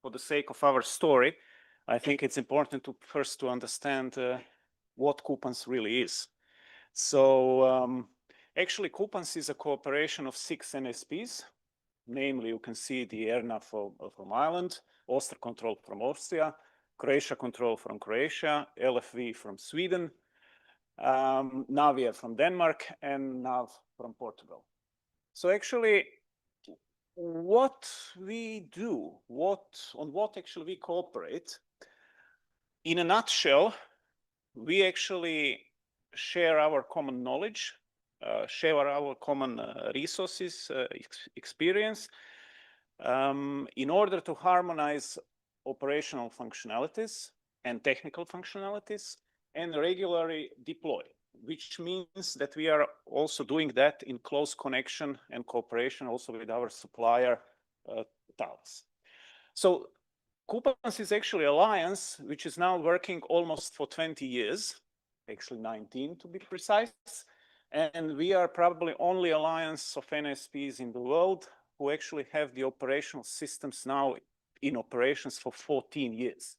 C: for the sake of our story, I think it's important to first understand what COOPANS really is. So actually, COOPANS is a cooperation of 6 NSPs. Namely, you can see the ERNA from Ireland, Austria Control from Austria, Croatia Control from Croatia, LFV from Sweden, Navia from Denmark, and NAV from Portugal. So actually, what we do, on what actually we cooperate, in a nutshell, we actually share our common knowledge, share our common resources, experience, in order to harmonize operational functionalities and technical functionalities and regularly deploy, which means that we are also doing that in close connection and cooperation also with our supplier, Thales. So COOPANS is actually an alliance which is now working almost for 20 years, actually 19 to be precise. And we are probably only alliance of NSPs in the world who actually have the operational systems now in operations for 14 years.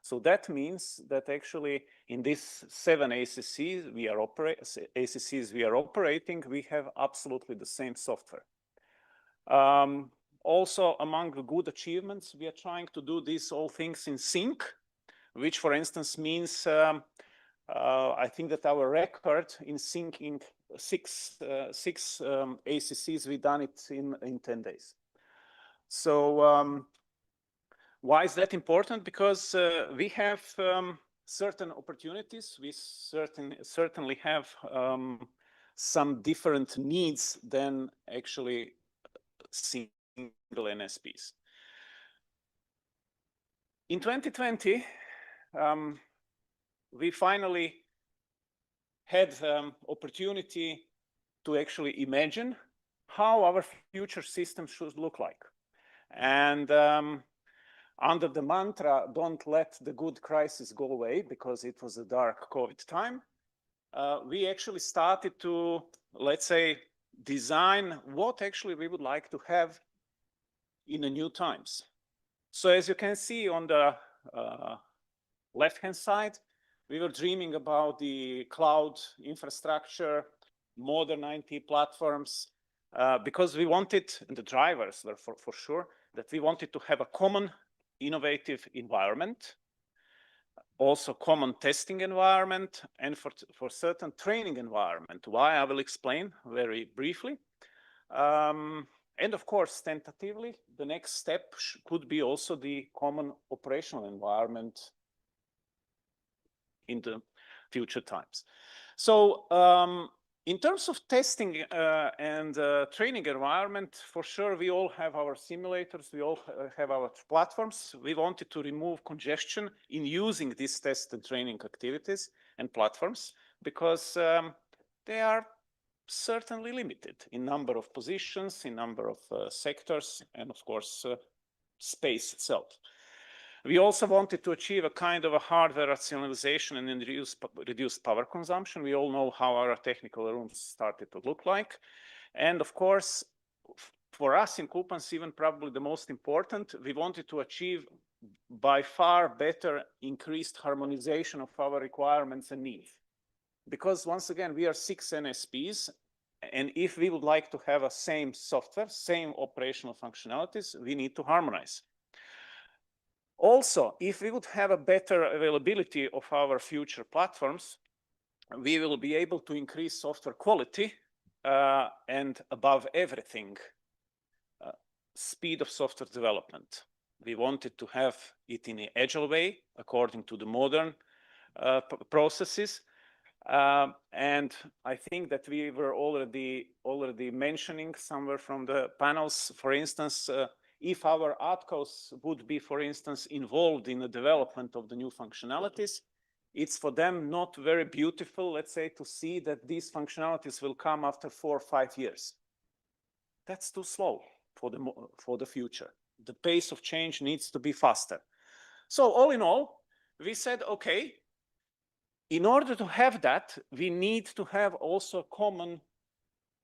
C: So that means that actually in these 7 ACCs we are operating, we have absolutely the same software. Also, among the good achievements, we are trying to do these all things in sync, which, for instance, means I think that our record in syncing six ACCs, we done it in 10 days. So Why is that important? Because we have certain opportunities. We certainly have some different needs than actually single NSPs. In 2020, we finally had opportunity to actually imagine how our future system should look like. And under the mantra, don't let the good crisis go away, because it was a dark COVID time, we actually started to, let's say, design what actually we would like to have in the new times. So as you can see on the left-hand side, we were dreaming about the cloud infrastructure, modern IT platforms, because we wanted, and the drivers were for sure, that we wanted to have a common innovative environment, also common testing environment, and for certain training environment. Why, I will explain very briefly. And of course, tentatively, the next step could be also the common operational environment in the future times. So in terms of testing and training environment, for sure, we all have our simulators, we all have our platforms. We wanted to remove congestion in using these test and training activities and platforms, because they are certainly limited in number of positions, in number of sectors, and of course, space itself. We also wanted to achieve a kind of a hardware rationalization and reduced power consumption. We all know how our technical rooms started to look like. And of course, for us in COOPANS, even probably the most important, we wanted to achieve by far better increased harmonization of our requirements and needs. Because once again, we are 6 NSPs, and if we would like to have a same software, same operational functionalities, we need to harmonize. Also, if we would have a better availability of our future platforms, we will be able to increase software quality and above everything, speed of software development. We wanted to have it in an agile way, according to the modern processes. And I think that we were already mentioning somewhere from the panels, for instance, if our ATCOs would be, for instance, involved in the development of the new functionalities, it's for them not very beautiful, let's say, to see that these functionalities will come after 4 or 5 years. That's too slow for the future. The pace of change needs to be faster. So all in all, we said, okay, in order to have that, we need to have also a common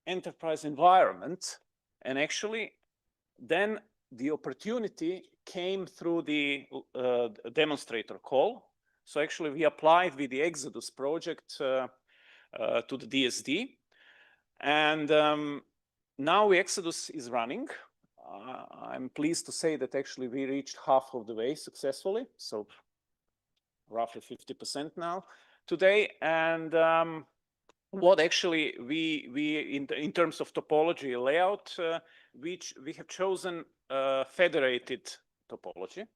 C: enterprise environment. And actually, then the opportunity came through the demonstrator call. So actually, we applied with the Exodus project to the DSD. And now Exodus is running. I'm pleased to say that actually we reached half of the way successfully. So roughly 50% now today. And what actually we in terms of topology layout, which we have chosen federated topology.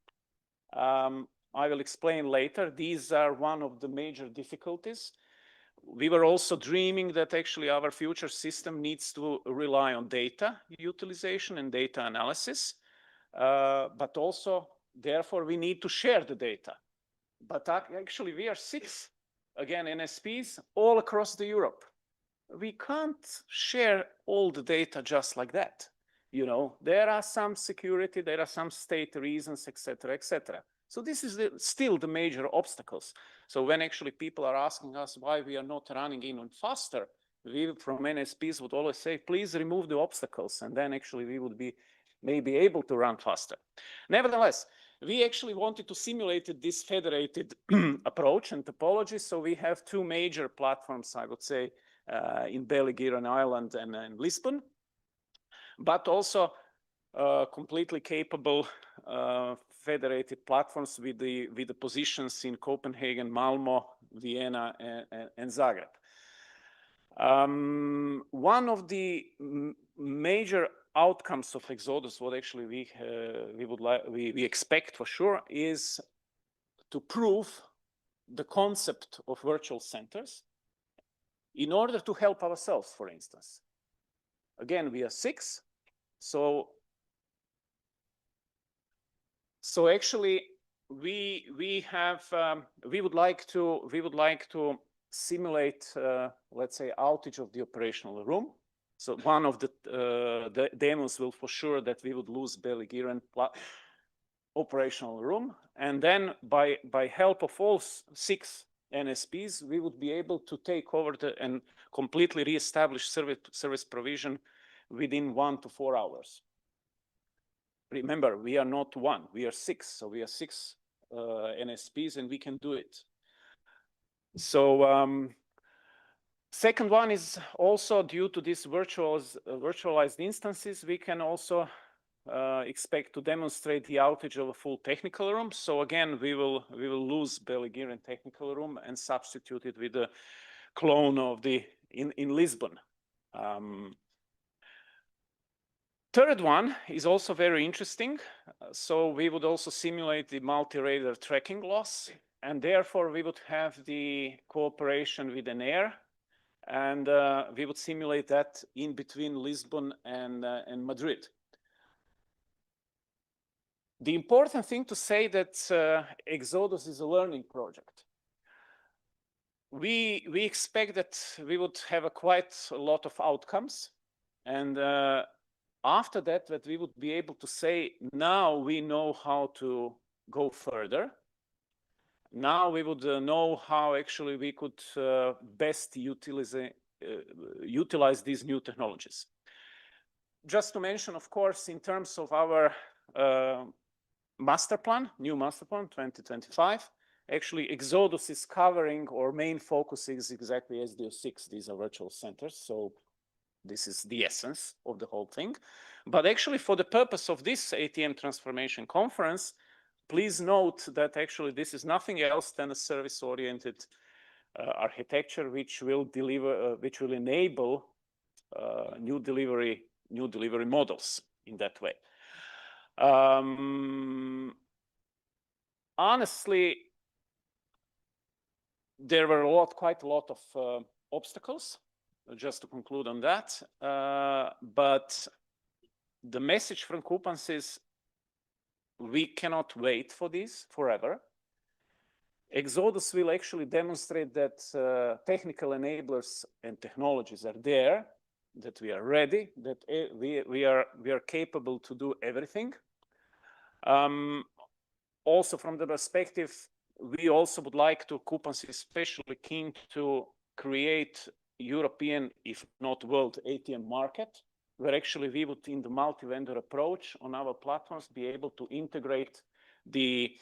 C: I will explain later. These are one of the major difficulties. We were also dreaming that actually our future system needs to rely on data utilization and data analysis, but also, therefore, we need to share the data. But actually, we are 6, again, NSPs all across Europe. We can't share all the data just like that. You know, there are some security, there are some state reasons, etc., etc. So this is still the major obstacles. So when actually people are asking us why we are not running even faster, we from NSPs would always say, please remove the obstacles, and then actually we would be maybe able to run faster. Nevertheless, we actually wanted to simulate this federated approach and topology. So we have 2 major platforms, I would say, in Belgium, Ireland, and Lisbon, but also completely capable federated platforms with the positions in Copenhagen, Malmö, Vienna, and Zagreb. One of the major outcomes of Exodus, what actually we expect for sure is to prove the concept of virtual centers in order to help ourselves, for instance. Again, we are 6, so actually we would like to simulate, let's say, outage of the operational room. So one of the demos will for sure that we would lose Belgian operational room, and then by help of all 6 NSPs, we would be able to take over and completely reestablish service provision within 1 to 4 hours. Remember, we are not 1, we are 6, so we are 6 NSPs, and we can do it. So second one is also due to these virtualized instances, we can also expect to demonstrate the outage of a full technical room. So again, we will lose Belgian technical room and substitute it with a clone of in Lisbon. Third one is also very interesting. So we would also simulate the multi-radar tracking loss, and therefore we would have the cooperation with an air, and we would simulate that in between Lisbon and Madrid. The important thing to say that Exodus is a learning project. We expect that we would have quite a lot of outcomes, and after that we would be able to say, now we know how to go further. Now we would know how actually we could best utilize these new technologies. Just to mention, of course, in terms of our master plan, new master plan 2025, actually Exodus is covering, or main focus is exactly SDO6. These are virtual centers, so this is the essence of the whole thing. But actually, for the purpose of this ATM Transformation Conference, please note that actually this is nothing else than a service-oriented architecture which will enable new delivery models in that way. Honestly, there were quite a lot of obstacles, just to conclude on that. But the message from COOPANS is we cannot wait for this forever. Exodus will actually demonstrate that technical enablers and technologies are there, that we are ready, that we are capable to do everything. Also, from the perspective, we also would like to, COOPANS is especially keen to create European, if not world, ATM market, where actually we would, in the multi-vendor approach on our platforms, be able to integrate the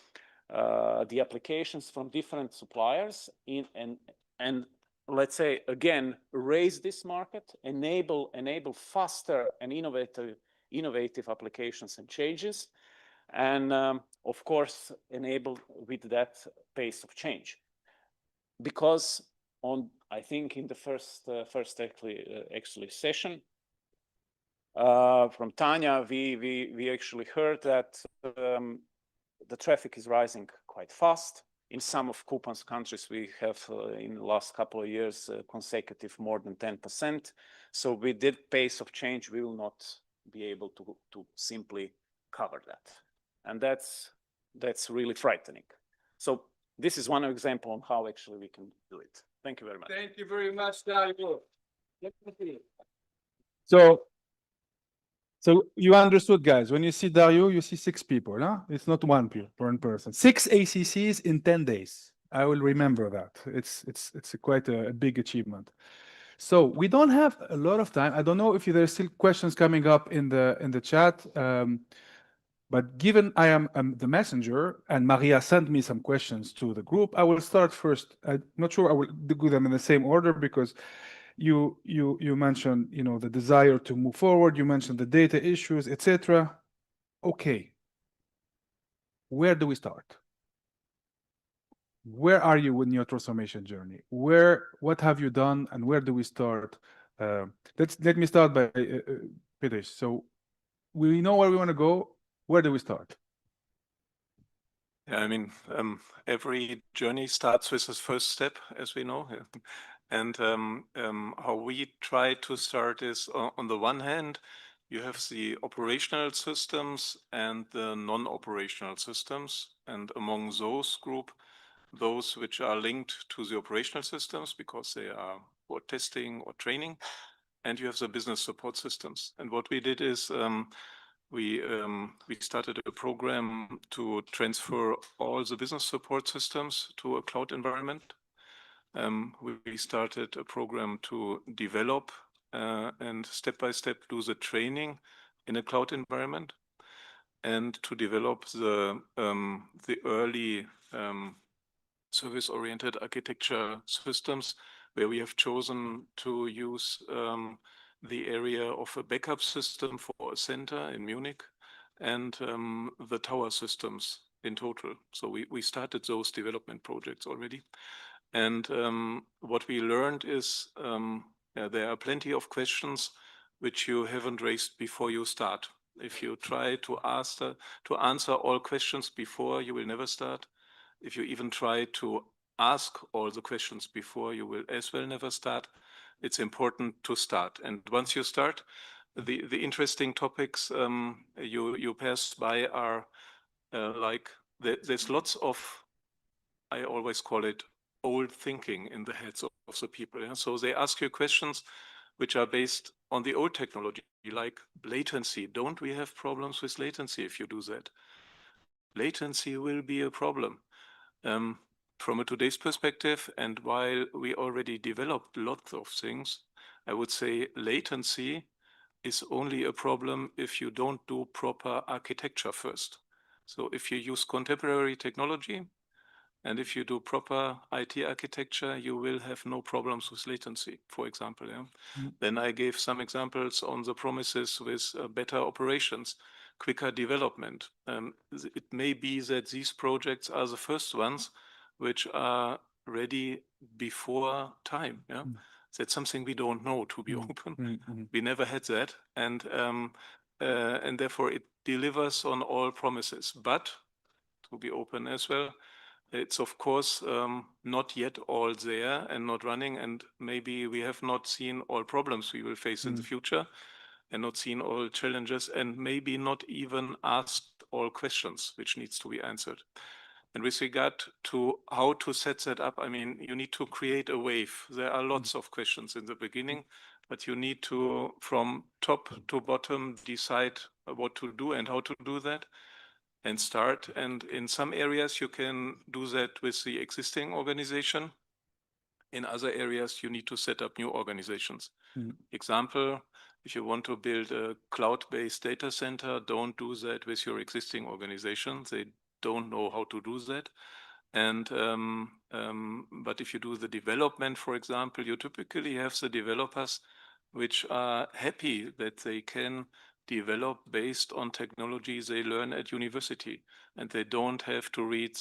C: applications from different suppliers and let's say, again, raise this market, enable faster and innovative applications and changes, and of course, enable with that pace of change. Because I think in the first actually session from Tanya, we actually heard that the traffic is rising quite fast. In some of COOPANS countries, we have in the last couple of years consecutive more than 10%. So with that pace of change, we will not be able to simply cover that, and that's really frightening. So this is one example on how actually we can do it. Thank you very much.
D: Thank you very much, Dario.
A: So you understood, guys, when you see Dario, you see 6 people, huh? It's not one person. 6 ACCs in 10 days. I will remember that. It's quite a big achievement. So we don't have a lot of time. I don't know if there's still questions coming up in the chat. But given I am the messenger and Maria sent me some questions to the group, I will start first. I'm not sure I will do them in the same order because you mentioned, the desire to move forward. You mentioned the data issues, etc. Okay. Where do we start? Where are you in your transformation journey? What have you done, and where do we start? Let me start by Peter. So we know where we want to go. Where do we start?
U: Yeah, I mean, every journey starts with the first step, as we know. Yeah. And how we try to start is, on the one hand, you have the operational systems and the non-operational systems. And among those group, those which are linked to the operational systems because they are for testing or training. And you have the business support systems. And what we did is we started a program to transfer all the business support systems to a cloud environment. We started a program to develop and step by step do the training in a cloud environment, and to develop the early service-oriented architecture systems, where we have chosen to use the area of a backup system for a center in Munich and the tower systems in total. So we started those development projects already. And what we learned is there are plenty of questions which you haven't raised before you start. If you try to answer all questions before, you will never start. If you even try to ask all the questions before, you will as well never start. It's important to start. And once you start, the interesting topics you pass by are like there's lots of, I always call it, old thinking in the heads of the people. Yeah? So they ask you questions which are based on the old technology, like latency. Don't we have problems with latency if you do that? Latency will be a problem. From a today's perspective, and while we already developed lots of things, I would say latency is only a problem if you don't do proper architecture first. So if you use contemporary technology, and if you do proper IT architecture, you will have no problems with latency, for example. Yeah? Then I gave some examples on the promises with better operations, quicker development. It may be that these projects are the first ones which are ready before time. Yeah? That's something we don't know, to be open. We never had that. And therefore it delivers on all promises. But to be open as well, it's of course not yet all there and not running, and maybe we have not seen all problems we will face in the future, and not seen all challenges, and maybe not even asked all questions which needs to be answered. And with regard to how to set that up, I mean, you need to create a wave. There are lots of questions in the beginning, but you need to, from top to bottom, decide what to do and how to do that, and start. And in some areas, you can do that with the existing organization. In other areas, you need to set up new organizations. Example, if you want to build a cloud-based data center, don't do that with your existing organization. They don't know how to do that. And but if you do the development, for example, you typically have the developers which are happy that they can develop based on technologies they learn at university, and they don't have to read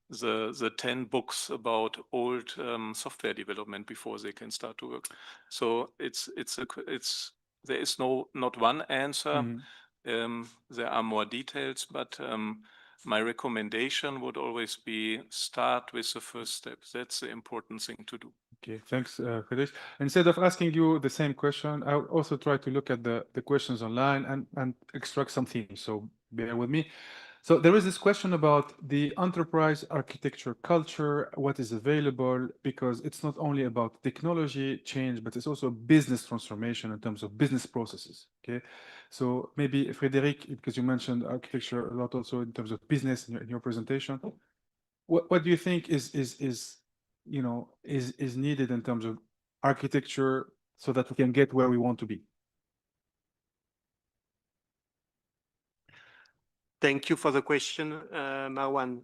U: the 10 books about old software development before they can start to work. So there is not one answer. There are more details, but my recommendation would always be start with the first step. That's the important thing to do.
A: Okay, thanks, Friedrich. Instead of asking you the same question, I would also try to look at the questions online and extract some themes. So bear with me. So there is this question about the enterprise architecture culture, what is available, because it's not only about technology change, but it's also business transformation in terms of business processes. Okay, so maybe Frédéric, because you mentioned architecture a lot also in terms of business in your presentation, what do you think is needed in terms of architecture so that we can get where we want to be?
B: Thank you for the question, Marwan.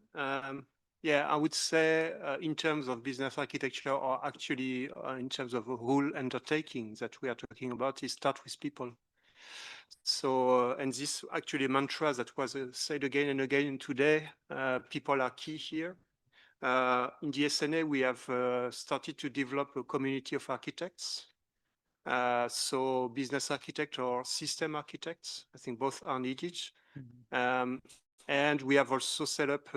B: Yeah, I would say in terms of business architecture, or actually in terms of a whole undertaking that we are talking about, is start with people. So, and this actually mantra that was said again and again today, people are key here. In the SNA, we have started to develop a community of architects. So business architect or system architects, I think both are needed. And we have also set up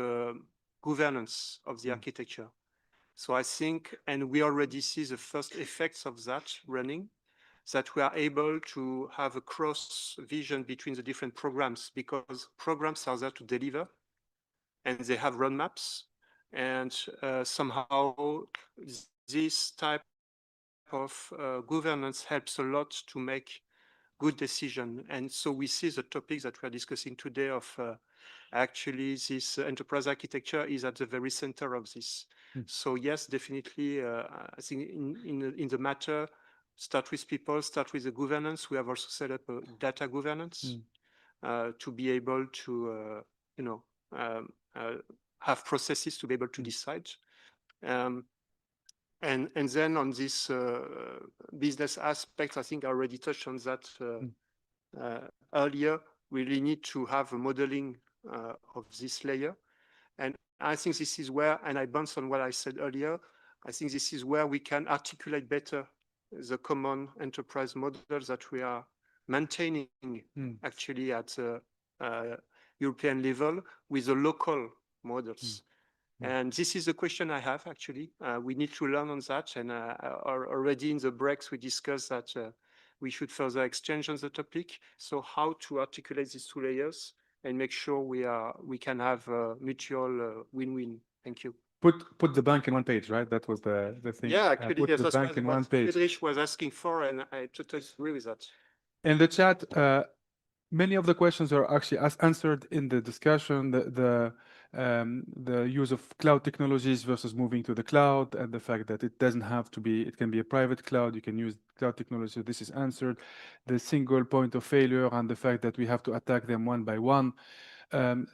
B: governance of the architecture. So I think, and we already see the first effects of that running, that we are able to have a cross vision between the different programs, because programs are there to deliver and they have roadmaps. And somehow this type of governance helps a lot to make good decision. And so we see the topics that we are discussing today of actually this enterprise architecture is at the very center of this. So yes, definitely, I think in the matter, start with people, start with the governance. We have also set up a data governance to be able to, you know, have processes to be able to decide. And then on this business aspect, I think I already touched on that earlier. We really need to have a modeling of this layer. And I think this is where, and I bounce on what I said earlier, I think this is where we can articulate better the common enterprise model that we are maintaining actually at European level with the local models. And this is the question I have actually. We need to learn on that. And already in the breaks, we discussed that we should further exchange on the topic. So how to articulate these two layers and make sure we can have a mutual win-win. Thank you.
A: Put the bank in one page, right? That was the thing.
B: Yeah, actually,
A: put
B: yes,
A: the
B: that's
A: bank in one
B: what
A: page.
B: Friedrich was asking for, and I totally agree with that.
A: In the chat, many of the questions are actually answered in the discussion. The use of cloud technologies versus moving to the cloud, and the fact that it doesn't have to be, it can be a private cloud. You can use cloud technology. This is answered. The single point of failure and the fact that we have to attack them one by one.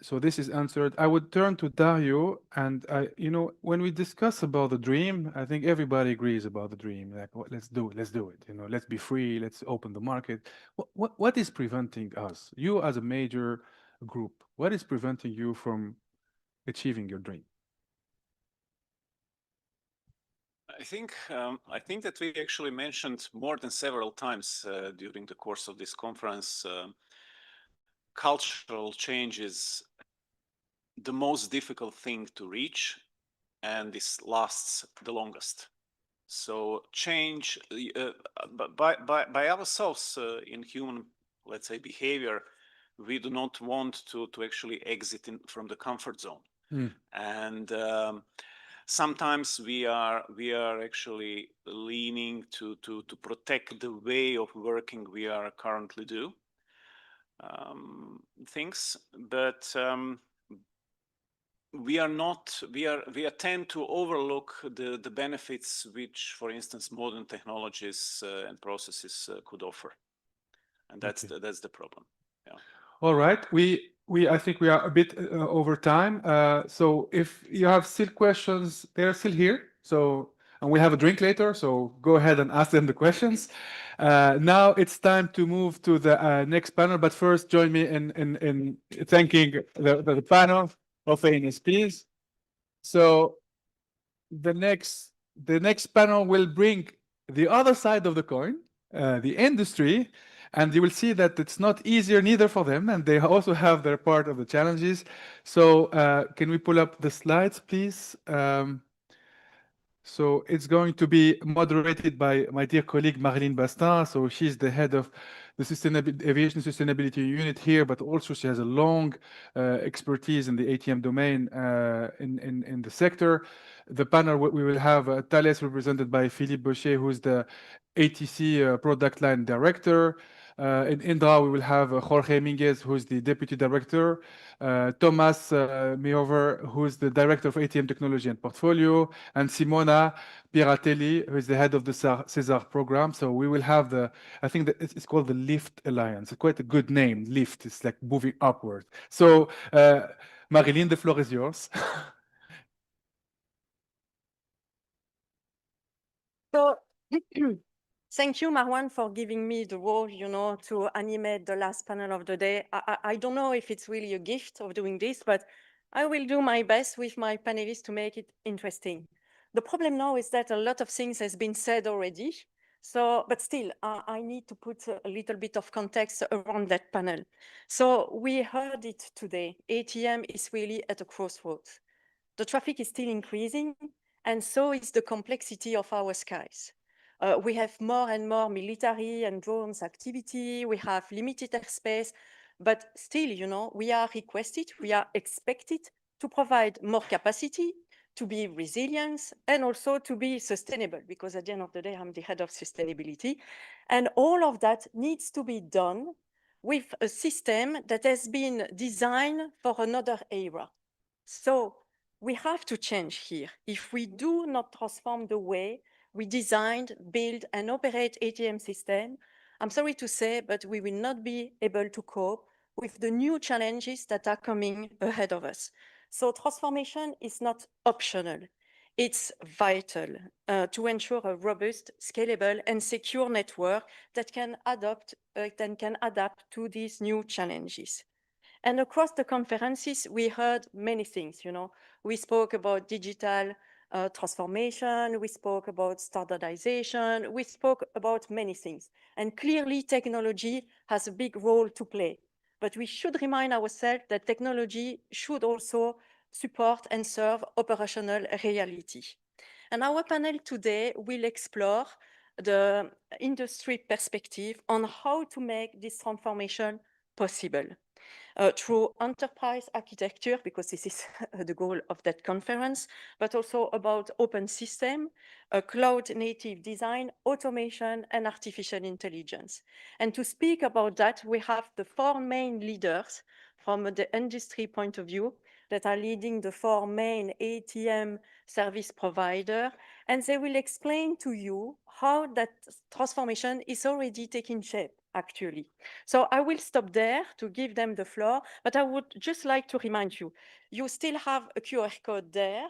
A: So this is answered. I would turn to Dario, and you know, when we discuss about the dream, I think everybody agrees about the dream. Like, let's do it. You know, let's be free. Let's open the market. What is preventing us? You as a major group, what is preventing you from achieving your dream?
T: I think that we actually mentioned more than several times during the course of this conference. Cultural change is the most difficult thing to reach, and this lasts the longest. So change by ourselves in human, let's say, behavior, we do not want to actually exit from the comfort zone. And sometimes we are actually leaning to protect the way of working we are currently do things, but we tend to overlook the benefits which, for instance, modern technologies and processes could offer, and that's the problem. Yeah.
A: All right, I think we are a bit over time. So if you have still questions, they're still here. So, and we have a drink later, so go ahead and ask them the questions. Now it's time to move to the next panel, but first join me in thanking the panel of ANSPs. So the next panel will bring the other side of the coin, the industry, and you will see that it's not easier neither for them, and they also have their part of the challenges. So can we pull up the slides, please? So it's going to be moderated by my dear colleague Marilyn Bastin. So she's the head of the Aviation Sustainability Unit here, but also she has a long expertise in the ATM domain in the sector. The panel, we will have Thales represented by Philippe Bochet, who's the ATC product line director. In Indra, we will have Jorge Minguez, who's the deputy director, Thomas Meover, who's the director of ATM technology and portfolio, and Simona Piratelli, who is the head of the SESAR program. So we will have I think that it's called the LIFT Alliance. It's quite a good name, LIFT. It's like moving upward. So Marilyn, the floor is yours.
G: So, thank you, Marwan, for giving me the role, you know, to animate the last panel of the day. I don't know if it's really a gift of doing this, but I will do my best with my panelists to make it interesting. The problem now is that a lot of things has been said already.
F: So, but still, I need to put a little bit of context around that panel. So we heard it today. ATM is really at a crossroads. The traffic is still increasing, and so is the complexity of our skies. We have more and more military and drones activity. We have limited airspace, but still, you know, we are requested, we are expected to provide more capacity, to be resilient, and also to be sustainable, because at the end of the day, I'm the head of sustainability. And all of that needs to be done with a system that has been designed for another era. So we have to change here. If we do not transform the way we designed, build, and operate ATM system, I'm sorry to say, but we will not be able to cope with the new challenges that are coming ahead of us. So transformation is not optional. It's vital to ensure a robust, scalable, and secure network that can adapt to these new challenges. And across the conferences, we heard many things, you know. We spoke about digital transformation, we spoke about standardization, we spoke about many things. And clearly technology has a big role to play. But we should remind ourselves that technology should also support and serve operational reality. And our panel today will explore the industry perspective on how to make this transformation possible. Through enterprise architecture, because this is the goal of that conference, but also about open system, cloud native design, automation, and artificial intelligence. And to speak about that, we have the four main leaders from the industry point of view that are leading the four main ATM service provider, and they will explain to you how that transformation is already taking shape, actually. So I will stop there to give them the floor, but I would just like to remind you, you still have a QR code there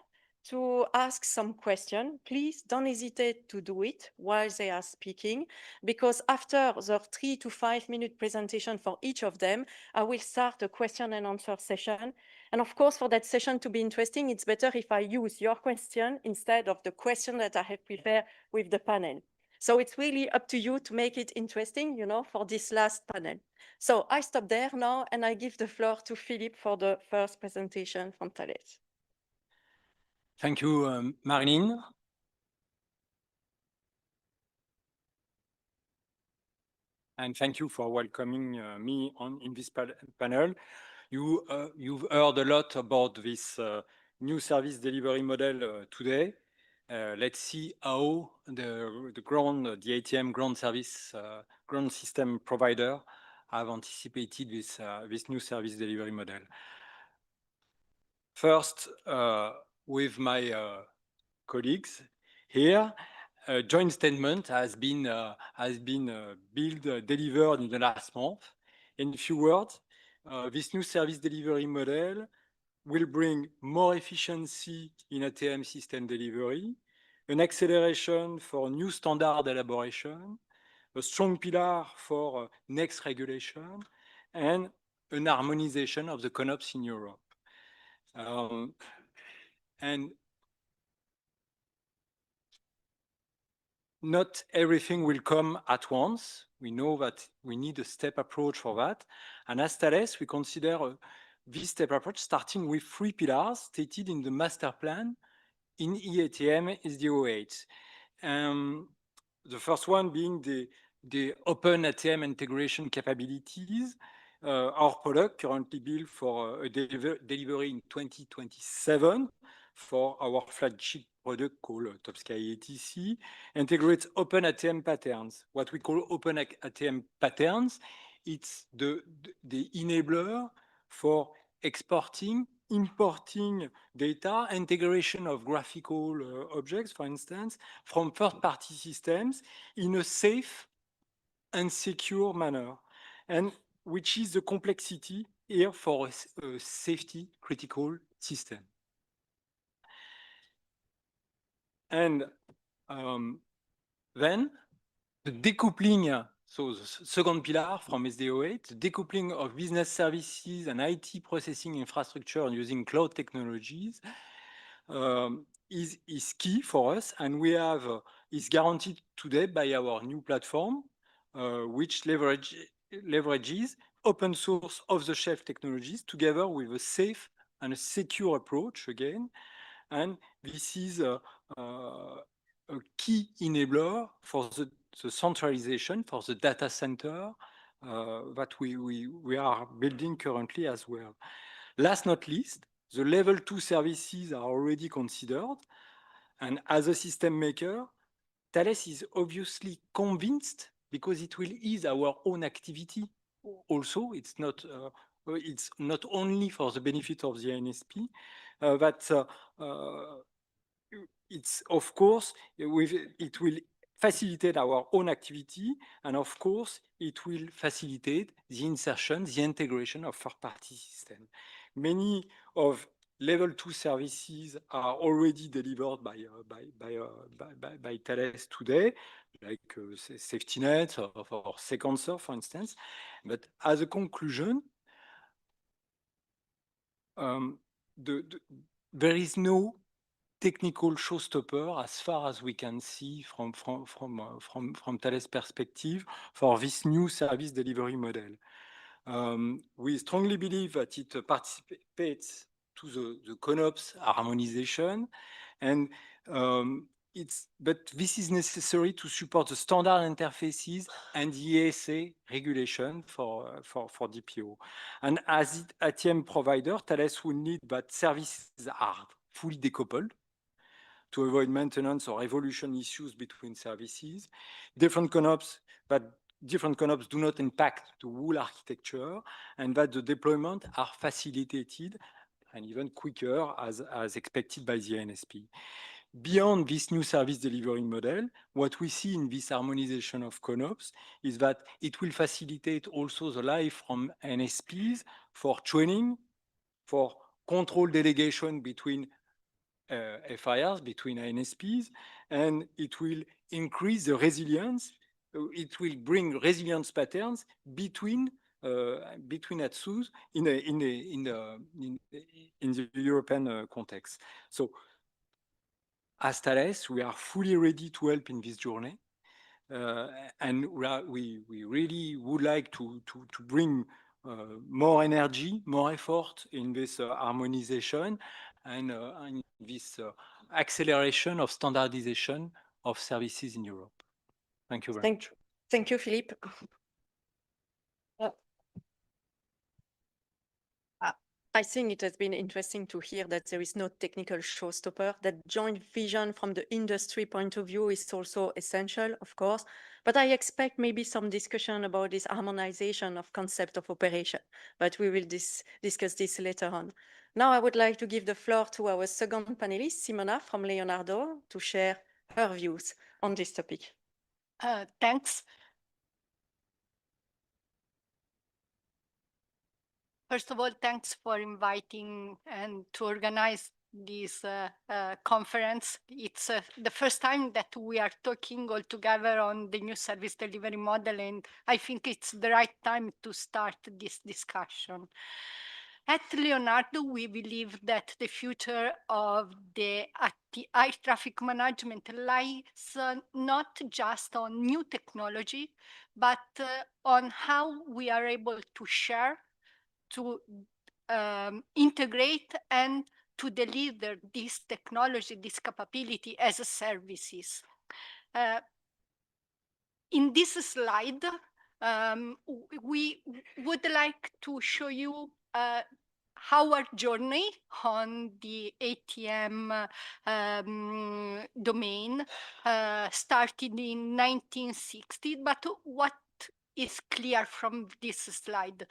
F: to ask some question. Please don't hesitate to do it while they are speaking, because after the 3 to 5 minute presentation for each of them, I will start a question and answer session. And of course, for that session to be interesting, it's better if I use your question instead of the question that I have prepared with the panel. So it's really up to you to make it interesting, you know, for this last panel. So I stop there now and I give the floor to Philippe for the first presentation from Thales.
V: Thank you, Marilyn. And thank you for welcoming me in this panel. You've heard a lot about this new service delivery model today. Let's see how the ATM ground service ground system provider have anticipated this new service delivery model. First, with my colleagues here, a joint statement has been delivered in the last month. In a few words, this new service delivery model will bring more efficiency in ATM system delivery, an acceleration for new standard elaboration, a strong pillar for next regulation, and an harmonization of the CONOPS in Europe. And not everything will come at once. We know that we need a step approach for that. And as Thales, we consider this step approach starting with 3 pillars stated in the master plan in EATM SDO8. The first one being the open ATM integration capabilities. Our product currently built for a delivery in 2027 for our flagship product called TopSky ATC, integrates open ATM patterns. What we call open ATM patterns, it's the enabler for exporting, importing data, integration of graphical objects, for instance, from third-party systems in a safe and secure manner, and which is the complexity here for a safety critical system. And then the decoupling, so the second pillar from SDO8, the decoupling of business services and IT processing infrastructure using cloud technologies is key for us, and we have is guaranteed today by our new platform, which leverages open source off-the-shelf technologies together with a safe and a secure approach again. And this is a key enabler for the centralization, for the data center that we are building currently as well. Last not least, the level 2 services are already considered. And as a system maker, Thales is obviously convinced because it will ease our own activity. Also, it's not only for the benefit of the NSP, but it's of course it will facilitate our own activity, and of course it will facilitate the insertion, the integration of third-party systems. Many of level 2 services are already delivered by Thales today, like safety net or sequencer, for instance. But as a conclusion, there is no technical showstopper as far as we can see from Thales' perspective for this new service delivery model. We strongly believe that it participates to the CONOPS harmonization, and but this is necessary to support the standard interfaces and the ESA regulation for DPO. And as ATM provider, Thales will need that services are fully decoupled to avoid maintenance or evolution issues between services. Different CONOPS do not impact the whole architecture, and that the deployment are facilitated and even quicker as expected by the NSP. Beyond this new service delivery model, what we see in this harmonization of CONOPS is that it will facilitate also the life from NSPs for training, for control delegation between FIRs, between NSPs, and it will increase the resilience. It will bring resilience patterns between ATSUs in the European context. So, as Thales, we are fully ready to help in this journey, and we really would like to bring more energy, more effort in this harmonization and in this acceleration of standardization of services in Europe. Thank you very much.
F: Thank you, Philippe. I think it has been interesting to hear that there is no technical showstopper, that joint vision from the industry point of view is also essential, of course, but I expect maybe some discussion about this harmonization of concept of operation, but we will discuss this later on. Now I would like to give the floor to our second panelist, Simona from Leonardo, to share her views on this topic.
H: Thanks. First of all, thanks for inviting and to organize this conference. It's the first time that we are talking all together on the new service delivery model, and I think it's the right time to start this discussion. At Leonardo, we believe that the future of the air traffic management lies not just on new technology, but on how we are able to share, to integrate, and to deliver this technology, this capability as a services. In this slide, we would like to show you our journey on the ATM domain started in 1960, but what is clear from this slide.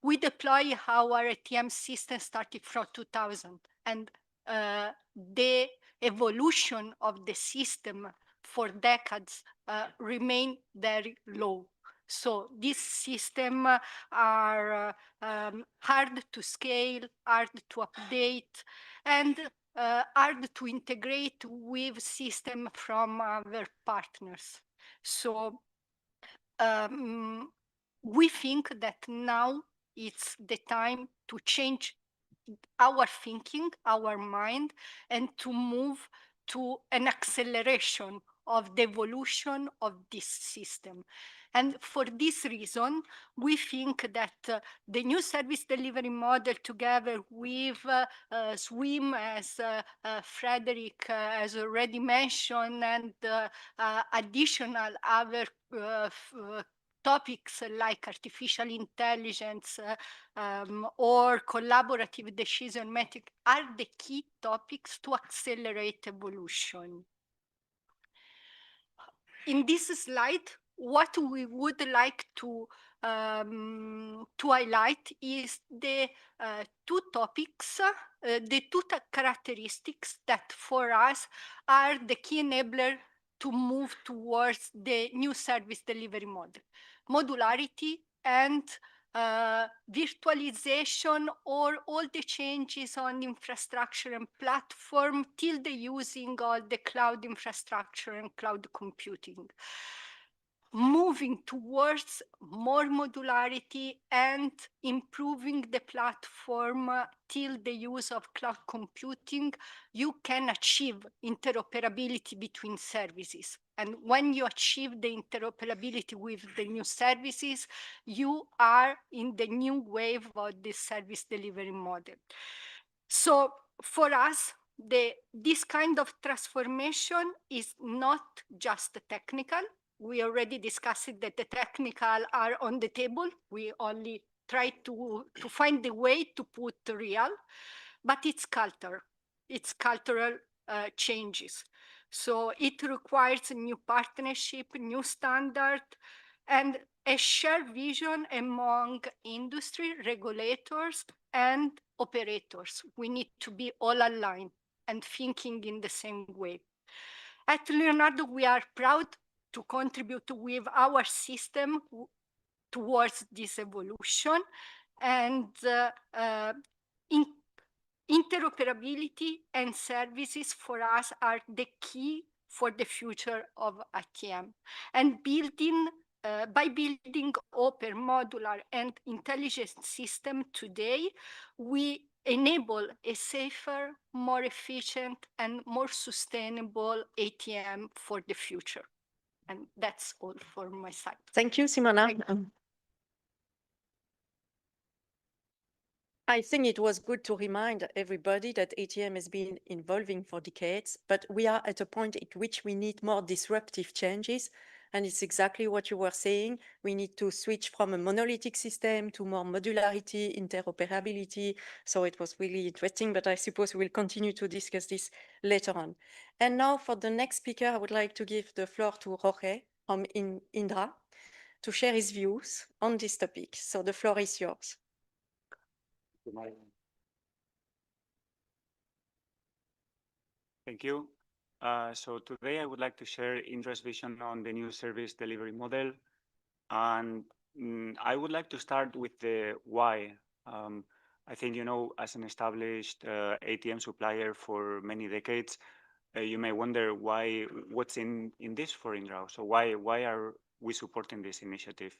H: We deploy our ATM system started from 2000, and the evolution of the system for decades remain very low. So this system are hard to scale, hard to update, and hard to integrate with system from other partners. So we think that now it's the time to change our thinking, our mind, and to move to an acceleration of the evolution of this system. And for this reason, we think that the new service delivery model, together with SWIM, as Frederick has already mentioned, and additional other topics like artificial intelligence or collaborative decision making, are the key topics to accelerate evolution. In this slide, what we would like to highlight is the two topics, the two characteristics that for us are the key enabler to move towards the new service delivery model: modularity and virtualization, or all the changes on infrastructure and platform till the using of the cloud infrastructure and cloud computing. Moving towards more modularity and improving the platform till the use of cloud computing, you can achieve interoperability between services. And when you achieve the interoperability with the new services, you are in the new wave of the service delivery model. So for us, this kind of transformation is not just technical. We already discussed that the technical are on the table. We only try to find the way to put real, but it's culture. It's cultural changes. So it requires a new partnership, new standard, and a shared vision among industry, regulators, and operators. We need to be all aligned and thinking in the same way. At Leonardo, we are proud to contribute with our system towards this evolution, and interoperability and services for us are the key for the future of ATM. And by building open, modular, and intelligent system today, we enable a safer, more efficient, and more sustainable ATM for the future. And that's all for my side.
F: Thank you, Simona. I think it was good to remind everybody that ATM has been evolving for decades, but we are at a point at which we need more disruptive changes. And it's exactly what you were saying. We need to switch from a monolithic system to more modularity, interoperability. So it was really interesting, but I suppose we will continue to discuss this later on. And now for the next speaker, I would like to give the floor to Jorge from Indra to share his views on this topic. So the floor is yours.
E: Thank you. So today I would like to share Indra's vision on the new service delivery model. And I would like to start with the why. I think, you know, as an established ATM supplier for many decades, you may wonder what's in this for Indra. So why are we supporting this initiative?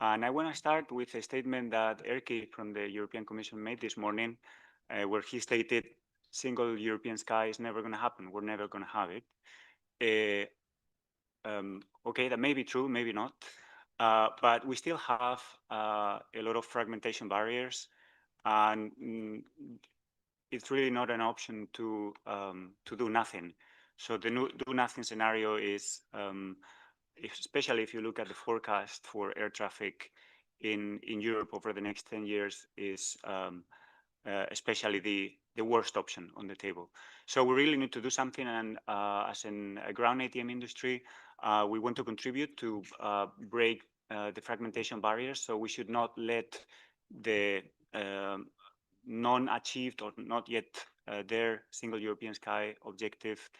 E: And I want to start with a statement that Erkki from the European Commission made this morning, where he stated, single European sky is never going to happen. We're never going to have it. Okay, that may be true, maybe not. But we still have a lot of fragmentation barriers, and it's really not an option to do nothing. So the do nothing scenario is, especially if you look at the forecast for air traffic in Europe over the next 10 years, is especially the worst option on the table. So we really need to do something, and as in a ground ATM industry, we want to contribute to break the fragmentation barriers. So we should not let the non-achieved or not yet their single European sky objective,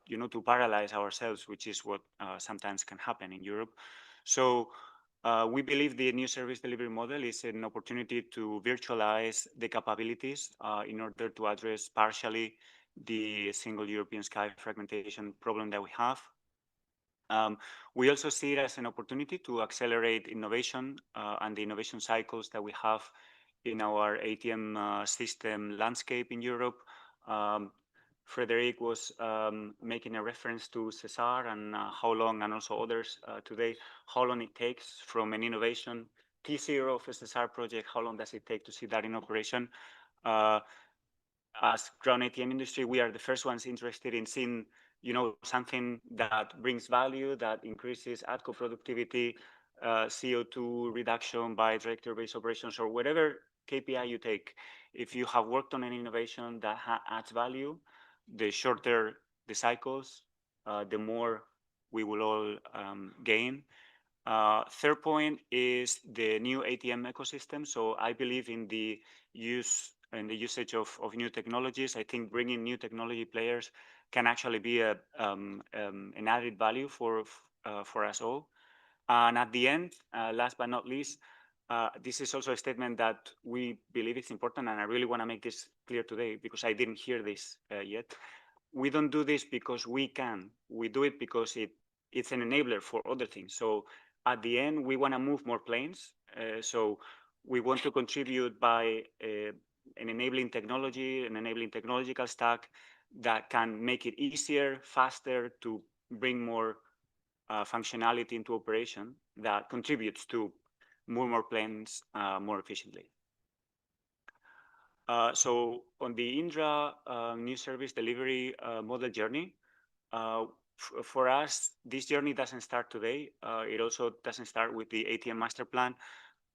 E: you know, to paralyze ourselves, which is what sometimes can happen in Europe. So we believe the new service delivery model is an opportunity to virtualize the capabilities in order to address partially the single European sky fragmentation problem that we have. We also see it as an opportunity to accelerate innovation and the innovation cycles that we have in our ATM system landscape in Europe. Frederic was making a reference to SESAR and how long, and also others today, how long it takes from an innovation T0 of a SESAR project, how long does it take to see that in operation? As ground ATM industry, we are the first ones interested in seeing, something that brings value, that increases ATCO productivity, CO2 reduction by director-based operations, or whatever KPI you take. If you have worked on an innovation that adds value, the shorter the cycles, the more we will all gain. Third point is the new ATM ecosystem. So I believe in the use and the usage of new technologies. I think bringing new technology players can actually be an added value for us all. And at the end, last but not least, this is also a statement that we believe it's important, and I really want to make this clear today because I didn't hear this yet. We don't do this because we can. We do it because it's an enabler for other things. So at the end, we want to move more planes. So we want to contribute by an enabling technology, an enabling technological stack that can make it easier, faster to bring more functionality into operation that contributes to move more planes more efficiently. So on the Indra new service delivery model journey, for us, this journey doesn't start today. It also doesn't start with the ATM Master Plan,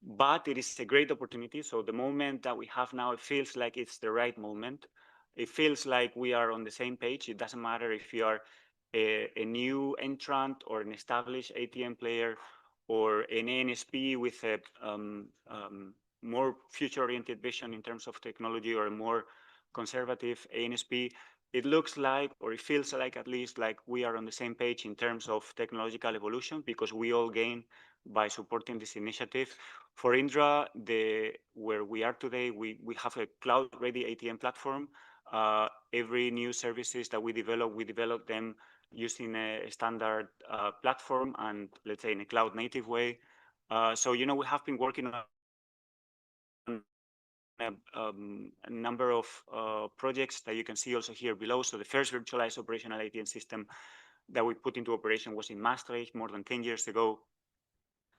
E: but it is a great opportunity. So the moment that we have now, it feels like it's the right moment. It feels like we are on the same page. It doesn't matter if you are a new entrant or an established ATM player or an ANSP with a more future-oriented vision in terms of technology or a more conservative ANSP. It looks like, or it feels like at least, like we are on the same page in terms of technological evolution because we all gain by supporting this initiative. For Indra, where we are today, we have a cloud-ready ATM platform. Every new services that we develop them using a standard platform and, let's say, in a cloud-native way. So, we have been working on a number of projects that you can see also here below. So the first virtualized operational ATM system that we put into operation was in Maastricht more than 10 years ago.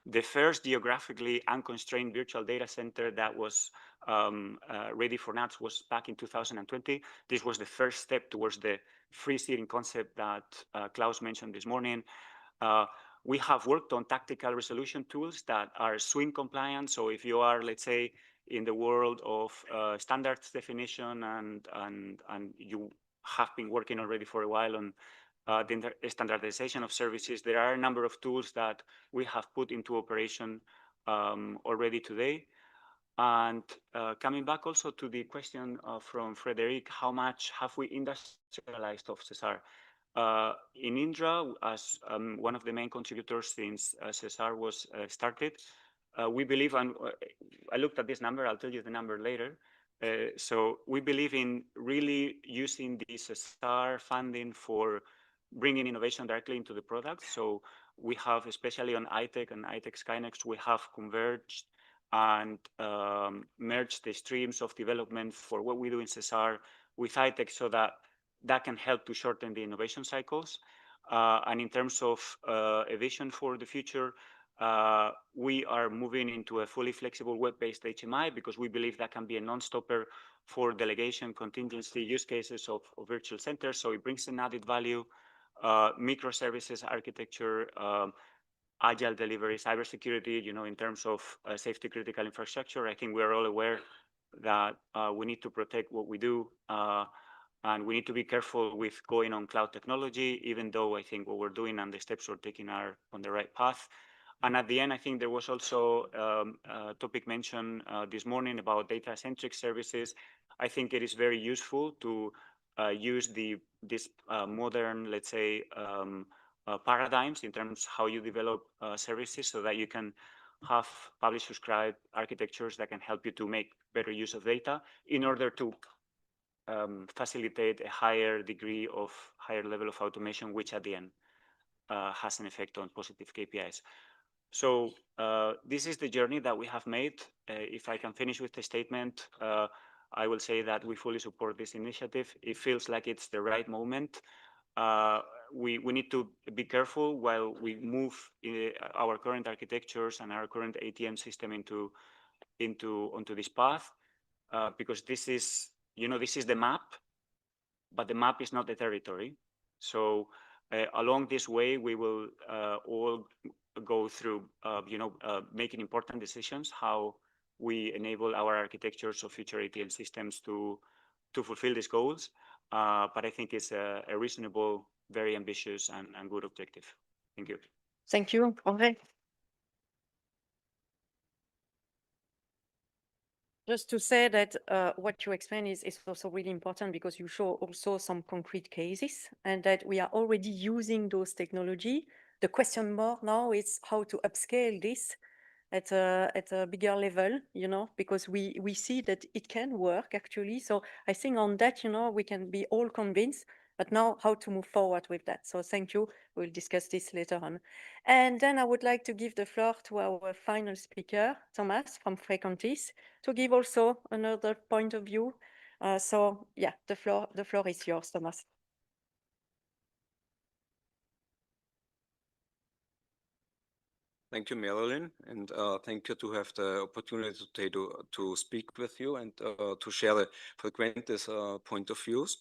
E: The first geographically unconstrained virtual data center that was ready for NATS was back in 2020. This was the first step towards the free seating concept that Klaus mentioned this morning. We have worked on tactical resolution tools that are swing compliant. So if you are, let's say, in the world of standards definition and you have been working already for a while on the standardization of services, there are a number of tools that we have put into operation already today. And coming back also to the question from Frederic, how much have we industrialized of SESAR? In Indra, as one of the main contributors since SESAR was started, we believe, and I looked at this number, I'll tell you the number later. So we believe in really using the SESAR funding for bringing innovation directly into the product. So we have, especially on iTech and iTech Skynext, we have converged and merged the streams of development for what we do in SESAR with iTech so that can help to shorten the innovation cycles. And in terms of a vision for the future, we are moving into a fully flexible web-based HMI because we believe that can be a non-stopper for delegation contingency use cases of virtual centers. So it brings an added value, microservices architecture, agile delivery, cybersecurity, in terms of safety critical infrastructure. I think we're all aware that we need to protect what we do. And we need to be careful with going on cloud technology, even though I think what we're doing and the steps we're taking are on the right path. And at the end, I think there was also a topic mentioned this morning about data-centric services. I think it is very useful to use this modern, let's say, paradigms in terms of how you develop services so that you can have publish subscribe architectures that can help you to make better use of data in order to facilitate a higher level of automation, which at the end has an effect on positive KPIs. So this is the journey that we have made. If I can finish with the statement, I will say that we fully support this initiative. It feels like it's the right moment. We need to be careful while we move our current architectures and our current ATM system onto this path, because this is, this is the map, but the map is not the territory. So along this way, we will all go through, making important decisions, how we enable our architectures of future ATM systems to fulfill these goals. But I think it's a reasonable, very ambitious and good objective. Thank you.
F: Thank you, André. Just to say that what you explain is also really important, because you show also some concrete cases and that we are already using those technology. The question more now is how to upscale this at a bigger level, because we see that it can work actually. So I think on that, we can be all convinced, but now how to move forward with that. So thank you. We'll discuss this later on. And then I would like to give the floor to our final speaker, Thomas from Frequentis, to give also another point of view. So yeah, the floor is yours, Thomas.
I: Thank you, Marilyn, and thank you to have the opportunity today to speak with you and to share the Frequentis point of views.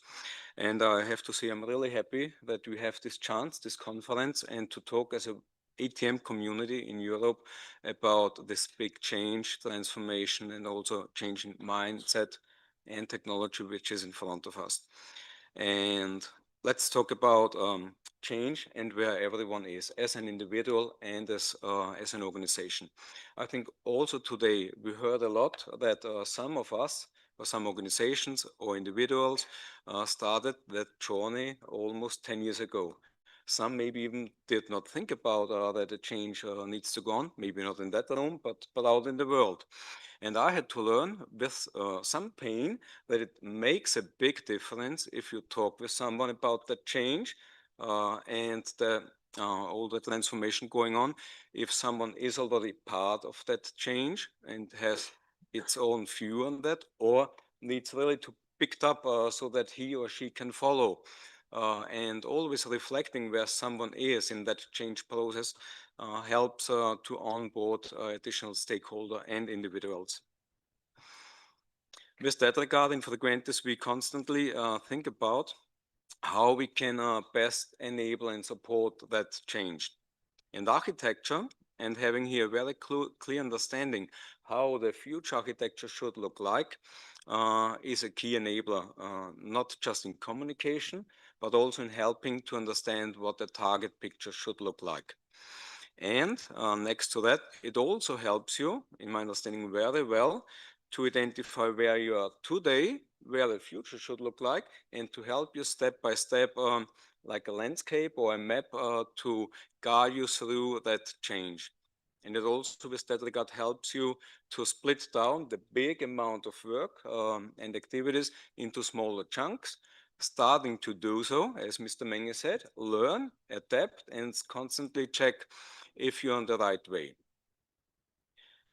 I: And I have to say I'm really happy that we have this chance, this conference, and to talk as a ATM community in Europe about this big change, transformation, and also changing mindset and technology which is in front of us. And let's talk about change and where everyone is as an individual and as an organization. I think also today we heard a lot that some of us or some organizations or individuals started that journey almost 10 years ago. Some maybe even did not think about that a change needs to go on, maybe not in that room, but out in the world. And I had to learn with some pain that it makes a big difference if you talk with someone about that change and all the transformation going on. If someone is already part of that change and has its own view on that, or needs really to pick it up so that he or she can follow. And always reflecting where someone is in that change process helps to onboard additional stakeholder and individuals. With that regard, in Frequentis, we constantly think about how we can best enable and support that change. And architecture, and having here a very clear understanding how the future architecture should look like, is a key enabler, not just in communication, but also in helping to understand what the target picture should look like. And next to that, it also helps you, in my understanding very well, to identify where you are today, where the future should look like, and to help you step by step, like a landscape or a map, to guide you through that change. And it also, with that regard, helps you to split down the big amount of work and activities into smaller chunks, starting to do so, as Mr. Menge said, learn, adapt, and constantly check if you're on the right way.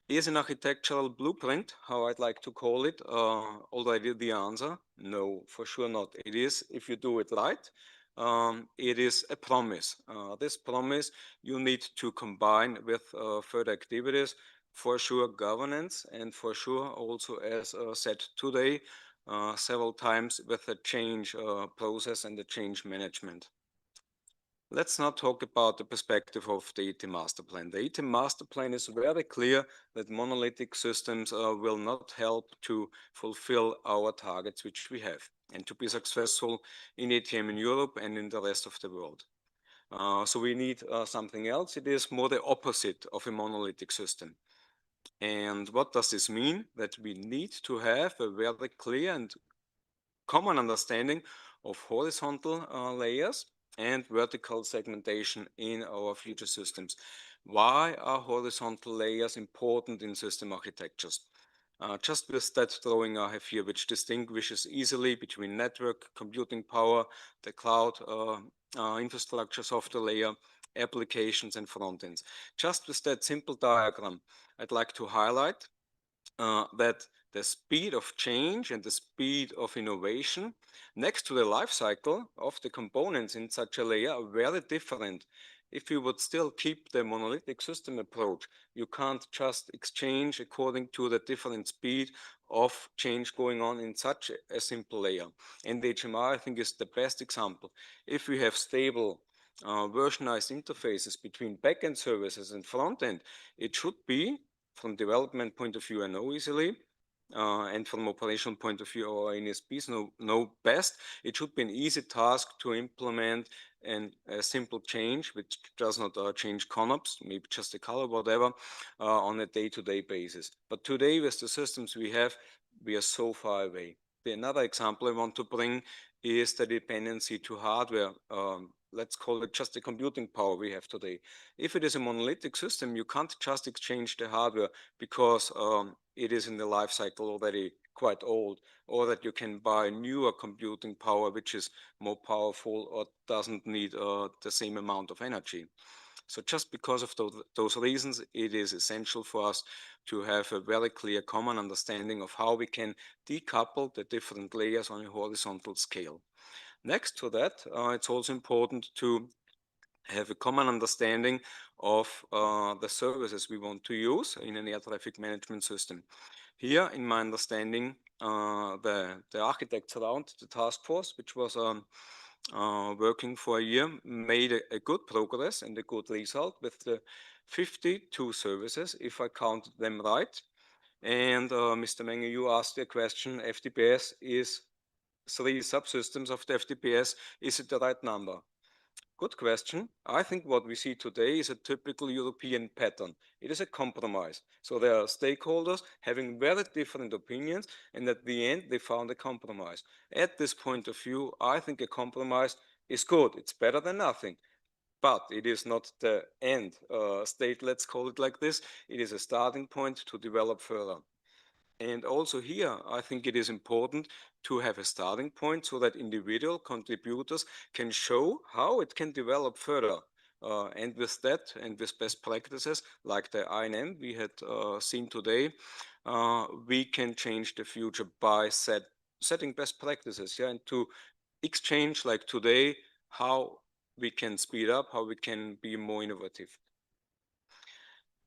I: Is an architectural blueprint, how I'd like to call it, already the answer? No, for sure not. It is, if you do it right, it is a promise. This promise you need to combine with further activities, for sure governance, and for sure also, as said today, several times, with the change process and the change management. Let's now talk about the perspective of the ATM Master Plan. The ATM Master Plan is very clear that monolithic systems will not help to fulfill our targets which we have and to be successful in ATM in Europe and in the rest of the world. So we need something else. It is more the opposite of a monolithic system. And what does this mean? That we need to have a very clear and common understanding of horizontal layers and vertical segmentation in our future systems. Why are horizontal layers important in system architectures? Just with that drawing I have here, which distinguishes easily between network, computing power, the cloud infrastructure software layer, applications and front ends. Just with that simple diagram, I'd like to highlight that the speed of change and the speed of innovation next to the life cycle of the components in such a layer are very different. If you would still keep the monolithic system approach, you can't just exchange according to the different speed of change going on in such a simple layer. And the HMI, I think, is the best example. If we have stable versionized interfaces between backend services and front end, it should be, from development point of view, I know easily, and from operational point of view, our NSPs know best. It should be an easy task to implement and a simple change, which does not change CONOPS, maybe just the color, whatever, on a day-to-day basis. But today, with the systems we have, we are so far away. Another example I want to bring is the dependency to hardware. Let's call it just the computing power we have today. If it is a monolithic system, you can't just exchange the hardware because it is in the life cycle already quite old, or that you can buy newer computing power which is more powerful or doesn't need the same amount of energy. So just because of those reasons, it is essential for us to have a very clear common understanding of how we can decouple the different layers on a horizontal scale. Next to that, it's also important to have a common understanding of the services we want to use in an air traffic management system. Here, in my understanding, the architects around the task force, which was working for a year, made a good progress and a good result with the 52 services, if I counted them right. And Mr. Menge, you asked a question, FTPS is 3 subsystems of the FTPS. Is it the right number? Good question. I think what we see today is a typical European pattern. It is a compromise. So there are stakeholders having very different opinions, and at the end they found a compromise. At this point of view, I think a compromise is good. It's better than nothing. But it is not the end state, let's call it like this. It is a starting point to develop further. And also here, I think it is important to have a starting point so that individual contributors can show how it can develop further. And with that, and with best practices like the INM we had seen today, we can change the future by setting best practices, yeah, and to exchange like today how we can speed up, how we can be more innovative.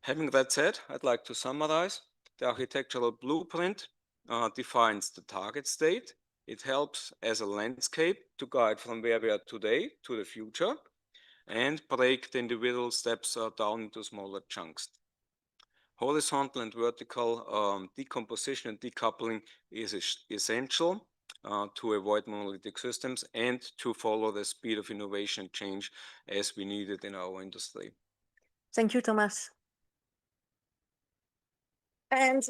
I: Having that said, I'd like to summarize. The architectural blueprint defines the target state. It helps as a landscape to guide from where we are today to the future and break the individual steps down into smaller chunks. Horizontal and vertical decomposition and decoupling is essential to avoid monolithic systems and to follow the speed of innovation and change as we need it in our industry.
F: Thank you, Thomas. And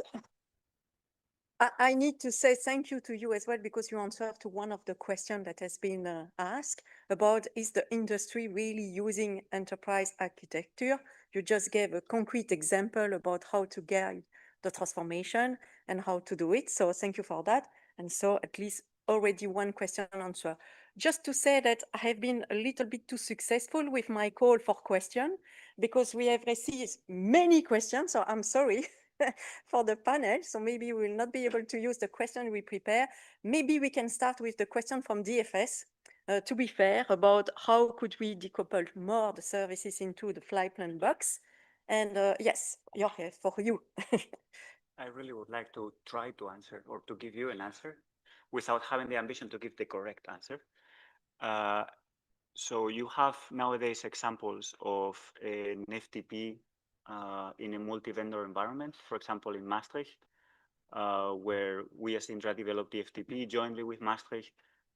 F: I need to say thank you to you as well, because you answered to one of the questions that has been asked about, is the industry really using enterprise architecture? You just gave a concrete example about how to guide the transformation and how to do it. So thank you for that. And so at least already one question answer. Just to say that I have been a little bit too successful with my call for question, because we have received many questions, so I'm sorry. For the panel, so maybe we will not be able to use the question we prepare. Maybe we can start with the question from DFS, to be fair, about how could we decouple more the services into the flight plan box. And yes, Jorge, for you.
E: I really would like to try to answer, or to give you an answer without having the ambition to give the correct answer. So you have nowadays examples of an FTP in a multi-vendor environment, for example, in Maastricht, where we as Indra developed the FTP jointly with Maastricht,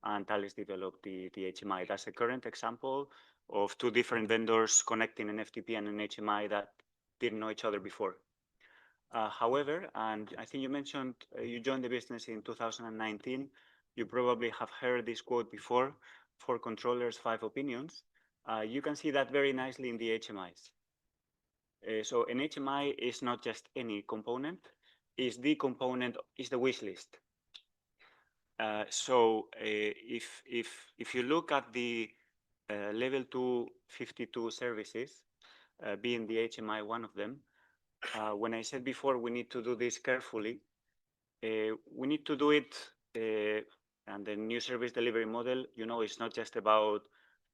E: and Thales developed the HMI. That's a current example of 2 different vendors connecting an FTP and an HMI that didn't know each other before. However, and I think you mentioned you joined the business in 2019, you probably have heard this quote before, 4 controllers, 5 opinions. You can see that very nicely in the HMIs. So an HMI is not just any component. is the component, is the wish list. So if you look at the level 252 services, being the HMI one of them, when I said before we need to do this carefully, we need to do it, and the new service delivery model, you know, it's not just about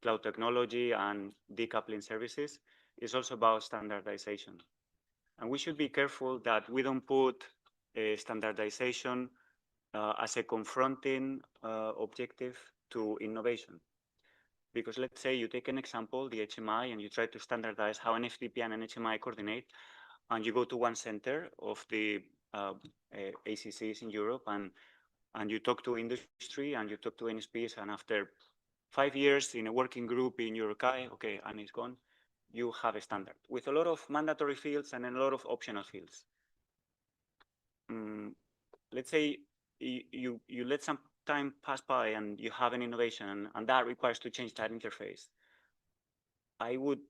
E: cloud technology and decoupling services, it's also about standardization. And we should be careful that we don't put standardization as a confronting objective to innovation. Because let's say you take an example, the HMI, and you try to standardize how an FTP and an HMI coordinate, and you go to one center of the ACCs in Europe, and you talk to industry, and you talk to NSPs, and after 5 years in a working group in EUROCAE, okay, and it's gone, you have a standard with a lot of mandatory fields and a lot of optional fields. Let's say you let some time pass by and you have an innovation, and that requires to change that interface. I would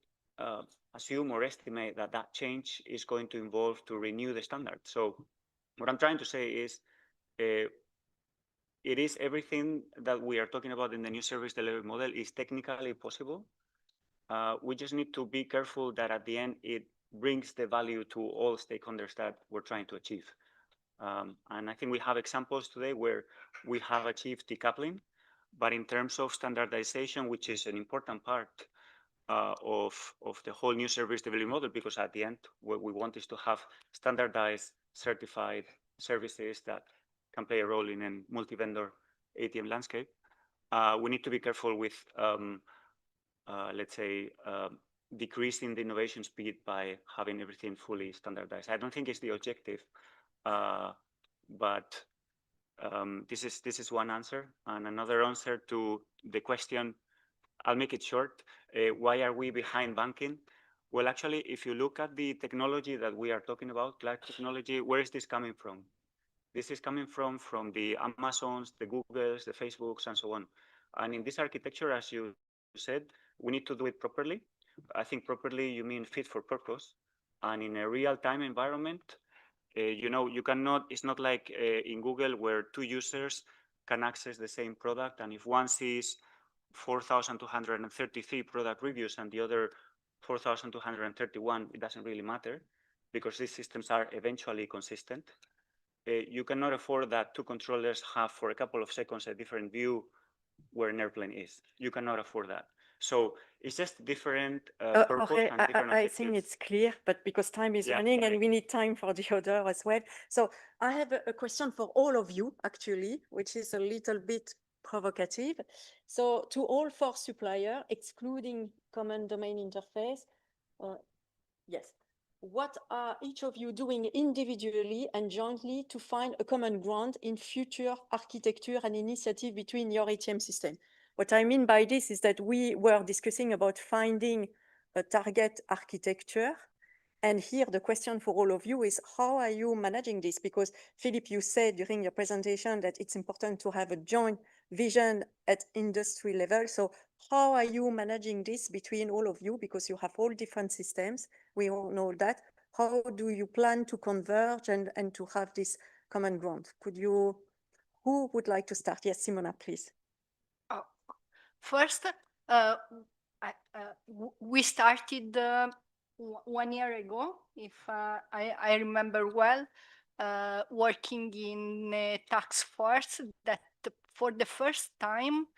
E: assume or estimate that that change is going to involve to renew the standard. So what I'm trying to say is it is everything that we are talking about in the new service delivery model is technically possible. We just need to be careful that at the end it brings the value to all stakeholders that we're trying to achieve. And I think we have examples today where we have achieved decoupling, but in terms of standardization, which is an important part of the whole new service delivery model, because at the end, what we want is to have standardized, certified services that can play a role in a multi-vendor ATM landscape. We need to be careful with, let's say, decreasing the innovation speed by having everything fully standardized. I don't think it's the objective, but this is one answer. And another answer to the question, I'll make it short. Why are we behind banking? Well, actually, if you look at the technology that we are talking about, cloud technology, where is this coming from? This is coming from the Amazons, the Googles, the Facebooks, and so on. And in this architecture, as you said, we need to do it properly. I think properly, you mean fit for purpose. And in a real-time environment, you know, you cannot, it's not like in Google where two users can access the same product. And if one sees 4,233 product reviews and the other 4,231, it doesn't really matter because these systems are eventually consistent. You cannot afford that two controllers have for a couple of seconds a different view where an airplane is. You cannot afford that. So it's just different purpose
F: Okay,
E: and different
F: I
E: objectives.
F: think it's clear, but because time is running and we need time for the other as well. So I have a question for all of you, actually, which is a little bit provocative. So to all 4 suppliers, excluding common domain interface, yes, what are each of you doing individually and jointly to find a common ground in future architecture and initiative between your ATM system? What I mean by this is that we were discussing about finding a target architecture. And here the question for all of you is, how are you managing this? Because Philippe, you said during your presentation that it's important to have a joint vision at industry level. So how are you managing this between all of you? Because you have all different systems. We all know that. How do you plan to converge and to have this common ground? Who would like to start? Yes, Simona, please.
H: First, we started 1 year ago, if I remember well, working in a task force that for the first time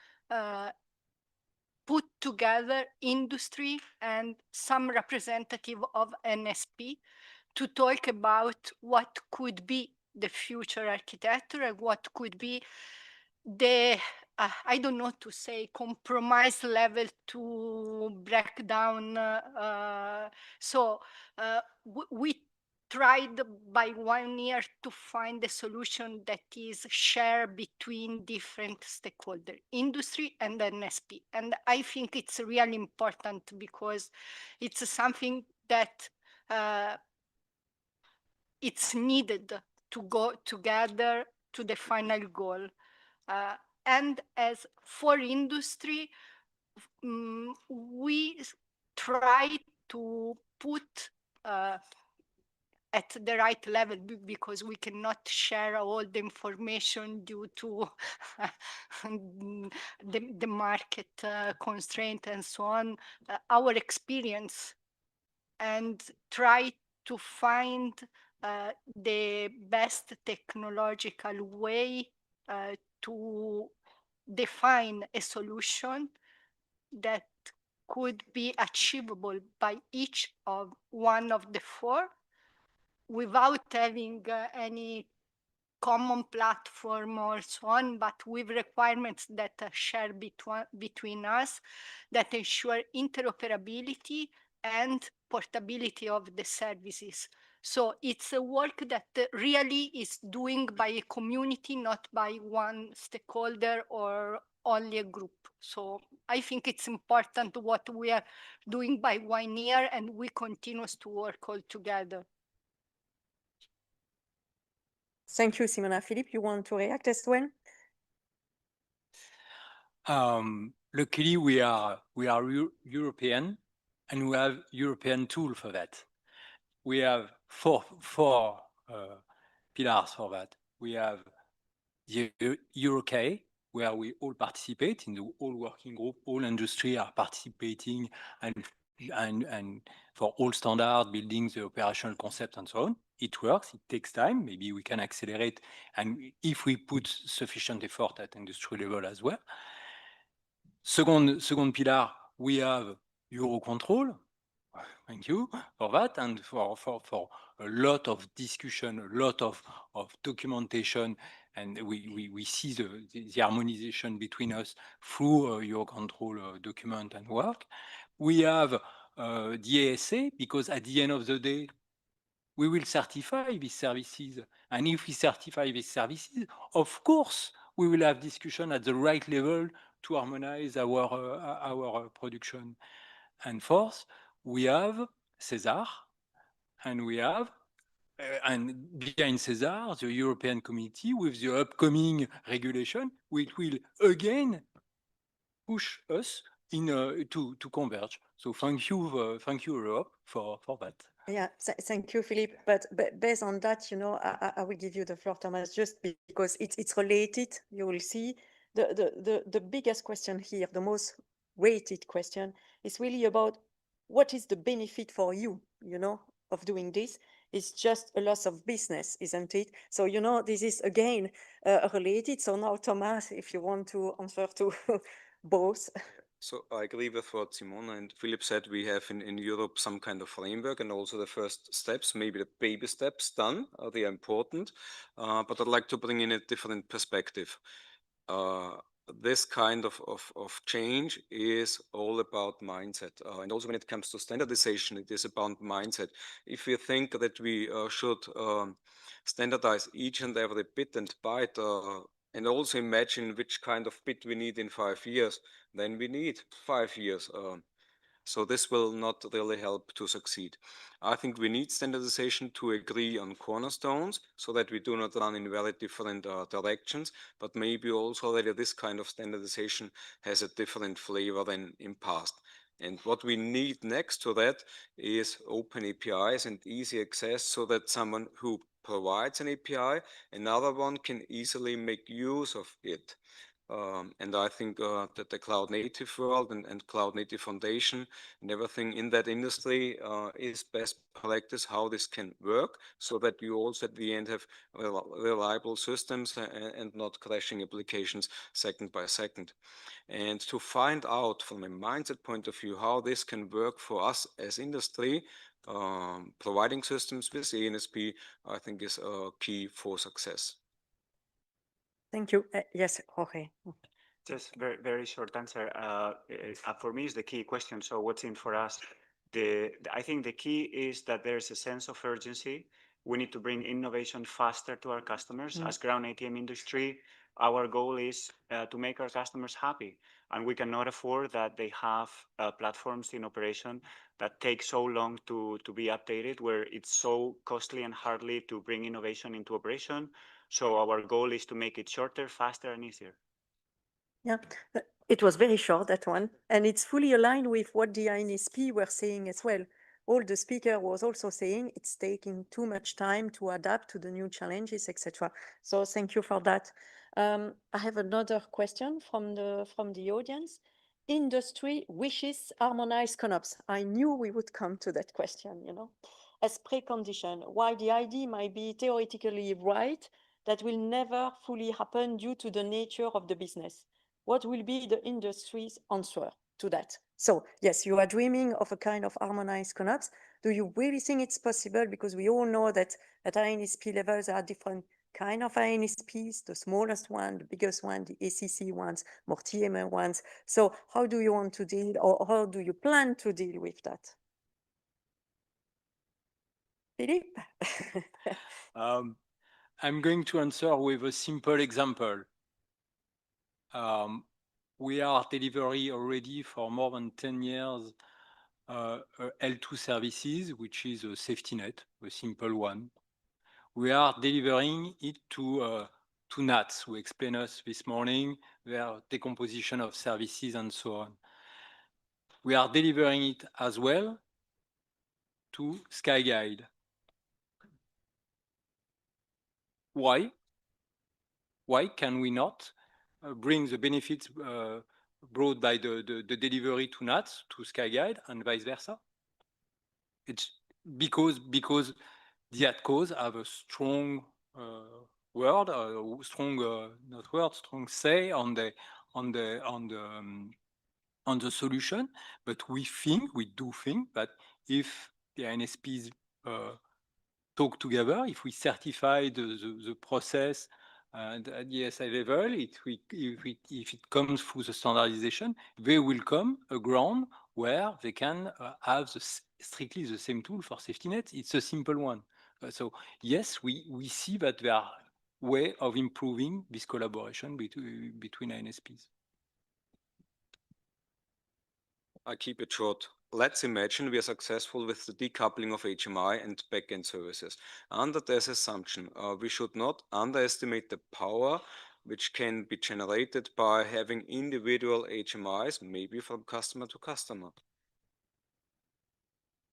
H: put together industry and some representative of NSP to talk about what could be the future architecture and what could be the, I don't know to say, compromise level to break down. We tried by 1 year to find a solution that is shared between different stakeholders, industry and NSP. And I think it's really important because it's something that it's needed to go together to the final goal. And as for industry, we try to put at the right level because we cannot share all the information due to the market constraint and so on, our experience, and try to find the best technological way to define a solution that could be achievable by each of one of the four without having any common platform or so on, but with requirements that are shared between us that ensure interoperability and portability of the services. So it's a work that really is doing by a community, not by one stakeholder or only a group. So I think it's important what we are doing by 1 year, and we continue to work all together.
F: Thank you, Simona. Philippe, you want to react as well?
V: Luckily, we are European, and we have European tool for that. We have four pillars for that. We have the EUROCONTROL, where we all participate in the whole working group. All industry are participating, and for all standard building the operational concept and so on. It works. It takes time. Maybe we can accelerate, and if we put sufficient effort at industry level as well. Second pillar, we have EUROCONTROL. Thank you for that, and for a lot of discussion, a lot of documentation, and we see the harmonization between us through EUROCONTROL document and work. We have the ASA, because at the end of the day, we will certify these services, and if we certify these services, of course, we will have discussion at the right level to harmonize our production. And fourth, we have SESAR, and we have, and behind SESAR, the European Committee with the upcoming regulation, which will again push us in to converge. So thank you, Europe, for that.
F: Yeah, thank you, Philippe. But based on that, you know, I will give you the floor, Thomas, just because it's related. You will see the biggest question here, the most weighted question, is really about what is the benefit for you, you know, of doing this. It's just a loss of business, isn't it? So, you know, this is again related. So now, Thomas, if you want to answer to both.
I: So I agree with what Simona and Philip said. We have in Europe some kind of framework, and also the first steps, maybe the baby steps done, they are important. But I'd like to bring in a different perspective. This kind of change is all about mindset. And also when it comes to standardization, it is about mindset. If we think that we should standardize each and every bit and byte, and also imagine which kind of bit we need in 5 years, then we need 5 years. So this will not really help to succeed. I think we need standardization to agree on cornerstones so that we do not run in very different directions, but maybe also already this kind of standardization has a different flavor than in past. And what we need next to that is open APIs and easy access so that someone who provides an API, another one can easily make use of it. And I think that the cloud native world and cloud native foundation and everything in that industry is best practice how this can work, so that you also at the end have reliable systems and not crashing applications second by second. And to find out from a mindset point of view how this can work for us as industry, providing systems with ANSP, I think is a key for success.
F: Thank you. Yes, Jorge.
E: Just very short answer. For me, is the key question. So what's in for us? I think the key is that there's a sense of urgency. We need to bring innovation faster to our customers. As ground ATM industry, our goal is to make our customers happy. And we cannot afford that they have platforms in operation that take so long to be updated, where it's so costly and hardly to bring innovation into operation. So our goal is to make it shorter, faster, and easier.
F: Yeah, it was very short, that one. And it's fully aligned with what the INSP were saying as well. all the speaker was also saying it's taking too much time to adapt to the new challenges, etc. So thank you for that. I have another question from the audience. Industry wishes harmonized CONOPS. I knew we would come to that question, you know, as precondition. While the idea might be theoretically right, that will never fully happen due to the nature of the business. What will be the industry's answer to that? So yes, you are dreaming of a kind of harmonized CONOPS. Do you really think it's possible? Because we all know that at INSP levels there are different kind of INSPs, the smallest one, the biggest one, the ACC ones, more TMA ones. So how do you want to deal, or how do you plan to deal with that? Philippe?
V: I'm going to answer with a simple example. We are delivering already for more than 10 years L2 services, which is a safety net, a simple one. We are delivering it to NATS, who explained us this morning their decomposition of services and so on. We are delivering it as well to Skyguide. Why? Why can we not bring the benefits brought by the delivery to NATS to Skyguide and vice versa? It's because the ATCOs have a strong strong say on the solution, but we do think that if the INSPs talk together, if we certify the process at the SI level, if it comes through the standardization, they will come a ground where they can have strictly the same tool for safety net. It's a simple one. So yes, we see that there are ways of improving this collaboration between INSPs.
I: I keep it short. Let's imagine we are successful with the decoupling of HMI and backend services. Under this assumption, we should not underestimate the power which can be generated by having individual HMIs, maybe from customer to customer.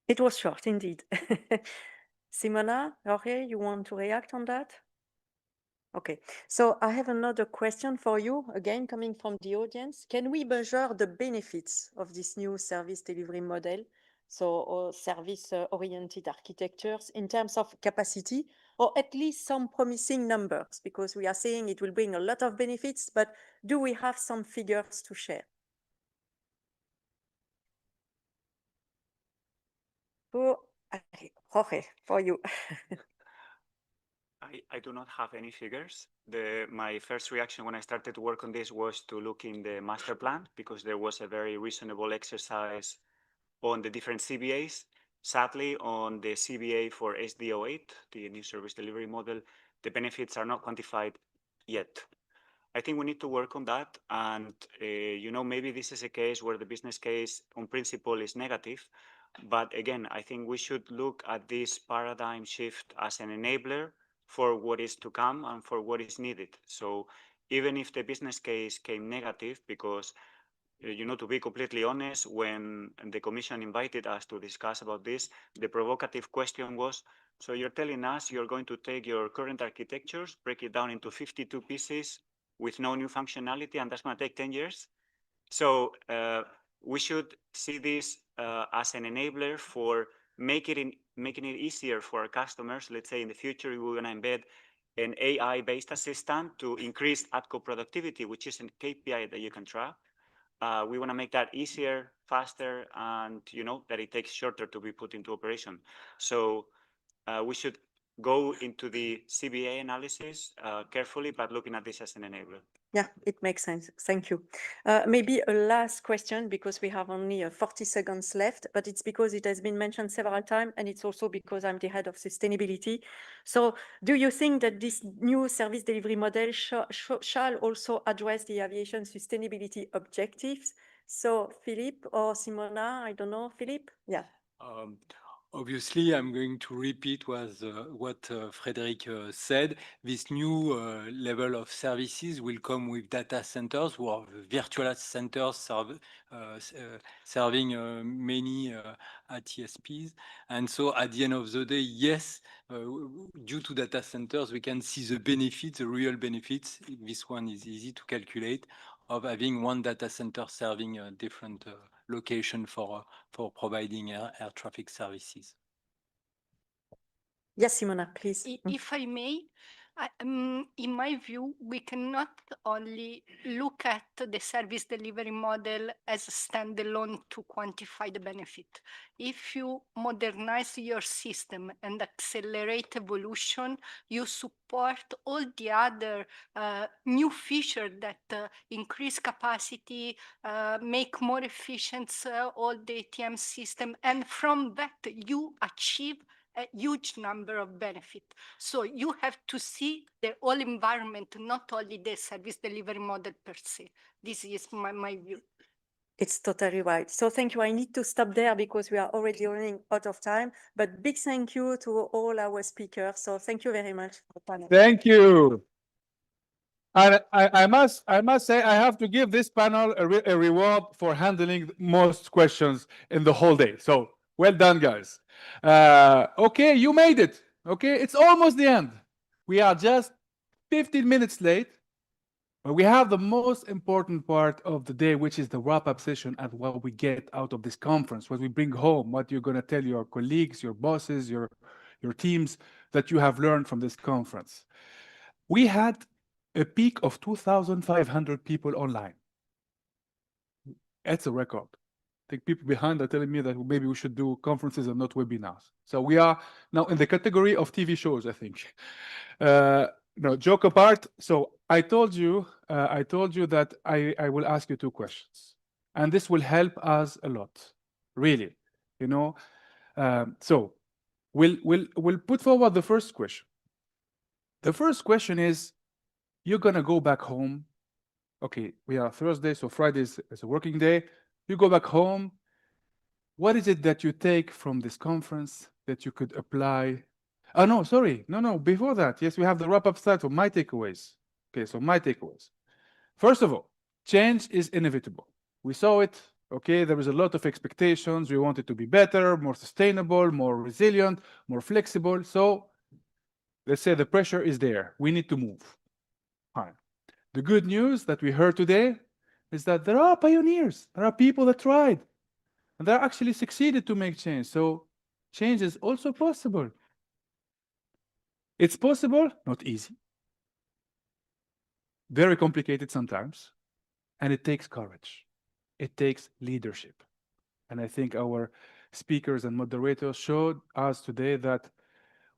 F: It was short indeed. Simona, Jorge, you want to react on that? Okay, so I have another question for you, again, coming from the audience. Can we measure the benefits of this new service delivery model, so service-oriented architectures, in terms of capacity, or at least some promising numbers? Because we are saying it will bring a lot of benefits, but do we have some figures to share? Jorge, for you.
E: I do not have any figures. My first reaction when I started to work on this was to look in the master plan, because there was a very reasonable exercise on the different CBAs. Sadly, on the CBA for SD08, the new service delivery model, the benefits are not quantified yet. I think we need to work on that. And, you know, maybe this is a case where the business case on principle is negative. But again, I think we should look at this paradigm shift as an enabler for what is to come and for what is needed. So even if the business case came negative, because, you know, to be completely honest, when the Commission invited us to discuss about this, the provocative question was, so you're telling us you're going to take your current architectures, break it down into 52 pieces with no new functionality, and that's going to take 10 years? So we should see this as an enabler for making it easier for our customers. Let's say in the future, we're going to embed an AI-based assistant to increase ATCO productivity, which is a KPI that you can track. We want to make that easier, faster, and, you know, that it takes shorter to be put into operation. So we should go into the CBA analysis carefully, but looking at this as an enabler.
F: Yeah, it makes sense. Thank you. Maybe a last question, because we have only 40 seconds left, but it's because it has been mentioned several times, and it's also because I'm the head of sustainability. So do you think that this new service delivery model shall also address the aviation sustainability objectives? So Philippe or Simona, I don't know, Philippe? Yeah.
V: Obviously, I'm going to repeat what Frederic said. This new level of services will come with data centers, who are virtual centers serving many ATSPs. And so at the end of the day, yes, due to data centers, we can see the benefits, the real benefits. This one is easy to calculate, of having one data center serving a different location for providing air traffic services.
F: Yes, Simona, please.
H: If I may, in my view, we cannot only look at the service delivery model as a standalone to quantify the benefit. If you modernize your system and accelerate evolution, you support all the other new features that increase capacity, make more efficient all the ATM system, and from that you achieve a huge number of benefits. So you have to see the whole environment, not only the service delivery model per se. This is my view.
F: It's totally right. So thank you. I need to stop there because we are already running out of time. But big thank you to all our speakers. So thank you very much for the panel.
A: Thank you. And I must say, I have to give this panel a reward for handling most questions in the whole day. So well done, guys. Okay, you made it. Okay, it's almost the end. We are just 15 minutes late. But we have the most important part of the day, which is the wrap-up session and what we get out of this conference, what we bring home, what you're going to tell your colleagues, your bosses, your teams that you have learned from this conference. We had a peak of 2,500 people online. That's a record. I think people behind are telling me that maybe we should do conferences and not webinars. So we are now in the category of TV shows, I think. No, joke apart. So I told you that I will ask you two questions, and this will help us a lot, really. You know, so we'll put forward the first question. The first question is, you're gonna go back home. Okay, we are Thursday, so Friday is a working day. You go back home. What is it that you take from this conference that you could apply? Oh, no, sorry. No, before that. Yes, we have the wrap-up slide for my takeaways. Okay, so my takeaways. First of all, change is inevitable. We saw it. Okay, there was a lot of expectations. We want it to be better, more sustainable, more resilient, more flexible. So let's say the pressure is there. We need to move. Fine. The good news that we heard today is that there are pioneers. There are people that tried. And they actually succeeded to make change. So change is also possible. It's possible, not easy. Very complicated sometimes. And it takes courage. It takes leadership. And I think our speakers and moderators showed us today that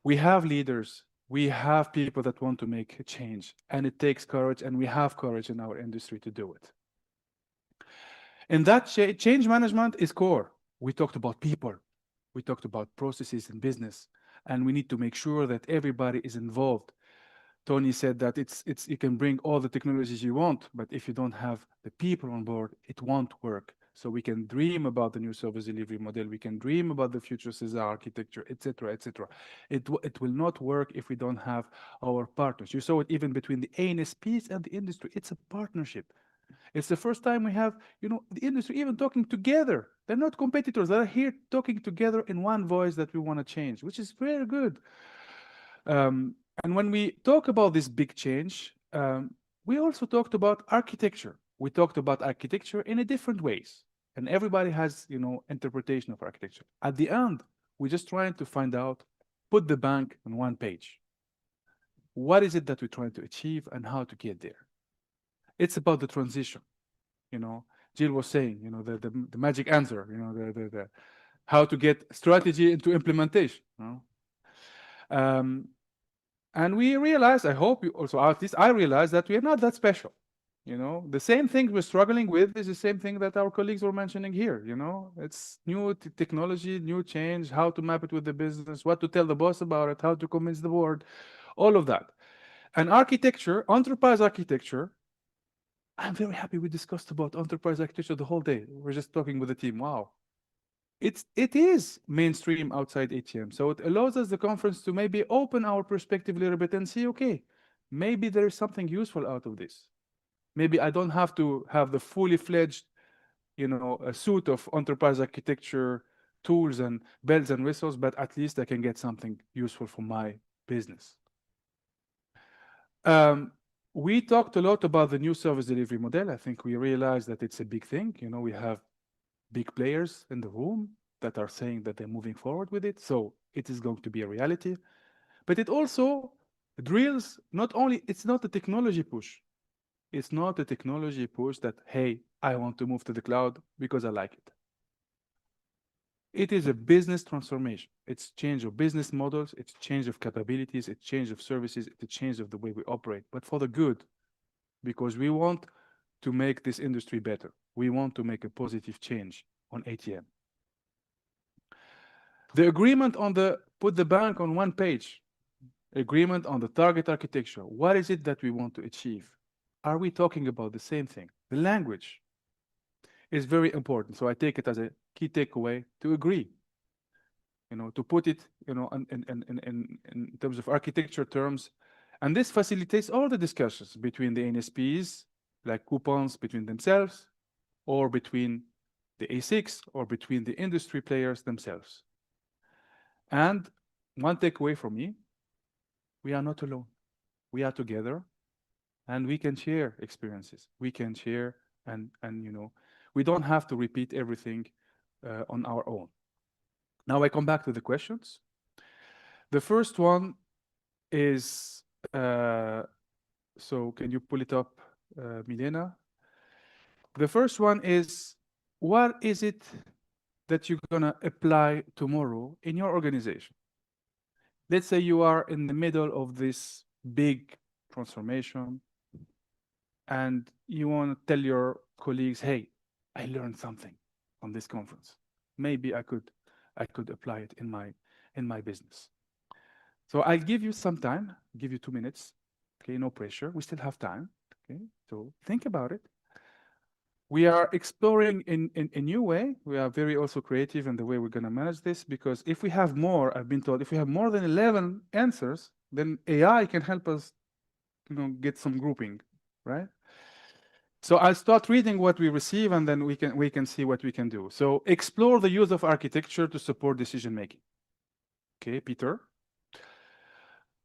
A: we have leaders. We have people that want to make a change. And it takes courage, and we have courage in our industry to do it. And that change management is core. We talked about people. We talked about processes in business. And we need to make sure that everybody is involved. Tony said that you can bring all the technologies you want, but if you don't have the people on board, it won't work. So we can dream about the new service delivery model. We can dream about the future SESAR architecture, etc., etc. It will not work if we don't have our partners. You saw it even between the ANSPs and the industry. It's a partnership. It's the first time we have, the industry even talking together. They're not competitors. They're here talking together in one voice that we want to change, which is very good. And when we talk about this big change, we also talked about architecture. We talked about architecture in a different ways. And everybody has, interpretation of architecture. At the end, we're just trying to find out, put the bank on one page. What is it that we're trying to achieve and how to get there? It's about the transition. Jill was saying, the magic answer, the how to get strategy into implementation. And we realized, I hope you also, at least I realized, that we are not that special. The same thing we're struggling with is the same thing that our colleagues were mentioning here. It's new technology, new change, how to map it with the business, what to tell the boss about it, how to convince the board, all of that. And architecture, enterprise architecture, I'm very happy we discussed about enterprise architecture the whole day. We're just talking with the team. Wow. it is mainstream outside ATM. So it allows us, the conference, to maybe open our perspective a little bit and see, okay, maybe there is something useful out of this. Maybe I don't have to have the fully fledged, a suit of enterprise architecture tools and bells and whistles, but at least I can get something useful for my business. We talked a lot about the new service delivery model. I think we realized that it's a big thing. We have big players in the room that are saying that they're moving forward with it. So it is going to be a reality. But it also drills, not only, it's not a technology push. It's not a technology push that, hey, I want to move to the cloud because I like it. It is a business transformation. It's change of business models, it's change of capabilities, it's change of services, it's a change of the way we operate, but for the good, because we want to make this industry better. We want to make a positive change on ATM. The agreement on put the bank on one page, agreement on the target architecture. What is it that we want to achieve? Are we talking about the same thing? The language is very important. So I take it as a key takeaway to agree, to put it, in terms of architecture terms. And this facilitates all the discussions between the NSPs, like COOPANS, between themselves, or between the ASICs, or between the industry players themselves. And one takeaway from me, we are not alone. We are together, and we can share experiences. We can share, and we don't have to repeat everything on our own. Now I come back to the questions. The first one is, so can you pull it up, Milena? The first one is, what is it that you're gonna apply tomorrow in your organization? Let's say you are in the middle of this big transformation and you want to tell your colleagues, hey, I learned something from this conference. Maybe I could apply it in my business. So I'll give you some time, give you 2 minutes. Okay, no pressure. We still have time. Okay, so think about it. We are exploring in a new way. We are very also creative in the way we're going to manage this, because if we have more, I've been told, if we have more than 11 answers, then AI can help us, get some grouping, right? So I'll start reading what we receive, and then we can see what we can do. So explore the use of architecture to support decision making. Okay, Peter.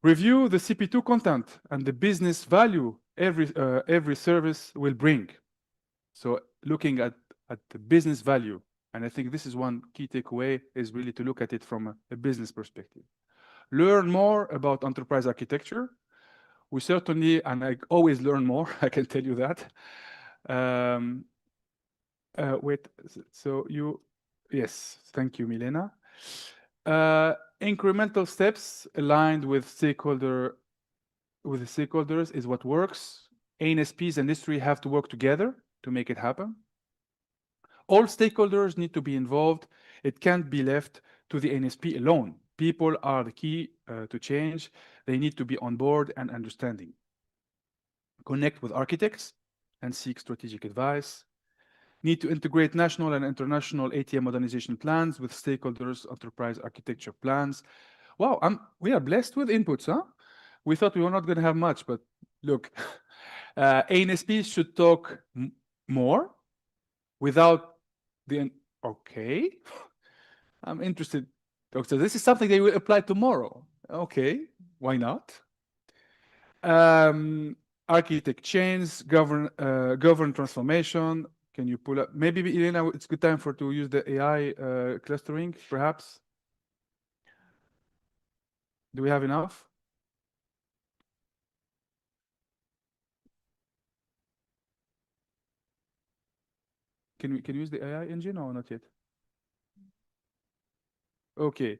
A: Review the CP2 content and the business value every service will bring. So looking at the business value, and I think this is one key takeaway, is really to look at it from a business perspective. Learn more about enterprise architecture. We certainly, and I always learn more, I can tell you that. Wait, so yes, thank you, Milena. Incremental steps aligned with the stakeholders is what works. ANSPs and industry have to work together to make it happen. All stakeholders need to be involved. It can't be left to the NSP alone. People are the key to change. They need to be on board and understanding. Connect with architects and seek strategic advice. Need to integrate national and international ATM modernization plans with stakeholders' enterprise architecture plans. Wow, we are blessed with inputs, huh? We thought we were not going to have much, but look, ANSPs should talk more without the... Okay, I'm interested. So this is something they will apply tomorrow. Okay, why not? Architect change, govern transformation. Can you pull up? Maybe, Elena, it's a good time to use the AI clustering, perhaps. Do we have enough? Can we use the AI engine or not yet? Okay,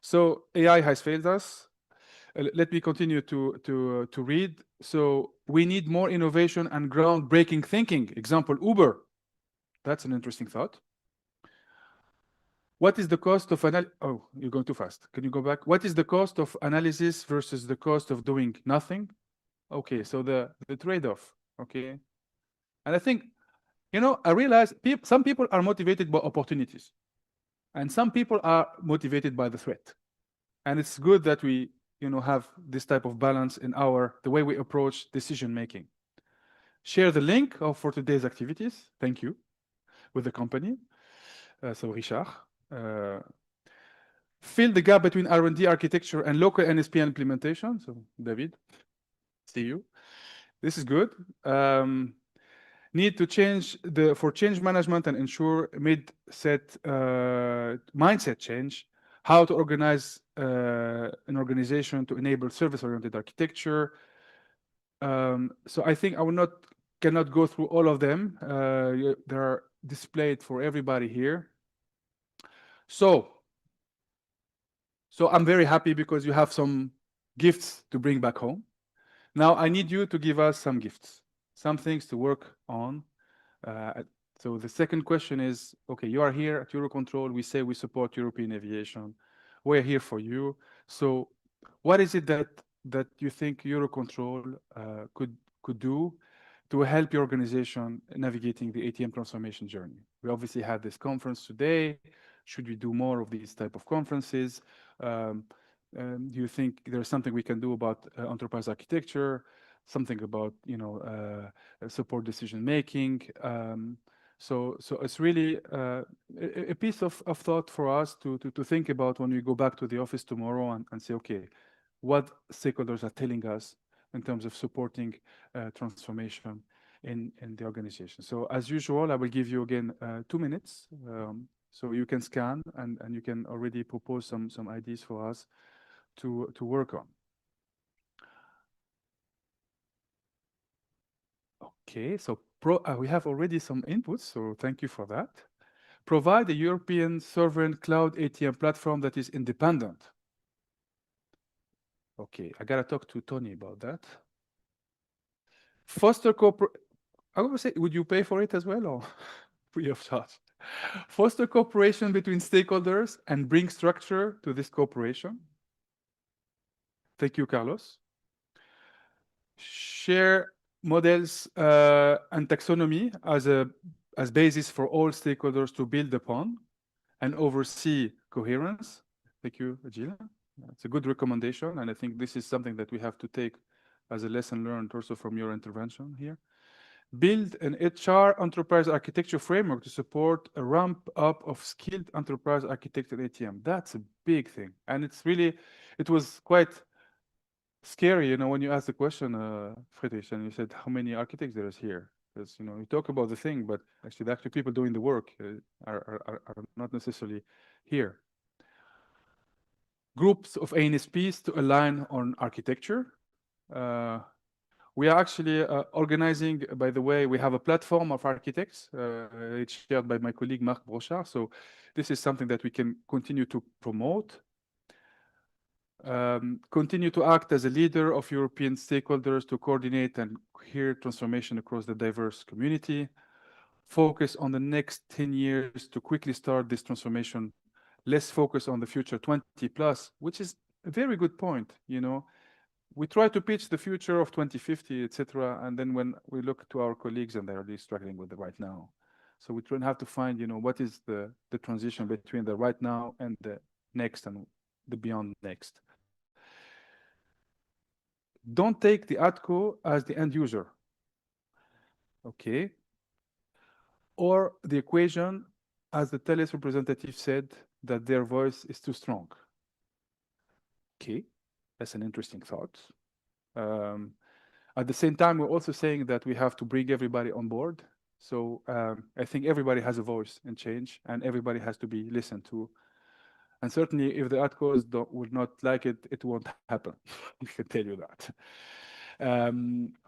A: so AI has failed us. Let me continue to read. So we need more innovation and groundbreaking thinking. Example, Uber. That's an interesting thought. What is the cost of oh, you're going too fast. Can you go back? What is the cost of analysis versus the cost of doing nothing? Okay, so the trade-off. Okay, and I think, I realize some people are motivated by opportunities. And some people are motivated by the threat. And it's good that we, have this type of balance in the way we approach decision making. Share the link for today's activities. Thank you. With the company. So Richard. Fill the gap between R&D architecture and local NSP implementation. So David, see you. This is good. Need to change for change management and ensure mindset change, how to organize an organization to enable service-oriented architecture. So I think I cannot go through all of them. They are displayed for everybody here. So I'm very happy because you have some gifts to bring back home. Now I need you to give us some gifts, some things to work on. So the second question is, okay, you are here at Eurocontrol. We say we support European aviation. We're here for you. So what is it that you think Eurocontrol could do to help your organization navigating the ATM transformation journey? We obviously had this conference today. Should we do more of these type of conferences? Do you think there's something we can do about enterprise architecture, something about support decision making? So it's really a piece of thought for us to think about when we go back to the office tomorrow and say, okay, what stakeholders are telling us in terms of supporting transformation in the organization. So as usual, I will give you again 2 minutes. So you can scan and you can already propose some ideas for us to work on. Okay, so we have already some inputs, so thank you for that. Provide a European sovereign cloud ATM platform that is independent. Okay, I gotta talk to Tony about that. Foster cooperation. I would say, would you pay for it as well or free of charge? Foster cooperation between stakeholders and bring structure to this cooperation. Thank you, Carlos. Share models and taxonomy as basis for all stakeholders to build upon and oversee coherence. Thank you, Agila. It's a good recommendation, and I think this is something that we have to take as a lesson learned also from your intervention here. Build an HR enterprise architecture framework to support a ramp up of skilled enterprise architect at ATM. That's a big thing, and it was quite scary, when you asked the question, Friedrich, and you said how many architects there is here. Because you talk about the thing, but actually the actual people doing the work are not necessarily here. Groups of ANSPs to align on architecture. We are actually organizing, by the way, we have a platform of architects. It's shared by my colleague Marc Brochard. So this is something that we can continue to promote. Continue to act as a leader of European stakeholders to coordinate and hear transformation across the diverse community. Focus on the next 10 years to quickly start this transformation. Less focus on the future 20 plus, which is a very good point. We try to pitch the future of 2050, etc. And then when we look to our colleagues and they're really struggling with the right now. So we try and have to find, what is the transition between the right now and the next and the beyond next. Don't take the ATCO as the end user. Okay. Or the equation, as the Thales representative said, that their voice is too strong. Okay, that's an interesting thought. At the same time, we're also saying that we have to bring everybody on board. So I think everybody has a voice in change and everybody has to be listened to. And certainly if the ATCOs would not like it, it won't happen. I can tell you that.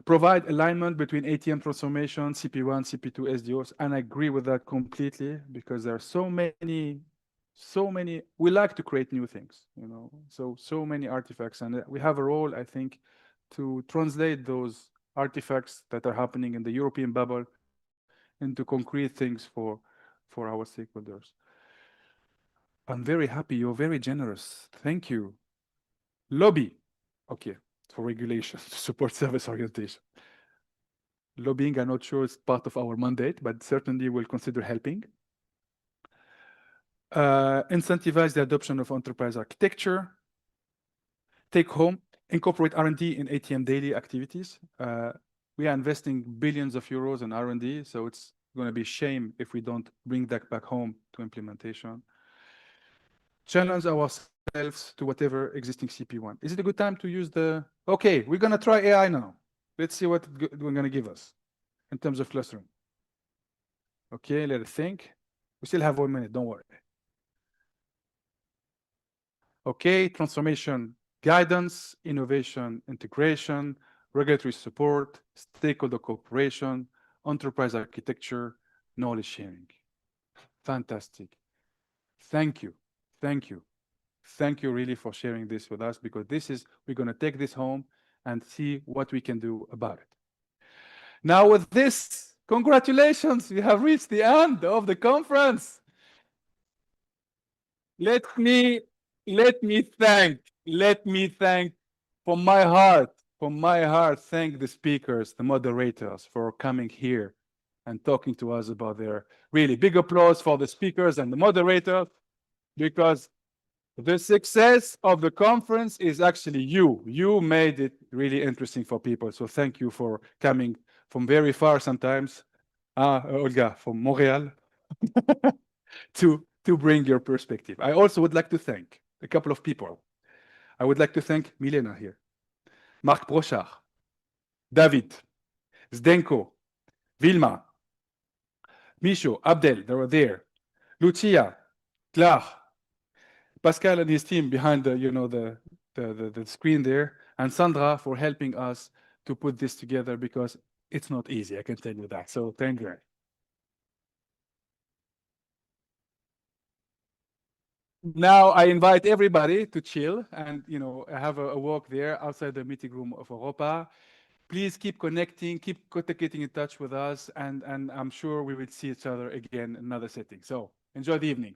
A: Provide alignment between ATM transformation, CP1, CP2, SDOs, and I agree with that completely because there are so many, we like to create new things, so many artifacts, and we have a role, I think, to translate those artifacts that are happening in the European bubble into concrete things for our stakeholders. I'm very happy. You're very generous. Thank you. Lobby. Okay, for regulation to support service orientation. Lobbying, I'm not sure it's part of our mandate, but certainly we'll consider helping. Incentivize the adoption of enterprise architecture. Take home, incorporate R&D in ATM daily activities. We are investing billions of euros in R&D, so it's going to be a shame if we don't bring that back home to implementation. Challenge ourselves to whatever existing CP1. Is it a good time to use the... Okay, we're going to try AI now. Let's see what we're going to give us in terms of clustering. Okay, let it think. We still have 1 minute, don't worry. Okay, transformation guidance, innovation integration, regulatory support, stakeholder cooperation, enterprise architecture, knowledge sharing. Fantastic. Thank you. Thank you. Thank you really for sharing this with us, because we're going to take this home and see what we can do about it. Now with this, congratulations, we have reached the end of the conference. Let me thank from my heart, thank the speakers, the moderators for coming here and talking to us about their really big applause for the speakers and the moderators, because the success of the conference is actually you. You made it really interesting for people. So thank you for coming from very far sometimes. Olga from Montreal to bring your perspective. I also would like to thank a couple of people. I would like to thank Milena here, Marc Brochard, David, Zdenko, Vilma, Micho, Abdel, they were there, Lucia, Clar, Pascal and his team behind the screen there, and Sandra for helping us to put this together, because it's not easy, I can tell you that. So thank you. Now I invite everybody to chill and have a walk there outside the meeting room of Europa. Please keep connecting, keep getting in touch with us, and I'm sure we will see each other again in another setting. So enjoy the evening.